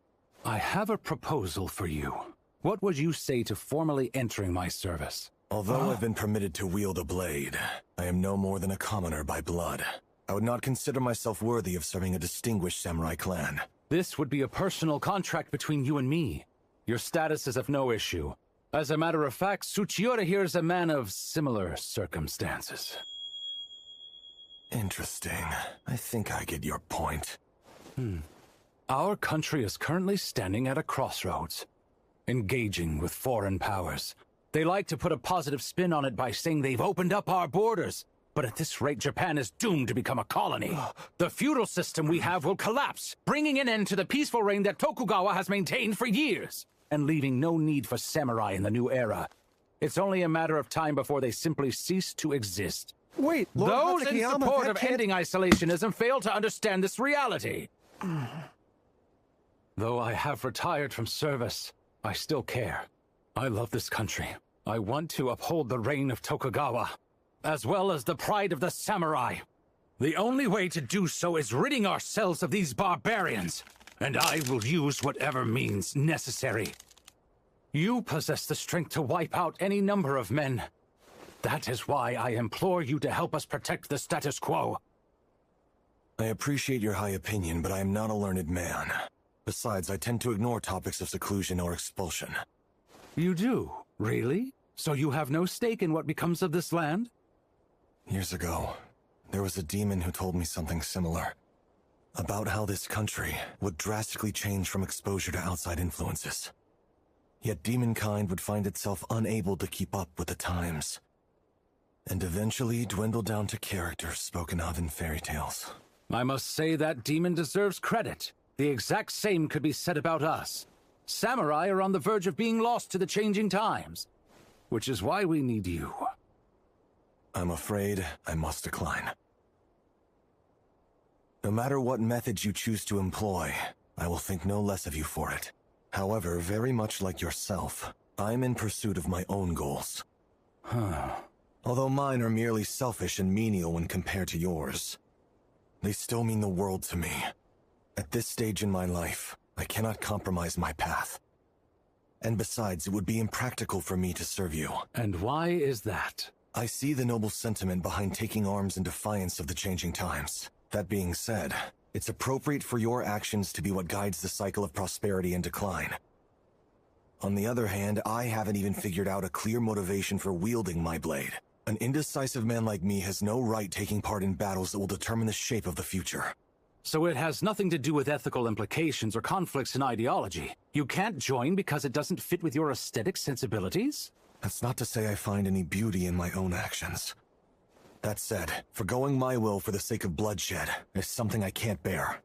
I have a proposal for you. What would you say to formally entering my service? Although I've been permitted to wield a blade, I am no more than a commoner by blood. I would not consider myself worthy of serving a distinguished samurai clan. This would be a personal contract between you and me. Your status is of no issue. As a matter of fact, Tsuchiura here is a man of similar circumstances. Interesting. I think I get your point. Our country is currently standing at a crossroads, engaging with foreign powers. They like to put a positive spin on it by saying they've opened up our borders. But at this rate, Japan is doomed to become a colony. The feudal system we have will collapse, bringing an end to the peaceful reign that Tokugawa has maintained for years, and leaving no need for samurai in the new era. It's only a matter of time before they simply cease to exist. Wait, Lord those in Hatsukiyama, support that of can't... ending isolationism fail to understand this reality. Though I have retired from service, I still care. I love this country. I want to uphold the reign of Tokugawa, as well as the pride of the samurai. The only way to do so is ridding ourselves of these barbarians, and I will use whatever means necessary. You possess the strength to wipe out any number of men. That is why I implore you to help us protect the status quo. I appreciate your high opinion, but I am not a learned man. Besides, I tend to ignore topics of seclusion or expulsion. You do? Really? So you have no stake in what becomes of this land? Years ago, there was a demon who told me something similar. About how this country would drastically change from exposure to outside influences. Yet demonkind would find itself unable to keep up with the times. And eventually dwindle down to characters spoken of in fairy tales. I must say that demon deserves credit. The exact same could be said about us. Samurai are on the verge of being lost to the changing times, which is why we need you. I'm afraid I must decline. No matter what methods you choose to employ, I will think no less of you for it. However, very much like yourself, I'm in pursuit of my own goals. Although mine are merely selfish and menial when compared to yours, they still mean the world to me. At this stage in my life, I cannot compromise my path. And besides, it would be impractical for me to serve you. And why is that? I see the noble sentiment behind taking arms in defiance of the changing times. That being said, it's appropriate for your actions to be what guides the cycle of prosperity and decline. On the other hand, I haven't even figured out a clear motivation for wielding my blade. An indecisive man like me has no right taking part in battles that will determine the shape of the future. So it has nothing to do with ethical implications or conflicts in ideology. You can't join because it doesn't fit with your aesthetic sensibilities? That's not to say I find any beauty in my own actions. That said, forgoing my will for the sake of bloodshed is something I can't bear.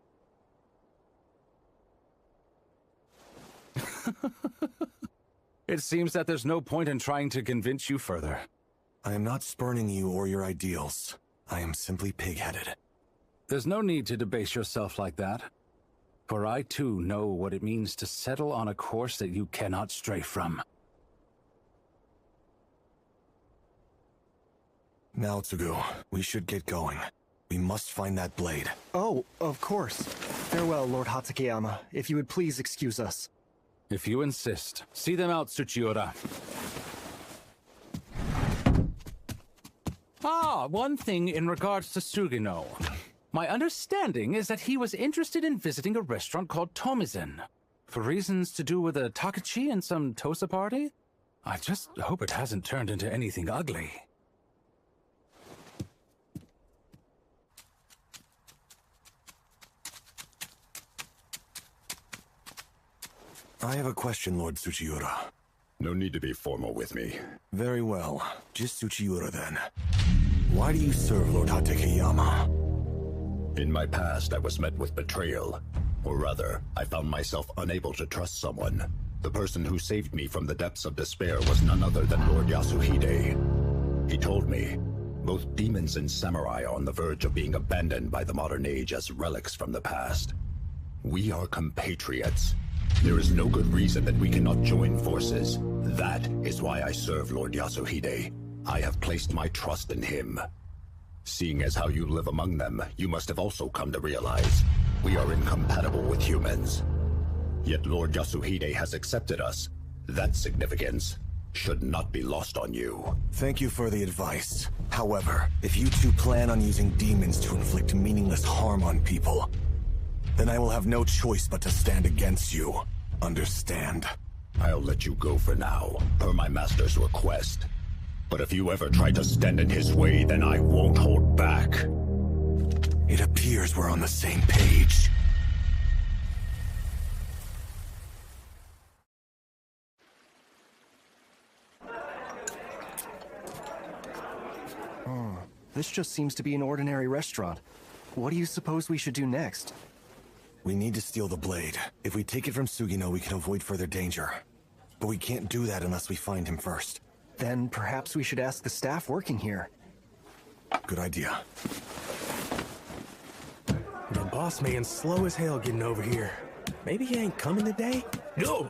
It seems that there's no point in trying to convince you further. I am not spurning you or your ideals. I am simply pig-headed. There's no need to debase yourself like that. For I too know what it means to settle on a course that you cannot stray from. Now, Tsugu, we should get going. We must find that blade. Oh, of course. Farewell, Lord Hatsukiyama. If you would please excuse us. If you insist. See them out, Tsuchiura. One thing in regards to Sugino. My understanding is that he was interested in visiting a restaurant called Tomizen. For reasons to do with a Takachi and some Tosa party? I just hope it hasn't turned into anything ugly. I have a question, Lord Tsuchiura. No need to be formal with me. Very well. Just Tsuchiura then. Why do you serve Lord Hatsukiyama? In my past, I was met with betrayal. Or rather, I found myself unable to trust someone. The person who saved me from the depths of despair was none other than Lord Yasuhide. He told me, both demons and samurai are on the verge of being abandoned by the modern age as relics from the past. We are compatriots. There is no good reason that we cannot join forces. That is why I serve Lord Yasuhide. I have placed my trust in him. Seeing as how you live among them, you must have also come to realize we are incompatible with humans. Yet Lord Yasuhide has accepted us. That significance should not be lost on you. Thank you for the advice. However, if you two plan on using demons to inflict meaningless harm on people, then I will have no choice but to stand against you. Understand? I'll let you go for now, per my master's request. But if you ever try to stand in his way, then I won't hold back. It appears we're on the same page. This just seems to be an ordinary restaurant. What do you suppose we should do next? We need to steal the blade. If we take it from Sugino, we can avoid further danger. But we can't do that unless we find him first. Then perhaps we should ask the staff working here. Good idea. The boss man's slow as hell getting over here. Maybe he ain't coming today? No.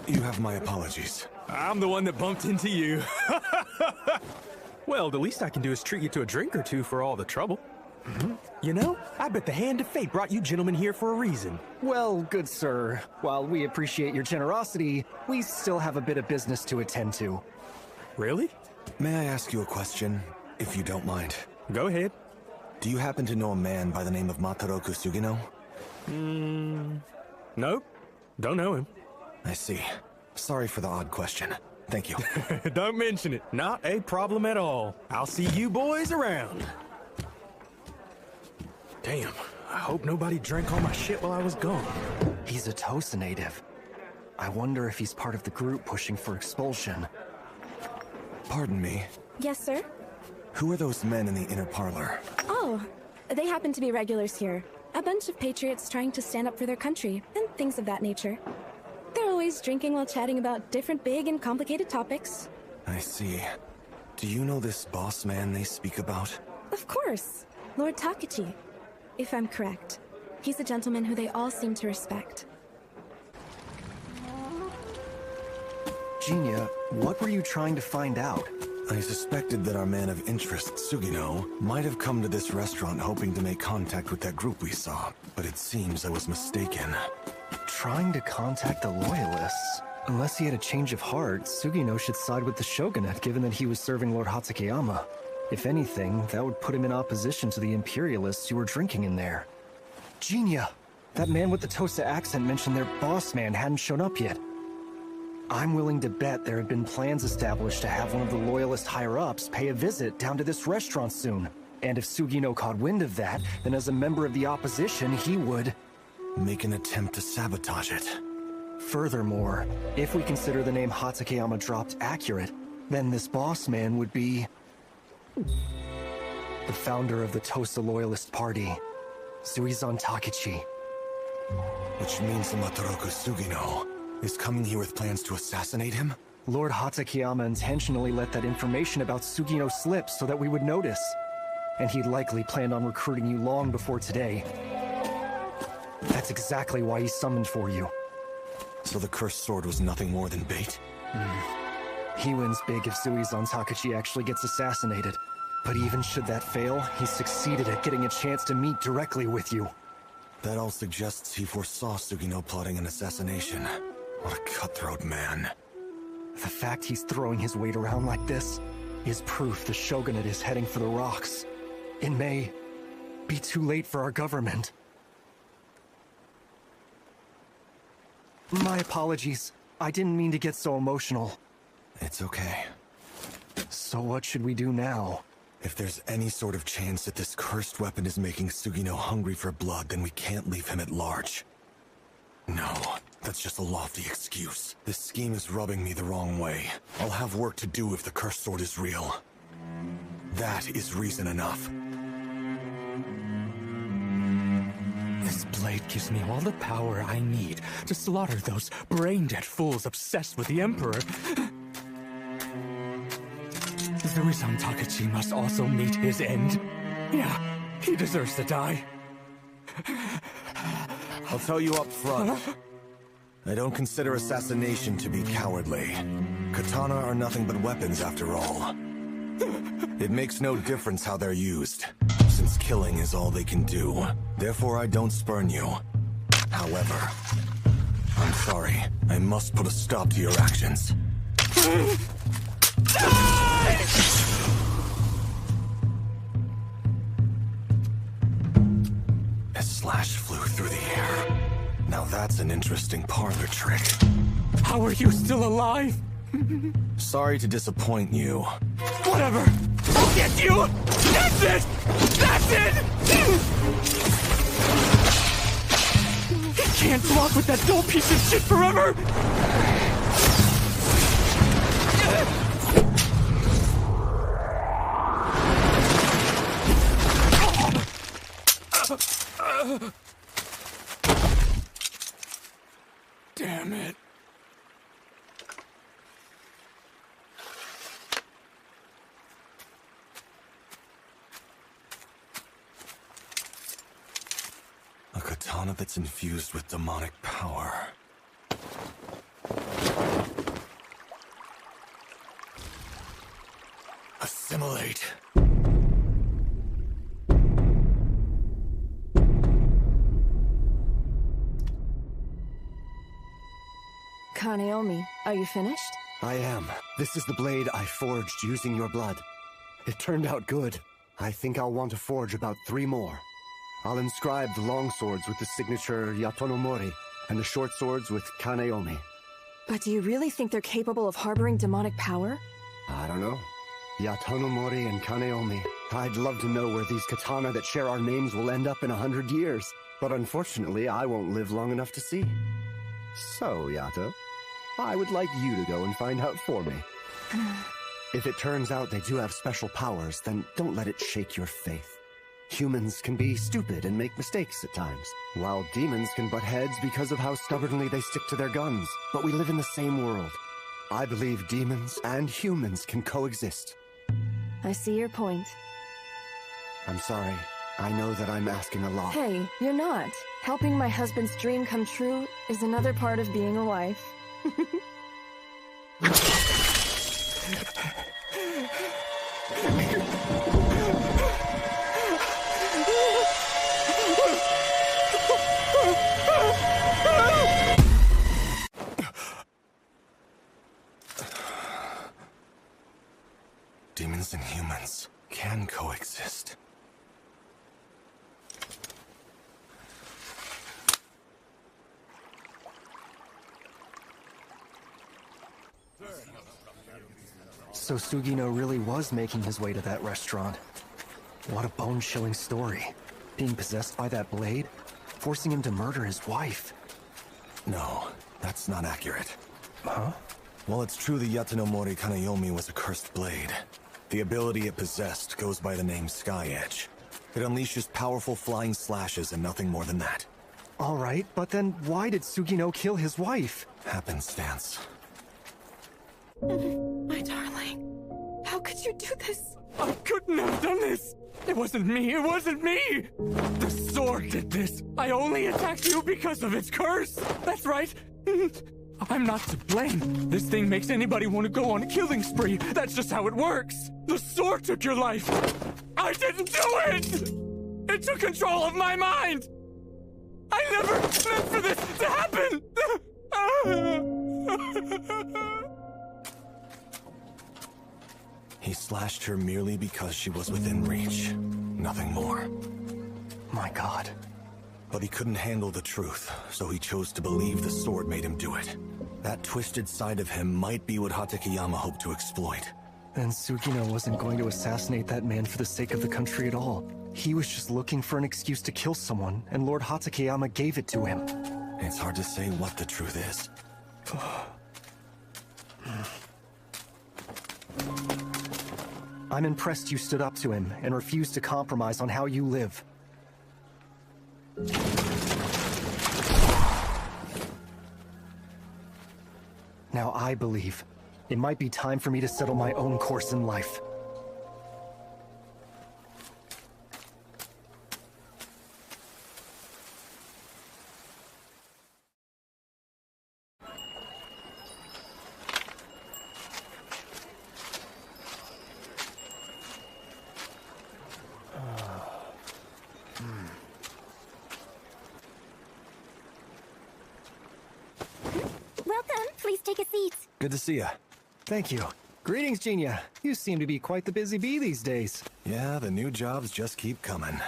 You have my apologies. I'm the one that bumped into you. Well, the least I can do is treat you to a drink or two for all the trouble. You know, I bet the hand of fate brought you gentlemen here for a reason. Well, good sir, while we appreciate your generosity, we still have a bit of business to attend to. Really? May I ask you a question, if you don't mind? Go ahead. Do you happen to know a man by the name of Mataroku Sugino? Nope. Don't know him. I see. Sorry for the odd question. Thank you. Don't mention it. Not a problem at all. I'll see you boys around. Damn, I hope nobody drank all my shit while I was gone. He's a Tosa native. I wonder if he's part of the group pushing for expulsion. Pardon me. Yes, sir? Who are those men in the inner parlor? Oh, they happen to be regulars here. A bunch of patriots trying to stand up for their country, and things of that nature. They're always drinking while chatting about different big and complicated topics. I see. Do you know this boss man they speak about? Of course. Lord Takechi. If I'm correct. He's a gentleman who they all seem to respect. Jinya, what were you trying to find out? I suspected that our man of interest, Sugino, might have come to this restaurant hoping to make contact with that group we saw, but it seems I was mistaken. Trying to contact the Loyalists? Unless he had a change of heart, Sugino should side with the Shogunate given that he was serving Lord Hatsukeyama. If anything, that would put him in opposition to the Imperialists who were drinking in there. Jinya! That man with the Tosa accent mentioned their boss man hadn't shown up yet. I'm willing to bet there had been plans established to have one of the Loyalist higher-ups pay a visit down to this restaurant soon. And if Sugino caught wind of that, then as a member of the opposition, he would... make an attempt to sabotage it. Furthermore, if we consider the name Hatsukeyama dropped accurate, then this boss man would be... the founder of the Tosa Loyalist Party, Suizan Takechi. Which means the Mataroku Sugino is coming here with plans to assassinate him? Lord Hatsukeyama intentionally let that information about Sugino slip so that we would notice. And he'd likely planned on recruiting you long before today. That's exactly why he summoned for you. So the cursed sword was nothing more than bait? He wins big if Suizan Takechi actually gets assassinated. But even should that fail, he succeeded at getting a chance to meet directly with you. That all suggests he foresaw Sugino plotting an assassination. What a cutthroat man. The fact he's throwing his weight around like this is proof the Shogunate is heading for the rocks. It may be too late for our government. My apologies. I didn't mean to get so emotional. It's okay. So what should we do now? If there's any sort of chance that this cursed weapon is making Sugino hungry for blood, then we can't leave him at large. No, that's just a lofty excuse. This scheme is rubbing me the wrong way. I'll have work to do if the cursed sword is real. That is reason enough. This blade gives me all the power I need to slaughter those brain-dead fools obsessed with the Emperor. Suizan Takechi must also meet his end. Yeah, he deserves to die. I'll tell you up front. I don't consider assassination to be cowardly. Katana are nothing but weapons after all. It makes no difference how they're used, since killing is all they can do. Therefore, I don't spurn you. However, I'm sorry. I must put a stop to your actions. A slash flew through the air. Now that's an interesting parlor trick. How are you still alive? Sorry to disappoint you. Whatever! I'll get you! That's it! That's it! He can't block with that dull piece of shit forever! Damn it. A katana that's infused with demonic power. Assimilate. Kaneomi, are you finished? I am. This is the blade I forged using your blood. It turned out good. I think I'll want to forge about 3 more. I'll inscribe the long swords with the signature Yatonomori, and the short swords with Kaneomi. But do you really think they're capable of harboring demonic power? I don't know. Yatonomori and Kaneomi. I'd love to know where these katana that share our names will end up in 100 years. But unfortunately, I won't live long enough to see. So, Yato, I would like you to go and find out for me. If it turns out they do have special powers, then don't let it shake your faith. Humans can be stupid and make mistakes at times, while demons can butt heads because of how stubbornly they stick to their guns. But we live in the same world. I believe demons and humans can coexist. I see your point. I'm sorry. I know that I'm asking a lot. Hey, you're not. Helping my husband's dream come true is another part of being a wife. Demons and humans can coexist. So Sugino really was making his way to that restaurant. What a bone-chilling story. Being possessed by that blade, forcing him to murder his wife. No, that's not accurate. Huh? While it's true the Yatonomori Kaneomi was a cursed blade, the ability it possessed goes by the name Sky Edge. It unleashes powerful flying slashes and nothing more than that. All right, but then why did Sugino kill his wife? Happenstance. My darling, how could you do this? I couldn't have done this! It wasn't me, it wasn't me! The sword did this! I only attacked you because of its curse! That's right! I'm not to blame. This thing makes anybody want to go on a killing spree. That's just how it works. The sword took your life. I didn't do it! It took control of my mind! I never meant for this to happen! He slashed her merely because she was within reach. Nothing more. My God. But he couldn't handle the truth, so he chose to believe the sword made him do it. That twisted side of him might be what Hatakeyama hoped to exploit. Then Sugino wasn't going to assassinate that man for the sake of the country at all. He was just looking for an excuse to kill someone, and Lord Hatakeyama gave it to him. It's hard to say what the truth is. I'm impressed you stood up to him and refused to compromise on how you live. Now I believe it might be time for me to settle my own course in life. Good to see ya. Thank you. Greetings, Jinya. You seem to be quite the busy bee these days. Yeah, the new jobs just keep coming.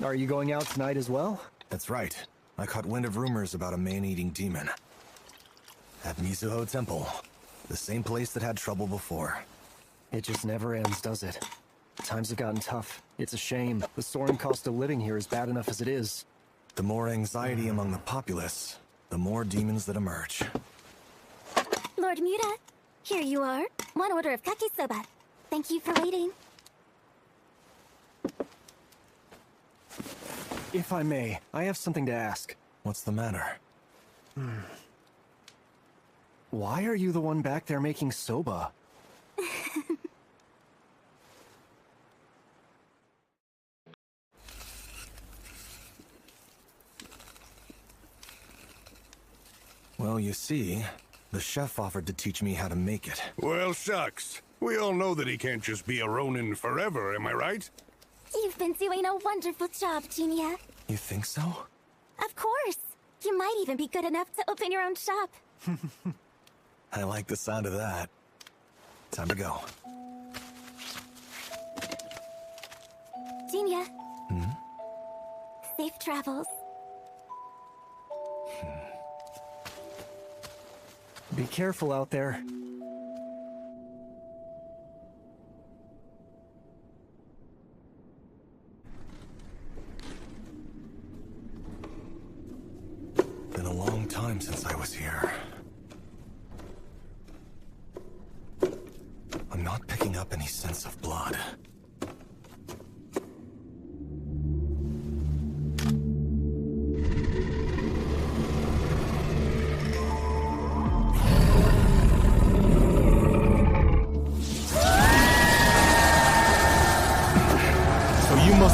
Are you going out tonight as well? That's right. I caught wind of rumors about a man-eating demon. At Mizuho Temple. The same place that had trouble before. It just never ends, does it? Times have gotten tough. It's a shame. The soaring cost of living here is bad enough as it is. The more anxiety among the populace, the more demons that emerge. Lord Mura, here you are. One order of kake soba. Thank you for waiting. If I may, I have something to ask. What's the matter? Why are you the one back there making soba? Well, you see, the chef offered to teach me how to make it. Well, shucks. We all know that he can't just be a Ronin forever, am I right? You've been doing a wonderful job, Jinta. You think so? Of course. You might even be good enough to open your own shop. I like the sound of that. Time to go. Jinta. Safe travels. Be careful out there. Been a long time since I was here. I'm not picking up any sense of blood.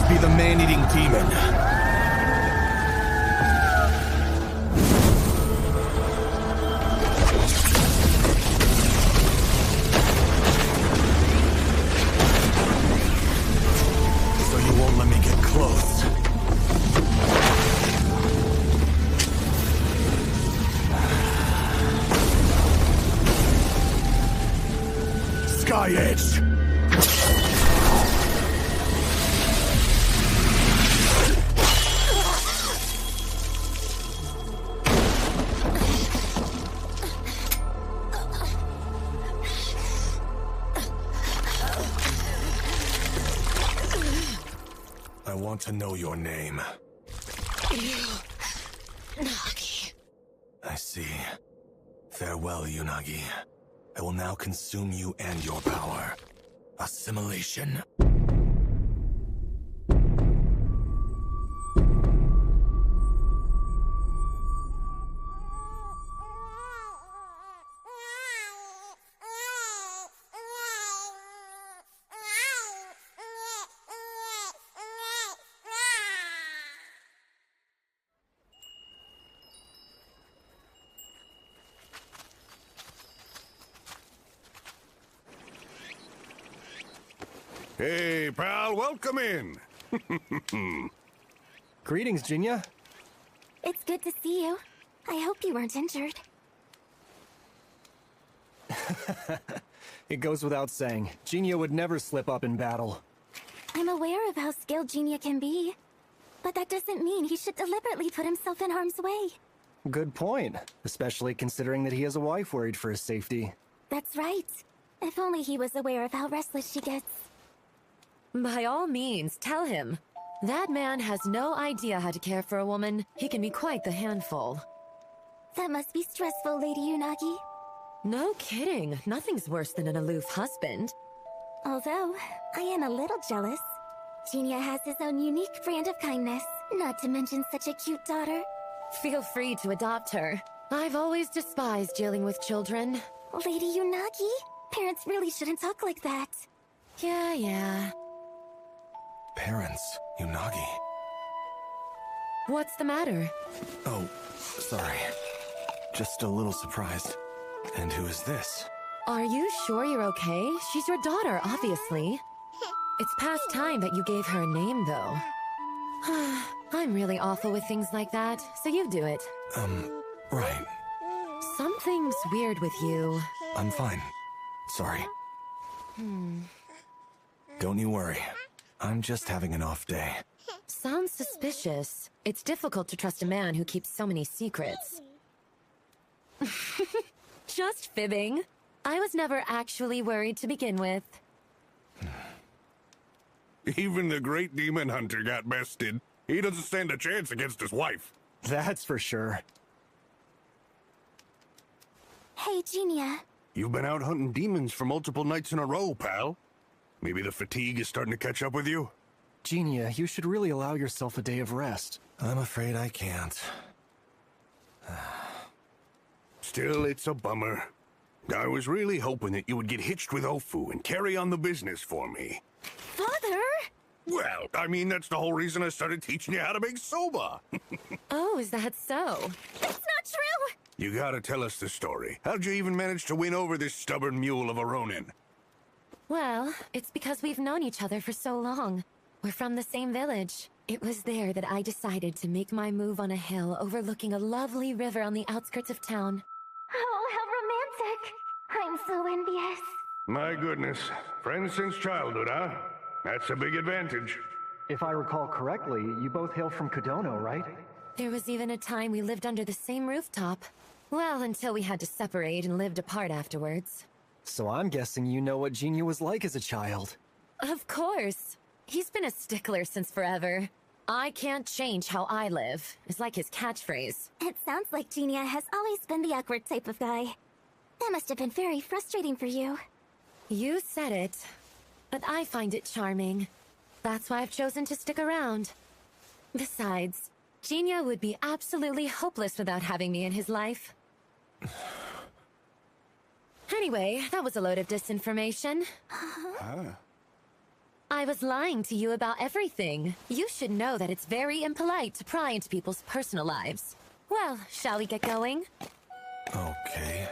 Be the man-eating demon. So you won't let me get close. Sky Edge! I want to know your name. Unagi. I see. Farewell, Unagi. I will now consume you and your power. Assimilation. Hey, pal, welcome in. Greetings, Jinta. It's good to see you. I hope you weren't injured. It goes without saying, Jinta would never slip up in battle. I'm aware of how skilled Jinta can be, but that doesn't mean he should deliberately put himself in harm's way. Good point, especially considering that he has a wife worried for his safety. That's right. If only he was aware of how restless she gets. By all means, tell him. That man has no idea how to care for a woman. He can be quite the handful. That must be stressful, Lady Unagi. No kidding. Nothing's worse than an aloof husband. Although, I am a little jealous. Jinta has his own unique brand of kindness, not to mention such a cute daughter. Feel free to adopt her. I've always despised dealing with children. Lady Unagi, parents really shouldn't talk like that. Yeah. Parents, Unagi. What's the matter? Oh, sorry. Just a little surprised. And who is this? Are you sure you're okay? She's your daughter, obviously. It's past time that you gave her a name, though. I'm really awful with things like that, so you do it. Right. Something's weird with you. I'm fine. Sorry. Don't you worry. I'm just having an off day. Sounds suspicious. It's difficult to trust a man who keeps so many secrets. Just fibbing. I was never actually worried to begin with. Even the great demon hunter got bested. He doesn't stand a chance against his wife. That's for sure. Hey, Genia. You've been out hunting demons for multiple nights in a row, pal. Maybe the fatigue is starting to catch up with you? Genia, you should really allow yourself a day of rest. I'm afraid I can't. Still, it's a bummer. I was really hoping that you would get hitched with Ofu and carry on the business for me. Father? Well, I mean, that's the whole reason I started teaching you how to make soba. Oh, is that so? That's not true! You gotta tell us the story. How'd you even manage to win over this stubborn mule of a Ronin? Well, it's because we've known each other for so long. We're from the same village. It was there that I decided to make my move on a hill overlooking a lovely river on the outskirts of town. Oh, how romantic! I'm so envious. My goodness. Friends since childhood, huh? That's a big advantage. If I recall correctly, you both hail from Kodono, right? There was even a time we lived under the same rooftop. Well, until we had to separate and lived apart afterwards. So I'm guessing you know what Genia was like as a child. Of course. He's been a stickler since forever. I can't change how I live, is like his catchphrase. It sounds like Genia has always been the awkward type of guy. That must have been very frustrating for you. You said it, but I find it charming. That's why I've chosen to stick around. Besides, Genia would be absolutely hopeless without having me in his life. Anyway, that was a load of disinformation. I was lying to you about everything. You should know that it's very impolite to pry into people's personal lives. Well, shall we get going? Okay.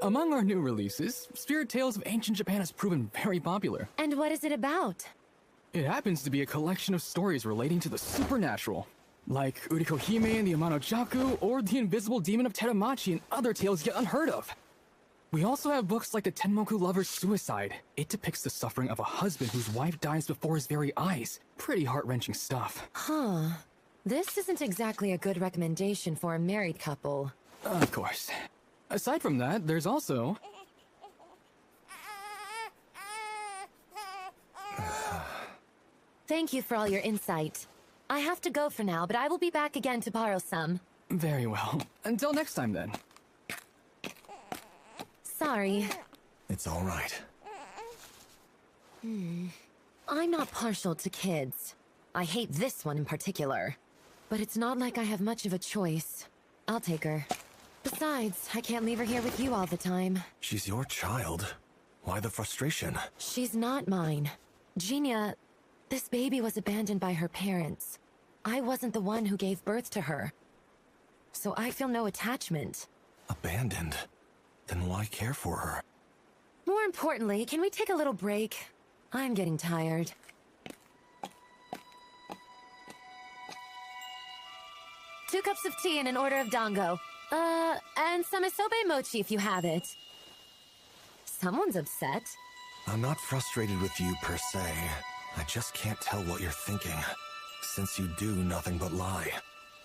Among our new releases, Spirit Tales of Ancient Japan has proven very popular. And what is it about? It happens to be a collection of stories relating to the supernatural, like Uriko Hime and the Amano Jaku, or the Invisible Demon of Teramachi and other tales yet unheard of. We also have books like The Tenmoku Lover's Suicide. It depicts the suffering of a husband whose wife dies before his very eyes. Pretty heart-wrenching stuff. Huh. This isn't exactly a good recommendation for a married couple. Of course. Aside from that, there's also... Thank you for all your insight. I have to go for now, but I will be back again to borrow some. Very well. Until next time, then. Sorry. It's all right. I'm not partial to kids. I hate this one in particular. But it's not like I have much of a choice. I'll take her. Besides, I can't leave her here with you all the time. She's your child. Why the frustration? She's not mine. Genia, this baby was abandoned by her parents. I wasn't the one who gave birth to her. So I feel no attachment. Abandoned? Then why care for her? More importantly, can we take a little break? I'm getting tired. Two cups of tea and an order of dango. And some isobe mochi if you have it. Someone's upset. I'm not frustrated with you per se. I just can't tell what you're thinking, since you do nothing but lie.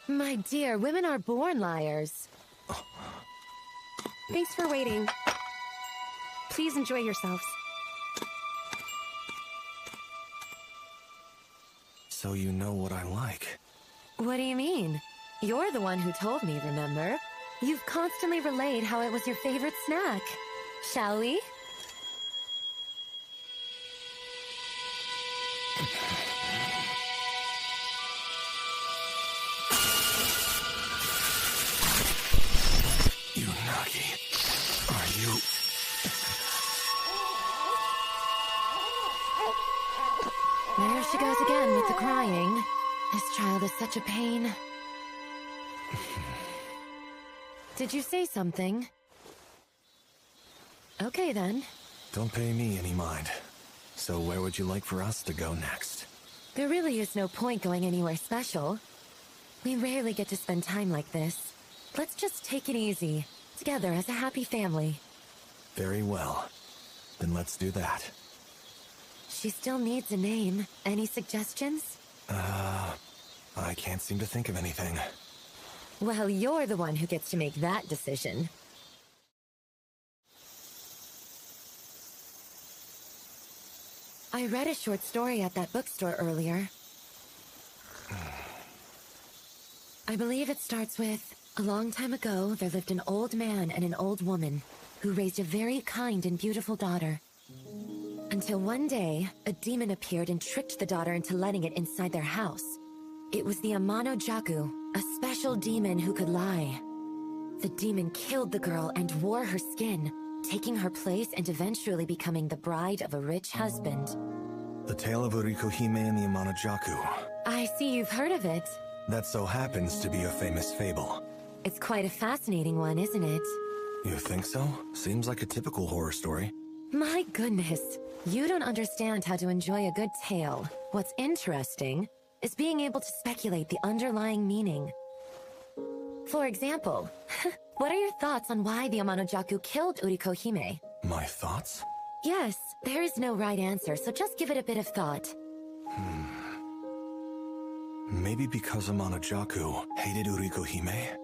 My dear, women are born liars. Thanks for waiting. Please enjoy yourselves. So you know what I like. What do you mean? You're the one who told me, remember? You've constantly relayed how it was your favorite snack. Shall we? Unagi, are you... There she goes again with the crying. This child is such a pain. Did you say something? Okay, then. Don't pay me any mind. So where would you like for us to go next? There really is no point going anywhere special. We rarely get to spend time like this. Let's just take it easy, together as a happy family. Very well. Then let's do that. She still needs a name. Any suggestions? I can't seem to think of anything. Well, you're the one who gets to make that decision. I read a short story at that bookstore earlier. I believe it starts with, a long time ago, there lived an old man and an old woman who raised a very kind and beautiful daughter. Until one day, a demon appeared and tricked the daughter into letting it inside their house. It was the Amano Jaku, a special demon who could lie. The demon killed the girl and wore her skin, taking her place and eventually becoming the bride of a rich husband. The tale of Uriko-hime and the Amano-jaku. I see you've heard of it. That so happens to be a famous fable. It's quite a fascinating one, isn't it? You think so? Seems like a typical horror story. My goodness, you don't understand how to enjoy a good tale. What's interesting is being able to speculate the underlying meaning. For example, what are your thoughts on why the Amano-jaku killed Uriko-hime? My thoughts? Yes, there is no right answer, so just give it a bit of thought. Maybe because Amano-jaku hated Uriko-hime?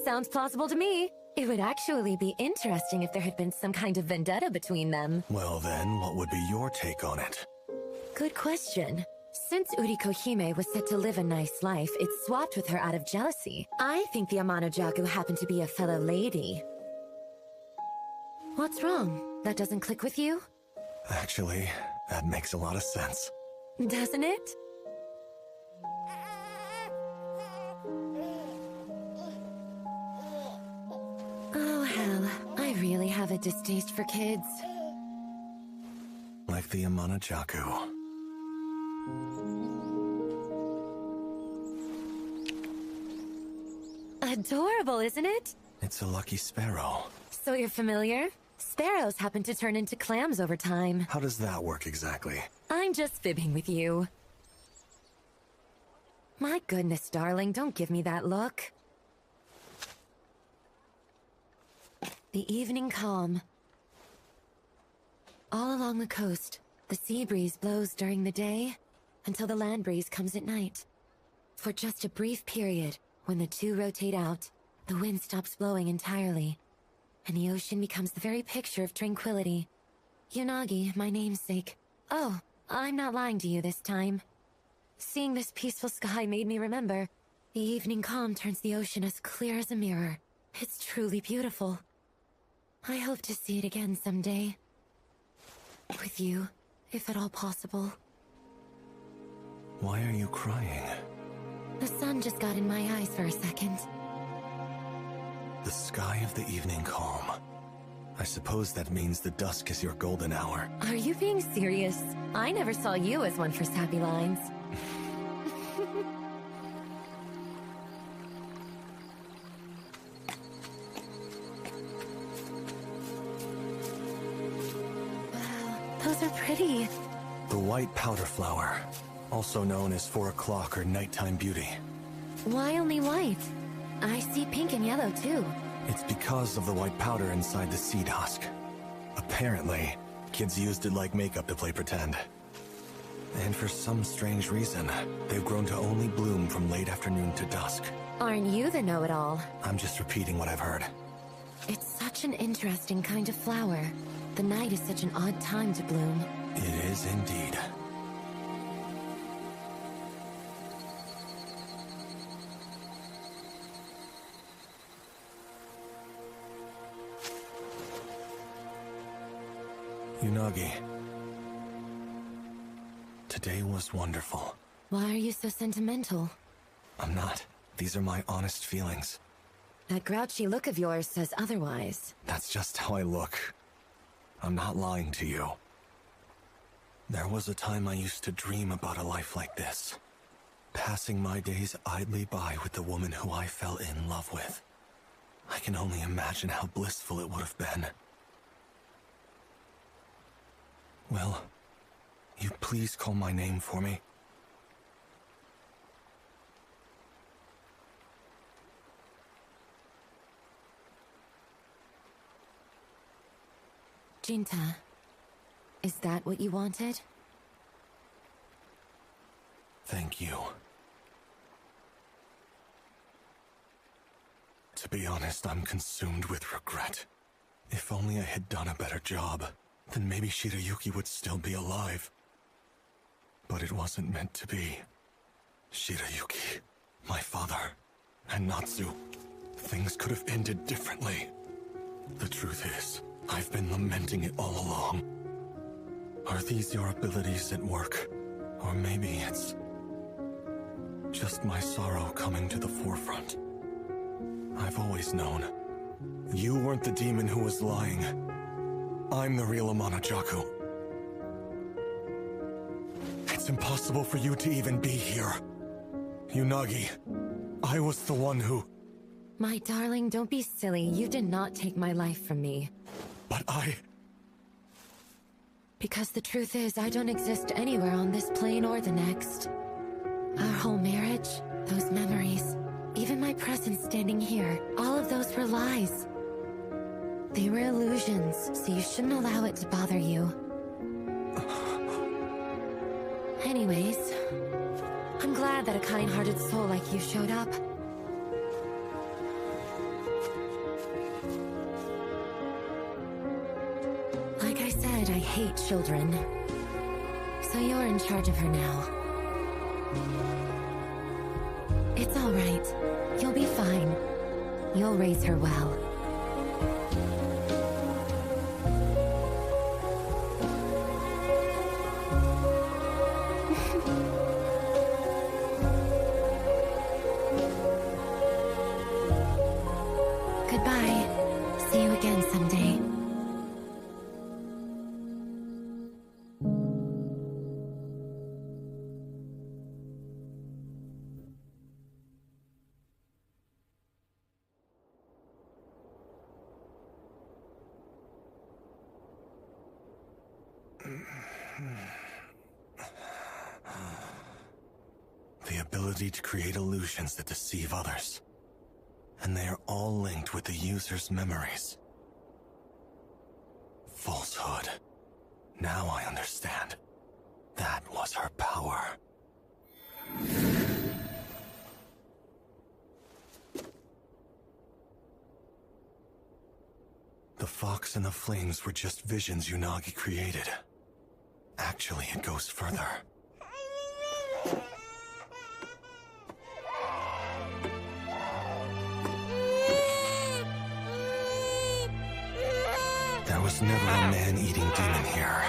Sounds plausible to me. It would actually be interesting if there had been some kind of vendetta between them. Well then, what would be your take on it? Good question. Since Uriko-hime was set to live a nice life, it swapped with her out of jealousy. I think the Amano-jaku happened to be a fellow lady. What's wrong? That doesn't click with you? Actually, that makes a lot of sense. Doesn't it? Oh, hell. I really have a distaste for kids. Like the Amano-jaku. Adorable, isn't it? It's a lucky sparrow. So you're familiar? Sparrows happen to turn into clams over time. How does that work exactly? I'm just fibbing with you. My goodness, darling, don't give me that look. The evening calm. All along the coast, the sea breeze blows during the day until the land breeze comes at night. For just a brief period, when the two rotate out, the wind stops blowing entirely, and the ocean becomes the very picture of tranquility. Unagi, my namesake. Oh, I'm not lying to you this time. Seeing this peaceful sky made me remember. The evening calm turns the ocean as clear as a mirror. It's truly beautiful. I hope to see it again someday. With you, if at all possible. Why are you crying? The sun just got in my eyes for a second. The sky of the evening calm. I suppose that means the dusk is your golden hour. Are you being serious? I never saw you as one for sappy lines. Wow, those are pretty. The white powder flower, also known as 4 o'clock or nighttime beauty. Why only white? I see pink and yellow too. It's because of the white powder inside the seed husk. Apparently, kids used it like makeup to play pretend. And for some strange reason, they've grown to only bloom from late afternoon to dusk. Aren't you the know-it-all? I'm just repeating what I've heard. It's such an interesting kind of flower. The night is such an odd time to bloom. It is indeed. Unagi. Today was wonderful. Why are you so sentimental? I'm not. These are my honest feelings. That grouchy look of yours says otherwise. That's just how I look. I'm not lying to you. There was a time I used to dream about a life like this. Passing my days idly by with the woman who I fell in love with. I can only imagine how blissful it would have been. Will you please call my name for me? Jinta, is that what you wanted? Thank you. To be honest, I'm consumed with regret. If only I had done a better job, then maybe Shirayuki would still be alive. But it wasn't meant to be. Shirayuki, my father, and Natsu, things could have ended differently. The truth is, I've been lamenting it all along. Are these your abilities at work? Or maybe it's just my sorrow coming to the forefront. I've always known. You weren't the demon who was lying. I'm the real Amano-jaku. It's impossible for you to even be here. Unagi, I was the one who... My darling, don't be silly. You did not take my life from me. But I... Because the truth is, I don't exist anywhere on this plane or the next. Our whole marriage, those memories, even my presence standing here, all of those were lies. They were illusions, so you shouldn't allow it to bother you. Anyways, I'm glad that a kind-hearted soul like you showed up. Like I said, I hate children. So you're in charge of her now. It's all right. You'll be fine. You'll raise her well. Goodbye. See you again someday. The ability to create illusions that deceive others. And they are all linked with the user's memories. Falsehood. Now I understand. That was her power. The fox and the flames were just visions Unagi created. Actually, it goes further. There was never a man-eating demon here.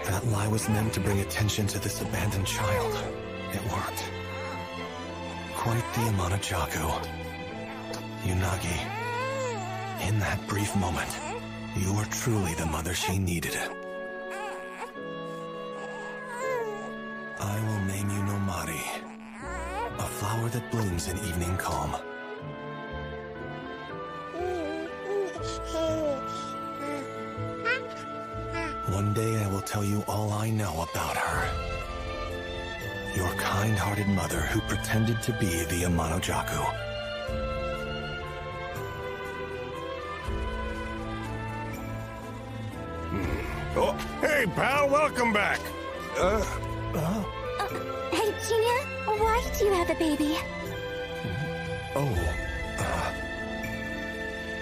That lie was meant to bring attention to this abandoned child. It worked. Quite the Amano-jaku. Unagi, in that brief moment, you were truly the mother she needed. I will name you Nomari, a flower that blooms in evening calm. One day I will tell you all I know about her. Your kind-hearted mother who pretended to be the Amano-jaku. Oh, hey, pal, welcome back. Hey, Junior, why do you have a baby?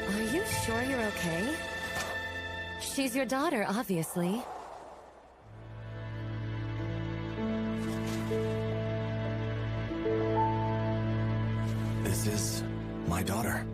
Are you sure you're okay? She's your daughter, obviously. This is my daughter.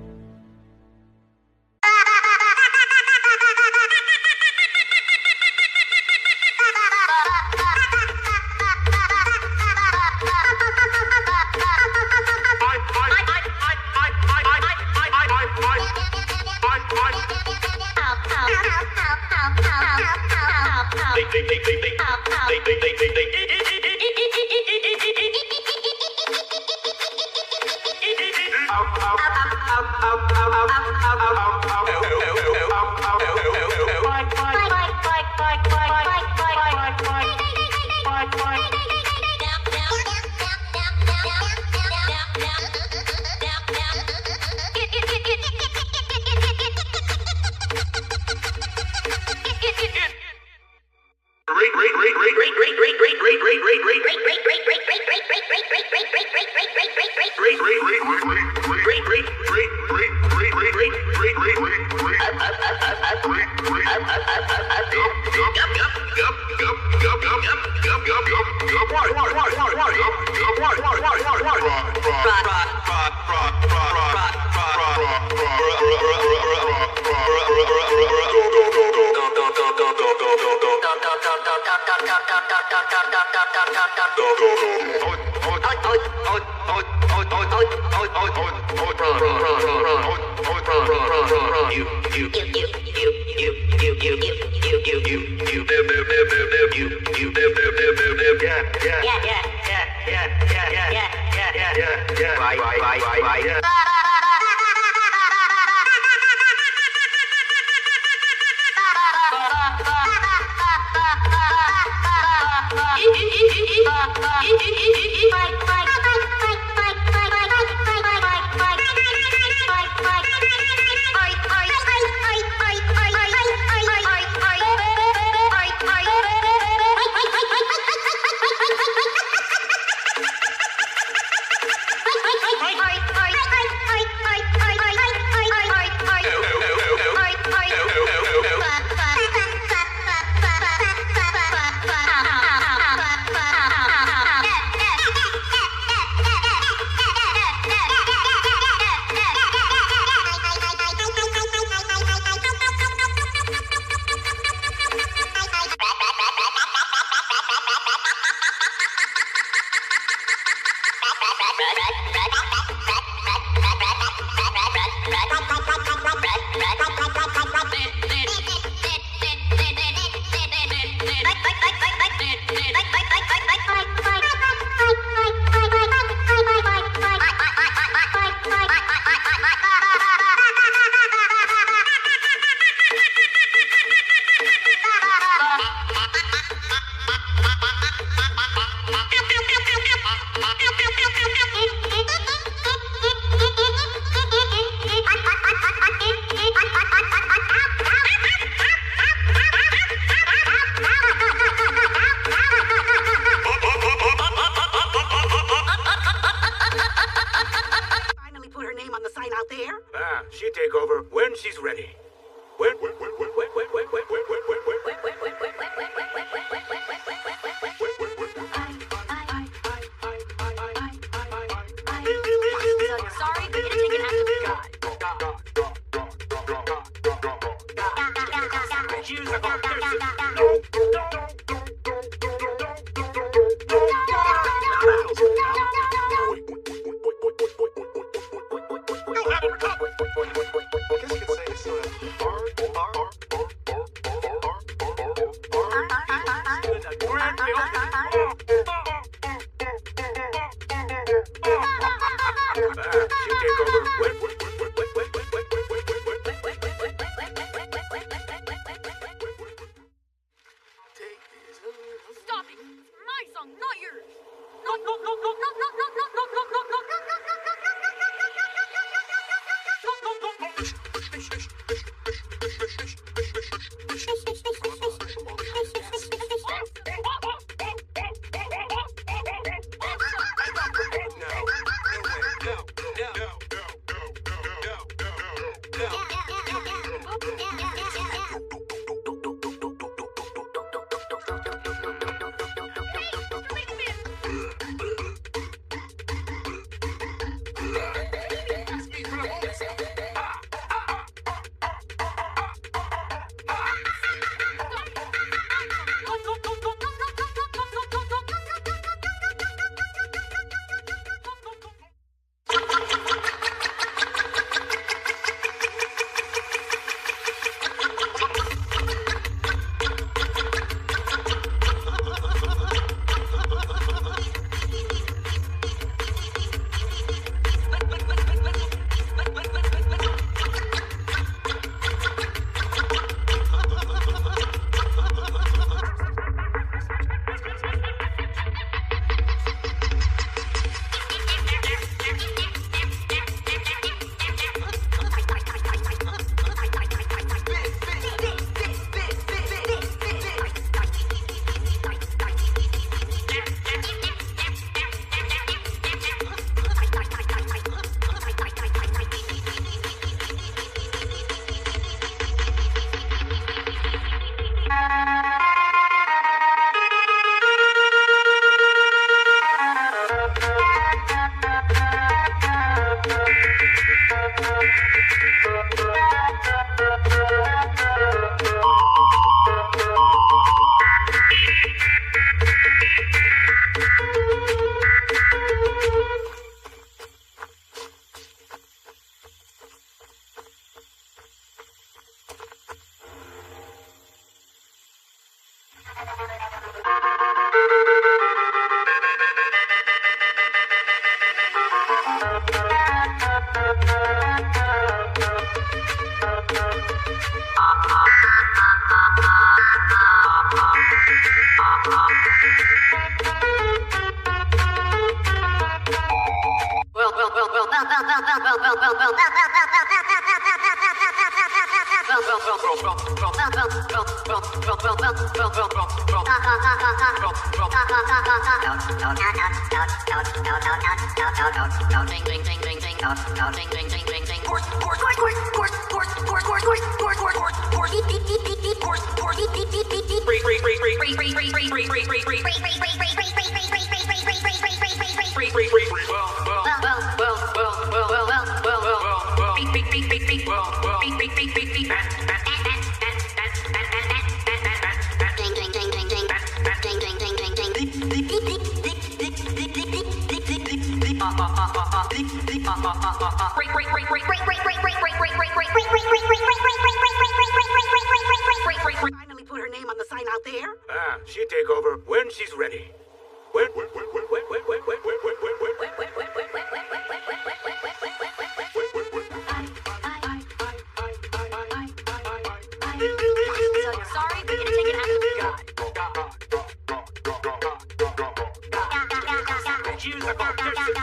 Finally put her name on the sign out there? Ah, she'll take over when she's ready. Sorry, but you're taking after the guy. Choose a partition.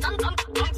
dun dun dun